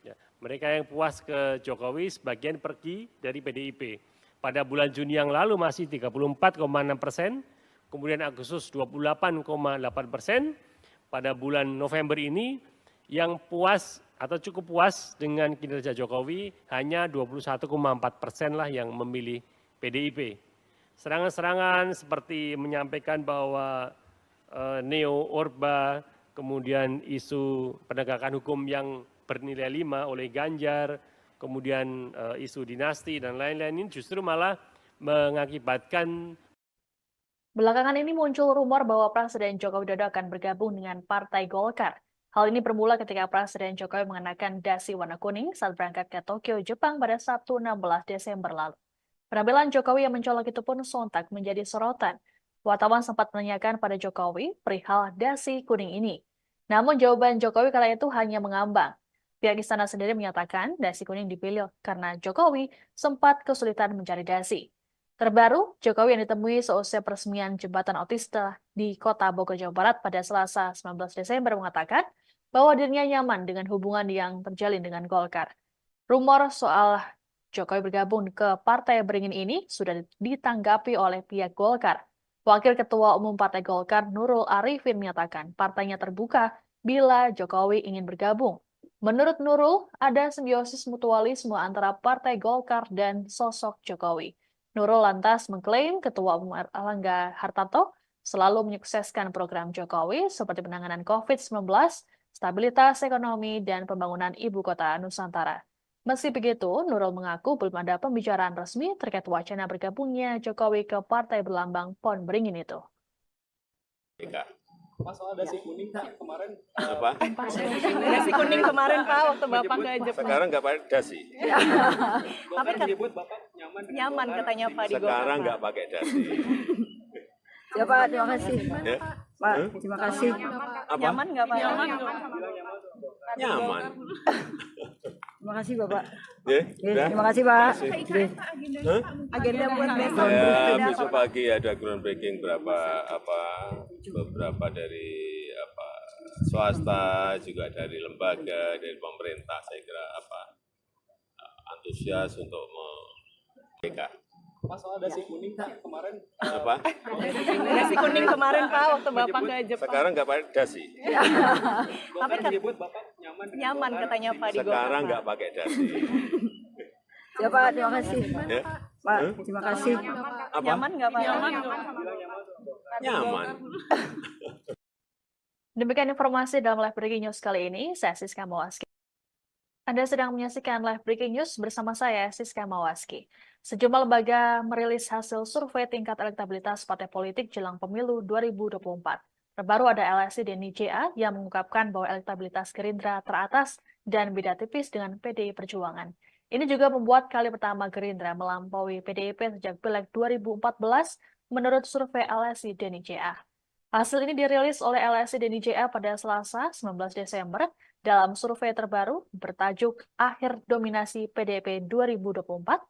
Ya, mereka yang puas ke Jokowi sebagian pergi dari PDIP. Pada bulan Juni yang lalu masih 34,6%, kemudian Agustus 28,8%, pada bulan November ini yang puas atau cukup puas dengan kinerja Jokowi hanya 21,4% lah yang memilih PDIP. Serangan-serangan seperti menyampaikan bahwa Neo Orba, kemudian isu penegakan hukum yang bernilai 5 oleh Ganjar, kemudian isu dinasti dan lain-lain ini justru malah mengakibatkan. Belakangan ini muncul rumor bahwa Presiden Joko Widodo akan bergabung dengan Partai Golkar. Hal ini bermula ketika Presiden Jokowi mengenakan dasi warna kuning saat berangkat ke Tokyo, Jepang pada Sabtu 16 Desember lalu. Penampilan Jokowi yang mencolok itu pun sontak menjadi sorotan. Wartawan sempat menanyakan pada Jokowi perihal dasi kuning ini. Namun jawaban Jokowi kala itu hanya mengambang. Pihak istana sendiri menyatakan dasi kuning dipilih karena Jokowi sempat kesulitan mencari dasi. Terbaru, Jokowi yang ditemui seusai peresmian jembatan otista di Kota Bogor, Jawa Barat pada Selasa 19 Desember mengatakan bahwa dirinya nyaman dengan hubungan yang terjalin dengan Golkar. Rumor soal Jokowi bergabung ke Partai Beringin ini sudah ditanggapi oleh pihak Golkar. Wakil Ketua Umum Partai Golkar Nurul Arifin menyatakan partainya terbuka bila Jokowi ingin bergabung. Menurut Nurul, ada simbiosis mutualisme antara Partai Golkar dan sosok Jokowi. Nurul lantas mengklaim Ketua Umum Erlangga Hartarto selalu menyukseskan program Jokowi seperti penanganan COVID-19, stabilitas ekonomi, dan pembangunan ibu kota Nusantara. Meski begitu, Nurul mengaku belum ada pembicaraan resmi terkait wacana bergabungnya Jokowi ke partai berlambang pohon beringin itu. Pak, soal dasi kuning Pak, kemarin Apa? Nasi kuning kemarin Pak waktu Bapak ke Jepang. Sekarang nggak pakai dasi. Tapi menyebut Bapak nyaman dengan nyaman Golkar. katanya Pak di Golkar. Sekarang Pak. nggak pakai dasi. Ya Pak, terima kasih. Ya? Pak, terima kasih. Apa? Nyaman nggak Pak? Nyaman. Terima kasih Bapak. Ya, Oke, udah. terima kasih Pak. Terima kasih. Oke. Hah? Agenda buat besok. Ya, besok pagi ada groundbreaking beberapa dari swasta, juga dari lembaga, dari pemerintah. Saya kira antusias untuk mereka. Pak, soal dasi kuning Pak, kemarin Apa? Nasi kuning kemarin Pak waktu Bapak ke Jepang. Sekarang nggak pakai dasi. Golkar menyebut Bapak nyaman dengan Nyaman Golkar. katanya Pak di Golkar. Sekarang Pak. nggak pakai dasi. Ya Pak, terima kasih. Ya? Pak, terima kasih. Apa? Nyaman nggak Pak? Nyaman. Demikian informasi dalam live breaking news kali ini. Saya Siska Mawaski. Anda sedang menyaksikan live breaking news bersama saya, Siska Mawaski. Sejumlah lembaga merilis hasil survei tingkat elektabilitas partai politik jelang pemilu 2024. Terbaru ada LSI DNIJA yang mengungkapkan bahwa elektabilitas Gerindra teratas dan beda tipis dengan PDI Perjuangan. Ini juga membuat kali pertama Gerindra melampaui PDIP sejak Pileg 2014 menurut survei LSI DNIJA. Hasil ini dirilis oleh LSI DNIJA pada Selasa 19 Desember dalam survei terbaru bertajuk Akhir Dominasi PDIP 2024.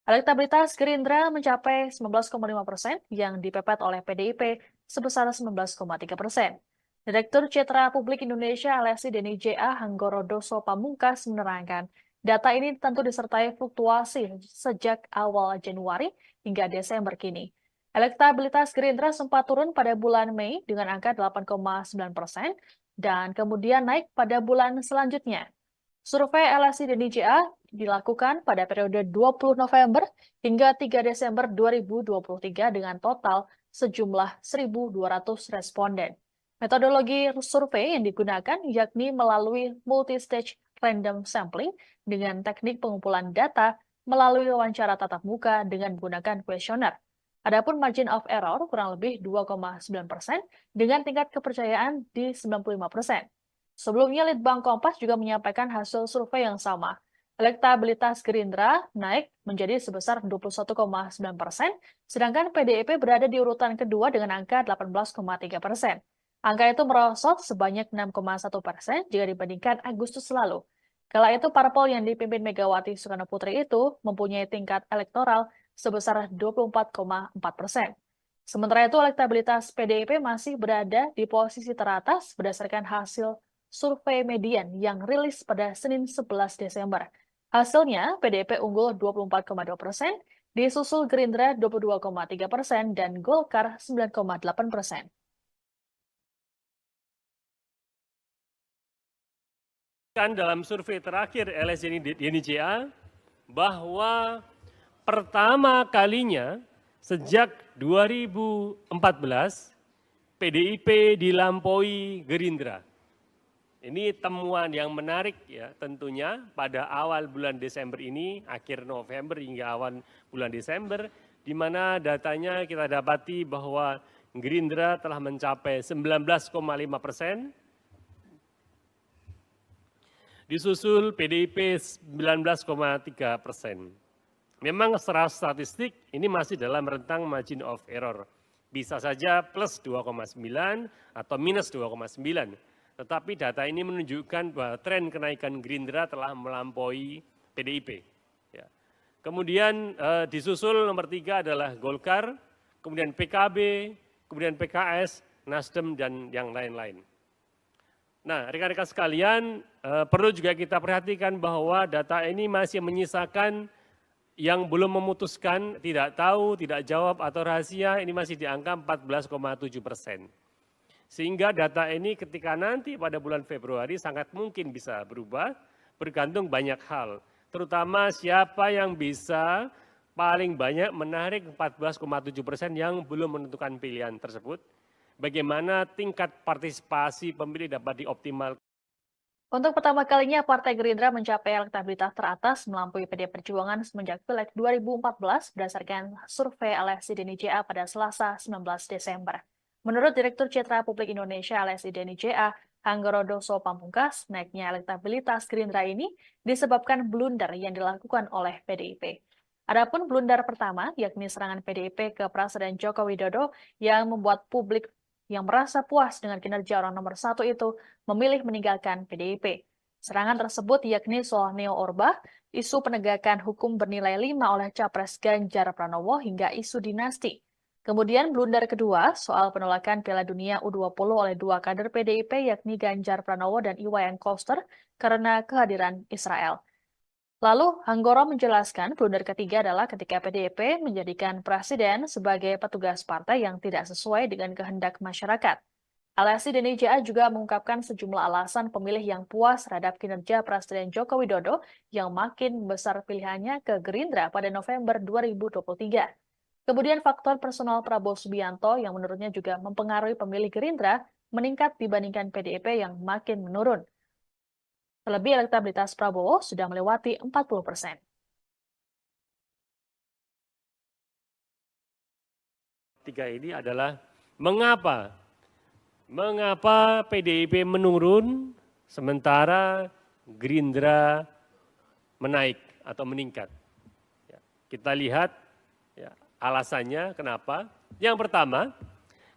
Elektabilitas Gerindra mencapai 19,5% yang dipepet oleh PDIP sebesar 19,3%. Direktur Citra Publik Indonesia LSI DNIJA Hanggoro Doso Pamungkas menerangkan, data ini tentu disertai fluktuasi sejak awal Januari hingga Desember kini. Elektabilitas Gerindra sempat turun pada bulan Mei dengan angka 8,9% dan kemudian naik pada bulan selanjutnya. Survei LSI DNIJA dilakukan pada periode 20 November hingga 3 Desember 2023 dengan total sejumlah 1.200 responden. Metodologi survei yang digunakan yakni melalui multi-stage random sampling dengan teknik pengumpulan data melalui wawancara tatap muka dengan menggunakan kuesioner. Adapun margin of error kurang lebih 2,9% dengan tingkat kepercayaan di 95%. Sebelumnya, Litbang Kompas juga menyampaikan hasil survei yang sama. Elektabilitas Gerindra naik menjadi sebesar 21,9%, sedangkan PDIP berada di urutan kedua dengan angka 18,3%. Angka itu merosot sebanyak 6,1% jika dibandingkan Agustus lalu. Kala itu, parpol yang dipimpin Megawati Soekarno Putri itu mempunyai tingkat elektoral sebesar 24,4%. Sementara itu, elektabilitas PDIP masih berada di posisi teratas berdasarkan hasil survei median yang rilis pada Senin 11 Desember. Hasilnya, PDIP unggul 24,2%, disusul Gerindra 22,3%, dan Golkar 9,8%. Dalam survei terakhir LSI DNIJA bahwa pertama kalinya sejak 2014 PDIP dilampaui Gerindra. Ini temuan yang menarik ya tentunya pada awal bulan Desember ini, akhir November hingga awal bulan Desember, di mana datanya kita dapati bahwa Gerindra telah mencapai 19,5%, disusul PDIP 19,3%. Memang secara statistik ini masih dalam rentang margin of error. Bisa saja plus 2,9 atau minus 2,9. Tetapi data ini menunjukkan bahwa tren kenaikan Gerindra telah melampaui PDIP. Ya. Kemudian disusul nomor 3 adalah Golkar, kemudian PKB, kemudian PKS, Nasdem, dan yang lain-lain. Nah, rekan-rekan sekalian, perlu juga kita perhatikan bahwa data ini masih menyisakan yang belum memutuskan, tidak tahu, tidak jawab, atau rahasia, ini masih di angka 14,7%. Sehingga data ini ketika nanti pada bulan Februari sangat mungkin bisa berubah, bergantung banyak hal. Terutama siapa yang bisa paling banyak menarik 14,7% yang belum menentukan pilihan tersebut. Bagaimana tingkat partisipasi pemilih dapat dioptimalkan? Untuk pertama kalinya, Partai Gerindra mencapai elektabilitas teratas melampaui PD Perjuangan semenjak Pileg 2014 berdasarkan survei LSI Deni JA pada Selasa 19 Desember. Menurut Direktur Citra Publik Indonesia LSI Deni JA, Hanggorodoso Pamungkas, naiknya elektabilitas Gerindra ini disebabkan blunder yang dilakukan oleh PDIP. Adapun blunder pertama, yakni serangan PDIP ke Presiden Joko Widodo yang membuat publik yang merasa puas dengan kinerja orang nomor satu itu memilih meninggalkan PDIP. Serangan tersebut yakni soal Neo Orba, isu penegakan hukum bernilai 5 oleh Capres Ganjar Pranowo hingga isu dinasti. Kemudian blunder kedua soal penolakan Piala Dunia U20 oleh dua kader PDIP yakni Ganjar Pranowo dan Iwayan Koster karena kehadiran Israel. Lalu, Hanggoro menjelaskan blunder ketiga adalah ketika PDIP menjadikan presiden sebagai petugas partai yang tidak sesuai dengan kehendak masyarakat. LSI Deni JA juga mengungkapkan sejumlah alasan pemilih yang puas terhadap kinerja Presiden Joko Widodo yang makin besar pilihannya ke Gerindra pada November 2023. Kemudian faktor personal Prabowo Subianto yang menurutnya juga mempengaruhi pemilih Gerindra meningkat dibandingkan PDIP yang makin menurun. Terlebih elektabilitas Prabowo sudah melewati 40%. Tiga ini adalah mengapa PDIP menurun sementara Gerindra menaik atau meningkat. Ya, kita lihat ya, alasannya kenapa. Yang pertama,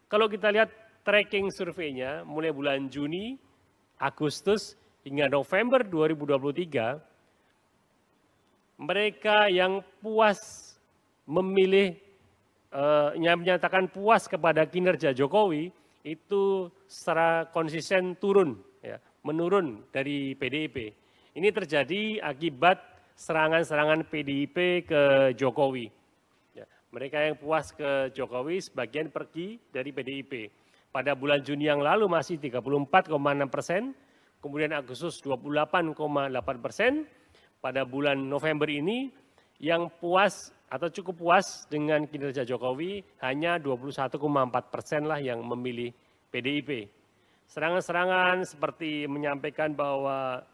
kalau kita lihat tracking surveinya mulai bulan Juni, Agustus, hingga November 2023, mereka yang puas memilih, yang menyatakan puas kepada kinerja Jokowi, itu secara konsisten turun, ya, menurun dari PDIP. Ini terjadi akibat serangan-serangan PDIP ke Jokowi. Ya, mereka yang puas ke Jokowi sebagian pergi dari PDIP. Pada bulan Juni yang lalu masih 34,6%, kemudian Agustus 28,8%, pada bulan November ini yang puas atau cukup puas dengan kinerja Jokowi hanya 21,4% lah yang memilih PDIP. Serangan-serangan seperti menyampaikan bahwa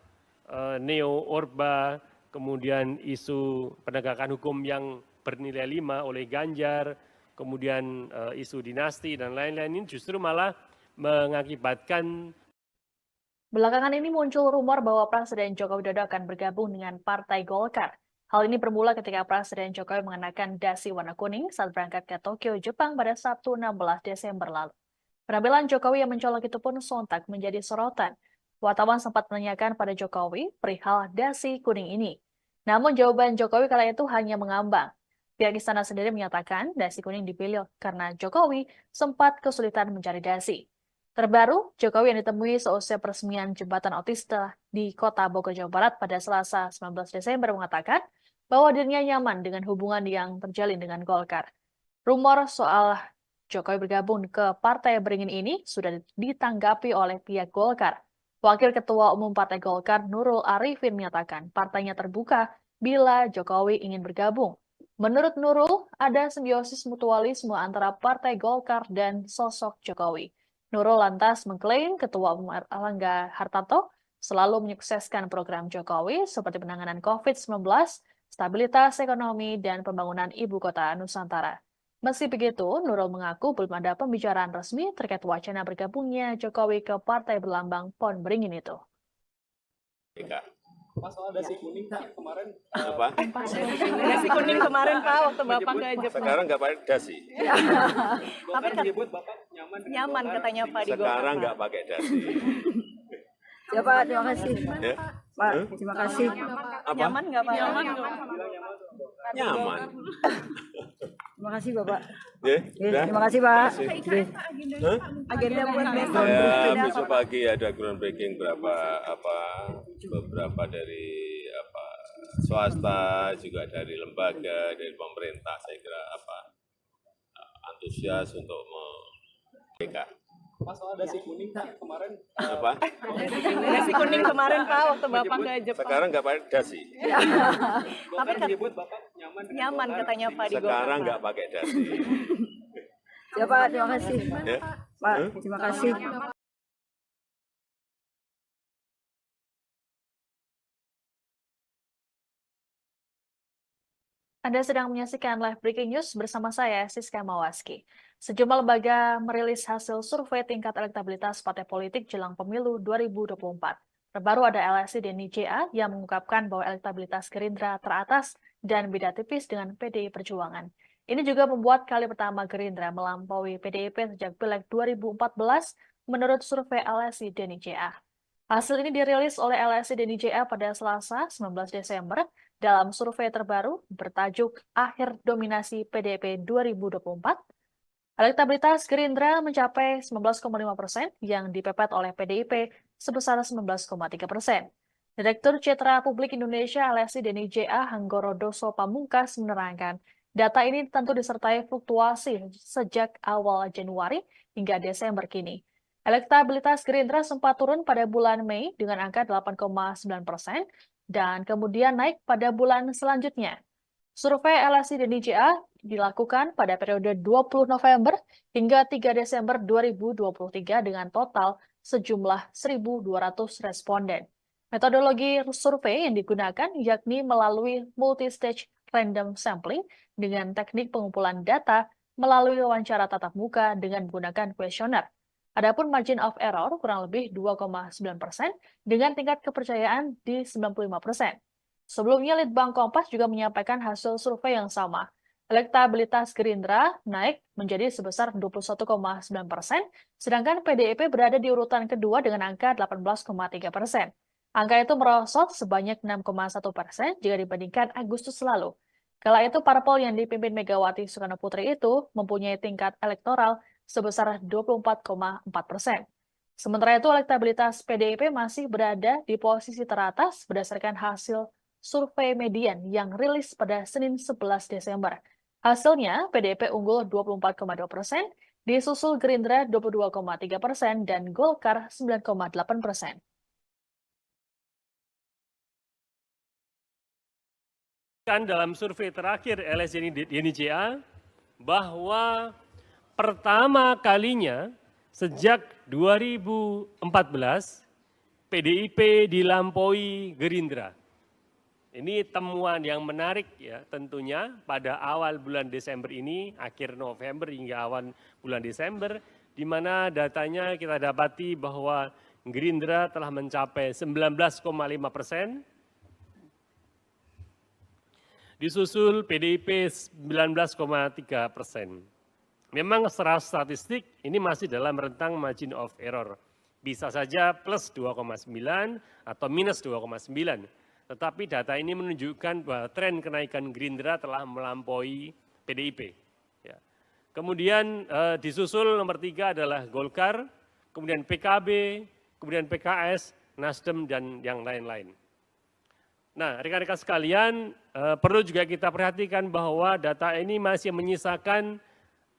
Neo Orba, kemudian isu penegakan hukum yang bernilai 5 oleh Ganjar, kemudian isu dinasti dan lain-lain ini justru malah mengakibatkan. Belakangan ini muncul rumor bahwa Presiden Joko Widodo akan bergabung dengan Partai Golkar. Hal ini bermula ketika Presiden Jokowi mengenakan dasi warna kuning saat berangkat ke Tokyo, Jepang pada Sabtu 16 Desember lalu. Penampilan Jokowi yang mencolok itu pun sontak menjadi sorotan. Wartawan sempat menanyakan pada Jokowi perihal dasi kuning ini. Namun jawaban Jokowi kala itu hanya mengambang. Pihak istana sendiri menyatakan dasi kuning dipilih karena Jokowi sempat kesulitan mencari dasi. Terbaru, Jokowi yang ditemui seusai peresmian jembatan otista di Kota Bogor, Jawa Barat pada Selasa 19 Desember mengatakan bahwa dirinya nyaman dengan hubungan yang terjalin dengan Golkar. Rumor soal Jokowi bergabung ke Partai Beringin ini sudah ditanggapi oleh pihak Golkar. Wakil Ketua Umum Partai Golkar Nurul Arifin menyatakan partainya terbuka bila Jokowi ingin bergabung. Menurut Nurul, ada simbiosis mutualisme antara Partai Golkar dan sosok Jokowi. Nurul lantas mengklaim Ketua Umum Erlangga Hartarto selalu menyukseskan program Jokowi seperti penanganan COVID-19, stabilitas ekonomi, dan pembangunan ibu kota Nusantara. Meski begitu, Nurul mengaku belum ada pembicaraan resmi terkait wacana bergabungnya Jokowi ke partai berlambang Pohon Beringin itu. Pak, soal dasi kuning kemarin Apa? Dasi kuning kemarin Pak waktu Bapak ke Jepang. Sekarang nggak pakai dasi. Golkar menyebut Bapak nyaman dengan Nyaman Golkar. katanya Pak di Golkar. Sekarang nggak pakai dasi. Ya Pak, terima kasih. Ya? Pak, terima kasih. Apa? Nyaman nggak Pak? Nyaman. Terima kasih Bapak. Ya, Ya, udah? terima kasih Pak. Terima Ya. Hah? Agenda buat besok. Ya, besok pagi ada groundbreaking beberapa dari swasta, juga dari lembaga, dari pemerintah. Saya kira antusias untuk Pak, soal dasi kuning Pak kemarin Apa? Nasi kuning kemarin Pak waktu Bapak ke Jepang. Sekarang nggak pakai dasi. Tapi menyebut Bapak nyaman dengan Nyaman Golkar. katanya Pak di Golkar. Sekarang Pak. nggak pakai dasi. Ya Pak, terima kasih. Ya. Pak, terima kasih. Anda sedang menyaksikan live breaking news bersama saya, Siska Mawaski. Sejumlah lembaga merilis hasil survei tingkat elektabilitas partai politik jelang pemilu 2024. Terbaru ada LSI Denny JA yang mengungkapkan bahwa elektabilitas Gerindra teratas dan beda tipis dengan PDI Perjuangan. Ini juga membuat kali pertama Gerindra melampaui PDIP sejak Pileg 2014 menurut survei LSI Denny JA. Hasil ini dirilis oleh LSI Denny JA pada Selasa 19 Desember dalam survei terbaru bertajuk Akhir Dominasi PDIP 2024. Elektabilitas Gerindra mencapai 19,5% yang dipepet oleh PDIP sebesar 19,3%. Direktur Citra Publik Indonesia LSI Denny JA Hanggorodoso Pamungkas menerangkan, data ini tentu disertai fluktuasi sejak awal Januari hingga Desember kini. Elektabilitas Gerindra sempat turun pada bulan Mei dengan angka 8,9% dan kemudian naik pada bulan selanjutnya. Survei LSI Denny JA dilakukan pada periode 20 November hingga 3 Desember 2023 dengan total sejumlah 1.200 responden. Metodologi survei yang digunakan yakni melalui multi-stage random sampling dengan teknik pengumpulan data melalui wawancara tatap muka dengan menggunakan kuesioner. Adapun margin of error kurang lebih 2,9% dengan tingkat kepercayaan di 95%. Sebelumnya, Litbang Kompas juga menyampaikan hasil survei yang sama. Elektabilitas Gerindra naik menjadi sebesar 21,9%, sedangkan PDIP berada di urutan kedua dengan angka 18,3%. Angka itu merosot sebanyak 6,1% jika dibandingkan Agustus lalu. Kala itu, parpol yang dipimpin Megawati Soekarnoputri itu mempunyai tingkat elektoral sebesar 24,4%. Sementara itu, elektabilitas PDIP masih berada di posisi teratas berdasarkan hasil survei median yang rilis pada Senin 11 Desember. Hasilnya, PDIP unggul 24,2%, disusul Gerindra 22,3% dan Golkar 9,8%. Kan dalam survei terakhir LSI Denny JA bahwa pertama kalinya sejak 2014 PDIP dilampaui Gerindra. Ini temuan yang menarik ya tentunya pada awal bulan Desember ini, akhir November hingga awal bulan Desember, di mana datanya kita dapati bahwa Gerindra telah mencapai 19,5%, disusul PDIP 19,3%. Memang secara statistik ini masih dalam rentang margin of error. Bisa saja plus 2,9 atau minus 2,9. Tetapi data ini menunjukkan bahwa tren kenaikan Gerindra telah melampaui PDIP. Ya. Kemudian disusul nomor 3 adalah Golkar, kemudian PKB, kemudian PKS, Nasdem, dan yang lain-lain. Nah, rekan-rekan sekalian, perlu juga kita perhatikan bahwa data ini masih menyisakan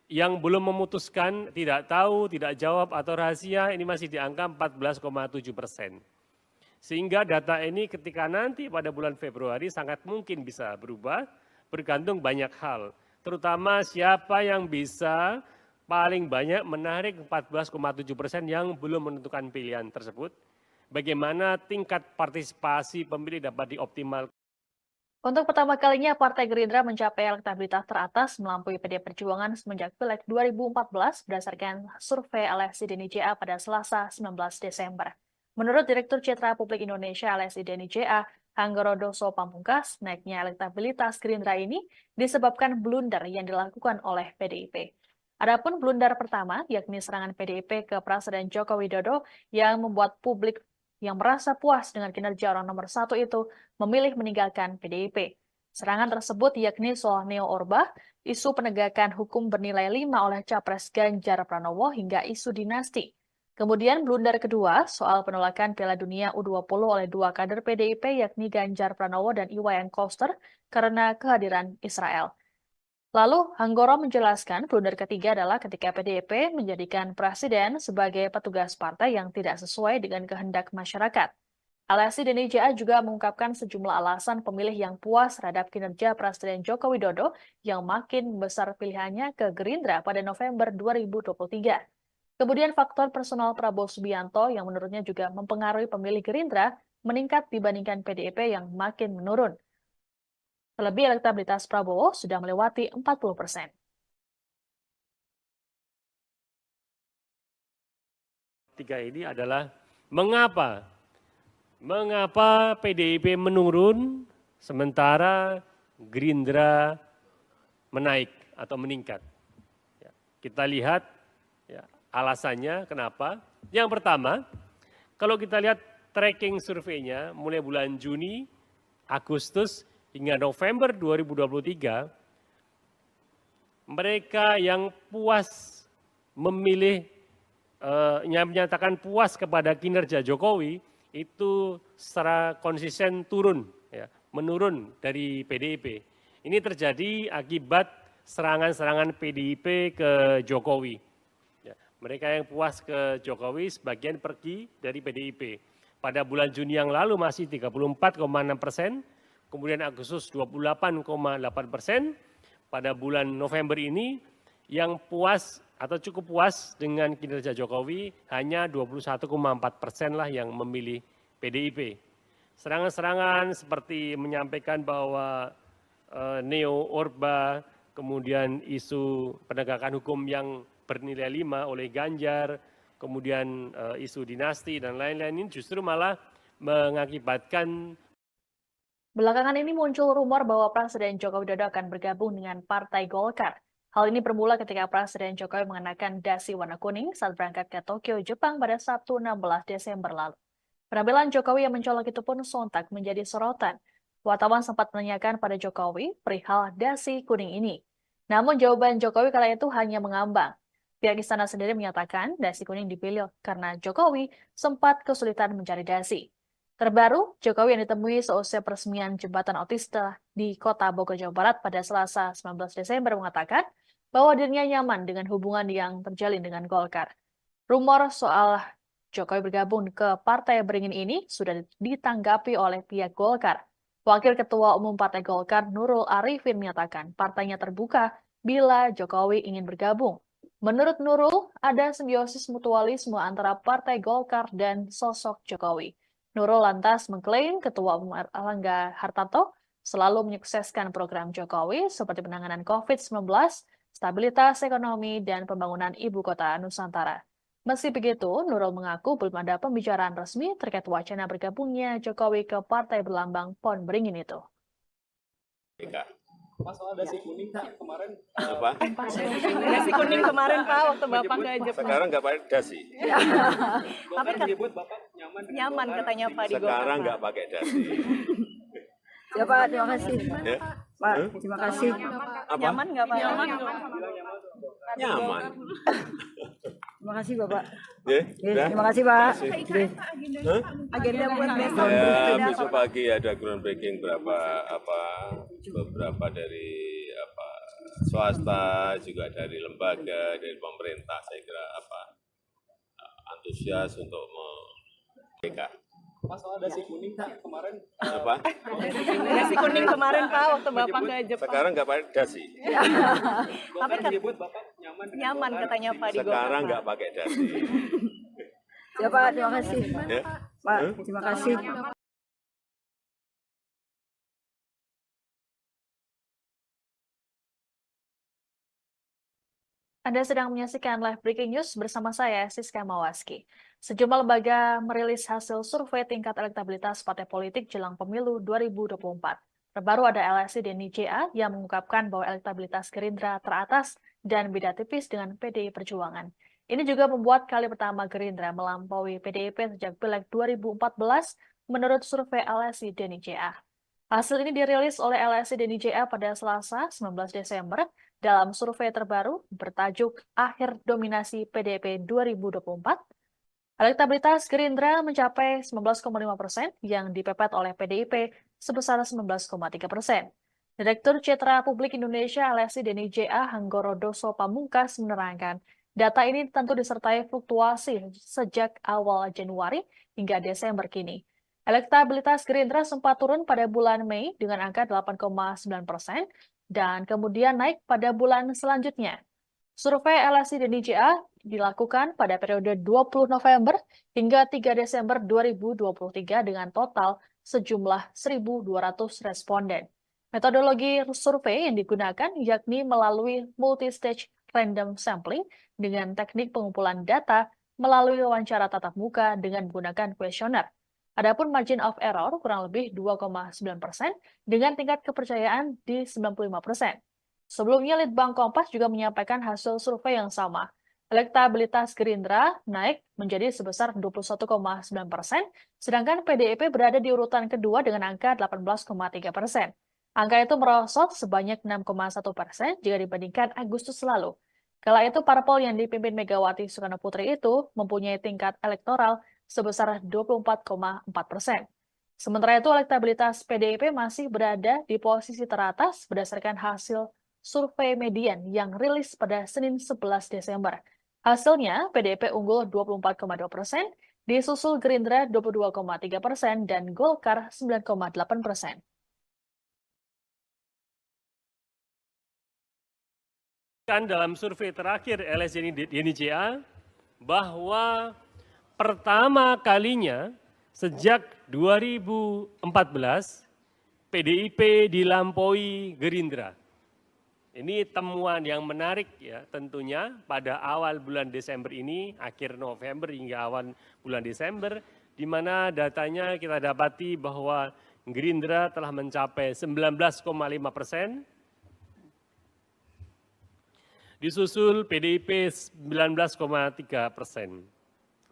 yang belum memutuskan, tidak tahu, tidak jawab, atau rahasia, ini masih di angka 14,7%. Sehingga data ini ketika nanti pada bulan Februari sangat mungkin bisa berubah, bergantung banyak hal. Terutama siapa yang bisa paling banyak menarik 14,7% yang belum menentukan pilihan tersebut. Bagaimana tingkat partisipasi pemilih dapat dioptimalkan. Untuk pertama kalinya, Partai Gerindra mencapai elektabilitas teratas melampaui PD Perjuangan semenjak Pileg 2014 berdasarkan survei LSI Denny JA pada Selasa 19 Desember. Menurut Direktur Citra Publik Indonesia LSI Denny JA, Hanggorodoso Pamungkas, naiknya elektabilitas Gerindra ini disebabkan blunder yang dilakukan oleh PDIP. Adapun blunder pertama, yakni serangan PDIP ke Presiden Joko Widodo yang membuat publik yang merasa puas dengan kinerja orang nomor 1 itu memilih meninggalkan PDIP. Serangan tersebut yakni soal Neo Orba, isu penegakan hukum bernilai 5 oleh Capres Ganjar Pranowo hingga isu dinasti. Kemudian blunder kedua soal penolakan Piala Dunia U20 oleh 2 kader PDIP yakni Ganjar Pranowo dan Iwayan Koster karena kehadiran Israel. Lalu, Hanggoro menjelaskan blunder ketiga adalah ketika PDIP menjadikan presiden sebagai petugas partai yang tidak sesuai dengan kehendak masyarakat. LSI dan IJA juga mengungkapkan sejumlah alasan pemilih yang puas terhadap kinerja Presiden Joko Widodo yang makin besar pilihannya ke Gerindra pada November 2023. Kemudian faktor personal Prabowo Subianto yang menurutnya juga mempengaruhi pemilih Gerindra meningkat dibandingkan PDIP yang makin menurun. Terlebih elektabilitas Prabowo sudah melewati 40%. Tiga ini adalah mengapa PDIP menurun sementara Gerindra menaik atau meningkat. Ya, kita lihat ya, alasannya kenapa. Yang pertama, kalau kita lihat tracking surveinya mulai bulan Juni, Agustus, hingga November 2023, mereka yang puas memilih, yang menyatakan puas kepada kinerja Jokowi, itu secara konsisten turun, ya, menurun dari PDIP. Ini terjadi akibat serangan-serangan PDIP ke Jokowi. Ya, mereka yang puas ke Jokowi sebagian pergi dari PDIP. Pada bulan Juni yang lalu masih 34,6%, kemudian Agustus 28,8%, pada bulan November ini yang puas atau cukup puas dengan kinerja Jokowi hanya 21,4% lah yang memilih PDIP. Serangan-serangan seperti menyampaikan bahwa neo Orba, kemudian isu penegakan hukum yang bernilai 5 oleh Ganjar, kemudian isu dinasti dan lain-lain ini justru malah mengakibatkan. Belakangan ini muncul rumor bahwa Presiden Joko Widodo akan bergabung dengan Partai Golkar. Hal ini bermula ketika Presiden Jokowi mengenakan dasi warna kuning saat berangkat ke Tokyo, Jepang pada Sabtu 16 Desember lalu. Penampilan Jokowi yang mencolok itu pun sontak menjadi sorotan. Wartawan sempat menanyakan pada Jokowi perihal dasi kuning ini. Namun jawaban Jokowi kala itu hanya mengambang. Pihak istana sendiri menyatakan dasi kuning dipilih karena Jokowi sempat kesulitan mencari dasi. Terbaru, Jokowi yang ditemui seusai peresmian jembatan otista di Kota Bogor, Jawa Barat pada Selasa 19 Desember mengatakan bahwa dirinya nyaman dengan hubungan yang terjalin dengan Golkar. Rumor soal Jokowi bergabung ke Partai Beringin ini sudah ditanggapi oleh pihak Golkar. Wakil Ketua Umum Partai Golkar Nurul Arifin menyatakan partainya terbuka bila Jokowi ingin bergabung. Menurut Nurul, ada simbiosis mutualisme antara Partai Golkar dan sosok Jokowi. Nurul lantas mengklaim Ketua Umum Erlangga Hartarto selalu menyukseskan program Jokowi seperti penanganan COVID-19, stabilitas ekonomi, dan pembangunan ibu kota Nusantara. Meski begitu, Nurul mengaku belum ada pembicaraan resmi terkait wacana bergabungnya Jokowi ke partai berlambang Pohon Beringin itu. Pak, soal dasi kuning Pak, kemarin Apa? Dasi kuning kemarin Pak waktu Bapak ke Jepang. Sekarang nggak pakai dasi. Bapak menyebut Bapak nyaman dengan Nyaman Golkar. katanya Pak di Golkar. Sekarang nggak pakai dasi. Ya Pak, terima kasih. Ya? Pak, terima kasih. Apa? Nyaman nggak Pak? Nyaman. Terima kasih Bapak. Ya, Ya, terima kasih Pak. Hah? Agenda buat besok. Ya, besok pagi ada groundbreaking beberapa dari swasta, juga dari lembaga, dari pemerintah. Saya kira antusias untuk mereka. Pak, soal dasi kuning Pak, kemarin Apa? Dasi kuning kemarin Pak waktu Bapak ke Jepang. Sekarang nggak pakai dasi. Bapak menyebut Bapak nyaman dengan Nyaman Golkar. katanya Pak di Golkar. Sekarang nggak pakai dasi. Ya Pak, terima kasih. Ya? Pak, terima kasih. Anda sedang menyaksikan live breaking news bersama saya, Siska Mawaski. Sejumlah lembaga merilis hasil survei tingkat elektabilitas partai politik jelang pemilu 2024. Terbaru ada LSI dan IJA yang mengungkapkan bahwa elektabilitas Gerindra teratas dan beda tipis dengan PDI Perjuangan. Ini juga membuat kali pertama Gerindra melampaui PDIP sejak Pileg 2014 menurut survei LSI dan IJA. Hasil ini dirilis oleh LSI dan IJA pada Selasa 19 Desember dalam survei terbaru bertajuk Akhir Dominasi PDIP 2024. Elektabilitas Gerindra mencapai 19,5% yang dipepet oleh PDIP sebesar 19,3%. Direktur Citra Publik Indonesia LSI Denny J.A. Hanggorodoso Pamungkas menerangkan, data ini tentu disertai fluktuasi sejak awal Januari hingga Desember kini. Elektabilitas Gerindra sempat turun pada bulan Mei dengan angka 8,9% dan kemudian naik pada bulan selanjutnya. Survei LSI Denny J.A. dilakukan pada periode 20 November hingga 3 Desember 2023 dengan total sejumlah 1.200 responden. Metodologi survei yang digunakan yakni melalui multi-stage random sampling dengan teknik pengumpulan data melalui wawancara tatap muka dengan menggunakan kuesioner. Adapun margin of error kurang lebih 2,9% dengan tingkat kepercayaan di 95%. Sebelumnya, Litbang Kompas juga menyampaikan hasil survei yang sama. Elektabilitas Gerindra naik menjadi sebesar 21,9%, sedangkan PDIP berada di urutan kedua dengan angka 18,3%. Angka itu merosot sebanyak 6,1% jika dibandingkan Agustus lalu. Kala itu parpol yang dipimpin Megawati Soekarno Putri itu mempunyai tingkat elektoral sebesar 24,4%. Sementara itu elektabilitas PDIP masih berada di posisi teratas berdasarkan hasil survei median yang rilis pada Senin 11 Desember. Hasilnya, PDIP unggul 24,2%, disusul Gerindra 22,3% dan Golkar 9,8%. Dalam survei terakhir LSI Denny J.A. bahwa pertama kalinya sejak 2014 PDIP dilampaui Gerindra. Ini temuan yang menarik ya tentunya pada awal bulan Desember ini, akhir November hingga awal bulan Desember, di mana datanya kita dapati bahwa Gerindra telah mencapai 19,5%, disusul PDIP 19,3%.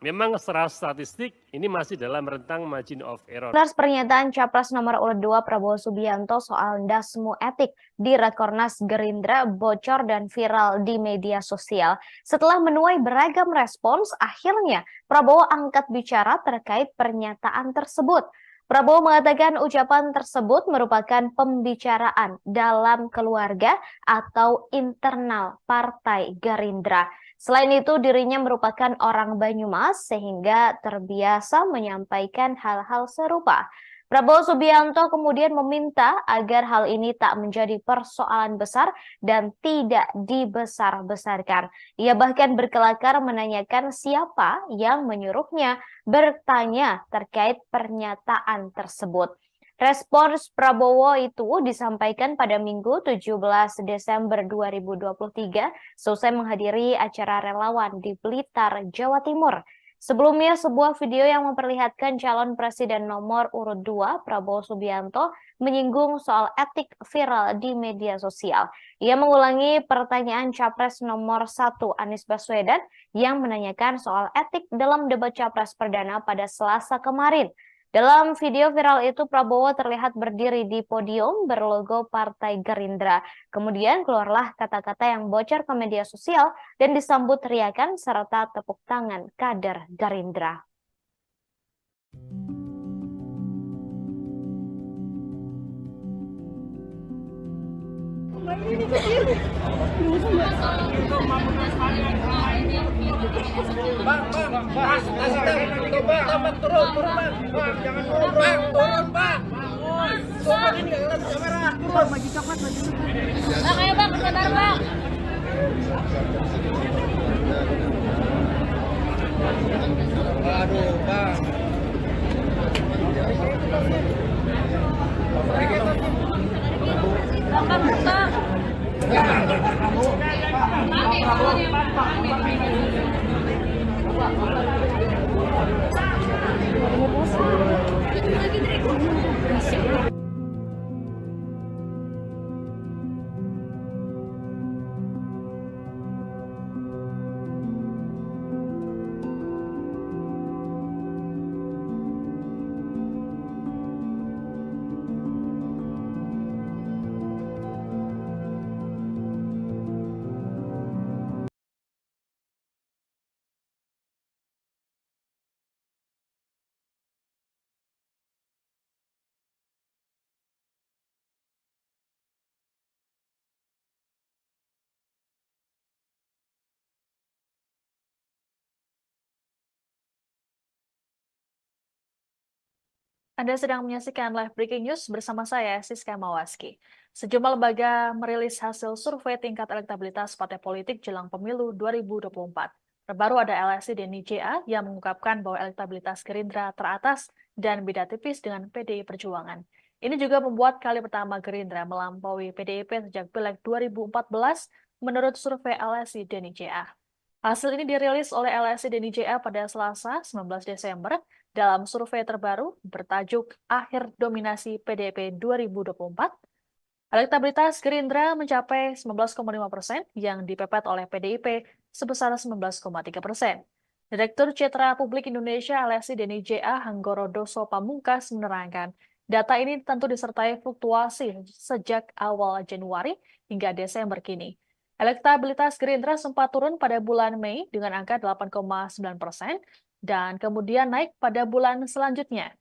Memang secara statistik ini masih dalam rentang margin of error. Pernyataan Capres nomor urut 2 Prabowo Subianto soal dasmu etik di Rakornas Gerindra bocor dan viral di media sosial. Setelah menuai beragam respons, akhirnya Prabowo angkat bicara terkait pernyataan tersebut. Prabowo mengatakan ucapan tersebut merupakan pembicaraan dalam keluarga atau internal Partai Gerindra. Selain itu, dirinya merupakan orang Banyumas sehingga terbiasa menyampaikan hal-hal serupa. Prabowo Subianto kemudian meminta agar hal ini tak menjadi persoalan besar dan tidak dibesar-besarkan. Ia bahkan berkelakar menanyakan siapa yang menyuruhnya bertanya terkait pernyataan tersebut. Respons Prabowo itu disampaikan pada Minggu 17 Desember 2023 selesai menghadiri acara relawan di Blitar, Jawa Timur. Sebelumnya, sebuah video yang memperlihatkan calon presiden nomor urut 2 Prabowo Subianto menyinggung soal etik viral di media sosial. Ia mengulangi pertanyaan Capres nomor 1 Anies Baswedan yang menanyakan soal etik dalam debat Capres perdana pada Selasa kemarin. Dalam video viral itu, Prabowo terlihat berdiri di podium berlogo Partai Gerindra. Kemudian keluarlah kata-kata yang bocor ke media sosial dan disambut teriakan serta tepuk tangan kader Gerindra. Anda sedang menyaksikan live breaking news bersama saya, Siska Mawaski. Sejumlah lembaga merilis hasil survei tingkat elektabilitas partai politik jelang pemilu 2024. Terbaru ada LSI dan IJA yang mengungkapkan bahwa elektabilitas Gerindra teratas dan beda tipis dengan PDI Perjuangan. Ini juga membuat kali pertama Gerindra melampaui PDIP sejak Pileg 2014 menurut survei LSI dan IJA. Hasil ini dirilis oleh LSI dan IJA pada Selasa 19 Desember dalam survei terbaru bertajuk Akhir Dominasi PDIP 2024. Elektabilitas Gerindra mencapai 19,5% yang dipepet oleh PDIP sebesar 19,3%. Direktur Citra Publik Indonesia LSI dan IJA Hanggoro Doso Pamungkas menerangkan, data ini tentu disertai fluktuasi sejak awal Januari hingga Desember kini. Elektabilitas Gerindra sempat turun pada bulan Mei dengan angka 8,9% dan kemudian naik pada bulan selanjutnya.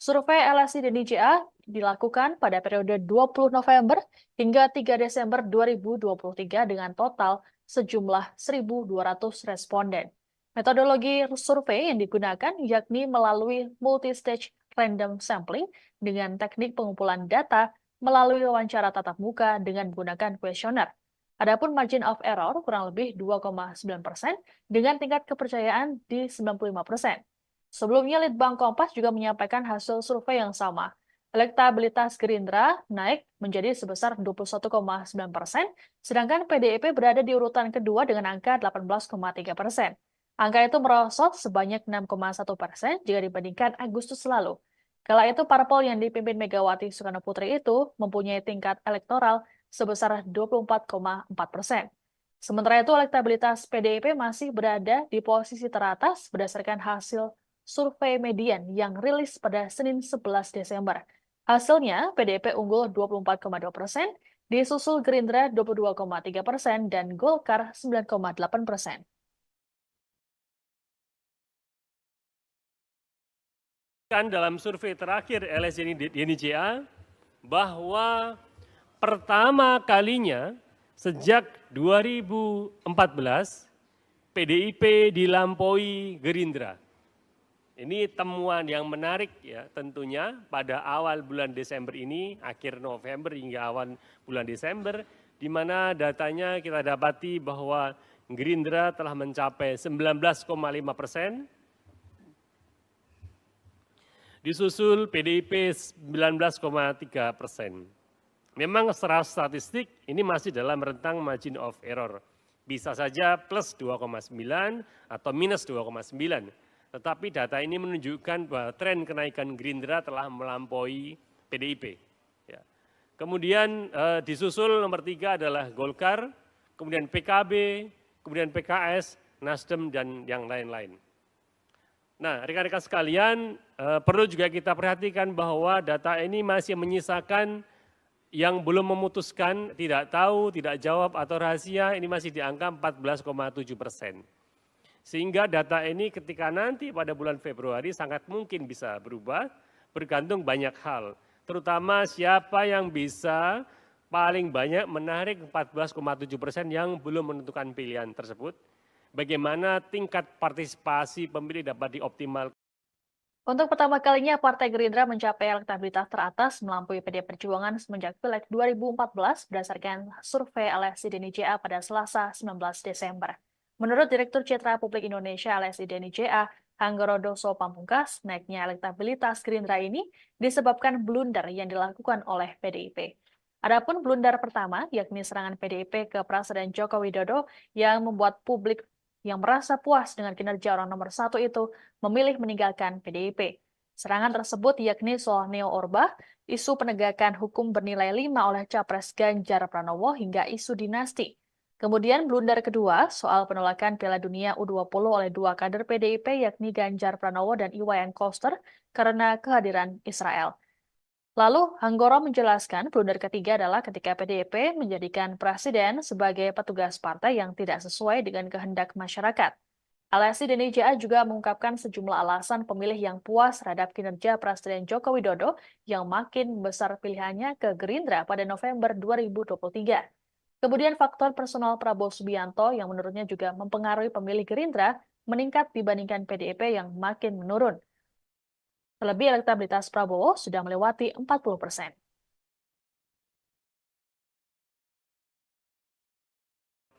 Survei LSI dan IJA dilakukan pada periode 20 November hingga 3 Desember 2023 dengan total sejumlah 1.200 responden. Metodologi survei yang digunakan yakni melalui multi-stage random sampling dengan teknik pengumpulan data melalui wawancara tatap muka dengan menggunakan kuesioner. Adapun margin of error kurang lebih 2,9% dengan tingkat kepercayaan di 95%. Sebelumnya, Litbang Kompas juga menyampaikan hasil survei yang sama. Elektabilitas Gerindra naik menjadi sebesar 21,9%, sedangkan PDIP berada di urutan kedua dengan angka 18,3%. Angka itu merosot sebanyak 6,1% jika dibandingkan Agustus lalu. Kala itu, parpol yang dipimpin Megawati Soekarno Putri itu mempunyai tingkat elektoral sebesar 24,4%. Sementara itu, elektabilitas PDIP masih berada di posisi teratas berdasarkan hasil survei median yang rilis pada Senin 11 Desember. Hasilnya, PDIP unggul 24,2%, disusul Gerindra 22,3% dan Golkar 9,8%. Dalam survei terakhir LSI dan IJA bahwa pertama kalinya sejak 2014 PDIP dilampaui Gerindra. Ini temuan yang menarik ya tentunya pada awal bulan Desember ini, akhir November hingga awal bulan Desember, di mana datanya kita dapati bahwa Gerindra telah mencapai 19,5%, disusul PDIP 19,3%. Memang secara statistik ini masih dalam rentang margin of error. Bisa saja plus 2,9 atau minus 2,9. Tetapi data ini menunjukkan bahwa tren kenaikan Gerindra telah melampaui PDIP. Ya. Kemudian disusul nomor 3 adalah Golkar, kemudian PKB, kemudian PKS, Nasdem, dan yang lain-lain. Nah, rekan-rekan sekalian, perlu juga kita perhatikan bahwa data ini masih menyisakan yang belum memutuskan, tidak tahu, tidak jawab, atau rahasia, ini masih di angka 14,7%. Sehingga data ini ketika nanti pada bulan Februari sangat mungkin bisa berubah, bergantung banyak hal. Terutama siapa yang bisa paling banyak menarik 14,7% yang belum menentukan pilihan tersebut. Bagaimana tingkat partisipasi pemilih dapat dioptimalkan. Untuk pertama kalinya, Partai Gerindra mencapai elektabilitas teratas melampaui PDI Perjuangan semenjak Pileg 2014 berdasarkan survei LSI dan IJA pada Selasa 19 Desember. Menurut Direktur Citra Publik Indonesia LSI dan IJA, Hanggoro Doso Pamungkas, naiknya elektabilitas Gerindra ini disebabkan blunder yang dilakukan oleh PDIP. Adapun blunder pertama, yakni serangan PDIP ke Presiden Joko Widodo yang membuat publik yang merasa puas dengan kinerja orang nomor 1 itu memilih meninggalkan PDIP. Serangan tersebut yakni soal Neo Orba, isu penegakan hukum bernilai 5 oleh Capres Ganjar Pranowo hingga isu dinasti. Kemudian blunder kedua soal penolakan Piala Dunia U20 oleh 2 kader PDIP yakni Ganjar Pranowo dan Iwayan Koster karena kehadiran Israel. Lalu Hanggoro menjelaskan blunder ketiga adalah ketika PDIP menjadikan presiden sebagai petugas partai yang tidak sesuai dengan kehendak masyarakat. LSI dan IJA juga mengungkapkan sejumlah alasan pemilih yang puas terhadap kinerja Presiden Joko Widodo yang makin besar pilihannya ke Gerindra pada November 2023. Kemudian faktor personal Prabowo Subianto yang menurutnya juga mempengaruhi pemilih Gerindra meningkat dibandingkan PDIP yang makin menurun. Terlebih elektabilitas Prabowo sudah melewati 40%.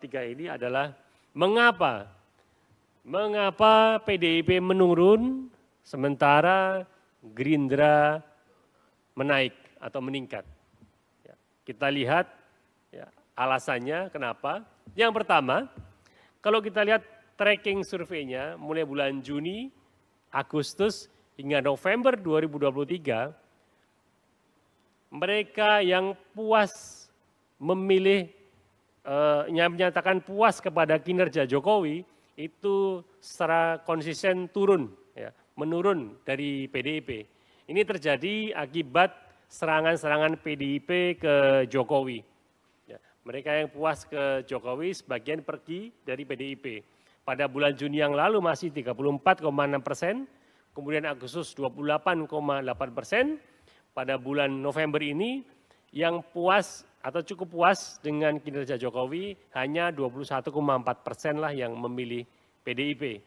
Tiga ini adalah mengapa PDIP menurun sementara Gerindra menaik atau meningkat. Ya, kita lihat ya, alasannya kenapa. Yang pertama, kalau kita lihat tracking surveinya mulai bulan Juni, Agustus hingga November 2023, mereka yang puas memilih yang menyatakan puas kepada kinerja Jokowi itu secara konsisten turun, ya, menurun dari PDIP. Ini terjadi akibat serangan-serangan PDIP ke Jokowi. Ya, mereka yang puas ke Jokowi sebagian pergi dari PDIP. Pada bulan Juni yang lalu masih 34,6%, kemudian Agustus 28,8%, pada bulan November ini yang puas atau cukup puas dengan kinerja Jokowi hanya 21,4% lah yang memilih PDIP.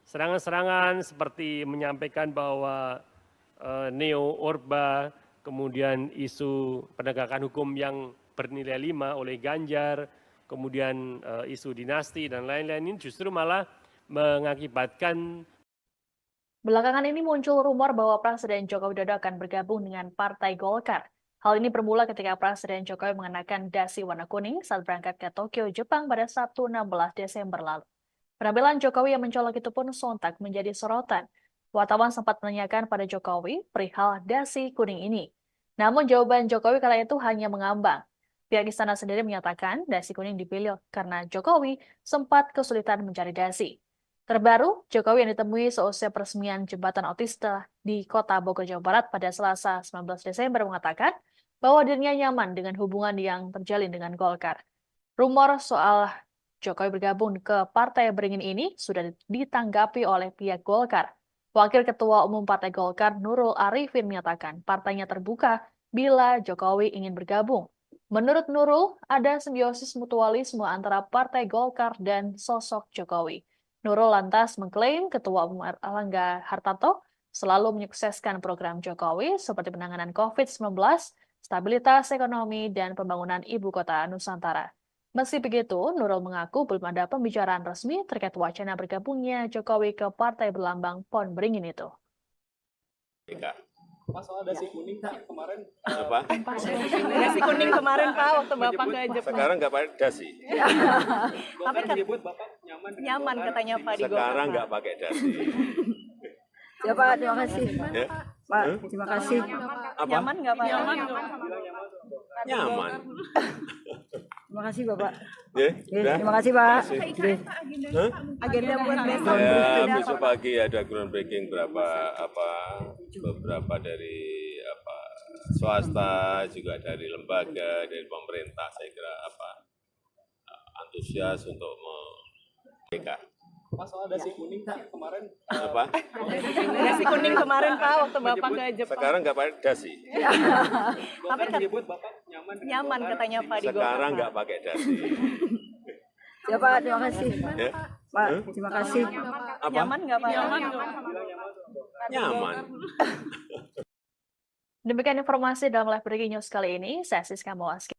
Serangan-serangan seperti menyampaikan bahwa neo-Orba, kemudian isu penegakan hukum yang bernilai 5 oleh Ganjar, kemudian isu dinasti dan lain-lain ini justru malah mengakibatkan. Belakangan ini muncul rumor bahwa Presiden Joko Widodo akan bergabung dengan Partai Golkar. Hal ini bermula ketika Presiden Jokowi mengenakan dasi warna kuning saat berangkat ke Tokyo, Jepang pada Sabtu 16 Desember lalu. Penampilan Jokowi yang mencolok itu pun sontak menjadi sorotan. Wartawan sempat menanyakan pada Jokowi perihal dasi kuning ini. Namun jawaban Jokowi kala itu hanya mengambang. Pihak istana sendiri menyatakan dasi kuning dipilih karena Jokowi sempat kesulitan mencari dasi. Terbaru, Jokowi yang ditemui seusai peresmian jembatan otista di Kota Bogor, Jawa Barat pada Selasa 19 Desember mengatakan bahwa dirinya nyaman dengan hubungan yang terjalin dengan Golkar. Rumor soal Jokowi bergabung ke Partai Beringin ini sudah ditanggapi oleh pihak Golkar. Wakil Ketua Umum Partai Golkar Nurul Arifin menyatakan partainya terbuka bila Jokowi ingin bergabung. Menurut Nurul, ada simbiosis mutualisme antara Partai Golkar dan sosok Jokowi. Nurul lantas mengklaim Ketua Umum Erlangga Hartarto selalu menyukseskan program Jokowi seperti penanganan COVID-19, stabilitas ekonomi, dan pembangunan ibu kota Nusantara. Meski begitu, Nurul mengaku belum ada pembicaraan resmi terkait wacana bergabungnya Jokowi ke partai berlambang Pohon Beringin itu. Pak, soal dasi kuning Pak, kemarin Apa? Dasi kuning kemarin Pak waktu Bapak ke Jepang. Sekarang nggak pakai dasi. Bapak menyebut Bapak nyaman dengan Nyaman Golkar. katanya Pak di Golkar. Sekarang Pak. nggak pakai dasi. Ya Pak, terima kasih. Ya? Pak, terima kasih. Apa? Nyaman nggak Pak? Nyaman. Terima kasih Bapak. Ya, udah? Terima kasih Pak. Hah? Agenda buat besok. Ya, besok pagi ada groundbreaking beberapa dari swasta, juga dari lembaga, dari pemerintah. Saya kira antusias untuk mereka. Pak, soal dasi kuning Pak, kemarin Apa? Dasi kuning kemarin Pak waktu Bapak ke Jepang. Sekarang nggak pakai dasi. Bapak menyebut Bapak nyaman dengan Nyaman Golkar. katanya Pak di Golkar. Sekarang Pak. nggak pakai dasi. Ya Pak, terima kasih. Ya? Pak, terima kasih. Apa? Nyaman nggak Pak? Nyaman. Demikian informasi dalam Live Breaking News kali ini. Saya Siska Mawaski.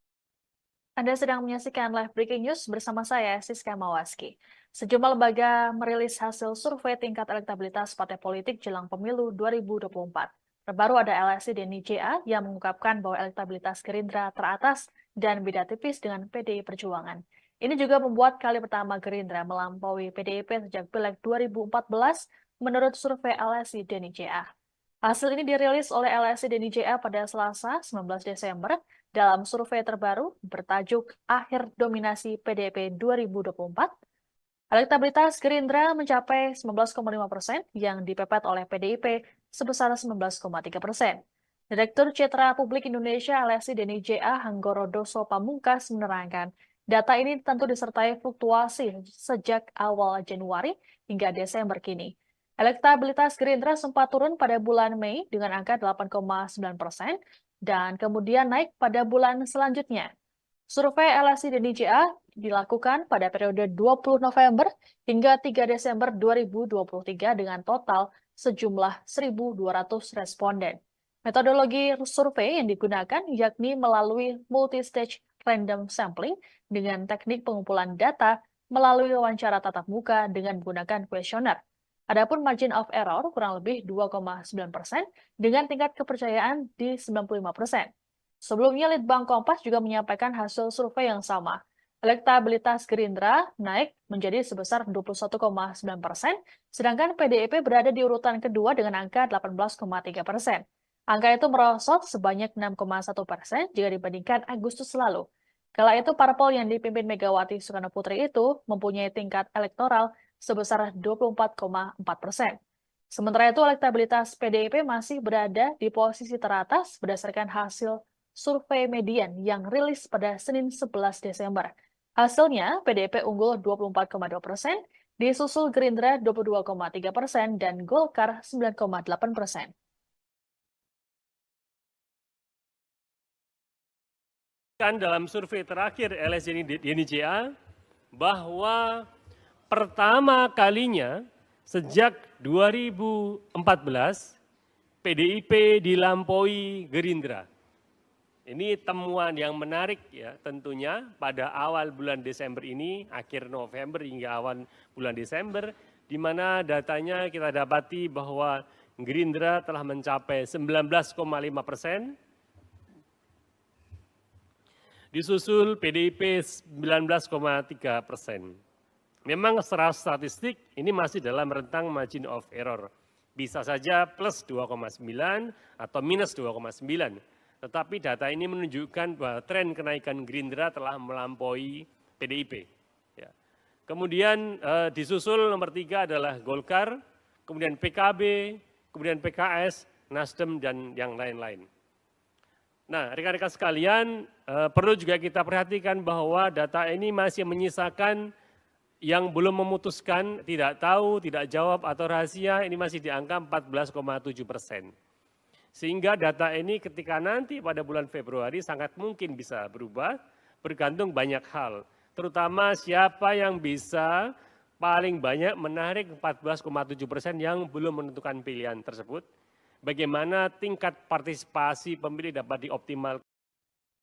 Anda sedang menyaksikan Live Breaking News bersama saya, Siska Mawaski. Sejumlah lembaga merilis hasil survei tingkat elektabilitas partai politik jelang pemilu 2024. Terbaru ada LSI DNI-JA yang mengungkapkan bahwa elektabilitas Gerindra teratas dan beda tipis dengan PDI Perjuangan. Ini juga membuat kali pertama Gerindra melampaui PDIP sejak Pileg 2014 menurut survei LSI DNI-JA. Hasil ini dirilis oleh LSI DNI-JA pada Selasa 19 Desember dalam survei terbaru bertajuk Akhir Dominasi PDIP 2024. Elektabilitas Gerindra mencapai 19,5% yang dipepet oleh PDIP sebesar 19,3%. Direktur Citra Publik Indonesia LSI DNI-JA Hanggoro Doso Pamungkas menerangkan, data ini tentu disertai fluktuasi sejak awal Januari hingga Desember kini. Elektabilitas Gerindra sempat turun pada bulan Mei dengan angka 8,9% dan kemudian naik pada bulan selanjutnya. Survei LSI DNI-JA dilakukan pada periode 20 November hingga 3 Desember 2023 dengan total sejumlah 1.200 responden. Metodologi survei yang digunakan yakni melalui multi-stage random sampling dengan teknik pengumpulan data melalui wawancara tatap muka dengan menggunakan kuesioner. Adapun margin of error kurang lebih 2,9% dengan tingkat kepercayaan di 95%. Sebelumnya, Litbang Kompas juga menyampaikan hasil survei yang sama. Elektabilitas Gerindra naik menjadi sebesar 21,9%, sedangkan PDIP berada di urutan kedua dengan angka 18,3%. Angka itu merosot sebanyak 6,1% jika dibandingkan Agustus lalu. Kala itu, parpol yang dipimpin Megawati Soekarno Putri itu mempunyai tingkat elektoral sebesar 24,4%. Sementara itu, elektabilitas PDIP masih berada di posisi teratas berdasarkan hasil survei median yang rilis pada Senin 11 Desember. Hasilnya, PDIP unggul 24,2%, disusul Gerindra 22,3% dan Golkar 9,8%. Dalam survei terakhir LSI DNICA bahwa pertama kalinya sejak 2014 PDIP dilampaui Gerindra. Ini temuan yang menarik ya tentunya pada awal bulan Desember ini, akhir November hingga awal bulan Desember, di mana datanya kita dapati bahwa Gerindra telah mencapai 19,5%, disusul PDIP 19,3%. Memang secara statistik ini masih dalam rentang margin of error. Bisa saja plus 2,9 atau minus 2,9. Tetapi data ini menunjukkan bahwa tren kenaikan Gerindra telah melampaui PDIP. Ya. Kemudian disusul nomor 3 adalah Golkar, kemudian PKB, kemudian PKS, Nasdem, dan yang lain-lain. Nah, rekan-rekan sekalian, perlu juga kita perhatikan bahwa data ini masih menyisakan yang belum memutuskan, tidak tahu, tidak jawab, atau rahasia, ini masih di angka 14,7%. Sehingga data ini ketika nanti pada bulan Februari sangat mungkin bisa berubah, bergantung banyak hal. Terutama siapa yang bisa paling banyak menarik 14,7% yang belum menentukan pilihan tersebut. Bagaimana tingkat partisipasi pemilih dapat dioptimalkan.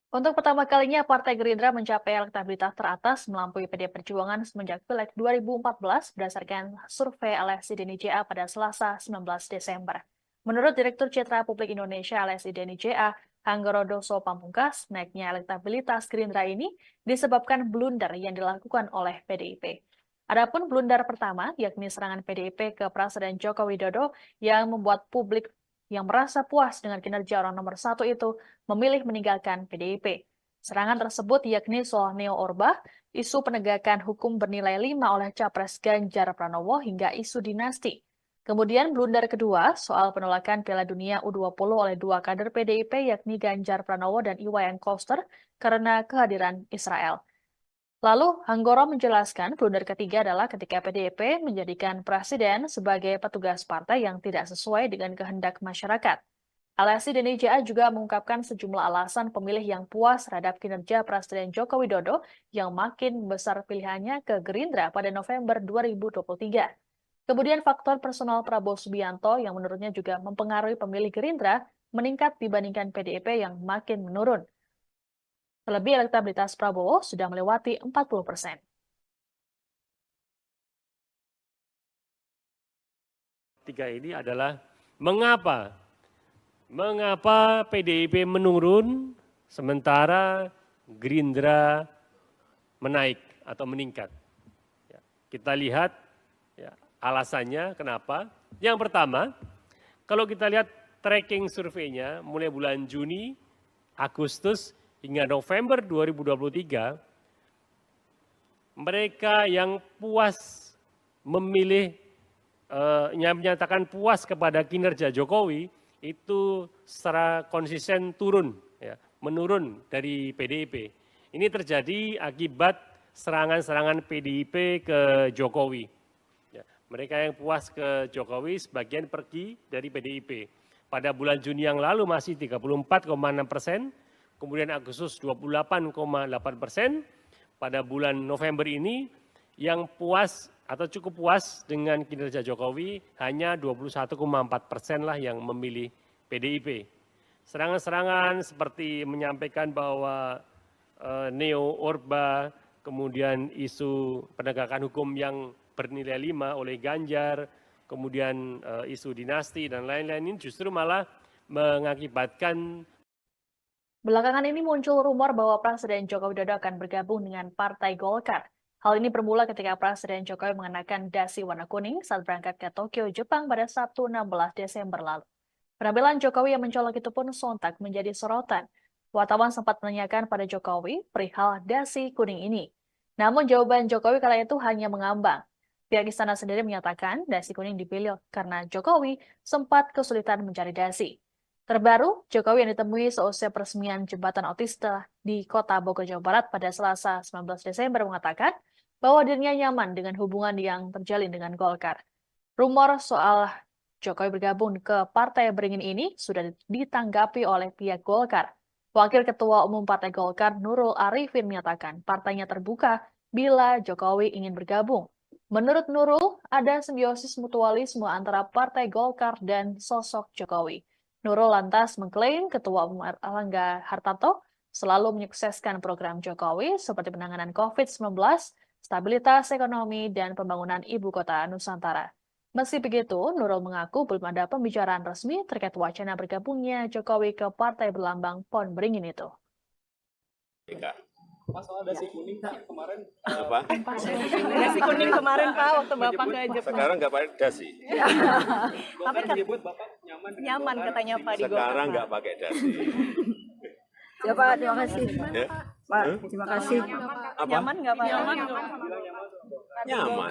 Untuk pertama kalinya, Partai Gerindra mencapai elektabilitas teratas melampaui PD Perjuangan semenjak Pileg 2014 berdasarkan survei LSI DNICA pada Selasa 19 Desember. Menurut Direktur Citra Publik Indonesia LSI DNICA, Hanggorodoso Pamungkas, naiknya elektabilitas Gerindra ini disebabkan blunder yang dilakukan oleh PDIP. Adapun blunder pertama, yakni serangan PDIP ke Presiden Joko Widodo yang membuat publik yang merasa puas dengan kinerja orang nomor 1 itu memilih meninggalkan PDIP. Serangan tersebut yakni soal Neo Orba, isu penegakan hukum bernilai 5 oleh Capres Ganjar Pranowo hingga isu dinasti. Kemudian blunder kedua soal penolakan Piala Dunia U20 oleh 2 kader PDIP yakni Ganjar Pranowo dan Iwayan Koster karena kehadiran Israel. Lalu Hanggoro menjelaskan blunder ketiga adalah ketika PDIP menjadikan presiden sebagai petugas partai yang tidak sesuai dengan kehendak masyarakat. LSI DNICA juga mengungkapkan sejumlah alasan pemilih yang puas terhadap kinerja Presiden Joko Widodo yang makin besar pilihannya ke Gerindra pada November 2023. Kemudian faktor personal Prabowo Subianto yang menurutnya juga mempengaruhi pemilih Gerindra meningkat dibandingkan PDIP yang makin menurun. Terlebih elektabilitas Prabowo sudah melewati 40%. Tiga ini adalah mengapa PDIP menurun sementara Gerindra menaik atau meningkat. Ya, kita lihat ya, alasannya kenapa. Yang pertama, kalau kita lihat tracking surveinya mulai bulan Juni, Agustus, hingga November 2023, mereka yang puas memilih, menyatakan puas kepada kinerja Jokowi, itu secara konsisten turun, ya, menurun dari PDIP. Ini terjadi akibat serangan-serangan PDIP ke Jokowi. Ya, mereka yang puas ke Jokowi sebagian pergi dari PDIP. Pada bulan Juni yang lalu masih 34,6%, kemudian Agustus 28,8%, pada bulan November ini yang puas atau cukup puas dengan kinerja Jokowi hanya 21,4% lah yang memilih PDIP. Serangan-serangan seperti menyampaikan bahwa neo-orba, kemudian isu penegakan hukum yang bernilai 5 oleh Ganjar, kemudian isu dinasti dan lain-lain ini justru malah mengakibatkan. Belakangan ini muncul rumor bahwa Presiden Joko Widodo akan bergabung dengan Partai Golkar. Hal ini bermula ketika Presiden Jokowi mengenakan dasi warna kuning saat berangkat ke Tokyo, Jepang pada Sabtu 16 Desember lalu. Penampilan Jokowi yang mencolok itu pun sontak menjadi sorotan. Wartawan sempat menanyakan pada Jokowi perihal dasi kuning ini. Namun jawaban Jokowi kala itu hanya mengambang. Pihak istana sendiri menyatakan dasi kuning dipilih karena Jokowi sempat kesulitan mencari dasi. Terbaru, Jokowi yang ditemui seusai peresmian jembatan otista di Kota Bogor, Jawa Barat pada Selasa 19 Desember mengatakan bahwa dirinya nyaman dengan hubungan yang terjalin dengan Golkar. Rumor soal Jokowi bergabung ke Partai Beringin ini sudah ditanggapi oleh pihak Golkar. Wakil Ketua Umum Partai Golkar Nurul Arifin menyatakan partainya terbuka bila Jokowi ingin bergabung. Menurut Nurul, ada simbiosis mutualisme antara Partai Golkar dan sosok Jokowi. Nurul lantas mengklaim Ketua Umum Erlangga Hartarto selalu menyukseskan program Jokowi seperti penanganan COVID-19, stabilitas ekonomi, dan pembangunan ibu kota Nusantara. Meski begitu, Nurul mengaku belum ada pembicaraan resmi terkait wacana bergabungnya Jokowi ke partai berlambang Pohon Beringin itu. Pak, soal dasi kuning kemarin Apa? Dasi kuning kemarin Pak waktu Bapak ke Jepang. Sekarang nggak pakai dasi. Golkar menyebut Bapak nyaman dengan Nyaman Golkar. katanya Pak di Golkar. Sekarang Pak. nggak pakai dasi. Ya Pak, terima kasih. Ya? Pak, terima kasih. Apa? Nyaman nggak Pak? Nyaman.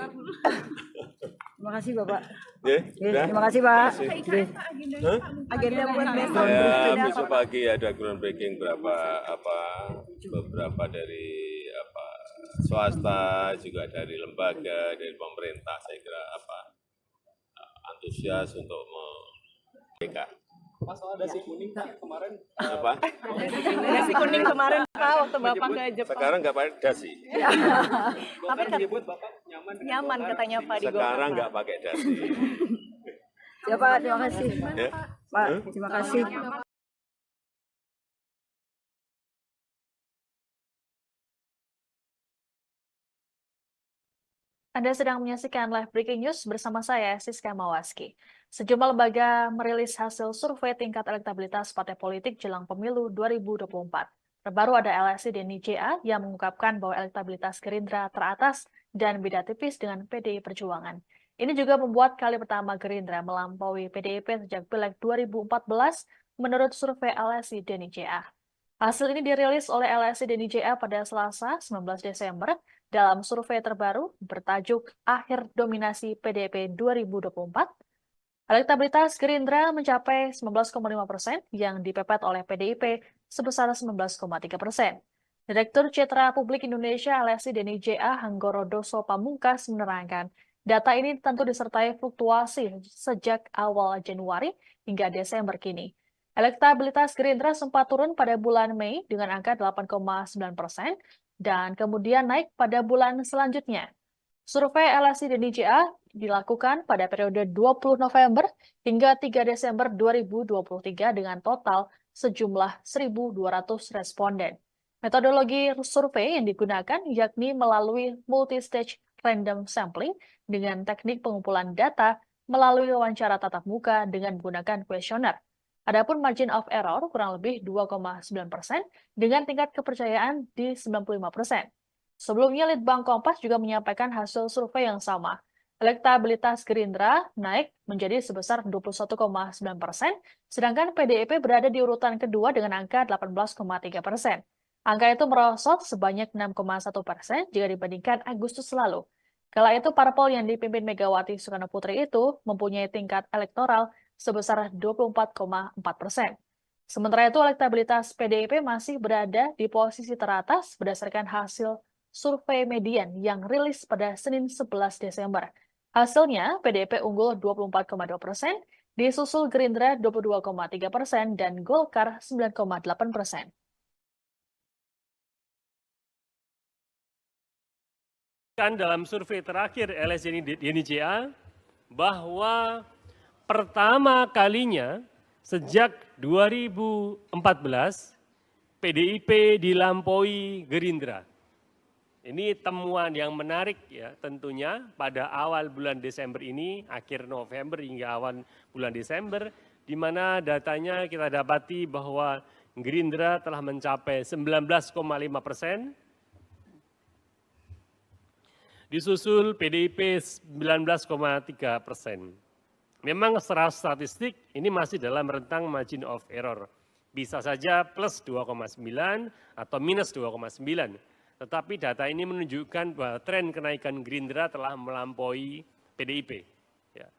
Terima kasih Bapak. Ya, Oke, udah? terima kasih Pak. Terima kasih. Oke. Hah? Agenda buat besok. Ya, besok pagi ada groundbreaking beberapa dari swasta, juga dari lembaga, dari pemerintah. Saya kira antusias untuk mereka. Pak, soal dasi kuning kemarin Apa? Dasi kuning kemarin Pak waktu Bapak ke Jepang. Sekarang nggak pakai dasi. Golkar menyebut Bapak nyaman dengan Nyaman Golkar. katanya Pak di Golkar. Sekarang Pak. nggak pakai dasi. Ya Pak, terima kasih. Ya? Pak, terima kasih. Anda sedang menyaksikan live breaking news bersama saya, Siska Mawaski. Sejumlah lembaga merilis hasil survei tingkat elektabilitas partai politik jelang pemilu 2024. Terbaru ada LSI Denny JA yang mengungkapkan bahwa elektabilitas Gerindra teratas dan beda tipis dengan PDI Perjuangan. Ini juga membuat kali pertama Gerindra melampaui PDIP sejak Pileg 2014 menurut survei LSI Denny JA. Hasil ini dirilis oleh LSI Denny JA pada Selasa 19 Desember dalam survei terbaru bertajuk Akhir Dominasi PDIP 2024. Elektabilitas Gerindra mencapai 19,5% yang dipepet oleh PDIP sebesar 19,3%. Direktur Citra Publik Indonesia LSI Denny JA Hanggoro Doso Pamungkas menerangkan, data ini tentu disertai fluktuasi sejak awal Januari hingga Desember kini. Elektabilitas Gerindra sempat turun pada bulan Mei dengan angka 8,9% dan kemudian naik pada bulan selanjutnya. Survei LSI Denny JA dilakukan pada periode 20 November hingga 3 Desember 2023 dengan total sejumlah 1.200 responden. Metodologi survei yang digunakan yakni melalui multi-stage random sampling dengan teknik pengumpulan data melalui wawancara tatap muka dengan menggunakan kuesioner. Adapun margin of error kurang lebih 2,9% dengan tingkat kepercayaan di 95%. Sebelumnya, Litbang Kompas juga menyampaikan hasil survei yang sama. Elektabilitas Gerindra naik menjadi sebesar 21,9%, sedangkan PDIP berada di urutan kedua dengan angka 18,3%. Angka itu merosot sebanyak 6,1% jika dibandingkan Agustus lalu. Kala itu, parpol yang dipimpin Megawati Soekarno Putri itu mempunyai tingkat elektoral sebesar 24,4%. Sementara itu, elektabilitas PDIP masih berada di posisi teratas berdasarkan hasil survei median yang rilis pada Senin 11 Desember. Hasilnya, PDIP unggul 24,2%, disusul Gerindra 22,3% dan Golkar 9,8%. Kan dalam survei terakhir LSI DNIJA bahwa pertama kalinya sejak 2014 PDIP dilampaui Gerindra. Ini temuan yang menarik ya tentunya pada awal bulan Desember ini, akhir November hingga awal bulan Desember, di mana datanya kita dapati bahwa Gerindra telah mencapai 19,5%, disusul PDIP 19,3%. Memang secara statistik ini masih dalam rentang margin of error. Bisa saja plus 2,9 atau minus 2,9. Tetapi data ini menunjukkan bahwa tren kenaikan Gerindra telah melampaui PDIP. Ya.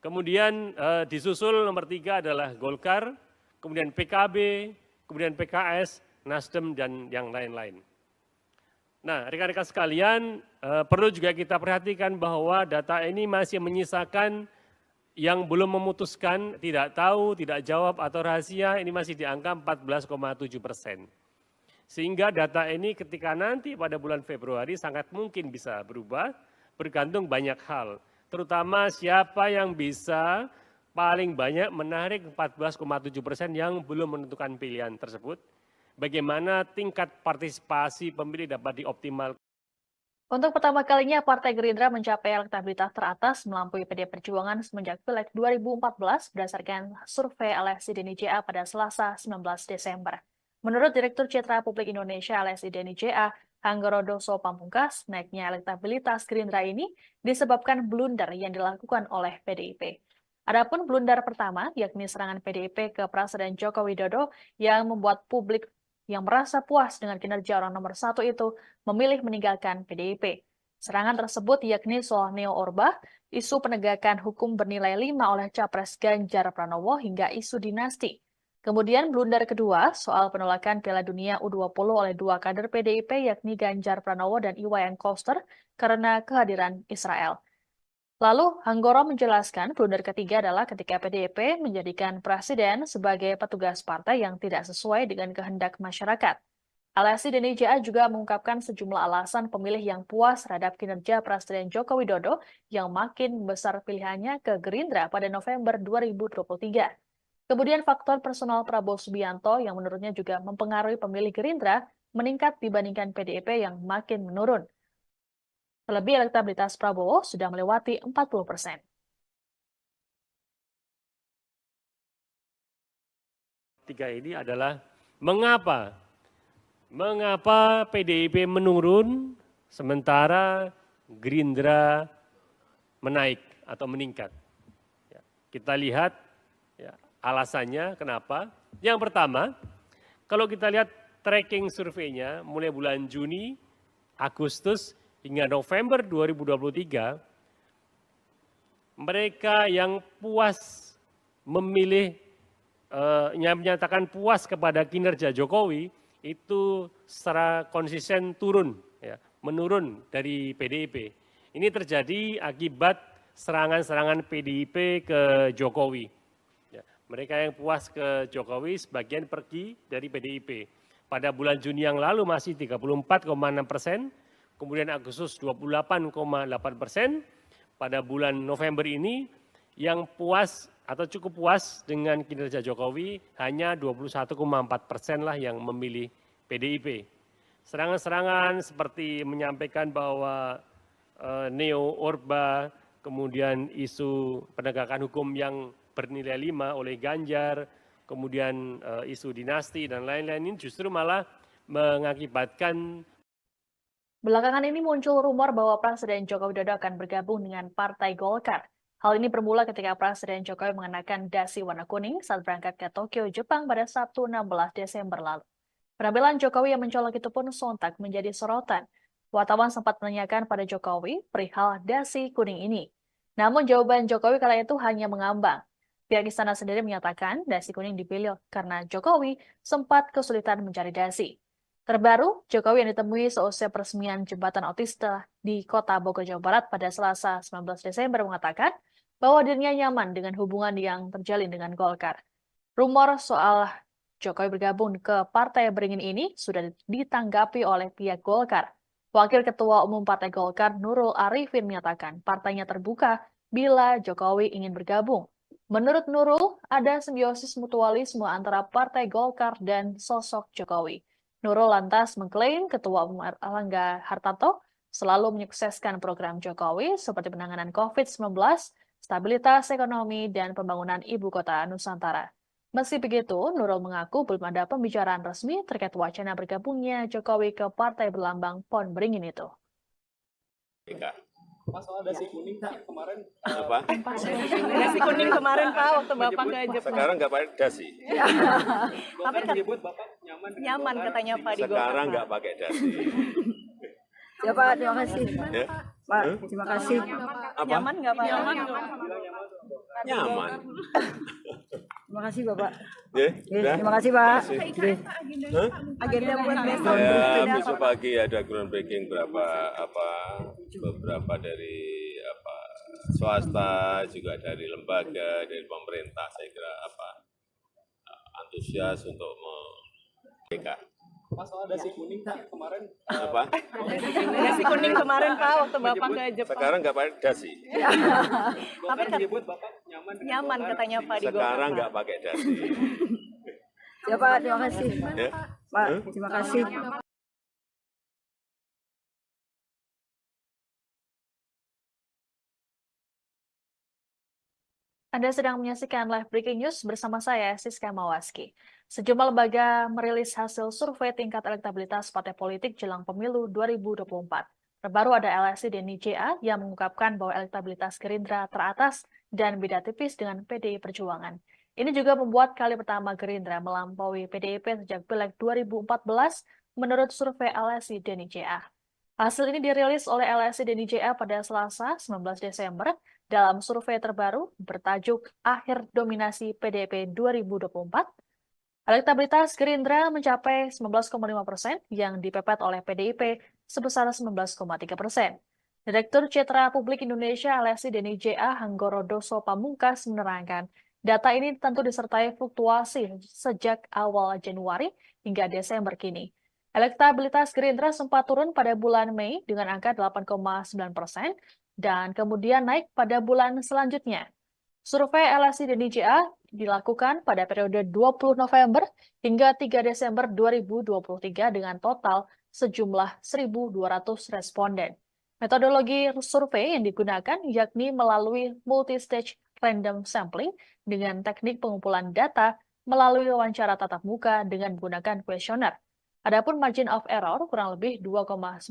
Kemudian disusul nomor 3 adalah Golkar, kemudian PKB, kemudian PKS, Nasdem, dan yang lain-lain. Nah, rekan-rekan sekalian, perlu juga kita perhatikan bahwa data ini masih menyisakan yang belum memutuskan, tidak tahu, tidak jawab, atau rahasia, ini masih di angka 14,7%. Sehingga data ini ketika nanti pada bulan Februari sangat mungkin bisa berubah, bergantung banyak hal. Terutama siapa yang bisa paling banyak menarik 14,7% yang belum menentukan pilihan tersebut. Bagaimana tingkat partisipasi pemilih dapat dioptimalkan. Untuk pertama kalinya, Partai Gerindra mencapai elektabilitas teratas melampaui PD Perjuangan semenjak Pileg 2014 berdasarkan survei LSI DNIJA pada Selasa 19 Desember. Menurut Direktur Citra Publik Indonesia LSI DNIJA, Hanggorodoso Pamungkas, naiknya elektabilitas Gerindra ini disebabkan blunder yang dilakukan oleh PDIP. Adapun blunder pertama, yakni serangan PDIP ke Presiden Joko Widodo yang membuat publik yang merasa puas dengan kinerja orang nomor 1 itu memilih meninggalkan PDIP. Serangan tersebut yakni soal Neo Orba, isu penegakan hukum bernilai 5 oleh Capres Ganjar Pranowo hingga isu dinasti. Kemudian blunder kedua soal penolakan Piala Dunia U20 oleh 2 kader PDIP yakni Ganjar Pranowo dan Iwayan Koster karena kehadiran Israel. Lalu Hanggoro menjelaskan blunder ketiga adalah ketika PDIP menjadikan presiden sebagai petugas partai yang tidak sesuai dengan kehendak masyarakat. LSI DNIJA juga mengungkapkan sejumlah alasan pemilih yang puas terhadap kinerja Presiden Joko Widodo yang makin besar pilihannya ke Gerindra pada November 2023. Kemudian faktor personal Prabowo Subianto yang menurutnya juga mempengaruhi pemilih Gerindra meningkat dibandingkan PDIP yang makin menurun. Terlebih elektabilitas Prabowo sudah melewati 40%. Tiga ini adalah mengapa PDIP menurun sementara Gerindra menaik atau meningkat. Ya, kita lihat ya, alasannya kenapa. Yang pertama, kalau kita lihat tracking surveinya mulai bulan Juni, Agustus, hingga November 2023, mereka yang puas memilih, yang menyatakan puas kepada kinerja Jokowi, itu secara konsisten turun, ya, menurun dari PDIP. Ini terjadi akibat serangan-serangan PDIP ke Jokowi. Ya, mereka yang puas ke Jokowi sebagian pergi dari PDIP. Pada bulan Juni yang lalu masih 34,6%, kemudian Agustus 28,8%, pada bulan November ini yang puas atau cukup puas dengan kinerja Jokowi hanya 21,4% lah yang memilih PDIP. Serangan-serangan seperti menyampaikan bahwa Neo Orba, kemudian isu penegakan hukum yang bernilai 5 oleh Ganjar, kemudian isu dinasti dan lain-lain ini justru malah mengakibatkan. Belakangan ini muncul rumor bahwa Presiden Joko Widodo akan bergabung dengan Partai Golkar. Hal ini bermula ketika Presiden Jokowi mengenakan dasi warna kuning saat berangkat ke Tokyo, Jepang pada Sabtu 16 Desember lalu. Penampilan Jokowi yang mencolok itu pun sontak menjadi sorotan. Wartawan sempat menanyakan pada Jokowi perihal dasi kuning ini. Namun jawaban Jokowi kala itu hanya mengambang. Pihak istana sendiri menyatakan dasi kuning dipilih karena Jokowi sempat kesulitan mencari dasi. Terbaru, Jokowi yang ditemui seusai peresmian jembatan otista di Kota Bogor, Jawa Barat pada Selasa 19 Desember mengatakan bahwa dirinya nyaman dengan hubungan yang terjalin dengan Golkar. Rumor soal Jokowi bergabung ke Partai Beringin ini sudah ditanggapi oleh pihak Golkar. Wakil Ketua Umum Partai Golkar Nurul Arifin menyatakan partainya terbuka bila Jokowi ingin bergabung. Menurut Nurul, ada simbiosis mutualisme antara Partai Golkar dan sosok Jokowi. Nurul lantas mengklaim Ketua Umum Erlangga Hartarto selalu menyukseskan program Jokowi seperti penanganan COVID-19, stabilitas ekonomi, dan pembangunan ibu kota Nusantara. Meski begitu, Nurul mengaku belum ada pembicaraan resmi terkait wacana bergabungnya Jokowi ke partai berlambang pohon beringin itu. Pak, soal dasi kuning Pak kemarin Apa? Nasi kuning kemarin Pak waktu Bapak ke Jepang. Sekarang nggak pakai dasi. Bapak menyebut Bapak nyaman dengan Nyaman Golkar. katanya Pak di Sekarang Golkar. nggak pakai dasi. Ya Pak, terima kasih. Ya? Pak, terima kasih. Apa? Nyaman nggak Pak? Nyaman. Terima kasih Bapak. Ya, Ya, terima kasih Pak. Hah? Agenda buat besok. Ya, besok pagi ada groundbreaking beberapa dari swasta, juga dari lembaga, dari pemerintah. Saya kira antusias untuk mereka. Pak, soal dasi kuning Pak kemarin Apa? Nasi kuning kemarin Pak waktu Bapak ke Jepang. Sekarang nggak pakai dasi. Golkar menyebut Bapak nyaman dengan Nyaman Golkar. katanya Pak di Golkar. Sekarang nggak pakai dasi. Ya Pak, terima kasih. Ya? Pak, terima kasih. Anda sedang menyaksikan live breaking news bersama saya, Siska Mawaski. Sejumlah lembaga merilis hasil survei tingkat elektabilitas partai politik jelang pemilu 2024. Terbaru ada LSI Denny JA yang mengungkapkan bahwa elektabilitas Gerindra teratas dan beda tipis dengan PDI Perjuangan. Ini juga membuat kali pertama Gerindra melampaui PDIP sejak Pileg 2014 menurut survei LSI Denny JA. Hasil ini dirilis oleh LSI Denny JA pada Selasa 19 Desember dalam survei terbaru bertajuk Akhir Dominasi PDIP 2024. Elektabilitas Gerindra mencapai 19,5% yang dipepet oleh PDIP sebesar 19,3%. Direktur Citra Publik Indonesia LSI Denny JA Hanggoro Doso Pamungkas menerangkan, data ini tentu disertai fluktuasi sejak awal Januari hingga Desember kini. Elektabilitas Gerindra sempat turun pada bulan Mei dengan angka 8,9% dan kemudian naik pada bulan selanjutnya. Survei LSI Denny JA dilakukan pada periode 20 November hingga 3 Desember 2023 dengan total sejumlah 1.200 responden. Metodologi survei yang digunakan yakni melalui multi-stage random sampling dengan teknik pengumpulan data melalui wawancara tatap muka dengan menggunakan kuesioner. Adapun margin of error kurang lebih 2,9%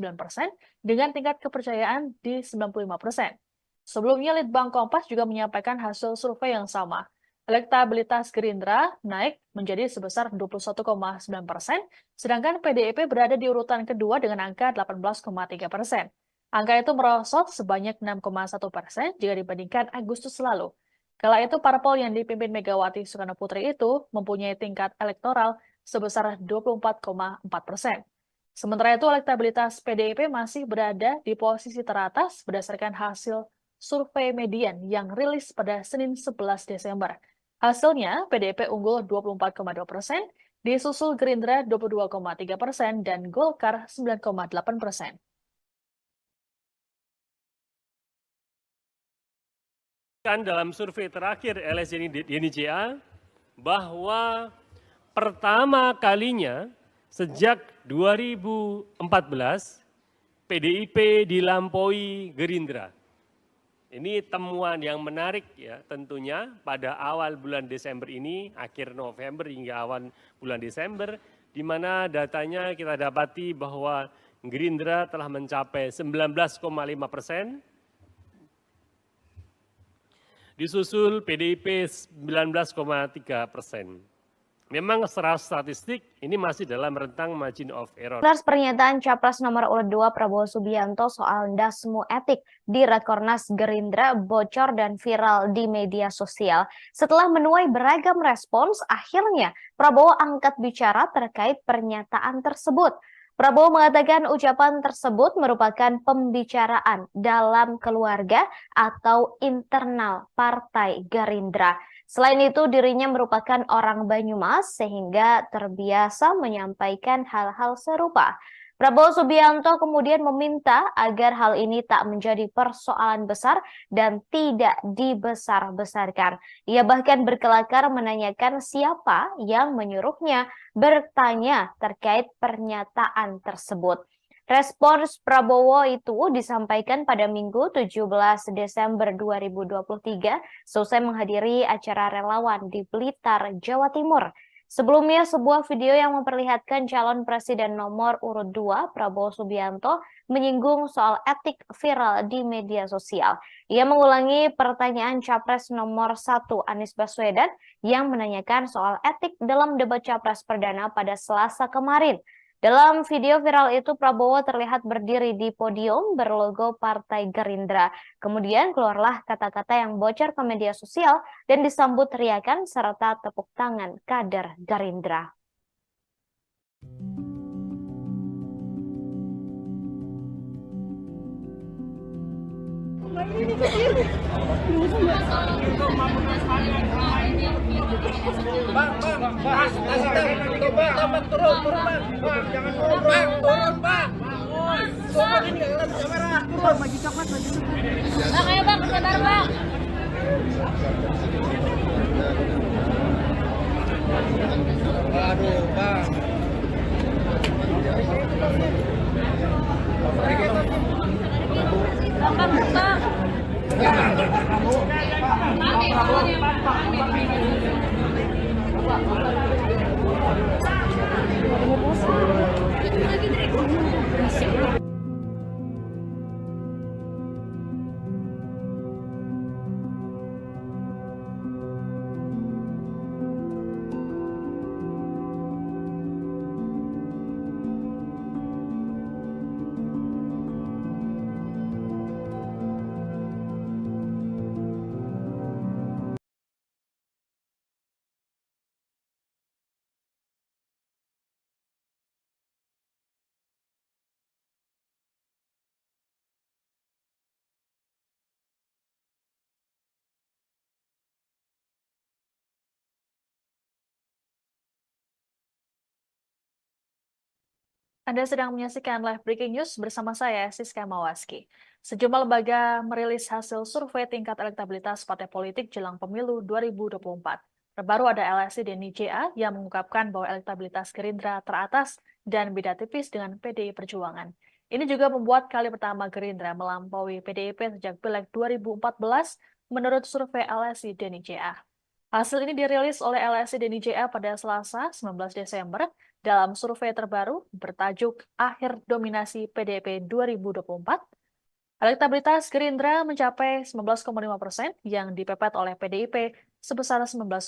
dengan tingkat kepercayaan di 95%. Sebelumnya, Litbang Kompas juga menyampaikan hasil survei yang sama. Elektabilitas Gerindra naik menjadi sebesar 21,9%, sedangkan PDIP berada di urutan kedua dengan angka 18,3%. Angka itu merosot sebanyak 6,1% jika dibandingkan Agustus lalu. Kala itu, parpol yang dipimpin Megawati Soekarno Putri itu mempunyai tingkat elektoral sebesar 24,4%. Sementara itu, elektabilitas PDIP masih berada di posisi teratas berdasarkan hasil survei median yang rilis pada Senin 11 Desember. Hasilnya, PDIP unggul 24,2%, disusul Gerindra 22,3% dan Golkar 9,8%. Dalam survei terakhir LSI Denny JA bahwa pertama kalinya sejak 2014 PDIP dilampaui Gerindra. Ini temuan yang menarik ya tentunya pada awal bulan Desember ini, akhir November hingga awal bulan Desember, di mana datanya kita dapati bahwa Gerindra telah mencapai 19,5%, disusul PDIP 19,3%. Memang secara statistik ini masih dalam rentang margin of error. Atas pernyataan Capres nomor urut 2 Prabowo Subianto soal dasmu etik di Rakornas Gerindra bocor dan viral di media sosial. Setelah menuai beragam respons, akhirnya Prabowo angkat bicara terkait pernyataan tersebut. Prabowo mengatakan ucapan tersebut merupakan pembicaraan dalam keluarga atau internal Partai Gerindra. Selain itu, dirinya merupakan orang Banyumas sehingga terbiasa menyampaikan hal-hal serupa. Prabowo Subianto kemudian meminta agar hal ini tak menjadi persoalan besar dan tidak dibesar-besarkan. Ia bahkan berkelakar menanyakan siapa yang menyuruhnya bertanya terkait pernyataan tersebut. Respons Prabowo itu disampaikan pada Minggu 17 Desember 2023 selesai menghadiri acara relawan di Blitar, Jawa Timur. Sebelumnya, sebuah video yang memperlihatkan calon presiden nomor urut 2, Prabowo Subianto, menyinggung soal etik viral di media sosial. Ia mengulangi pertanyaan Capres nomor 1, Anies Baswedan, yang menanyakan soal etik dalam debat Capres perdana pada Selasa kemarin. Dalam video viral itu, Prabowo terlihat berdiri di podium berlogo Partai Gerindra. Kemudian keluarlah kata-kata yang bocor ke media sosial dan disambut teriakan serta tepuk tangan kader Gerindra. Anda sedang menyaksikan live breaking news bersama saya, Siska Mawaski. Sejumlah lembaga merilis hasil survei tingkat elektabilitas partai politik jelang pemilu 2024. Terbaru ada LSI dan NIJA yang mengungkapkan bahwa elektabilitas Gerindra teratas dan beda tipis dengan PDI Perjuangan. Ini juga membuat kali pertama Gerindra melampaui PDIP sejak Pileg 2014 menurut survei LSI dan NIJA. Hasil ini dirilis oleh LSI dan NIJA pada Selasa 19 Desember dalam survei terbaru bertajuk Akhir Dominasi PDIP 2024. Elektabilitas Gerindra mencapai 19,5% yang dipepet oleh PDIP sebesar 19,3%.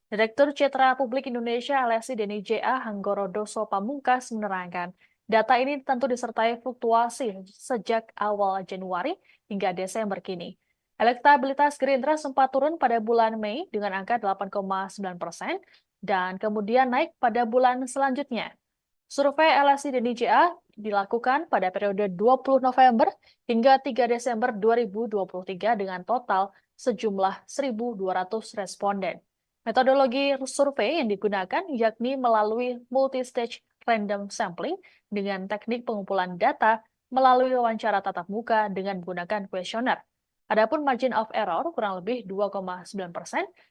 Direktur Citra Publik Indonesia LSI dan NIJA Hanggoro Doso Pamungkas menerangkan, data ini tentu disertai fluktuasi sejak awal Januari hingga Desember kini. Elektabilitas Gerindra sempat turun pada bulan Mei dengan angka 8,9% dan kemudian naik pada bulan selanjutnya. Survei LSI dan NIJA dilakukan pada periode 20 November hingga 3 Desember 2023 dengan total sejumlah 1.200 responden. Metodologi survei yang digunakan yakni melalui multi-stage random sampling dengan teknik pengumpulan data melalui wawancara tatap muka dengan menggunakan kuesioner. Adapun margin of error kurang lebih 2,9%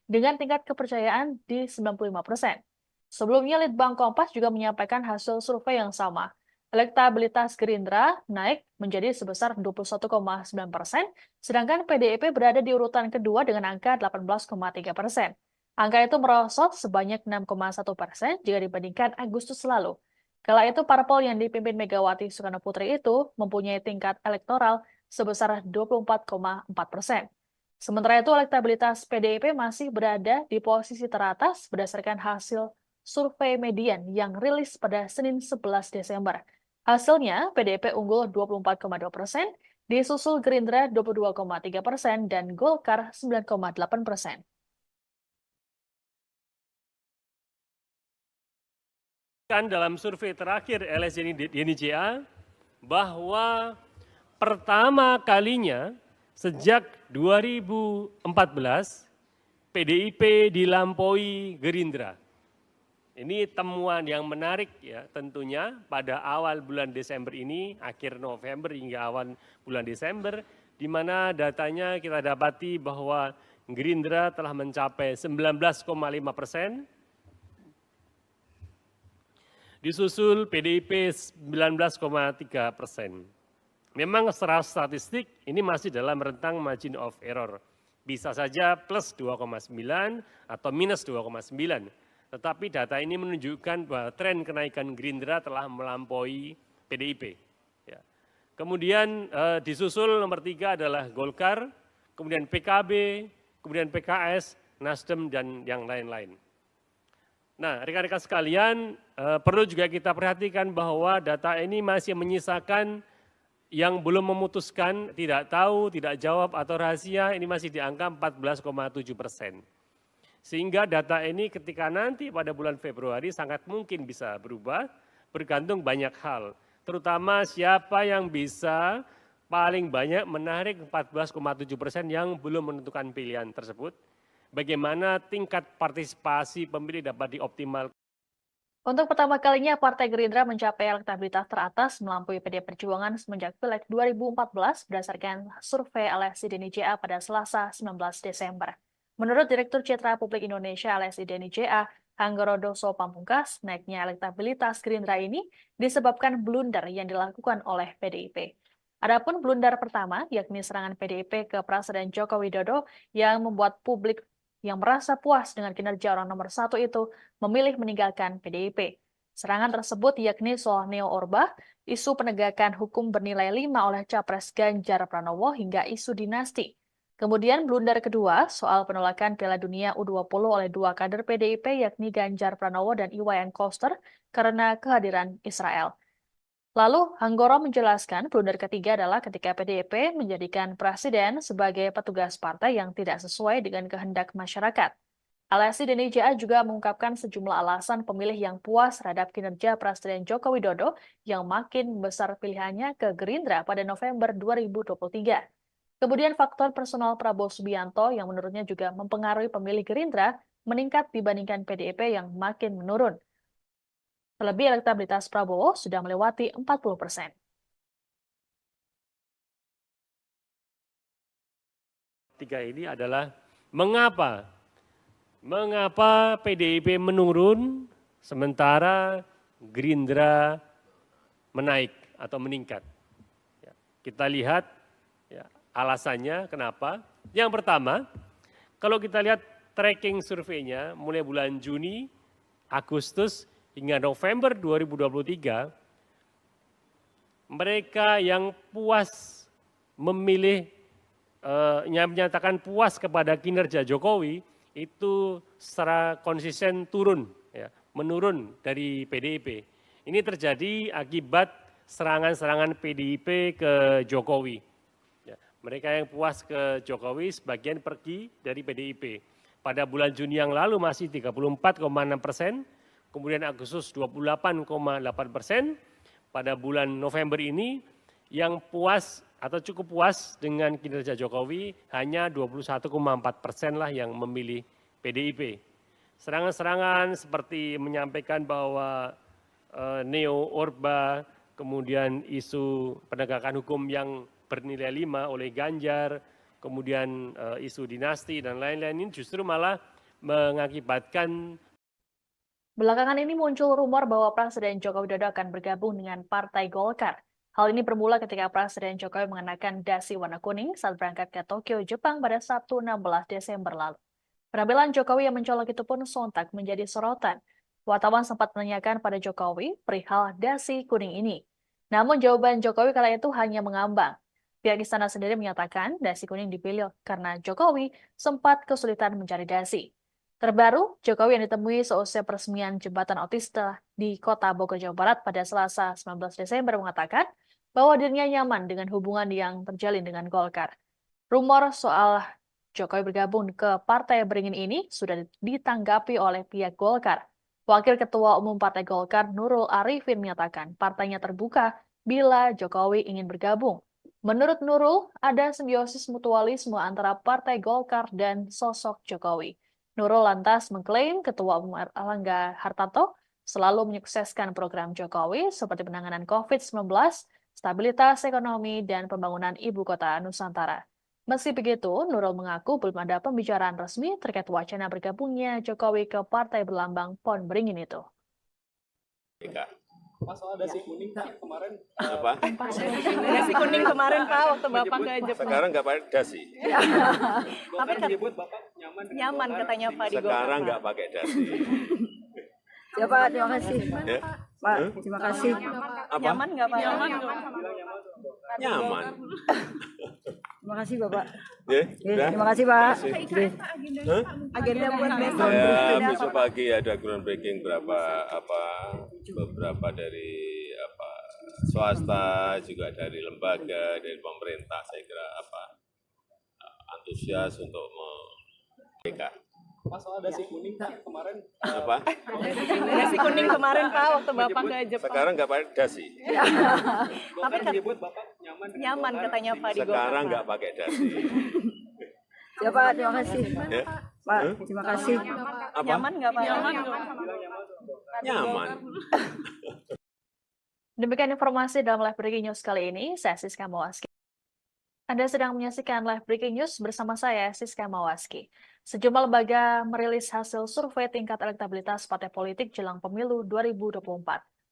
dengan tingkat kepercayaan di 95%. Sebelumnya, Litbang Kompas juga menyampaikan hasil survei yang sama. Elektabilitas Gerindra naik menjadi sebesar 21,9%, sedangkan PDIP berada di urutan kedua dengan angka 18,3%. Angka itu merosot sebanyak 6,1% jika dibandingkan Agustus lalu. Kala itu, parpol yang dipimpin Megawati Soekarno Putri itu mempunyai tingkat elektoral sebesar 24,4%. Sementara itu, elektabilitas PDIP masih berada di posisi teratas berdasarkan hasil survei median yang rilis pada Senin 11 Desember. Hasilnya, PDIP unggul 24,2%, disusul Gerindra 22,3% dan Golkar 9,8%. Dalam survei terakhir LSI NIJA bahwa pertama kalinya sejak 2014 PDIP dilampaui Gerindra. Ini temuan yang menarik ya tentunya pada awal bulan Desember ini, akhir November hingga awal bulan Desember, di mana datanya kita dapati bahwa Gerindra telah mencapai 19,5%, disusul PDIP 19,3%. Memang secara statistik ini masih dalam rentang margin of error. Bisa saja plus 2,9 atau minus 2,9. Tetapi data ini menunjukkan bahwa tren kenaikan Gerindra telah melampaui PDIP. Ya. Kemudian disusul nomor 3 adalah Golkar, kemudian PKB, kemudian PKS, Nasdem, dan yang lain-lain. Nah, rekan-rekan sekalian, perlu juga kita perhatikan bahwa data ini masih menyisakan yang belum memutuskan, tidak tahu, tidak jawab, atau rahasia, ini masih di angka 14,7%. Sehingga data ini ketika nanti pada bulan Februari sangat mungkin bisa berubah, bergantung banyak hal. Terutama siapa yang bisa paling banyak menarik 14,7% yang belum menentukan pilihan tersebut. Bagaimana tingkat partisipasi pemilih dapat dioptimalkan. Untuk pertama kalinya, Partai Gerindra mencapai elektabilitas teratas melampaui PD Perjuangan semenjak Pileg 2014 berdasarkan survei LSI Deni JA pada Selasa 19 Desember. Menurut Direktur Citra Publik Indonesia LSI Deni JA, Hanggorodoso Pamungkas, naiknya elektabilitas Gerindra ini disebabkan blunder yang dilakukan oleh PDIP. Adapun blunder pertama, yakni serangan PDIP ke Presiden Joko Widodo yang membuat publik yang merasa puas dengan kinerja orang nomor 1 itu memilih meninggalkan PDIP. Serangan tersebut yakni soal Neo Orba, isu penegakan hukum bernilai 5 oleh Capres Ganjar Pranowo hingga isu dinasti. Kemudian blunder kedua soal penolakan Piala Dunia U20 oleh 2 kader PDIP yakni Ganjar Pranowo dan Iwayan Koster karena kehadiran Israel. Lalu, Hanggoro menjelaskan blunder ketiga adalah ketika PDIP menjadikan presiden sebagai petugas partai yang tidak sesuai dengan kehendak masyarakat. LSI Deni JA juga mengungkapkan sejumlah alasan pemilih yang puas terhadap kinerja Presiden Joko Widodo yang makin besar pilihannya ke Gerindra pada November 2023. Kemudian faktor personal Prabowo Subianto yang menurutnya juga mempengaruhi pemilih Gerindra meningkat dibandingkan PDIP yang makin menurun. Terlebih elektabilitas Prabowo sudah melewati 40%. Tiga ini adalah mengapa PDIP menurun sementara Gerindra menaik atau meningkat. Ya, kita lihat ya, alasannya kenapa. Yang pertama, kalau kita lihat tracking surveinya mulai bulan Juni, Agustus, hingga November 2023, mereka yang puas memilih, yang menyatakan puas kepada kinerja Jokowi, itu secara konsisten turun, ya, menurun dari PDIP. Ini terjadi akibat serangan-serangan PDIP ke Jokowi. Ya, mereka yang puas ke Jokowi sebagian pergi dari PDIP. Pada bulan Juni yang lalu masih 34,6%, kemudian Agustus 28,8%, pada bulan November ini yang puas atau cukup puas dengan kinerja Jokowi hanya 21,4% lah yang memilih PDIP. Serangan-serangan seperti menyampaikan bahwa Neo Orba, kemudian isu penegakan hukum yang bernilai 5 oleh Ganjar, kemudian isu dinasti dan lain-lain ini justru malah mengakibatkan. Belakangan ini muncul rumor bahwa Presiden Joko Widodo akan bergabung dengan Partai Golkar. Hal ini bermula ketika Presiden Jokowi mengenakan dasi warna kuning saat berangkat ke Tokyo, Jepang pada Sabtu 16 Desember lalu. Penampilan Jokowi yang mencolok itu pun sontak menjadi sorotan. Wartawan sempat menanyakan pada Jokowi perihal dasi kuning ini. Namun jawaban Jokowi kala itu hanya mengambang. Pihak istana sendiri menyatakan dasi kuning dipilih karena Jokowi sempat kesulitan mencari dasi. Terbaru, Jokowi yang ditemui seusai peresmian jembatan otista di Kota Bogor, Jawa Barat pada Selasa 19 Desember mengatakan bahwa dirinya nyaman dengan hubungan yang terjalin dengan Golkar. Rumor soal Jokowi bergabung ke Partai Beringin ini sudah ditanggapi oleh pihak Golkar. Wakil Ketua Umum Partai Golkar Nurul Arifin menyatakan partainya terbuka bila Jokowi ingin bergabung. Menurut Nurul, ada simbiosis mutualisme antara Partai Golkar dan sosok Jokowi. Nurul lantas mengklaim Ketua Umum Erlangga Hartarto selalu menyukseskan program Jokowi seperti penanganan COVID-19, stabilitas ekonomi, dan pembangunan ibu kota Nusantara. Meski begitu, Nurul mengaku belum ada pembicaraan resmi terkait wacana bergabungnya Jokowi ke partai berlambang Pohon Beringin itu. Pak, soal dasi kuning Pak kemarin Apa? Nasi kuning kemarin Pak waktu Bapak ke Jepang. Sekarang nggak pakai dasi. Bapak menyebut Bapak nyaman dengan Nyaman Golkar. katanya Pak di Golkar. Sekarang Pak. nggak pakai dasi. Ya Pak, terima kasih. Ya? Pak, terima kasih. Apa? Nyaman nggak Pak? Nyaman. Terima kasih Bapak. Ya, udah? Terima kasih Pak. Hah? Agenda buat besok. Ya, besok pagi ada groundbreaking beberapa dari swasta, juga dari lembaga, dari pemerintah. Saya kira antusias untuk mereka. Pak, soal dasi kuning Pak kemarin Apa? Nasi kuning kemarin Pak waktu Bapak ke Jepang. Sekarang nggak pakai dasi. Bapak menyebut Bapak nyaman dengan Nyaman Golkar. katanya Pak di Golkar. Sekarang Pak. nggak pakai dasi. Ya Pak, terima kasih. Ya? Pak, terima kasih. Apa? Nyaman nggak Pak? Nyaman. Demikian informasi dalam live breaking news kali ini. Saya Siska Mawaski. Anda sedang menyaksikan live breaking news bersama saya, Siska Mawaski. Sejumlah lembaga merilis hasil survei tingkat elektabilitas partai politik jelang pemilu 2024.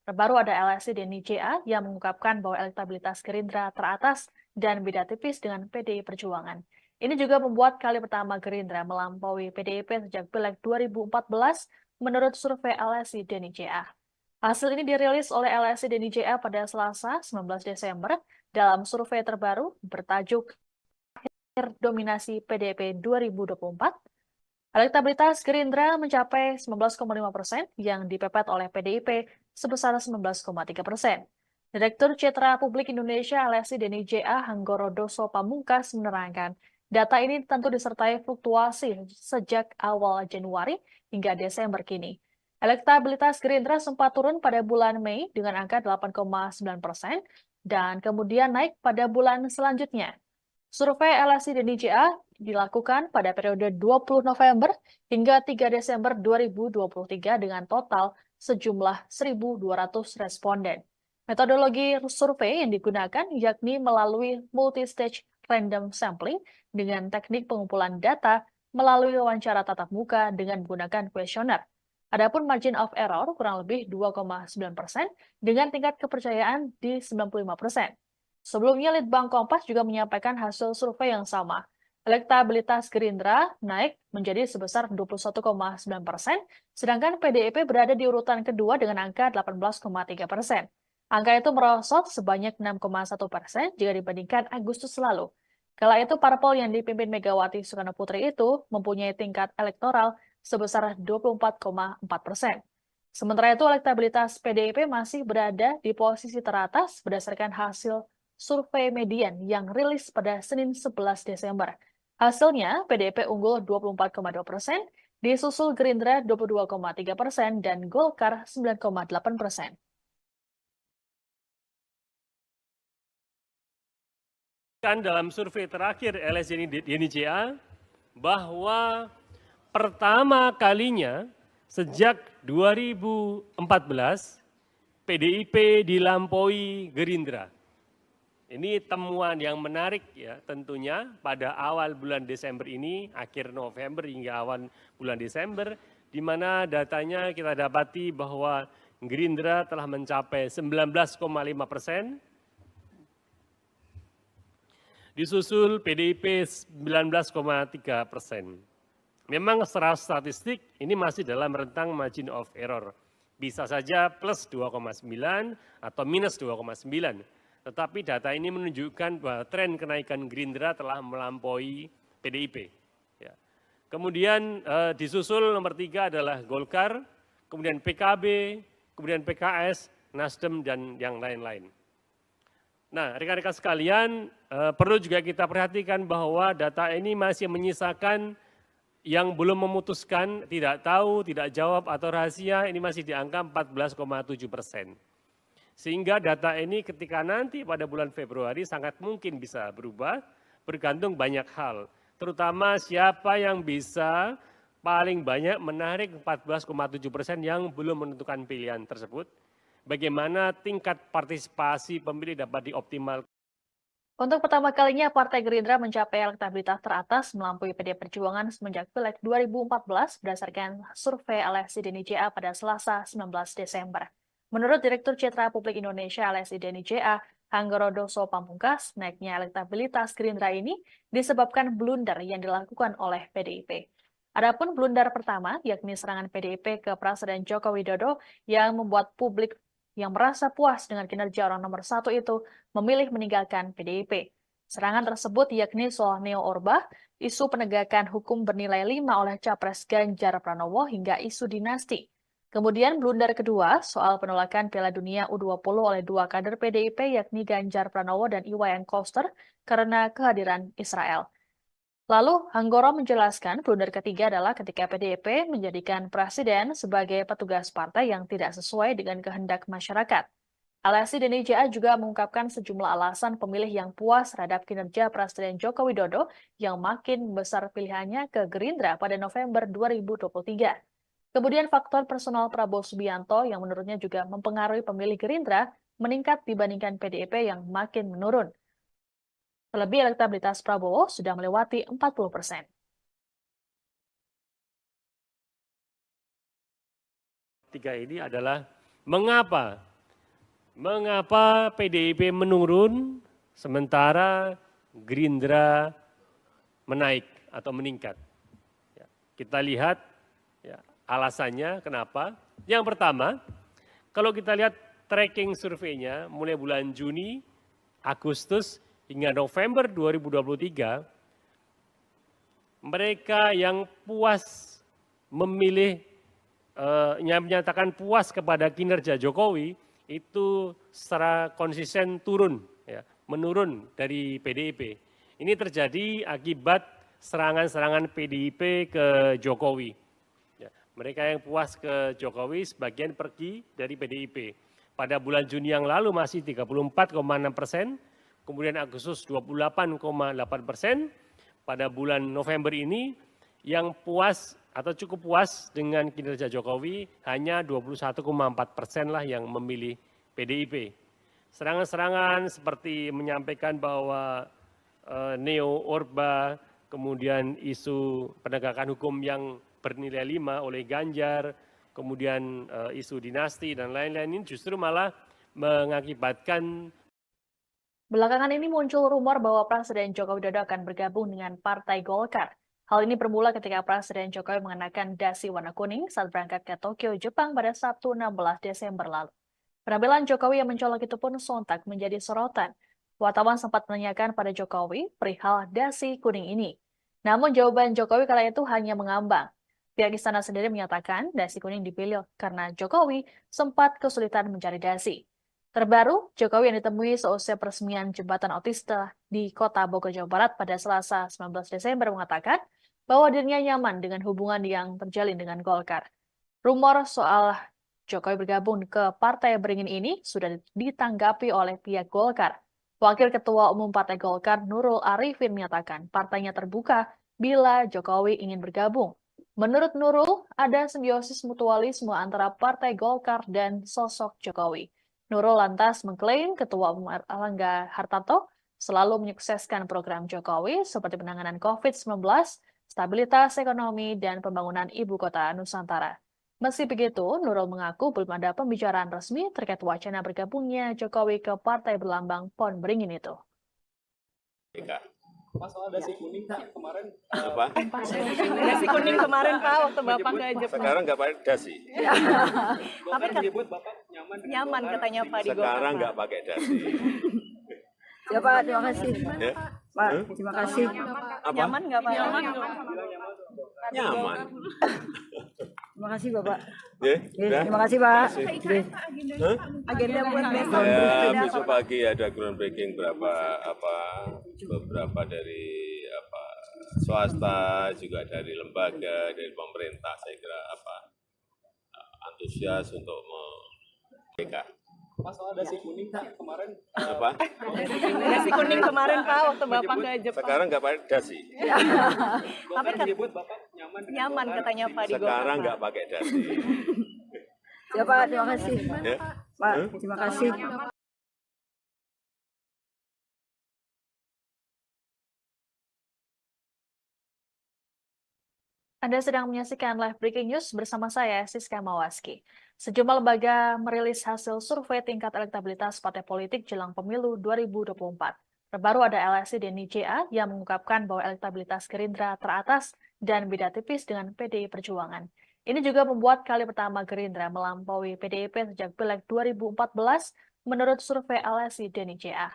Terbaru ada LSI DNI-JA yang mengungkapkan bahwa elektabilitas Gerindra teratas dan beda tipis dengan PDI Perjuangan. Ini juga membuat kali pertama Gerindra melampaui PDIP sejak Pileg 2014 menurut survei LSI DNI-JA. Hasil ini dirilis oleh LSI DNI-JA pada Selasa 19 Desember dalam survei terbaru bertajuk Akhir Dominasi PDIP 2024. Elektabilitas Gerindra mencapai 19,5% yang dipepet oleh PDIP sebesar 19,3%. Direktur Citra Publik Indonesia LSI DNI-JA Hanggoro Doso Pamungkas menerangkan, data ini tentu disertai fluktuasi sejak awal Januari hingga Desember kini. Elektabilitas Gerindra sempat turun pada bulan Mei dengan angka 8,9% dan kemudian naik pada bulan selanjutnya. Survei LSI DNI-JA dilakukan pada periode 20 November hingga 3 Desember 2023 dengan total sejumlah 1.200 responden. Metodologi survei yang digunakan yakni melalui multi-stage random sampling dengan teknik pengumpulan data melalui wawancara tatap muka dengan menggunakan kuesioner. Adapun margin of error kurang lebih 2,9% dengan tingkat kepercayaan di 95%. Sebelumnya, Litbang Kompas juga menyampaikan hasil survei yang sama. Elektabilitas Gerindra naik menjadi sebesar 21,9%, sedangkan PDIP berada di urutan kedua dengan angka 18,3%. Angka itu merosot sebanyak 6,1% jika dibandingkan Agustus lalu. Kala itu parpol yang dipimpin Megawati Soekarno Putri itu mempunyai tingkat elektoral sebesar 24,4%. Sementara itu, elektabilitas PDIP masih berada di posisi teratas berdasarkan hasil survei median yang rilis pada Senin 11 Desember. Hasilnya, PDIP unggul 24,2%, disusul Gerindra 22,3% dan Golkar 9,8%. Kan dalam survei terakhir LSI DNI-JA bahwa pertama kalinya sejak 2014 PDIP dilampaui Gerindra. Ini temuan yang menarik ya tentunya pada awal bulan Desember ini, akhir November hingga awal bulan Desember, di mana datanya kita dapati bahwa Gerindra telah mencapai 19,5%, disusul PDIP 19,3%. Memang secara statistik ini masih dalam rentang margin of error. Bisa saja plus 2,9 atau minus 2,9. Tetapi data ini menunjukkan bahwa tren kenaikan Gerindra telah melampaui PDIP. Ya. Kemudian disusul nomor 3 adalah Golkar, kemudian PKB, kemudian PKS, Nasdem, dan yang lain-lain. Nah, rekan-rekan sekalian, perlu juga kita perhatikan bahwa data ini masih menyisakan yang belum memutuskan, tidak tahu, tidak jawab, atau rahasia, ini masih di angka 14,7%. Sehingga data ini ketika nanti pada bulan Februari sangat mungkin bisa berubah, bergantung banyak hal. Terutama siapa yang bisa paling banyak menarik 14,7% yang belum menentukan pilihan tersebut. Bagaimana tingkat partisipasi pemilih dapat dioptimalkan? Untuk pertama kalinya, Partai Gerindra mencapai elektabilitas teratas melampaui PD Perjuangan semenjak Pileg 2014 berdasarkan survei LSI Deni JA pada Selasa 19 Desember. Menurut Direktur Citra Publik Indonesia LSI Deni JA, Hanggorodoso Pamungkas, naiknya elektabilitas Gerindra ini disebabkan blunder yang dilakukan oleh PDIP. Adapun blunder pertama, yakni serangan PDIP ke Presiden Joko Widodo yang membuat publik yang merasa puas dengan kinerja orang nomor satu itu memilih meninggalkan PDIP. Serangan tersebut yakni soal Neo Orba, isu penegakan hukum bernilai 5 oleh Capres Ganjar Pranowo hingga isu dinasti. Kemudian blunder kedua soal penolakan Piala Dunia U20 oleh dua kader PDIP yakni Ganjar Pranowo dan Iwayan Koster karena kehadiran Israel. Lalu, Hanggoro menjelaskan blunder ketiga adalah ketika PDIP menjadikan presiden sebagai petugas partai yang tidak sesuai dengan kehendak masyarakat. LSI Deni JA juga mengungkapkan sejumlah alasan pemilih yang puas terhadap kinerja Presiden Joko Widodo yang makin besar pilihannya ke Gerindra pada November 2023. Kemudian faktor personal Prabowo Subianto yang menurutnya juga mempengaruhi pemilih Gerindra meningkat dibandingkan PDIP yang makin menurun. Terlebih elektabilitas Prabowo sudah melewati 40%. Tiga ini adalah mengapa PDIP menurun sementara Gerindra menaik atau meningkat. Ya, kita lihat ya, alasannya kenapa. Yang pertama, kalau kita lihat tracking surveinya mulai bulan Juni, Agustus, hingga November 2023, mereka yang puas memilih, yang menyatakan puas kepada kinerja Jokowi, itu secara konsisten turun, ya, menurun dari PDIP. Ini terjadi akibat serangan-serangan PDIP ke Jokowi. Ya, mereka yang puas ke Jokowi sebagian pergi dari PDIP. Pada bulan Juni yang lalu masih 34,6%, kemudian Agustus 28,8%, pada bulan November ini yang puas atau cukup puas dengan kinerja Jokowi hanya 21,4% lah yang memilih PDIP. Serangan-serangan seperti menyampaikan bahwa Neo Orba, kemudian isu penegakan hukum yang bernilai 5 oleh Ganjar, kemudian isu dinasti dan lain-lain ini justru malah mengakibatkan. Belakangan ini muncul rumor bahwa Presiden Joko Widodo akan bergabung dengan Partai Golkar. Hal ini bermula ketika Presiden Jokowi mengenakan dasi warna kuning saat berangkat ke Tokyo, Jepang pada Sabtu 16 Desember lalu. Penampilan Jokowi yang mencolok itu pun sontak menjadi sorotan. Wartawan sempat menanyakan pada Jokowi perihal dasi kuning ini. Namun jawaban Jokowi kala itu hanya mengambang. Pihak istana sendiri menyatakan dasi kuning dipilih karena Jokowi sempat kesulitan mencari dasi. Terbaru, Jokowi yang ditemui seusai peresmian jembatan otista di Kota Bogor, Jawa Barat pada Selasa 19 Desember mengatakan bahwa dirinya nyaman dengan hubungan yang terjalin dengan Golkar. Rumor soal Jokowi bergabung ke Partai Beringin ini sudah ditanggapi oleh pihak Golkar. Wakil Ketua Umum Partai Golkar Nurul Arifin menyatakan partainya terbuka bila Jokowi ingin bergabung. Menurut Nurul, ada simbiosis mutualisme antara Partai Golkar dan sosok Jokowi. Nurul lantas mengklaim Ketua Umum Erlangga Hartarto selalu menyukseskan program Jokowi seperti penanganan COVID-19, stabilitas ekonomi, dan pembangunan ibu kota Nusantara. Meski begitu, Nurul mengaku belum ada pembicaraan resmi terkait wacana bergabungnya Jokowi ke partai berlambang Pohon Beringin itu. Pak, soal dasi kuning Pak, kemarin Apa? Dasi kuning kemarin Pak waktu Bapak ke Jepang. Sekarang nggak pakai dasi. Bapak menyebut Bapak nyaman dengan Nyaman Golkar. katanya Pak di Golkar. Sekarang nggak pakai dasi. Ya Pak, terima kasih. Ya? Pak, terima kasih. Apa? Nyaman nggak Pak? Nyaman. Terima kasih Bapak. Ya, Ya, terima kasih Pak. Hah? Agenda buat besok. Ya, besok pagi ada groundbreaking beberapa dari swasta, juga dari lembaga, dari pemerintah. Saya kira antusias untuk mereka. Pas soal dasi kuning Pak kemarin Apa? Nasi kuning kemarin Pak waktu Bapak ke Jepang. Sekarang nggak pakai dasi. Golkar menyebut Bapak nyaman dengan Nyaman Golkar. katanya Pak di Golkar. Sekarang Pak. nggak pakai dasi. Ya Pak, terima kasih. Ya. Pak, terima kasih. Anda sedang menyaksikan live breaking news bersama saya, Siska Mawaski. Sejumlah lembaga merilis hasil survei tingkat elektabilitas partai politik jelang pemilu 2024. Terbaru ada LSI dan IJA yang mengungkapkan bahwa elektabilitas Gerindra teratas dan beda tipis dengan PDI Perjuangan. Ini juga membuat kali pertama Gerindra melampaui PDIP sejak Pileg 2014 menurut survei LSI dan IJA.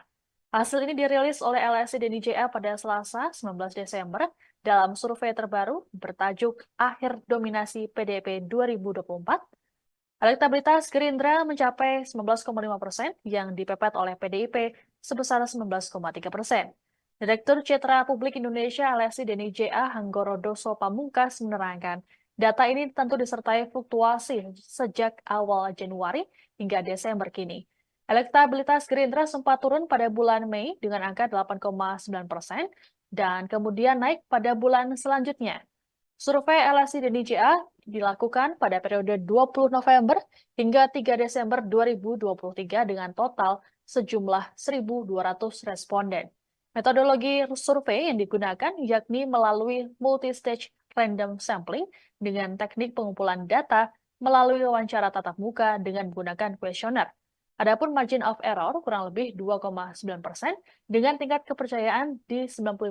Hasil ini dirilis oleh LSI dan IJA pada Selasa 19 Desember dalam survei terbaru bertajuk Akhir Dominasi PDIP 2024. Elektabilitas Gerindra mencapai 19,5% yang dipepet oleh PDIP sebesar 19,3%. Direktur Citra Publik Indonesia LSI dan IJA Hanggoro Doso Pamungkas menerangkan, data ini tentu disertai fluktuasi sejak awal Januari hingga Desember kini. Elektabilitas Gerindra sempat turun pada bulan Mei dengan angka 8,9% dan kemudian naik pada bulan selanjutnya. Survei LSI dan IJA dilakukan pada periode 20 November hingga 3 Desember 2023 dengan total sejumlah 1.200 responden. Metodologi survei yang digunakan yakni melalui multi-stage random sampling dengan teknik pengumpulan data melalui wawancara tatap muka dengan menggunakan kuesioner. Adapun margin of error kurang lebih 2,9% dengan tingkat kepercayaan di 95%.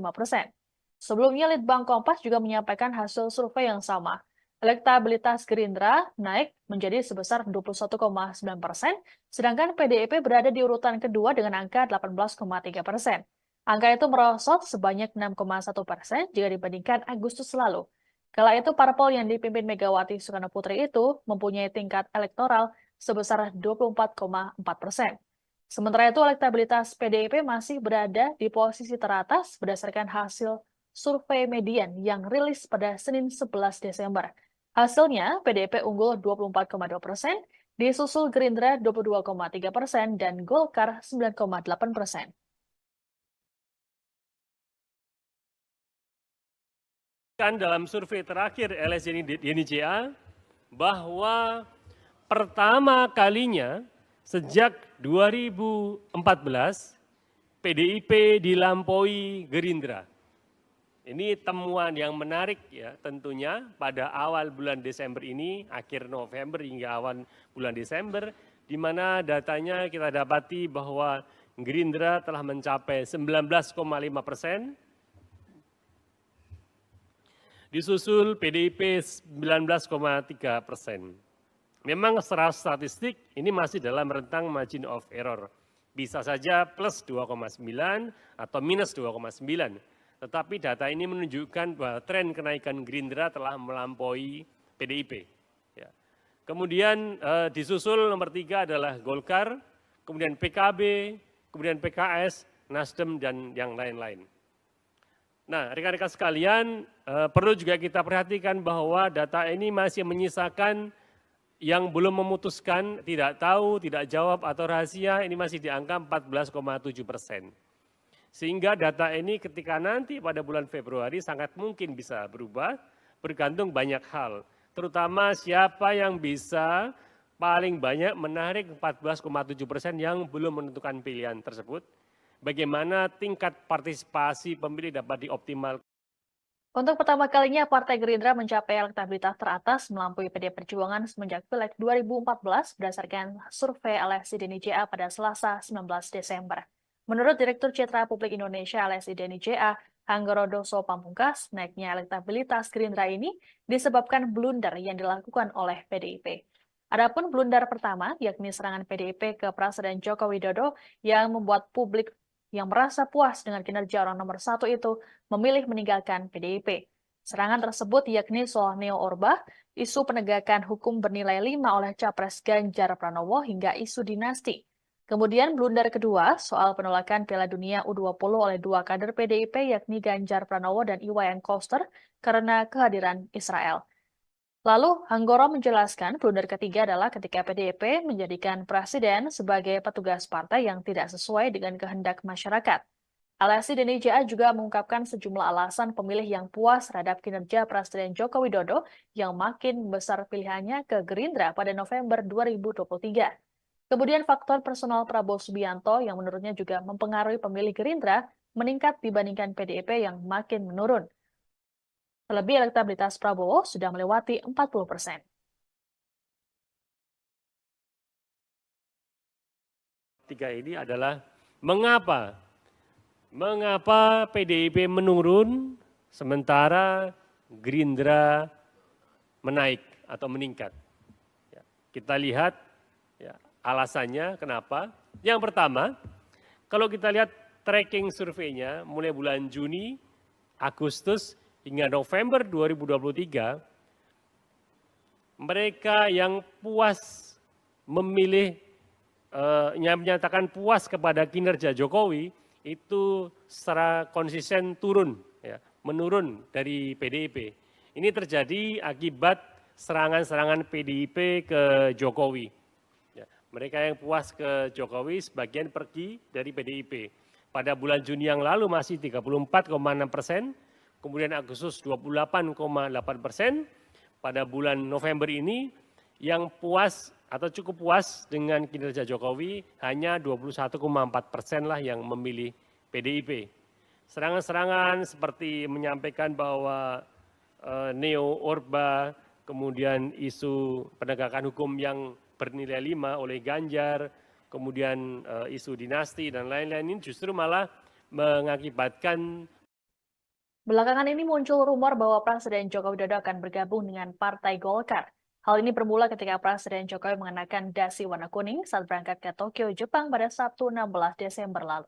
Sebelumnya, Litbang Kompas juga menyampaikan hasil survei yang sama. Elektabilitas Gerindra naik menjadi sebesar 21,9%, sedangkan PDIP berada di urutan kedua dengan angka 18,3%. Angka itu merosot sebanyak 6,1% jika dibandingkan Agustus lalu. Kala itu, parpol yang dipimpin Megawati Soekarno-Putri itu mempunyai tingkat elektoral sebesar 24,4%. Sementara itu, elektabilitas PDIP masih berada di posisi teratas berdasarkan hasil survei median yang rilis pada Senin 11 Desember. Hasilnya, PDIP unggul 24,2%, disusul Gerindra 22,3%, dan Golkar 9,8%. Kan dalam survei terakhir LSI dan IJA bahwa pertama kalinya sejak 2014 PDIP dilampaui Gerindra. Ini temuan yang menarik ya tentunya pada awal bulan Desember ini, akhir November hingga awal bulan Desember, di mana datanya kita dapati bahwa Gerindra telah mencapai 19,5%, disusul PDIP 19,3%. Memang secara statistik ini masih dalam rentang margin of error. Bisa saja plus 2,9 atau minus 2,9. Tetapi data ini menunjukkan bahwa tren kenaikan Gerindra telah melampaui PDIP. Ya. Kemudian disusul nomor 3 adalah Golkar, kemudian PKB, kemudian PKS, Nasdem, dan yang lain-lain. Nah, rekan-rekan sekalian, perlu juga kita perhatikan bahwa data ini masih menyisakan yang belum memutuskan, tidak tahu, tidak jawab, atau rahasia, ini masih di angka 14,7%. Sehingga data ini ketika nanti pada bulan Februari sangat mungkin bisa berubah, bergantung banyak hal. Terutama siapa yang bisa paling banyak menarik 14,7% yang belum menentukan pilihan tersebut. Bagaimana tingkat partisipasi pemilih dapat dioptimalkan. Untuk pertama kalinya, Partai Gerindra mencapai elektabilitas teratas melampaui PD Perjuangan semenjak Pileg 2014 berdasarkan survei LSI dan IJA pada Selasa 19 Desember. Menurut Direktur Citra Publik Indonesia LSI dan IJA, Hanggoro Doso Pamungkas, naiknya elektabilitas Gerindra ini disebabkan blunder yang dilakukan oleh PDIP. Adapun blunder pertama, yakni serangan PDIP ke Presiden Joko Widodo yang membuat publik yang merasa puas dengan kinerja orang nomor 1 itu memilih meninggalkan PDIP. Serangan tersebut yakni soal Neo Orba, isu penegakan hukum bernilai 5 oleh Capres Ganjar Pranowo hingga isu dinasti. Kemudian blunder kedua soal penolakan Piala Dunia U20 oleh 2 kader PDIP yakni Ganjar Pranowo dan Iwayan Koster karena kehadiran Israel. Lalu, Hanggoro menjelaskan blunder ketiga adalah ketika PDIP menjadikan presiden sebagai petugas partai yang tidak sesuai dengan kehendak masyarakat. LSI dan IJA juga mengungkapkan sejumlah alasan pemilih yang puas terhadap kinerja Presiden Joko Widodo yang makin besar pilihannya ke Gerindra pada November 2023. Kemudian faktor personal Prabowo Subianto yang menurutnya juga mempengaruhi pemilih Gerindra meningkat dibandingkan PDIP yang makin menurun. Terlebih elektabilitas Prabowo sudah melewati 40%. Tiga ini adalah mengapa PDIP menurun sementara Gerindra menaik atau meningkat. Ya, kita lihat ya, alasannya kenapa. Yang pertama, kalau kita lihat tracking surveinya mulai bulan Juni, Agustus, hingga November 2023, mereka yang puas memilih, yang menyatakan puas kepada kinerja Jokowi, itu secara konsisten turun, ya, menurun dari PDIP. Ini terjadi akibat serangan-serangan PDIP ke Jokowi. Ya, mereka yang puas ke Jokowi sebagian pergi dari PDIP. Pada bulan Juni yang lalu masih 34,6%, kemudian Agustus 28,8%, pada bulan November ini yang puas atau cukup puas dengan kinerja Jokowi hanya 21,4% lah yang memilih PDIP. Serangan-serangan seperti menyampaikan bahwa neo-Orba, kemudian isu penegakan hukum yang bernilai 5 oleh Ganjar, kemudian isu dinasti dan lain-lain ini justru malah mengakibatkan. Belakangan ini muncul rumor bahwa Presiden Joko Widodo akan bergabung dengan Partai Golkar. Hal ini bermula ketika Presiden Jokowi mengenakan dasi warna kuning saat berangkat ke Tokyo, Jepang pada Sabtu 16 Desember lalu.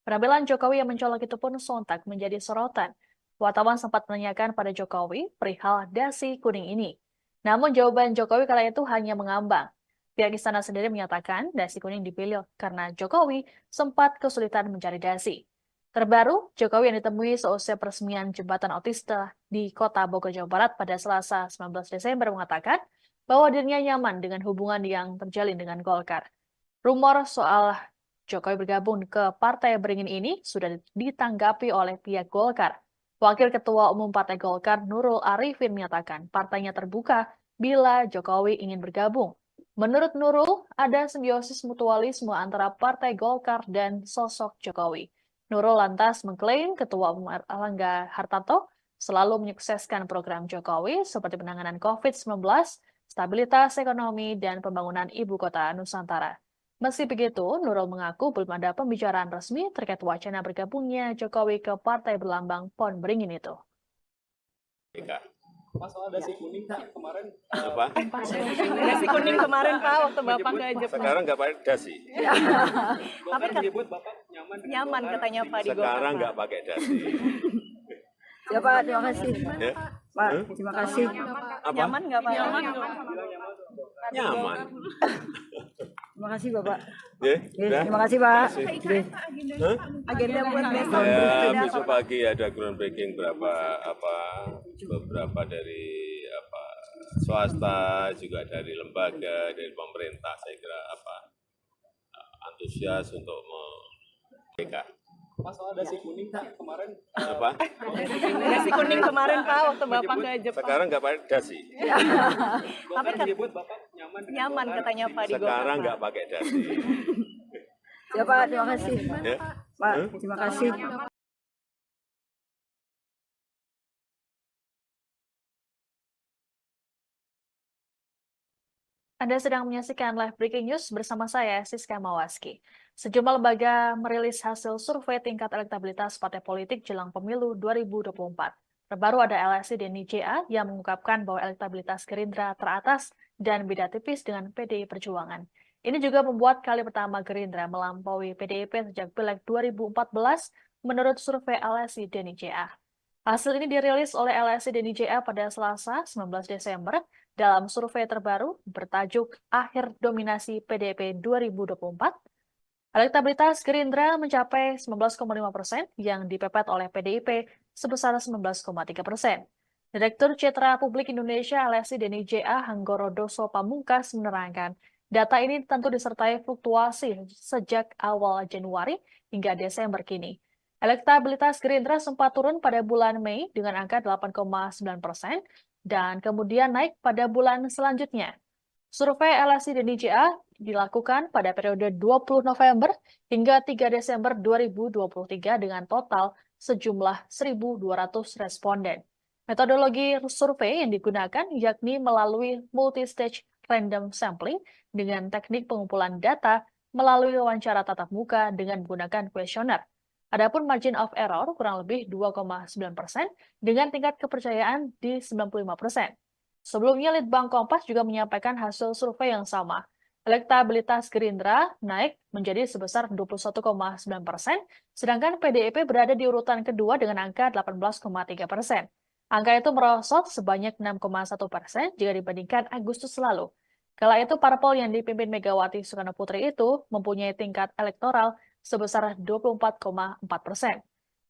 Penampilan Jokowi yang mencolok itu pun sontak menjadi sorotan. Wartawan sempat menanyakan pada Jokowi perihal dasi kuning ini. Namun jawaban Jokowi kala itu hanya mengambang. Pihak istana sendiri menyatakan dasi kuning dipilih karena Jokowi sempat kesulitan mencari dasi. Terbaru, Jokowi yang ditemui seusai peresmian jembatan otista di Kota Bogor, Jawa Barat pada Selasa 19 Desember mengatakan bahwa dirinya nyaman dengan hubungan yang terjalin dengan Golkar. Rumor soal Jokowi bergabung ke Partai Beringin ini sudah ditanggapi oleh pihak Golkar. Wakil Ketua Umum Partai Golkar Nurul Arifin menyatakan partainya terbuka bila Jokowi ingin bergabung. Menurut Nurul, ada simbiosis mutualisme antara Partai Golkar dan sosok Jokowi. Nurul lantas mengklaim Ketua Umum Erlangga Hartarto selalu menyukseskan program Jokowi seperti penanganan COVID-19, stabilitas ekonomi, dan pembangunan ibu kota Nusantara. Meski begitu, Nurul mengaku belum ada pembicaraan resmi terkait wacana bergabungnya Jokowi ke partai berlambang Pohon Beringin itu. Mas, soal dasi kuning kemarin Apa? Dasi kuning kemarin Pak waktu Bapak ke Jepang. Sekarang nggak pakai dasi. Tapi menyebut Bapak nyaman katanya Pak di Golkar. Sekarang nggak pakai dasi. Ya Pak, terima kasih. Ya? Pak, terima kasih. Apa? Nyaman nggak Pak? Nyaman. Terima kasih Bapak. Ya? Ya, terima kasih Pak. Kasih. Ya. Hah? Agenda buat besok. Ya, besok pagi ada groundbreaking beberapa dari swasta, juga dari lembaga, dari pemerintah, saya kira antusias untuk mereka. Mas, soal dasi kuning kemarin Apa? Dasi kuning kemarin Pak waktu Bapak ke Jepang. Sekarang nggak pakai dasi. Tapi menyebut Bapak nyaman katanya Pak di Golkar. Sekarang nggak pakai dasi. Ya Pak, terima kasih. Ya? Pak, terima kasih. Anda sedang menyaksikan live breaking news bersama saya, Siska Mawaski. Sejumlah lembaga merilis hasil survei tingkat elektabilitas partai politik jelang pemilu 2024. Terbaru ada LSI dan IJA yang mengungkapkan bahwa elektabilitas Gerindra teratas dan beda tipis dengan PDI Perjuangan. Ini juga membuat kali pertama Gerindra melampaui PDIP sejak Pileg 2014 menurut survei LSI dan IJA. Hasil ini dirilis oleh LSI dan IJA pada Selasa 19 Desember dalam survei terbaru bertajuk Akhir Dominasi PDIP 2024. Elektabilitas Gerindra mencapai 19,5% yang dipepet oleh PDIP sebesar 19,3%. Direktur Citra Publik Indonesia LSI Deni JA Hanggorodoso Pamungkas menerangkan, data ini tentu disertai fluktuasi sejak awal Januari hingga Desember kini. Elektabilitas Gerindra sempat turun pada bulan Mei dengan angka 8,9% dan kemudian naik pada bulan selanjutnya. Survei LSI Deni JA dilakukan pada periode 20 November hingga 3 Desember 2023 dengan total sejumlah 1.200 responden. Metodologi survei yang digunakan yakni melalui multi-stage random sampling dengan teknik pengumpulan data melalui wawancara tatap muka dengan menggunakan kuesioner. Adapun margin of error kurang lebih 2,9% dengan tingkat kepercayaan di 95%. Sebelumnya, Litbang Kompas juga menyampaikan hasil survei yang sama. Elektabilitas Gerindra naik menjadi sebesar 21,9%, sedangkan PDIP berada di urutan kedua dengan angka 18,3%. Angka itu merosot sebanyak 6,1% jika dibandingkan Agustus lalu. Kala itu parpol yang dipimpin Megawati Soekarnoputri itu mempunyai tingkat elektoral sebesar 24,4%.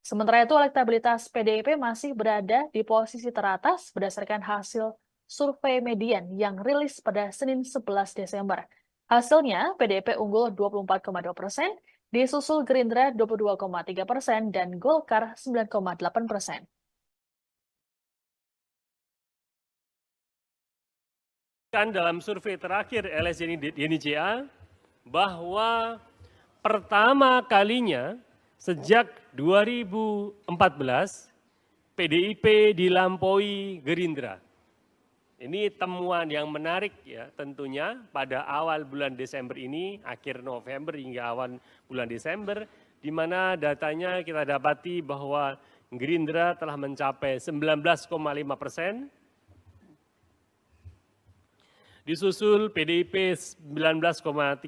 Sementara itu elektabilitas PDIP masih berada di posisi teratas berdasarkan hasil survei median yang rilis pada Senin 11 Desember. Hasilnya, PDIP unggul 24,2%, disusul Gerindra 22,3% dan Golkar 9,8%. Dalam survei terakhir LSI Deni JA bahwa pertama kalinya sejak 2014 PDIP dilampaui Gerindra. Ini temuan yang menarik ya tentunya pada awal bulan Desember ini, akhir November hingga awal bulan Desember, di mana datanya kita dapati bahwa Gerindra telah mencapai 19,5%, disusul PDIP 19,3%.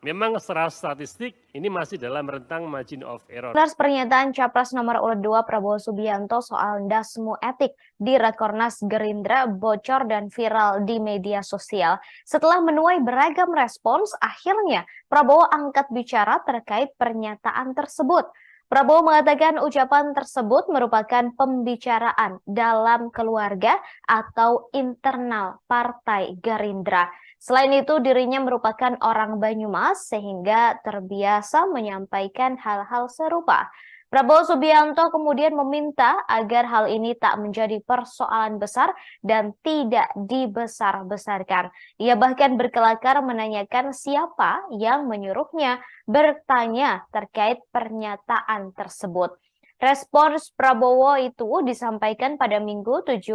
Memang secara statistik ini masih dalam rentang margin of error. Atas pernyataan Capres nomor urut 2 Prabowo Subianto soal dasmu etik di Rakornas Gerindra bocor dan viral di media sosial. Setelah menuai beragam respons, akhirnya Prabowo angkat bicara terkait pernyataan tersebut. Prabowo mengatakan ucapan tersebut merupakan pembicaraan dalam keluarga atau internal Partai Gerindra. Selain itu, dirinya merupakan orang Banyumas sehingga terbiasa menyampaikan hal-hal serupa. Prabowo Subianto kemudian meminta agar hal ini tak menjadi persoalan besar dan tidak dibesar-besarkan. Ia bahkan berkelakar menanyakan siapa yang menyuruhnya bertanya terkait pernyataan tersebut. Respons Prabowo itu disampaikan pada Minggu 17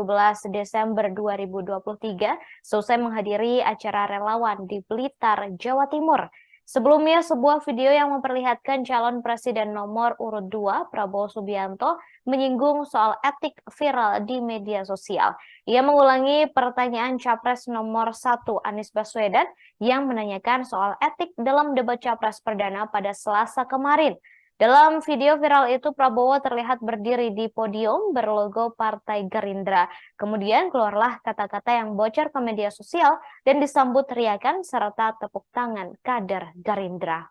Desember 2023 selesai menghadiri acara relawan di Blitar, Jawa Timur. Sebelumnya, sebuah video yang memperlihatkan calon presiden nomor urut 2 Prabowo Subianto menyinggung soal etik viral di media sosial. Ia mengulangi pertanyaan Capres nomor 1 Anies Baswedan yang menanyakan soal etik dalam debat Capres perdana pada Selasa kemarin. Dalam video viral itu, Prabowo terlihat berdiri di podium berlogo Partai Gerindra. Kemudian keluarlah kata-kata yang bocor ke media sosial dan disambut teriakan serta tepuk tangan kader Gerindra.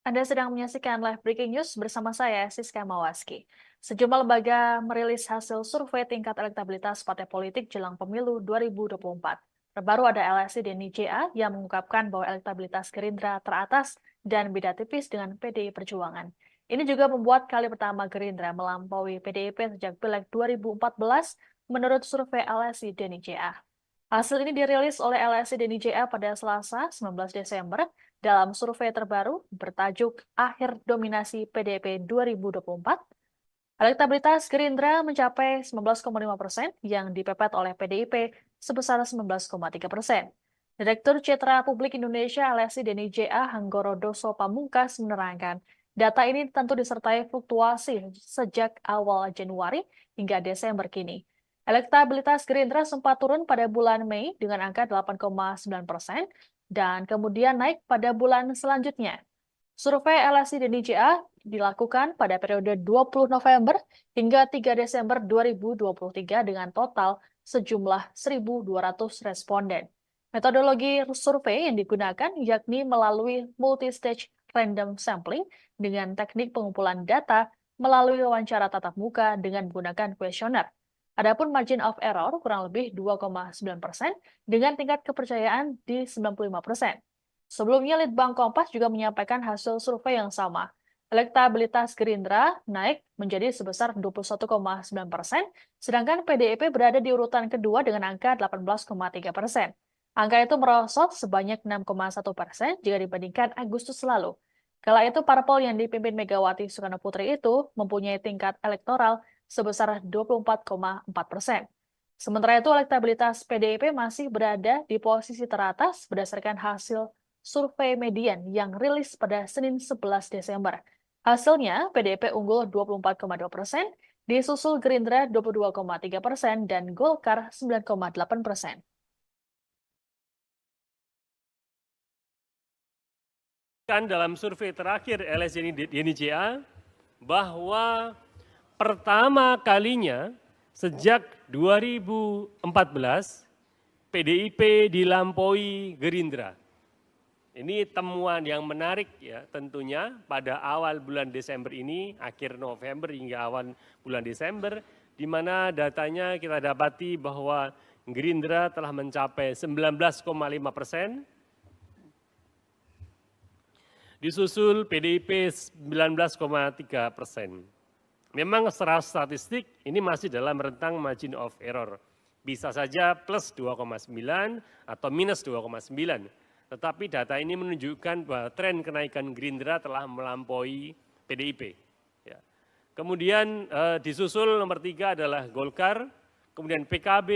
Anda sedang menyaksikan live breaking news bersama saya, Siska Mawaski. Sejumlah lembaga merilis hasil survei tingkat elektabilitas partai politik jelang pemilu 2024. Terbaru ada LSI DNI-JA yang mengungkapkan bahwa elektabilitas Gerindra teratas dan beda tipis dengan PDI Perjuangan. Ini juga membuat kali pertama Gerindra melampaui PDIP sejak Pileg 2014 menurut survei LSI DNI-JA. Hasil ini dirilis oleh LSI DNI-JA pada Selasa 19 Desember dalam survei terbaru bertajuk Akhir Dominasi PDIP 2024. Elektabilitas Gerindra mencapai 19,5% yang dipepet oleh PDIP sebesar 19,3%. Direktur Citra Publik Indonesia LSI DNI-JA Hanggoro Doso Pamungkas menerangkan, data ini tentu disertai fluktuasi sejak awal Januari hingga Desember kini. Elektabilitas Gerindra sempat turun pada bulan Mei dengan angka 8,9% dan kemudian naik pada bulan selanjutnya. Survei LSI DNI-JA dilakukan pada periode 20 November hingga 3 Desember 2023 dengan total sejumlah 1.200 responden. Metodologi survei yang digunakan yakni melalui multi-stage random sampling dengan teknik pengumpulan data melalui wawancara tatap muka dengan menggunakan kuesioner. Adapun margin of error kurang lebih 2,9% dengan tingkat kepercayaan di 95%. Sebelumnya, Litbang Kompas juga menyampaikan hasil survei yang sama. Elektabilitas Gerindra naik menjadi sebesar 21,9%, sedangkan PDIP berada di urutan kedua dengan angka 18,3%. Angka itu merosot sebanyak 6,1% jika dibandingkan Agustus lalu. Kala itu, parpol yang dipimpin Megawati Soekarno Putri itu mempunyai tingkat elektoral sebesar 24,4%. Sementara itu, elektabilitas PDIP masih berada di posisi teratas berdasarkan hasil survei median yang rilis pada Senin 11 Desember. Hasilnya, PDIP unggul 24,2%, disusul Gerindra 22,3% dan Golkar 9,8%. Dalam survei terakhir LSI DNI-JA bahwa pertama kalinya sejak 2014 PDIP dilampaui Gerindra. Ini temuan yang menarik ya tentunya pada awal bulan Desember ini, akhir November hingga awal bulan Desember, di mana datanya kita dapati bahwa Gerindra telah mencapai 19,5%, disusul PDIP 19,3%. Memang secara statistik ini masih dalam rentang margin of error. Bisa saja plus 2,9 atau minus 2,9. Tetapi data ini menunjukkan bahwa tren kenaikan Gerindra telah melampaui PDIP. Ya. Kemudian disusul nomor 3 adalah Golkar, kemudian PKB,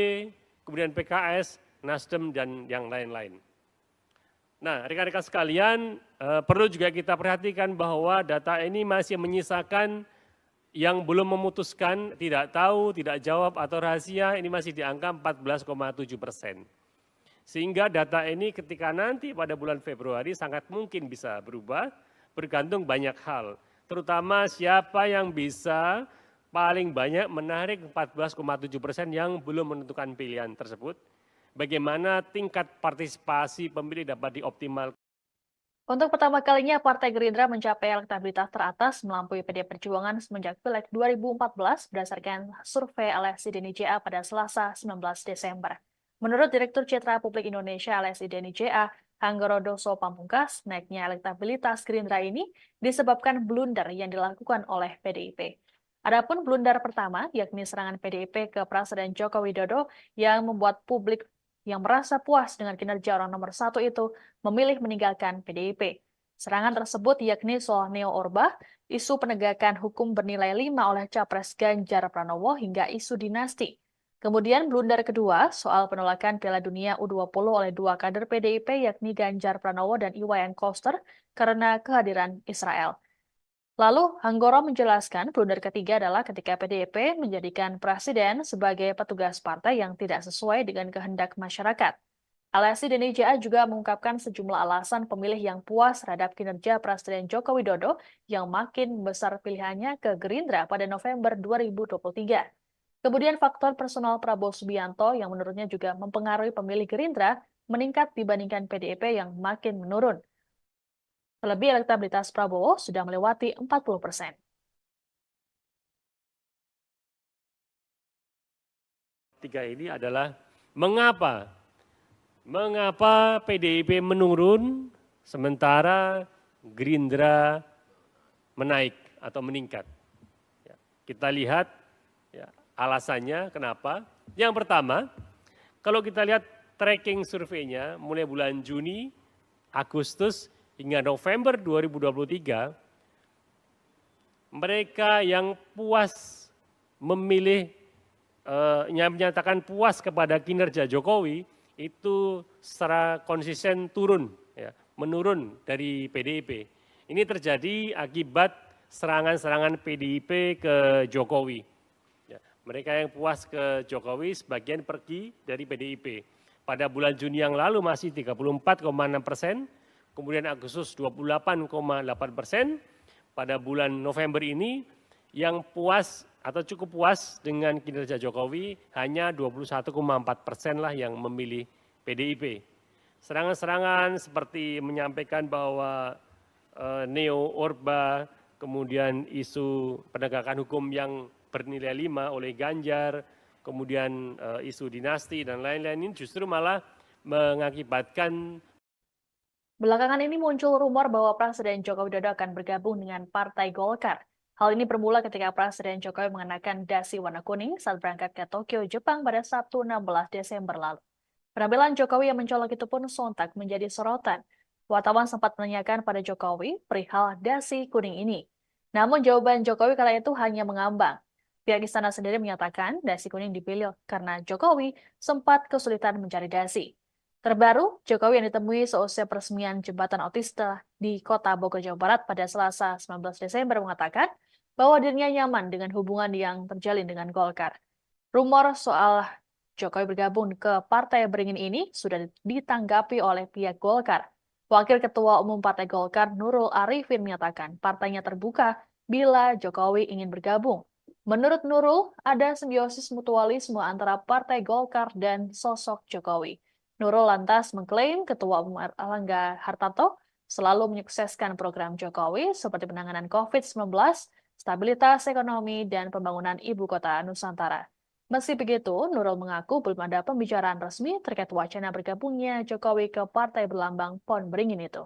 kemudian PKS, Nasdem, dan yang lain-lain. Nah, rekan-rekan sekalian, perlu juga kita perhatikan bahwa data ini masih menyisakan yang belum memutuskan, tidak tahu, tidak jawab, atau rahasia, ini masih di angka 14,7%. Sehingga data ini ketika nanti pada bulan Februari sangat mungkin bisa berubah, bergantung banyak hal. Terutama siapa yang bisa paling banyak menarik 14,7% yang belum menentukan pilihan tersebut. Bagaimana tingkat partisipasi pemilih dapat dioptimalkan. Untuk pertama kalinya, Partai Gerindra mencapai elektabilitas teratas melampaui PDI Perjuangan semenjak Pileg 2014 berdasarkan survei LSI DNI-JA pada Selasa 19 Desember. Menurut Direktur Citra Publik Indonesia LSI DNI-JA, Hanggoro Doso Pamungkas, naiknya elektabilitas Gerindra ini disebabkan blunder yang dilakukan oleh PDIP. Adapun blunder pertama, yakni serangan PDIP ke Presiden Joko Widodo yang membuat publik yang merasa puas dengan kinerja orang nomor 1 itu memilih meninggalkan PDIP. Serangan tersebut yakni soal Neo Orba, isu penegakan hukum bernilai 5 oleh Capres Ganjar Pranowo hingga isu dinasti. Kemudian blunder kedua soal penolakan Piala Dunia U20 oleh 2 kader PDIP yakni Ganjar Pranowo dan Iwayan Koster karena kehadiran Israel. Lalu Hanggoro menjelaskan blunder ketiga adalah ketika PDIP menjadikan presiden sebagai petugas partai yang tidak sesuai dengan kehendak masyarakat. LSI DNI-JA juga mengungkapkan sejumlah alasan pemilih yang puas terhadap kinerja Presiden Joko Widodo yang makin besar pilihannya ke Gerindra pada November 2023. Kemudian faktor personal Prabowo Subianto yang menurutnya juga mempengaruhi pemilih Gerindra meningkat dibandingkan PDIP yang makin menurun. Terlebih elektabilitas Prabowo sudah melewati 40%. Tiga ini adalah mengapa PDIP menurun sementara Gerindra menaik atau meningkat. Ya, kita lihat ya, alasannya kenapa. Yang pertama, kalau kita lihat tracking surveinya mulai bulan Juni, Agustus hingga November 2023, mereka yang puas memilih yang menyatakan puas kepada kinerja Jokowi itu secara konsisten turun, ya, menurun dari PDIP. Ini terjadi akibat serangan-serangan PDIP ke Jokowi. Ya, mereka yang puas ke Jokowi sebagian pergi dari PDIP. Pada bulan Juni yang lalu masih 34,6%, kemudian Agustus 28,8%, pada bulan November ini yang puas atau cukup puas dengan kinerja Jokowi hanya 21,4% lah yang memilih PDIP. Serangan-serangan seperti menyampaikan bahwa neo-Orba, kemudian isu penegakan hukum yang bernilai 5 oleh Ganjar, kemudian isu dinasti dan lain-lain ini justru malah mengakibatkan. Belakangan ini muncul rumor bahwa Presiden Joko Widodo akan bergabung dengan Partai Golkar. Hal ini bermula ketika Presiden Jokowi mengenakan dasi warna kuning saat berangkat ke Tokyo, Jepang pada Sabtu 16 Desember lalu. Penampilan Jokowi yang mencolok itu pun sontak menjadi sorotan. Wartawan sempat menanyakan pada Jokowi perihal dasi kuning ini. Namun jawaban Jokowi kala itu hanya mengambang. Pihak istana sendiri menyatakan dasi kuning dipilih karena Jokowi sempat kesulitan mencari dasi. Terbaru, Jokowi yang ditemui seusai peresmian jembatan otista di Kota Bogor, Jawa Barat pada Selasa 19 Desember mengatakan bahwa dirinya nyaman dengan hubungan yang terjalin dengan Golkar. Rumor soal Jokowi bergabung ke Partai Beringin ini sudah ditanggapi oleh pihak Golkar. Wakil Ketua Umum Partai Golkar Nurul Arifin menyatakan partainya terbuka bila Jokowi ingin bergabung. Menurut Nurul, ada simbiosis mutualisme antara Partai Golkar dan sosok Jokowi. Nurul lantas mengklaim Ketua Umum Erlangga Hartarto selalu menyukseskan program Jokowi seperti penanganan COVID-19, stabilitas ekonomi, dan pembangunan ibu kota Nusantara. Meski begitu, Nurul mengaku belum ada pembicaraan resmi terkait wacana bergabungnya Jokowi ke partai berlambang Pohon Beringin itu.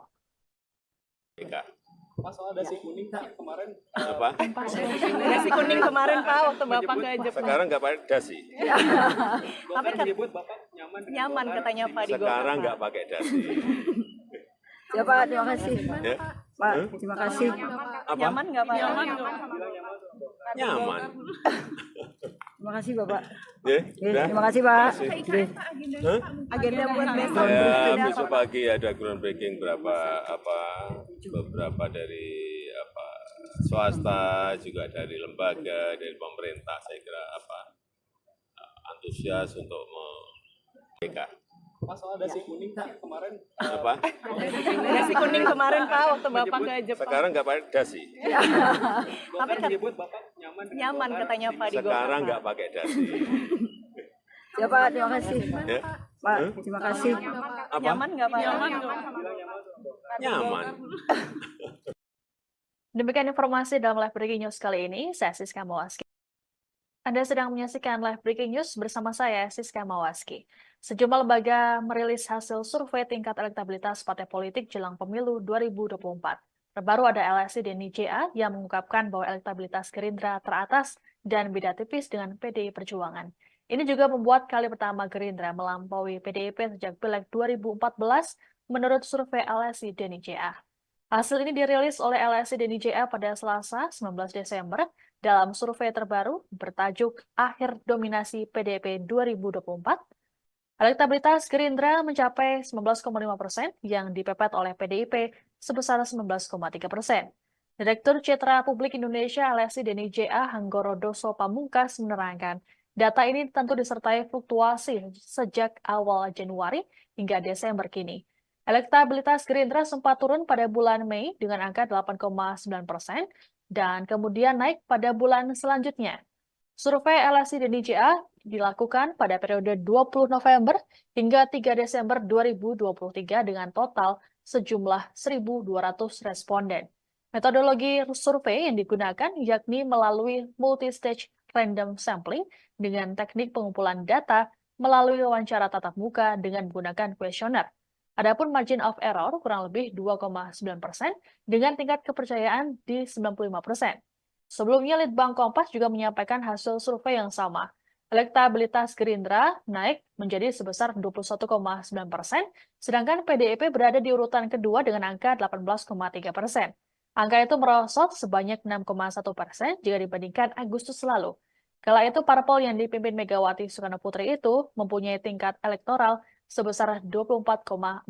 Pak, soal dasi kuning kemarin Apa? Dasi kuning kemarin Pak waktu Bapak ke Jepang. Sekarang nggak pakai dasi. Bapak menyebut Bapak nyaman dengan Nyaman Golkar. katanya Pak di Golkar. Sekarang nggak pakai dasi. Ya Pak, terima kasih. Ya? Pak, terima kasih. Apa? Nyaman nggak Pak? Nyaman. Terima kasih Bapak. Ya, udah? Terima kasih Pak. Kasih. Hah? Agenda buat besok. Ya, besok pagi ada groundbreaking beberapa dari swasta, juga dari lembaga, dari pemerintah. Saya kira antusias untuk mereka. Pak, soal dasi kuning kemarin Apa? Dasi kuning kemarin Pak waktu Bapak ke Jepang. Sekarang nggak pakai dasi. Bapak menyebut Bapak nyaman dengan Nyaman Golkar. katanya Pak di Golkar. Sekarang nggak pakai dasi. Ya Pak, terima kasih. Ya? Pak, terima kasih. Apa? Nyaman nggak Pak? Nyaman. Demikian informasi dalam Live Breaking News kali ini. Saya Siska Mawaski. Anda sedang menyaksikan Live Breaking News bersama saya, Siska Mawaski. Sejumlah lembaga merilis hasil survei tingkat elektabilitas partai politik jelang pemilu 2024. Terbaru ada LSI dan NIJA yang mengungkapkan bahwa elektabilitas Gerindra teratas dan beda tipis dengan PDI Perjuangan. Ini juga membuat kali pertama Gerindra melampaui PDIP sejak Pileg 2014 menurut survei LSI dan NIJA. Hasil ini dirilis oleh LSI dan NIJA pada Selasa 19 Desember dalam survei terbaru bertajuk Akhir Dominasi PDIP 2024. Elektabilitas Gerindra mencapai 19,5% yang dipepet oleh PDIP sebesar 19,3%. Direktur Citra Publik Indonesia LSI dan NIJA Hanggoro Doso Pamungkas menerangkan, data ini tentu disertai fluktuasi sejak awal Januari hingga Desember kini. Elektabilitas Gerindra sempat turun pada bulan Mei dengan angka 8,9% dan kemudian naik pada bulan selanjutnya. Survei LSI dan NIJA dilakukan pada periode 20 November hingga 3 Desember 2023 dengan total sejumlah 1.200 responden. Metodologi survei yang digunakan yakni melalui multi-stage random sampling dengan teknik pengumpulan data melalui wawancara tatap muka dengan menggunakan kuesioner. Adapun margin of error kurang lebih 2,9% dengan tingkat kepercayaan di 95%. Sebelumnya, Litbang Kompas juga menyampaikan hasil survei yang sama. Elektabilitas Gerindra naik menjadi sebesar 21,9%, sedangkan PDIP berada di urutan kedua dengan angka 18,3%. Angka itu merosot sebanyak 6,1% jika dibandingkan Agustus lalu. Kala itu parpol yang dipimpin Megawati Soekarno Putri itu mempunyai tingkat elektoral sebesar 24,4%.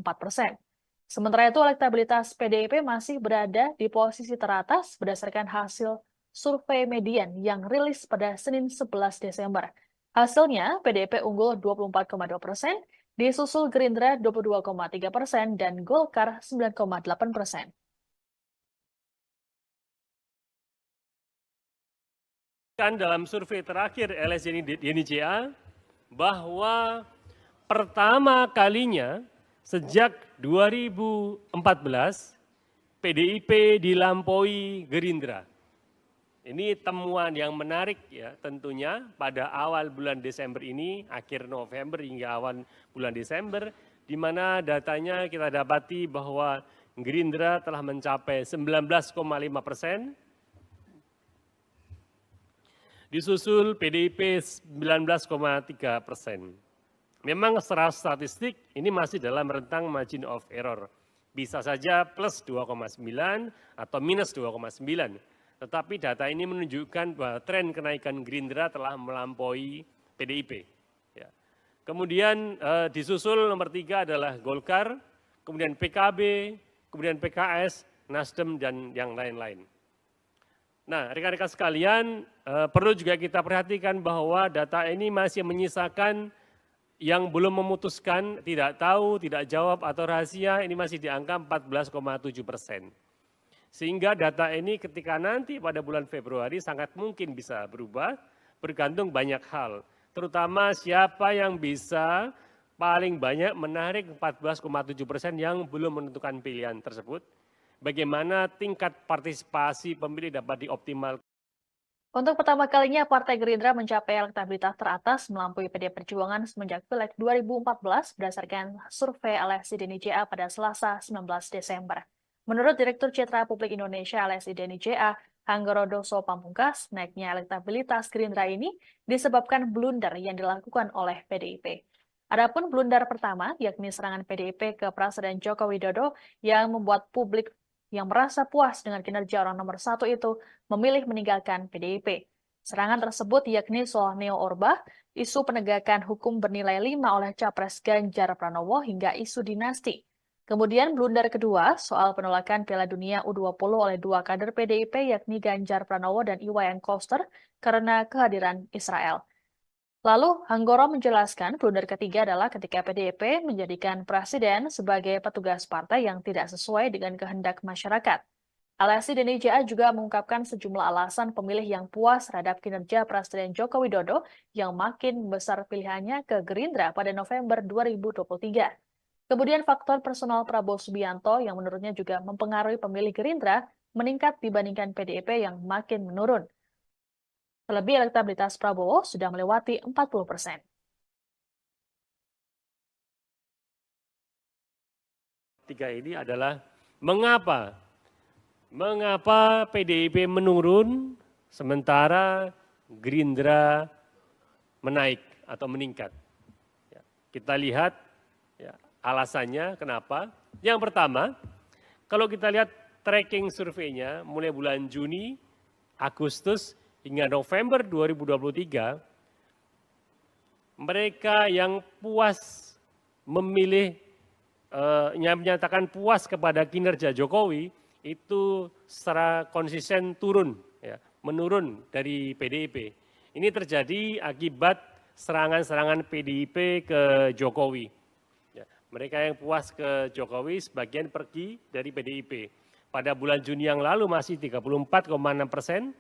Sementara itu elektabilitas PDIP masih berada di posisi teratas berdasarkan hasil survei median yang rilis pada Senin 11 Desember. Hasilnya, PDIP unggul 24,2%, disusul Gerindra 22,3% dan Golkar 9,8%. Kan dalam survei terakhir LSI DNICA bahwa pertama kalinya sejak 2014 PDIP dilampaui Gerindra. Ini temuan yang menarik ya tentunya pada awal bulan Desember ini, akhir November hingga awal bulan Desember, di mana datanya kita dapati bahwa Gerindra telah mencapai 19,5%, disusul PDIP 19,3%. Memang secara statistik ini masih dalam rentang margin of error. Bisa saja plus 2,9 atau minus 2,9. Tetapi data ini menunjukkan bahwa tren kenaikan Gerindra telah melampaui PDIP. Ya. Kemudian disusul nomor 3 adalah Golkar, kemudian PKB, kemudian PKS, Nasdem, dan yang lain-lain. Nah, rekan-rekan sekalian, perlu juga kita perhatikan bahwa data ini masih menyisakan yang belum memutuskan, tidak tahu, tidak jawab, atau rahasia, ini masih di angka 14,7%. Sehingga data ini ketika nanti pada bulan Februari sangat mungkin bisa berubah, bergantung banyak hal. Terutama siapa yang bisa paling banyak menarik 14,7% yang belum menentukan pilihan tersebut. Bagaimana tingkat partisipasi pemilih dapat dioptimalkan. Untuk pertama kalinya, Partai Gerindra mencapai elektabilitas teratas melampaui PD Perjuangan semenjak Pileg 2014 berdasarkan survei LSI DNICA pada Selasa 19 Desember. Menurut Direktur Citra Publik Indonesia LSI DNICA, Hanggorodoso Pamungkas, naiknya elektabilitas Gerindra ini disebabkan blunder yang dilakukan oleh PDIP. Adapun blunder pertama, yakni serangan PDIP ke Presiden Joko Widodo yang membuat publik yang merasa puas dengan kinerja orang nomor 1 itu memilih meninggalkan PDIP. Serangan tersebut yakni soal Neo Orba, isu penegakan hukum bernilai 5 oleh Capres Ganjar Pranowo hingga isu dinasti. Kemudian blunder kedua soal penolakan Piala Dunia U20 oleh 2 kader PDIP yakni Ganjar Pranowo dan Iwayan Koster karena kehadiran Israel. Lalu, Hanggoro menjelaskan blunder ketiga adalah ketika PDIP menjadikan presiden sebagai petugas partai yang tidak sesuai dengan kehendak masyarakat. LSI DNICA juga mengungkapkan sejumlah alasan pemilih yang puas terhadap kinerja Presiden Joko Widodo yang makin besar pilihannya ke Gerindra pada November 2023. Kemudian faktor personal Prabowo Subianto yang menurutnya juga mempengaruhi pemilih Gerindra meningkat dibandingkan PDIP yang makin menurun. Terlebih elektabilitas Prabowo sudah melewati 40%. Tiga ini adalah mengapa PDIP menurun sementara Gerindra menaik atau meningkat. Ya, kita lihat ya, alasannya kenapa. Yang pertama, kalau kita lihat tracking surveinya mulai bulan Juni, Agustus, hingga November 2023, mereka yang puas memilih, yang menyatakan puas kepada kinerja Jokowi, itu secara konsisten turun, ya, menurun dari PDIP. Ini terjadi akibat serangan-serangan PDIP ke Jokowi. Ya, mereka yang puas ke Jokowi sebagian pergi dari PDIP. Pada bulan Juni yang lalu masih 34,6%,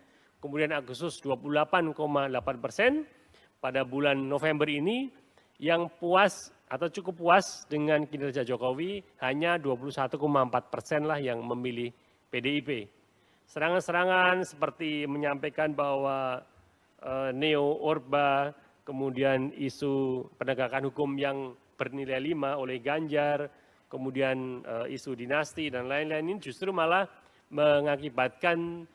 kemudian Agustus 28,8%, pada bulan November ini yang puas atau cukup puas dengan kinerja Jokowi, hanya 21,4% lah yang memilih PDIP. Serangan-serangan seperti menyampaikan bahwa neo-Orba, kemudian isu penegakan hukum yang bernilai 5 oleh Ganjar, kemudian isu dinasti dan lain-lain ini justru malah mengakibatkan.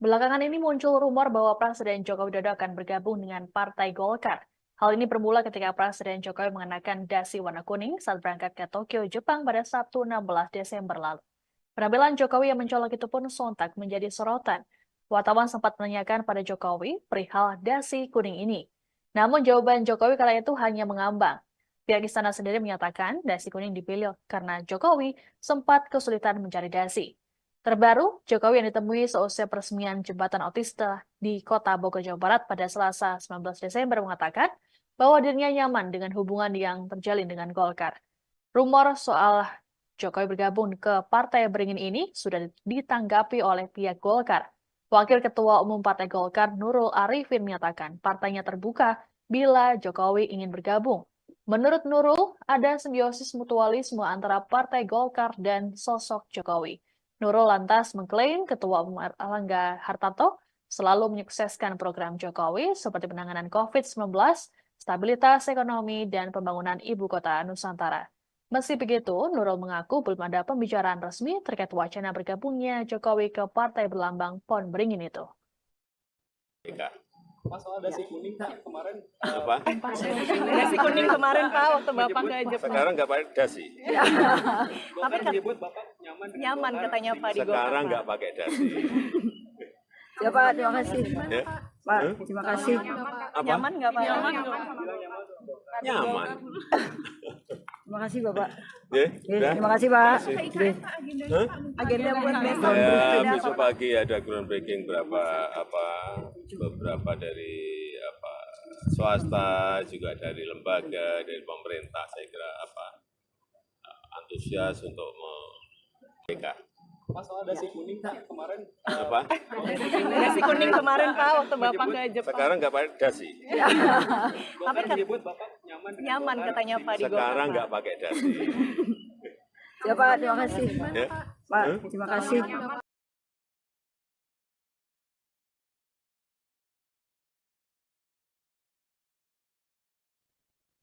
Belakangan ini muncul rumor bahwa Presiden Joko Widodo akan bergabung dengan Partai Golkar. Hal ini bermula ketika Presiden Jokowi mengenakan dasi warna kuning saat berangkat ke Tokyo, Jepang pada Sabtu 16 Desember lalu. Penampilan Jokowi yang mencolok itu pun sontak menjadi sorotan. Wartawan sempat menanyakan pada Jokowi perihal dasi kuning ini. Namun jawaban Jokowi kala itu hanya mengambang. Pihak istana sendiri menyatakan dasi kuning dipilih karena Jokowi sempat kesulitan mencari dasi. Terbaru, Jokowi yang ditemui seusai peresmian jembatan otista di Kota Bogor, Jawa Barat pada Selasa 19 Desember mengatakan bahwa dirinya nyaman dengan hubungan yang terjalin dengan Golkar. Rumor soal Jokowi bergabung ke Partai Beringin ini sudah ditanggapi oleh pihak Golkar. Wakil Ketua Umum Partai Golkar Nurul Arifin menyatakan partainya terbuka bila Jokowi ingin bergabung. Menurut Nurul, ada simbiosis mutualisme antara Partai Golkar dan sosok Jokowi. Nurul lantas mengklaim Ketua Umum Erlangga Hartarto selalu menyukseskan program Jokowi seperti penanganan COVID-19, stabilitas ekonomi, dan pembangunan ibu kota Nusantara. Meski begitu, Nurul mengaku belum ada pembicaraan resmi terkait wacana bergabungnya Jokowi ke partai berlambang Pohon Beringin itu. Pak, soal dasi kuning Pak kemarin Apa? Dasi kuning kemarin Pak waktu Bapak ke Jepang. Sekarang nggak pakai dasi. Bapak menyebut Bapak nyaman dengan Nyaman Golkar. katanya Pak di Golkar. Sekarang nggak pakai dasi. Ya Pak, terima kasih. Ya? Pak, terima kasih. Apa? Nyaman nggak Pak? Nyaman. Terima kasih Bapak. Ya, Ya, udah? terima kasih Pak. Kasih. Ya. Agenda buat besok. Ya, besok pagi ada groundbreaking beberapa dari swasta, juga dari lembaga, dari pemerintah. Saya kira antusias untuk mereka. Pak, soal dasi kuning Pak kemarin Apa? Dasi kuning kemarin Pak waktu Bapak ke Jepang. Sekarang nggak pakai dasi. Bapak menyebut Bapak nyaman dengan Nyaman Golkar. katanya Pak di Golkar. Sekarang nggak pakai dasi. Ya Pak, terima kasih. Ya? Pak, terima kasih.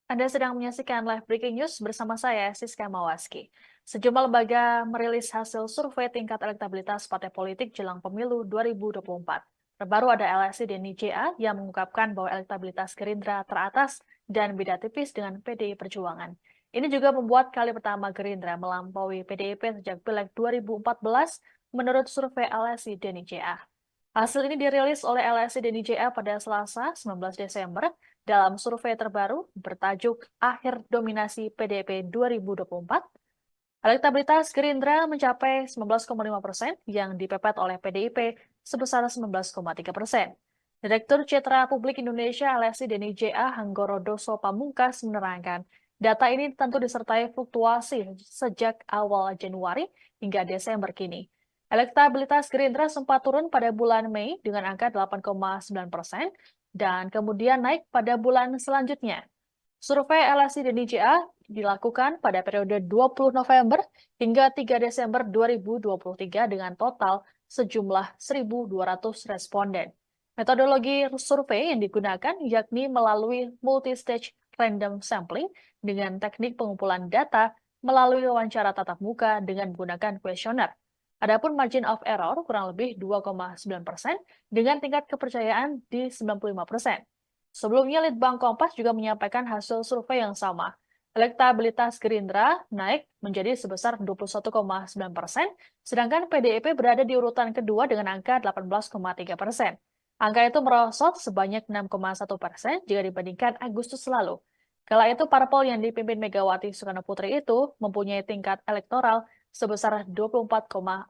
Anda sedang menyaksikan live breaking news bersama saya, Siska Mawaski. Sejumlah lembaga merilis hasil survei tingkat elektabilitas partai politik jelang pemilu 2024. Terbaru ada LSI dan IJA yang mengungkapkan bahwa elektabilitas Gerindra teratas dan beda tipis dengan PDI Perjuangan. Ini juga membuat kali pertama Gerindra melampaui PDIP sejak Pileg 2014 menurut survei LSI dan IJA. Hasil ini dirilis oleh LSI dan IJA pada Selasa 19 Desember dalam survei terbaru bertajuk Akhir Dominasi PDIP 2024. Elektabilitas Gerindra mencapai 19,5% yang dipepet oleh PDIP sebesar 19,3%. Direktur Citra Publik Indonesia LSI dan IJA Hanggoro Doso Pamungkas menerangkan, data ini tentu disertai fluktuasi sejak awal Januari hingga Desember kini. Elektabilitas Gerindra sempat turun pada bulan Mei dengan angka 8,9% dan kemudian naik pada bulan selanjutnya. Survei LSI dan IJA dilakukan pada periode 20 November hingga 3 Desember 2023 dengan total sejumlah 1.200 responden. Metodologi survei yang digunakan yakni melalui multi-stage random sampling dengan teknik pengumpulan data melalui wawancara tatap muka dengan menggunakan kuesioner. Adapun margin of error kurang lebih 2,9% dengan tingkat kepercayaan di 95%. Sebelumnya, Litbang Kompas juga menyampaikan hasil survei yang sama. Elektabilitas Gerindra naik menjadi sebesar 21,9%, sedangkan PDIP berada di urutan kedua dengan angka 18,3%. Angka itu merosot sebanyak 6,1% jika dibandingkan Agustus lalu. Kala itu, parpol yang dipimpin Megawati Soekarno Putri itu mempunyai tingkat elektoral sebesar 24,4%.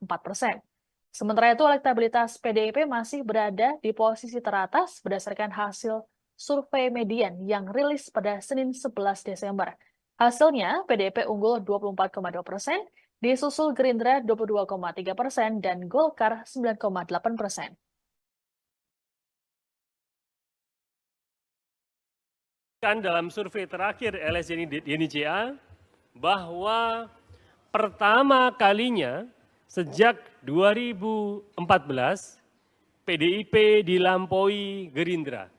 Sementara itu, elektabilitas PDIP masih berada di posisi teratas berdasarkan hasil survei median yang rilis pada Senin 11 Desember. Hasilnya, PDIP unggul 24,2%, disusul Gerindra 22,3% dan Golkar 9,8%. Kan dalam survei terakhir LSI DNICA bahwa pertama kalinya sejak 2014 PDIP dilampaui Gerindra.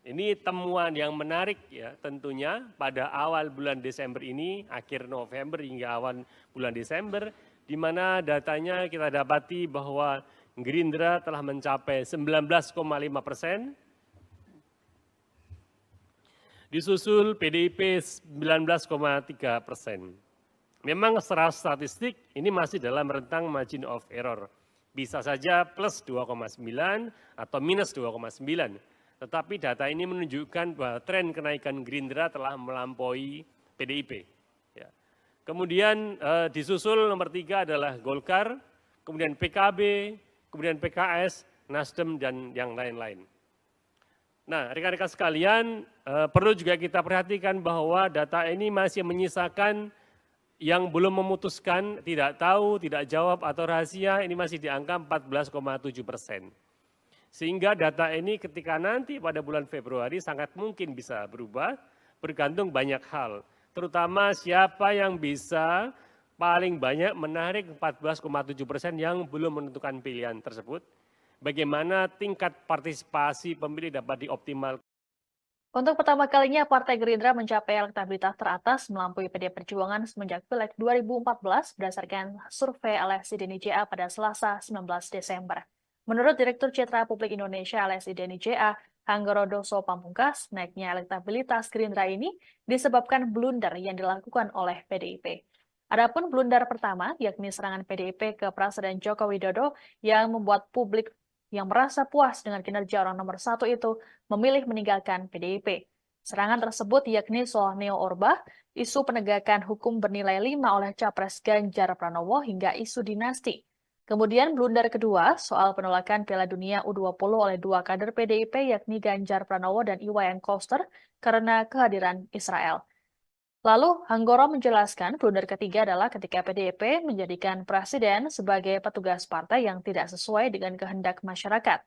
Ini temuan yang menarik ya tentunya pada awal bulan Desember ini, akhir November hingga awal bulan Desember, di mana datanya kita dapati bahwa Gerindra telah mencapai 19,5%, disusul PDIP 19,3%. Memang secara statistik ini masih dalam rentang margin of error. Bisa saja plus 2,9 atau minus 2,9. Tetapi data ini menunjukkan bahwa tren kenaikan Gerindra telah melampaui PDIP. Ya. Kemudian disusul nomor 3 adalah Golkar, kemudian PKB, kemudian PKS, Nasdem, dan yang lain-lain. Nah, rekan-rekan sekalian, perlu juga kita perhatikan bahwa data ini masih menyisakan yang belum memutuskan, tidak tahu, tidak jawab, atau rahasia, ini masih di angka 14,7%. Sehingga data ini ketika nanti pada bulan Februari sangat mungkin bisa berubah, bergantung banyak hal. Terutama siapa yang bisa paling banyak menarik 14,7% yang belum menentukan pilihan tersebut. Bagaimana tingkat partisipasi pemilih dapat dioptimalkan. Untuk pertama kalinya, Partai Gerindra mencapai elektabilitas teratas melampaui PD Perjuangan semenjak Pileg 2014 berdasarkan survei LSI DNICA pada Selasa 19 Desember. Menurut Direktur Citra Publik Indonesia LSI DNICA, Hanggorodoso Pamungkas, naiknya elektabilitas Gerindra ini disebabkan blunder yang dilakukan oleh PDIP. Adapun blunder pertama, yakni serangan PDIP ke Presiden Joko Widodo yang membuat publik yang merasa puas dengan kinerja orang nomor 1 itu memilih meninggalkan PDIP. Serangan tersebut yakni soal Neo Orba, isu penegakan hukum bernilai 5 oleh Capres Ganjar Pranowo hingga isu dinasti. Kemudian blunder kedua soal penolakan Piala Dunia U20 oleh 2 kader PDIP yakni Ganjar Pranowo dan Iwayan Koster karena kehadiran Israel. Lalu Hanggoro menjelaskan blunder ketiga adalah ketika PDIP menjadikan presiden sebagai petugas partai yang tidak sesuai dengan kehendak masyarakat.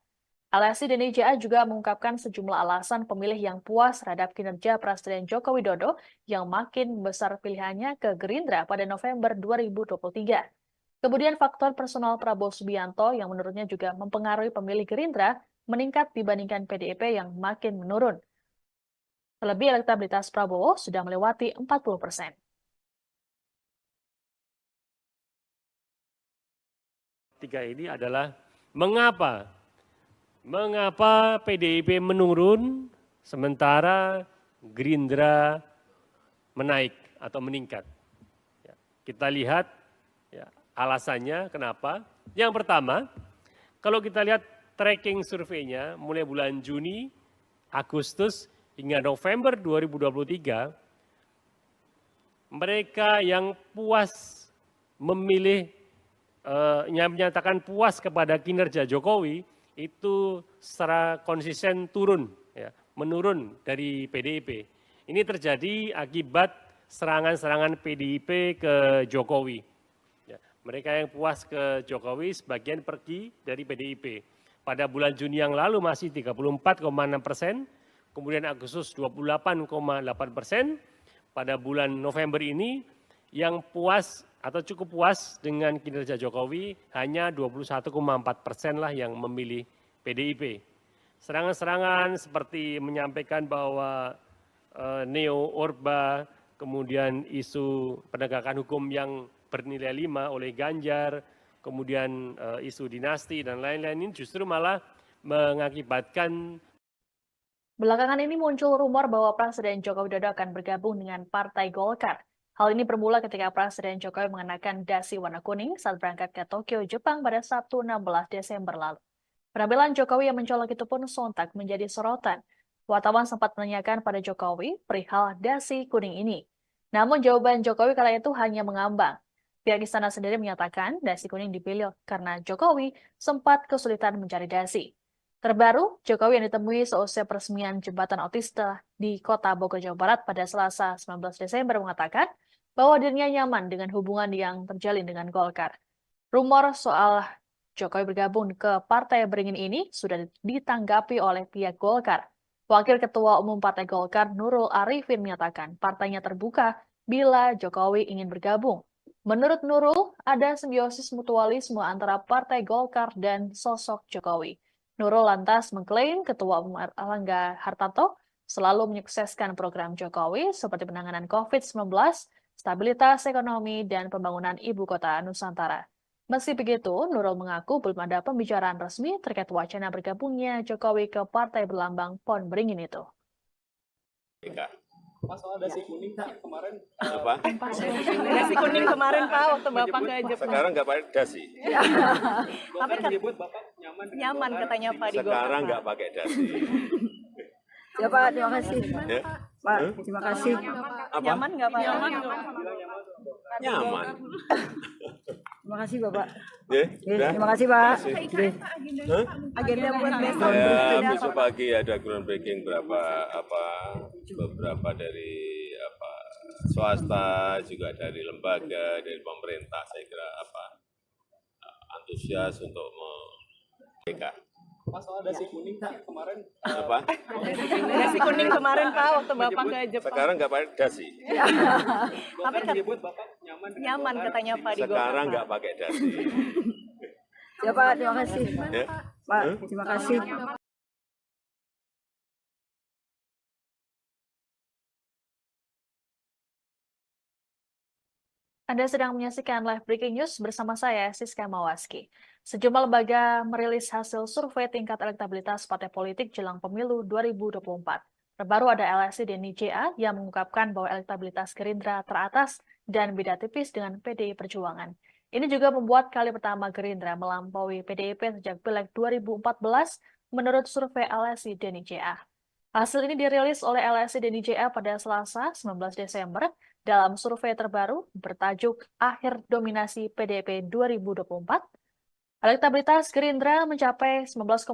LSI DNICA juga mengungkapkan sejumlah alasan pemilih yang puas terhadap kinerja Presiden Joko Widodo yang makin besar pilihannya ke Gerindra pada November 2023. Kemudian faktor personal Prabowo Subianto yang menurutnya juga mempengaruhi pemilih Gerindra meningkat dibandingkan PDIP yang makin menurun. Terlebih elektabilitas Prabowo sudah melewati 40%. Tiga ini adalah mengapa PDIP menurun sementara Gerindra menaik atau meningkat. Ya, kita lihat ya, alasannya kenapa. Yang pertama, kalau kita lihat tracking surveinya mulai bulan Juni, Agustus, hingga November 2023, mereka yang puas memilih, yang menyatakan puas kepada kinerja Jokowi, itu secara konsisten turun, ya, menurun dari PDIP. Ini terjadi akibat serangan-serangan PDIP ke Jokowi. Ya, mereka yang puas ke Jokowi sebagian pergi dari PDIP. Pada bulan Juni yang lalu masih 34,6%, kemudian Agustus 28,8%, pada bulan November ini yang puas atau cukup puas dengan kinerja Jokowi hanya 21,4% lah yang memilih PDIP. Serangan-serangan seperti menyampaikan bahwa Neo Orba, kemudian isu penegakan hukum yang bernilai 5 oleh Ganjar, kemudian isu dinasti dan lain-lain ini justru malah mengakibatkan. Belakangan ini muncul rumor bahwa Presiden Joko Widodo akan bergabung dengan Partai Golkar. Hal ini bermula ketika Presiden Jokowi mengenakan dasi warna kuning saat berangkat ke Tokyo, Jepang pada Sabtu 16 Desember lalu. Penampilan Jokowi yang mencolok itu pun sontak menjadi sorotan. Wartawan sempat menanyakan pada Jokowi perihal dasi kuning ini. Namun jawaban Jokowi kala itu hanya mengambang. Pihak istana sendiri menyatakan dasi kuning dipilih karena Jokowi sempat kesulitan mencari dasi. Terbaru, Jokowi yang ditemui seusai peresmian jembatan otista di Kota Bogor, Jawa Barat pada Selasa 19 Desember mengatakan bahwa dirinya nyaman dengan hubungan yang terjalin dengan Golkar. Rumor soal Jokowi bergabung ke Partai Beringin ini sudah ditanggapi oleh pihak Golkar. Wakil Ketua Umum Partai Golkar Nurul Arifin menyatakan partainya terbuka bila Jokowi ingin bergabung. Menurut Nurul, ada simbiosis mutualisme antara Partai Golkar dan sosok Jokowi. Nurul lantas mengklaim Ketua Umum Erlangga Hartarto selalu menyukseskan program Jokowi seperti penanganan COVID-19, stabilitas ekonomi, dan pembangunan ibu kota Nusantara. Meski begitu, Nurul mengaku belum ada pembicaraan resmi terkait wacana bergabungnya Jokowi ke partai berlambang pohon beringin itu. Mas, soal dasi kuning kemarin Apa? Nasi kuning kemarin Pak waktu Bapak ke Jepang. Sekarang nggak pakai dasi. Tapi menyebut Bapak nyaman katanya Pak di Golkar. Sekarang nggak pakai dasi. Ya Pak, terima kasih. Ya? Pak, terima kasih. Apa? Nyaman nggak Pak? Nyaman. Terima kasih Bapak. Ya? Udah? Terima kasih Pak. Kasih. Hah? Agenda buat besok. Ya, besok pagi ada groundbreaking beberapa dari swasta, juga dari lembaga, dari pemerintah. Saya kira antusias untuk mereka. Mas, soal dasi kuning kemarin Apa? Nasi kuning kemarin Pak waktu Bapak ke Jepang. Sekarang nggak pakai dasi. Tapi menyebut Bapak nyaman katanya Pak di Golkar. Sekarang nggak pakai dasi. Ya Pak, terima kasih. Ya? Pak, terima kasih. Anda sedang menyaksikan live breaking news bersama saya, Siska Mawaski. Sejumlah lembaga merilis hasil survei tingkat elektabilitas partai politik jelang pemilu 2024. Terbaru ada LSI Denny JA yang mengungkapkan bahwa elektabilitas Gerindra teratas dan beda tipis dengan PDI Perjuangan. Ini juga membuat kali pertama Gerindra melampaui PDIP sejak Pileg 2014 menurut survei LSI Denny JA. Hasil ini dirilis oleh LSI Denny JA pada Selasa 19 Desember dalam survei terbaru bertajuk Akhir Dominasi PDIP 2024. Elektabilitas Gerindra mencapai 19,5%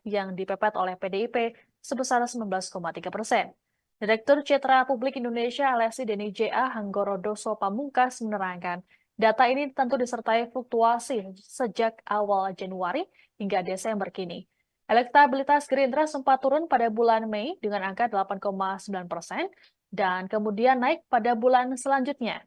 yang dipepet oleh PDIP sebesar 19,3%. Direktur Citra Publik Indonesia LSI Denny JA Hanggoro Doso Pamungkas menerangkan, data ini tentu disertai fluktuasi sejak awal Januari hingga Desember kini. Elektabilitas Gerindra sempat turun pada bulan Mei dengan angka 8,9% dan kemudian naik pada bulan selanjutnya.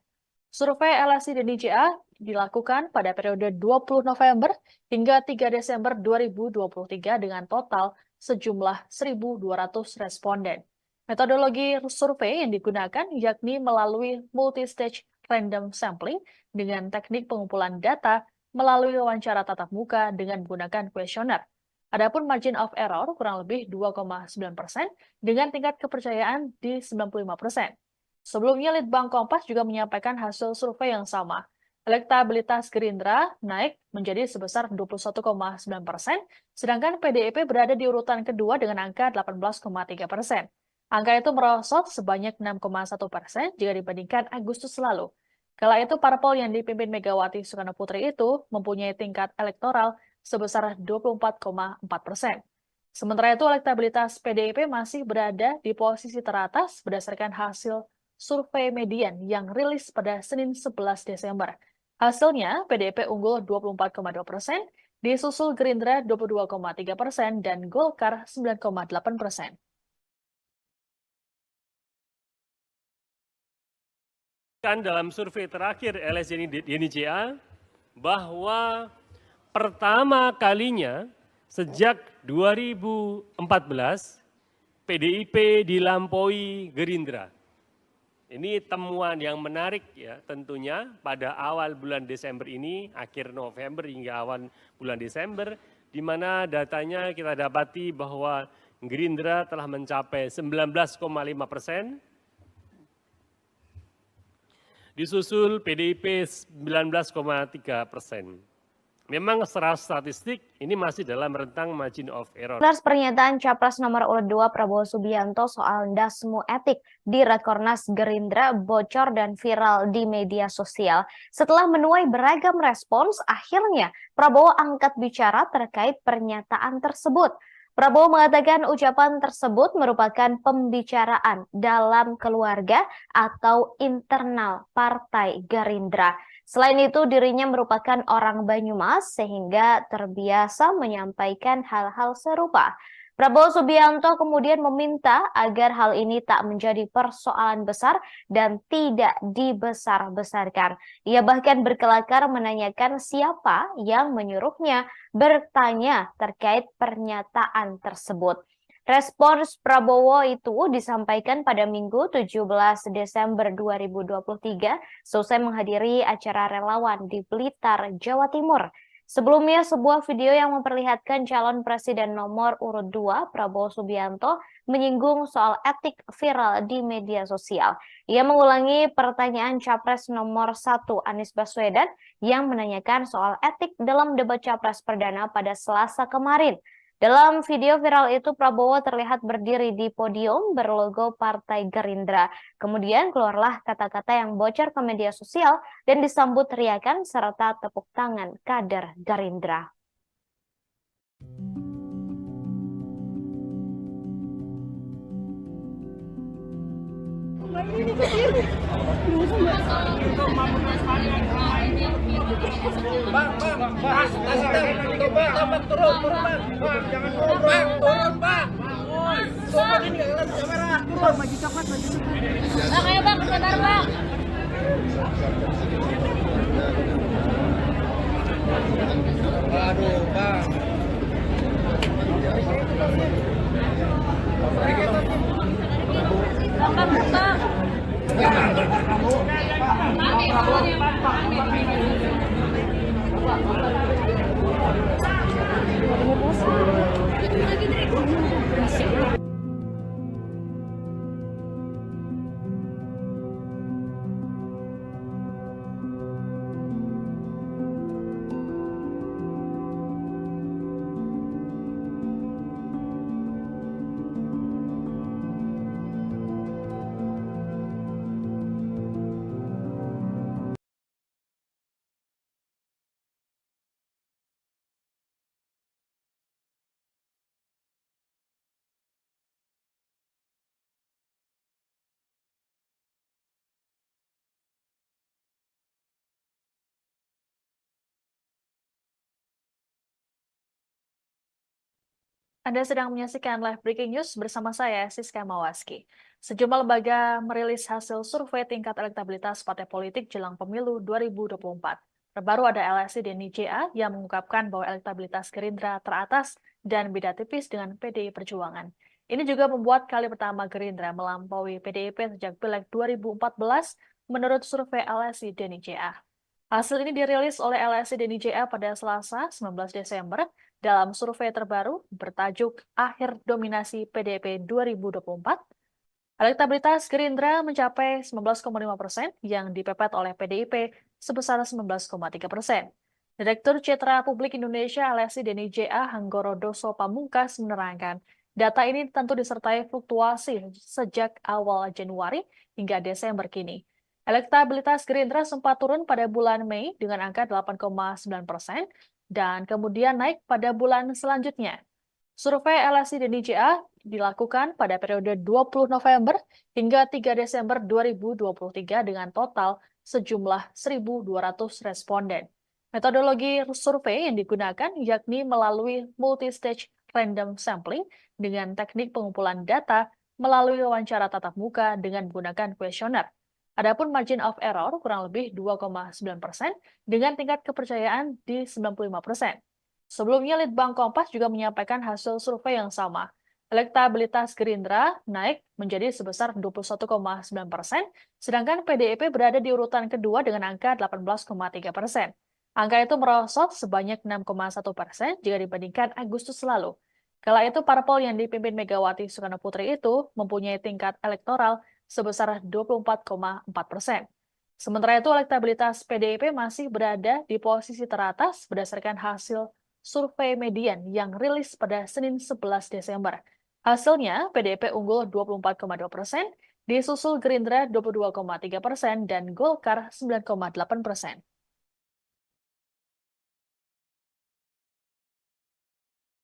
Survei LSI Denny JA dilakukan pada periode 20 November hingga 3 Desember 2023 dengan total sejumlah 1.200 responden. Metodologi survei yang digunakan yakni melalui multi-stage random sampling dengan teknik pengumpulan data melalui wawancara tatap muka dengan menggunakan kuesioner. Adapun margin of error kurang lebih 2,9% dengan tingkat kepercayaan di 95%. Sebelumnya, Litbang Kompas juga menyampaikan hasil survei yang sama. Elektabilitas Gerindra naik menjadi sebesar 21,9%, sedangkan PDIP berada di urutan kedua dengan angka 18,3%. Angka itu merosot sebanyak 6,1% jika dibandingkan Agustus lalu. Kala itu, parpol yang dipimpin Megawati Soekarnoputri itu mempunyai tingkat elektoral sebesar 24,4%. Sementara itu, elektabilitas PDIP masih berada di posisi teratas berdasarkan hasil survei median yang rilis pada Senin 11 Desember. Hasilnya, PDIP unggul 24,2%, disusul Gerindra 22,3%, dan Golkar 9,8%. Kan dalam survei terakhir LSI Denny JA bahwa pertama kalinya sejak 2014 PDIP dilampaui Gerindra. Ini temuan yang menarik ya tentunya pada awal bulan Desember ini, akhir November hingga awal bulan Desember, di mana datanya kita dapati bahwa Gerindra telah mencapai 19,5%, disusul PDIP 19,3%. Memang secara statistik ini masih dalam rentang margin of error. Atas pernyataan Capres nomor urut 2 Prabowo Subianto soal dasmu etik di Rakornas Gerindra bocor dan viral di media sosial. Setelah menuai beragam respons, akhirnya Prabowo angkat bicara terkait pernyataan tersebut. Prabowo mengatakan ucapan tersebut merupakan pembicaraan dalam keluarga atau internal Partai Gerindra. Selain itu, dirinya merupakan orang Banyumas sehingga terbiasa menyampaikan hal-hal serupa. Prabowo Subianto kemudian meminta agar hal ini tak menjadi persoalan besar dan tidak dibesar-besarkan. Ia bahkan berkelakar menanyakan siapa yang menyuruhnya bertanya terkait pernyataan tersebut. Respons Prabowo itu disampaikan pada Minggu 17 Desember 2023 selesai menghadiri acara relawan di Blitar, Jawa Timur. Sebelumnya, sebuah video yang memperlihatkan calon presiden nomor urut 2, Prabowo Subianto, menyinggung soal etik viral di media sosial. Ia mengulangi pertanyaan Capres nomor 1, Anies Baswedan, yang menanyakan soal etik dalam debat Capres perdana pada Selasa kemarin. Dalam video viral itu, Prabowo terlihat berdiri di podium berlogo Partai Gerindra. Kemudian keluarlah kata-kata yang bocor ke media sosial dan disambut teriakan serta tepuk tangan kader Gerindra. Anda sedang menyaksikan live breaking news bersama saya, Siska Mawaski. Sejumlah lembaga merilis hasil survei tingkat elektabilitas partai politik jelang pemilu 2024. Terbaru ada LSI Denny JA yang mengungkapkan bahwa elektabilitas Gerindra teratas dan beda tipis dengan PDI Perjuangan. Ini juga membuat kali pertama Gerindra melampaui PDIP sejak Pileg 2014 menurut survei LSI Denny JA. Hasil ini dirilis oleh LSI Denny JA pada Selasa 19 Desember dalam survei terbaru bertajuk Akhir Dominasi PDIP 2024. Elektabilitas Gerindra mencapai 19,5% yang dipepet oleh PDIP sebesar 19,3%. Direktur Citra Publik Indonesia LSI Denny JA Hanggoro Doso Pamungkas menerangkan, data ini tentu disertai fluktuasi sejak awal Januari hingga Desember kini. Elektabilitas Gerindra sempat turun pada bulan Mei dengan angka 8,9% dan kemudian naik pada bulan selanjutnya. Survei LSI Denny JA dilakukan pada periode 20 November hingga 3 Desember 2023 dengan total sejumlah 1.200 responden. Metodologi survei yang digunakan yakni melalui multi-stage random sampling dengan teknik pengumpulan data melalui wawancara tatap muka dengan menggunakan kuesioner. Adapun margin of error kurang lebih 2,9% dengan tingkat kepercayaan di 95%. Sebelumnya, Litbang Kompas juga menyampaikan hasil survei yang sama. Elektabilitas Gerindra naik menjadi sebesar 21,9%, sedangkan PDIP berada di urutan kedua dengan angka 18,3%. Angka itu merosot sebanyak 6,1% jika dibandingkan Agustus lalu. Kala itu, parpol yang dipimpin Megawati Soekarno Putri itu mempunyai tingkat elektoral sebesar 24,4%. Sementara itu, elektabilitas PDIP masih berada di posisi teratas berdasarkan hasil survei median yang rilis pada Senin 11 Desember. Hasilnya, PDIP unggul 24,2%, disusul Gerindra 22,3% dan Golkar 9,8%.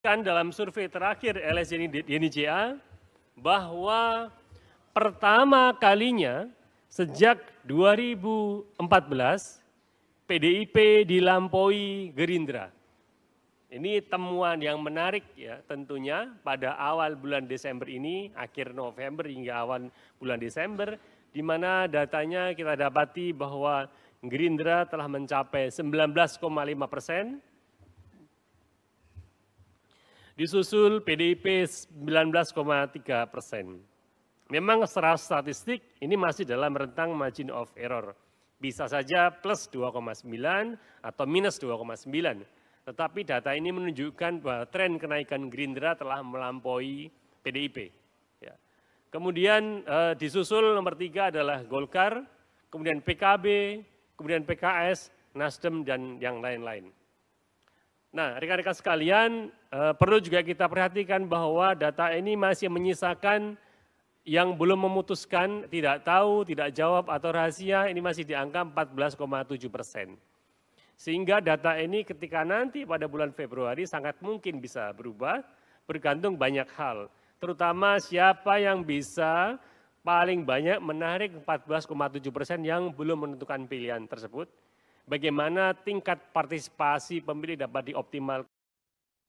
Dalam survei terakhir LSI Denny JA bahwa pertama kalinya sejak 2014 PDIP dilampaui Gerindra. Ini temuan yang menarik ya tentunya pada awal bulan Desember ini, akhir November hingga awal bulan Desember, di mana datanya kita dapati bahwa Gerindra telah mencapai 19,5%, disusul PDIP 19,3%. Memang secara statistik ini masih dalam rentang margin of error. Bisa saja plus 2,9 atau minus 2,9. Tetapi data ini menunjukkan bahwa tren kenaikan Gerindra telah melampaui PDIP. Ya. Kemudian disusul nomor 3 adalah Golkar, kemudian PKB, kemudian PKS, Nasdem, dan yang lain-lain. Nah, rekan-rekan sekalian, perlu juga kita perhatikan bahwa data ini masih menyisakan yang belum memutuskan, tidak tahu, tidak jawab, atau rahasia, ini masih di angka 14,7%. Sehingga data ini ketika nanti pada bulan Februari sangat mungkin bisa berubah, bergantung banyak hal. Terutama siapa yang bisa paling banyak menarik 14,7% yang belum menentukan pilihan tersebut. Bagaimana tingkat partisipasi pemilih dapat dioptimalkan.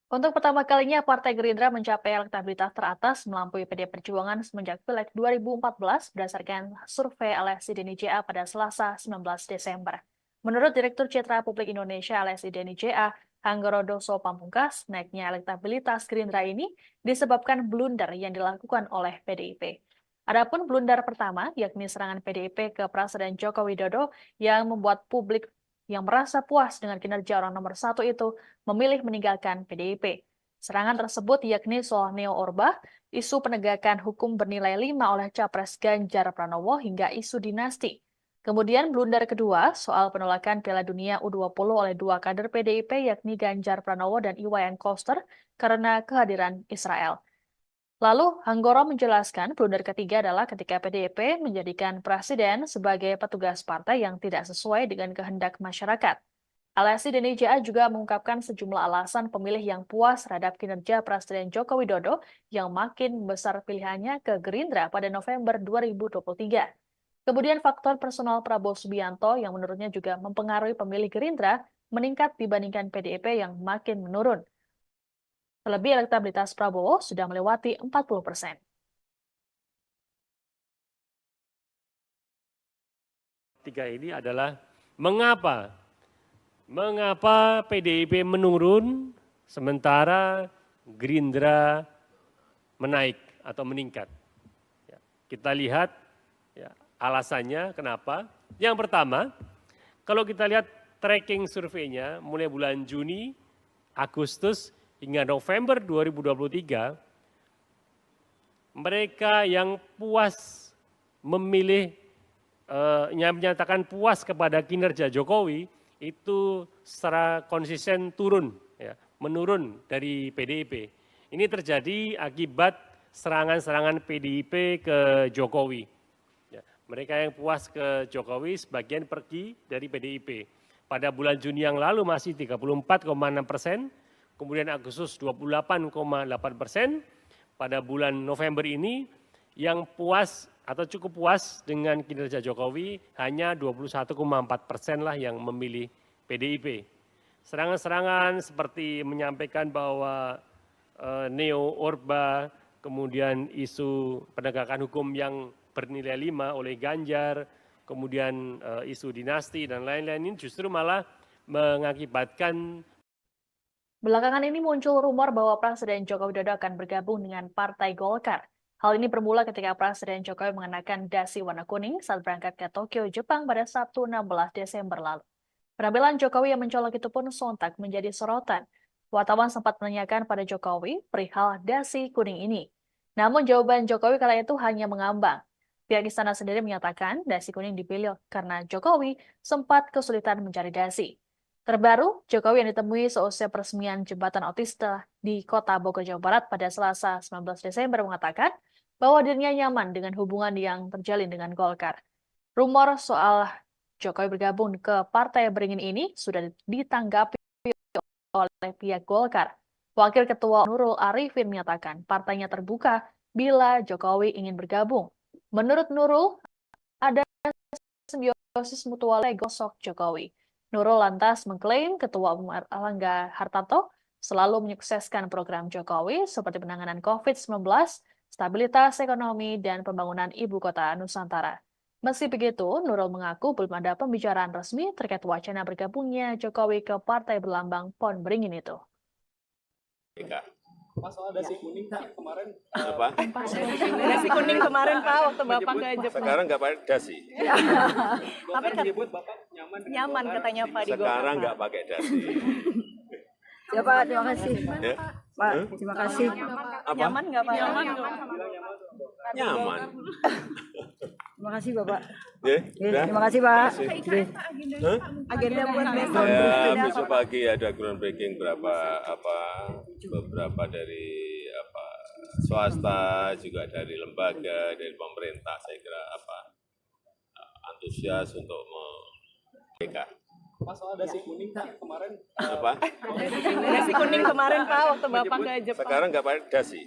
Untuk pertama kalinya, Partai Gerindra mencapai elektabilitas teratas melampaui PD Perjuangan semenjak Pileg 2014 berdasarkan survei LSI DNI-JA pada Selasa 19 Desember. Menurut Direktur Citra Publik Indonesia LSI DNI-JA, Hanggorodoso Pamungkas, naiknya elektabilitas Gerindra ini disebabkan blunder yang dilakukan oleh PDIP. Adapun blunder pertama, yakni serangan PDIP ke Presiden Joko Widodo yang membuat publik yang merasa puas dengan kinerja orang nomor 1 itu memilih meninggalkan PDIP. Serangan tersebut yakni soal Neo Orba, isu penegakan hukum bernilai 5 oleh Capres Ganjar Pranowo hingga isu dinasti. Kemudian blunder kedua soal penolakan Piala Dunia U20 oleh 2 kader PDIP yakni Ganjar Pranowo dan Iwayan Koster karena kehadiran Israel. Lalu Hanggoro menjelaskan blunder ketiga adalah ketika PDIP menjadikan presiden sebagai petugas partai yang tidak sesuai dengan kehendak masyarakat. LSI DNI-JA juga mengungkapkan sejumlah alasan pemilih yang puas terhadap kinerja Presiden Joko Widodo yang makin besar pilihannya ke Gerindra pada November 2023. Kemudian faktor personal Prabowo Subianto yang menurutnya juga mempengaruhi pemilih Gerindra meningkat dibandingkan PDIP yang makin menurun. Terlebih elektabilitas Prabowo sudah melewati 40%. Tiga ini adalah mengapa PDIP menurun sementara Gerindra menaik atau meningkat. Ya, kita lihat ya, alasannya kenapa. Yang pertama, kalau kita lihat tracking surveinya mulai bulan Juni, Agustus, hingga November 2023, mereka yang puas memilih, yang menyatakan puas kepada kinerja Jokowi, itu secara konsisten turun, ya, menurun dari PDIP. Ini terjadi akibat serangan-serangan PDIP ke Jokowi. Ya, mereka yang puas ke Jokowi sebagian pergi dari PDIP. Pada bulan Juni yang lalu masih 34,6%, kemudian Agustus 28,8%, pada bulan November ini yang puas atau cukup puas dengan kinerja Jokowi hanya 21,4% lah yang memilih PDIP. Serangan-serangan seperti menyampaikan bahwa Neo Orba, kemudian isu penegakan hukum yang bernilai 5 oleh Ganjar, kemudian isu dinasti dan lain-lain ini justru malah mengakibatkan. Belakangan ini muncul rumor bahwa Presiden Joko Widodo akan bergabung dengan Partai Golkar. Hal ini bermula ketika Presiden Jokowi mengenakan dasi warna kuning saat berangkat ke Tokyo, Jepang pada Sabtu 16 Desember lalu. Penampilan Jokowi yang mencolok itu pun sontak menjadi sorotan. Wartawan sempat menanyakan pada Jokowi perihal dasi kuning ini. Namun jawaban Jokowi kala itu hanya mengambang. Pihak istana sendiri menyatakan dasi kuning dipilih karena Jokowi sempat kesulitan mencari dasi. Terbaru, Jokowi yang ditemui seusai peresmian jembatan otista di Kota Bogor, Jawa Barat pada Selasa 19 Desember mengatakan bahwa dirinya nyaman dengan hubungan yang terjalin dengan Golkar. Rumor soal Jokowi bergabung ke Partai Beringin ini sudah ditanggapi oleh pihak Golkar. Wakil Ketua Nurul Arifin menyatakan partainya terbuka bila Jokowi ingin bergabung. Menurut Nurul, ada simbiosis mutual gosok Jokowi. Nurul lantas mengklaim Ketua Umum Erlangga Hartarto selalu menyukseskan program Jokowi seperti penanganan COVID-19, stabilitas ekonomi, dan pembangunan ibu kota Nusantara. Meski begitu, Nurul mengaku belum ada pembicaraan resmi terkait wacana bergabungnya Jokowi ke partai berlambang Pohon Beringin itu. Pak, soal dasi kuning Pak, kemarin Apa? Nasi kuning kemarin Pak waktu Bapak ke Jepang. Sekarang nggak pakai dasi. Golkar menyebut Bapak nyaman dengan Nyaman Golkar. katanya Pak di Golkar. Sekarang Pak. nggak pakai dasi. Ya Pak, terima kasih. Ya? Pak, terima kasih. Apa? Nyaman nggak Pak? Nyaman. Terima kasih Bapak. Ya, Oke, udah. terima kasih Pak. Terima kasih. Oke. Hah? Agenda buat besok. Ya, besok pagi ada groundbreaking beberapa dari swasta, juga dari lembaga, dari pemerintah. Saya kira antusias untuk mereka. Pak, soal dasi kuning Pak, kemarin Apa? Nasi kuning kemarin Pak waktu Bapak ke Jepang. Sekarang nggak pakai dasi.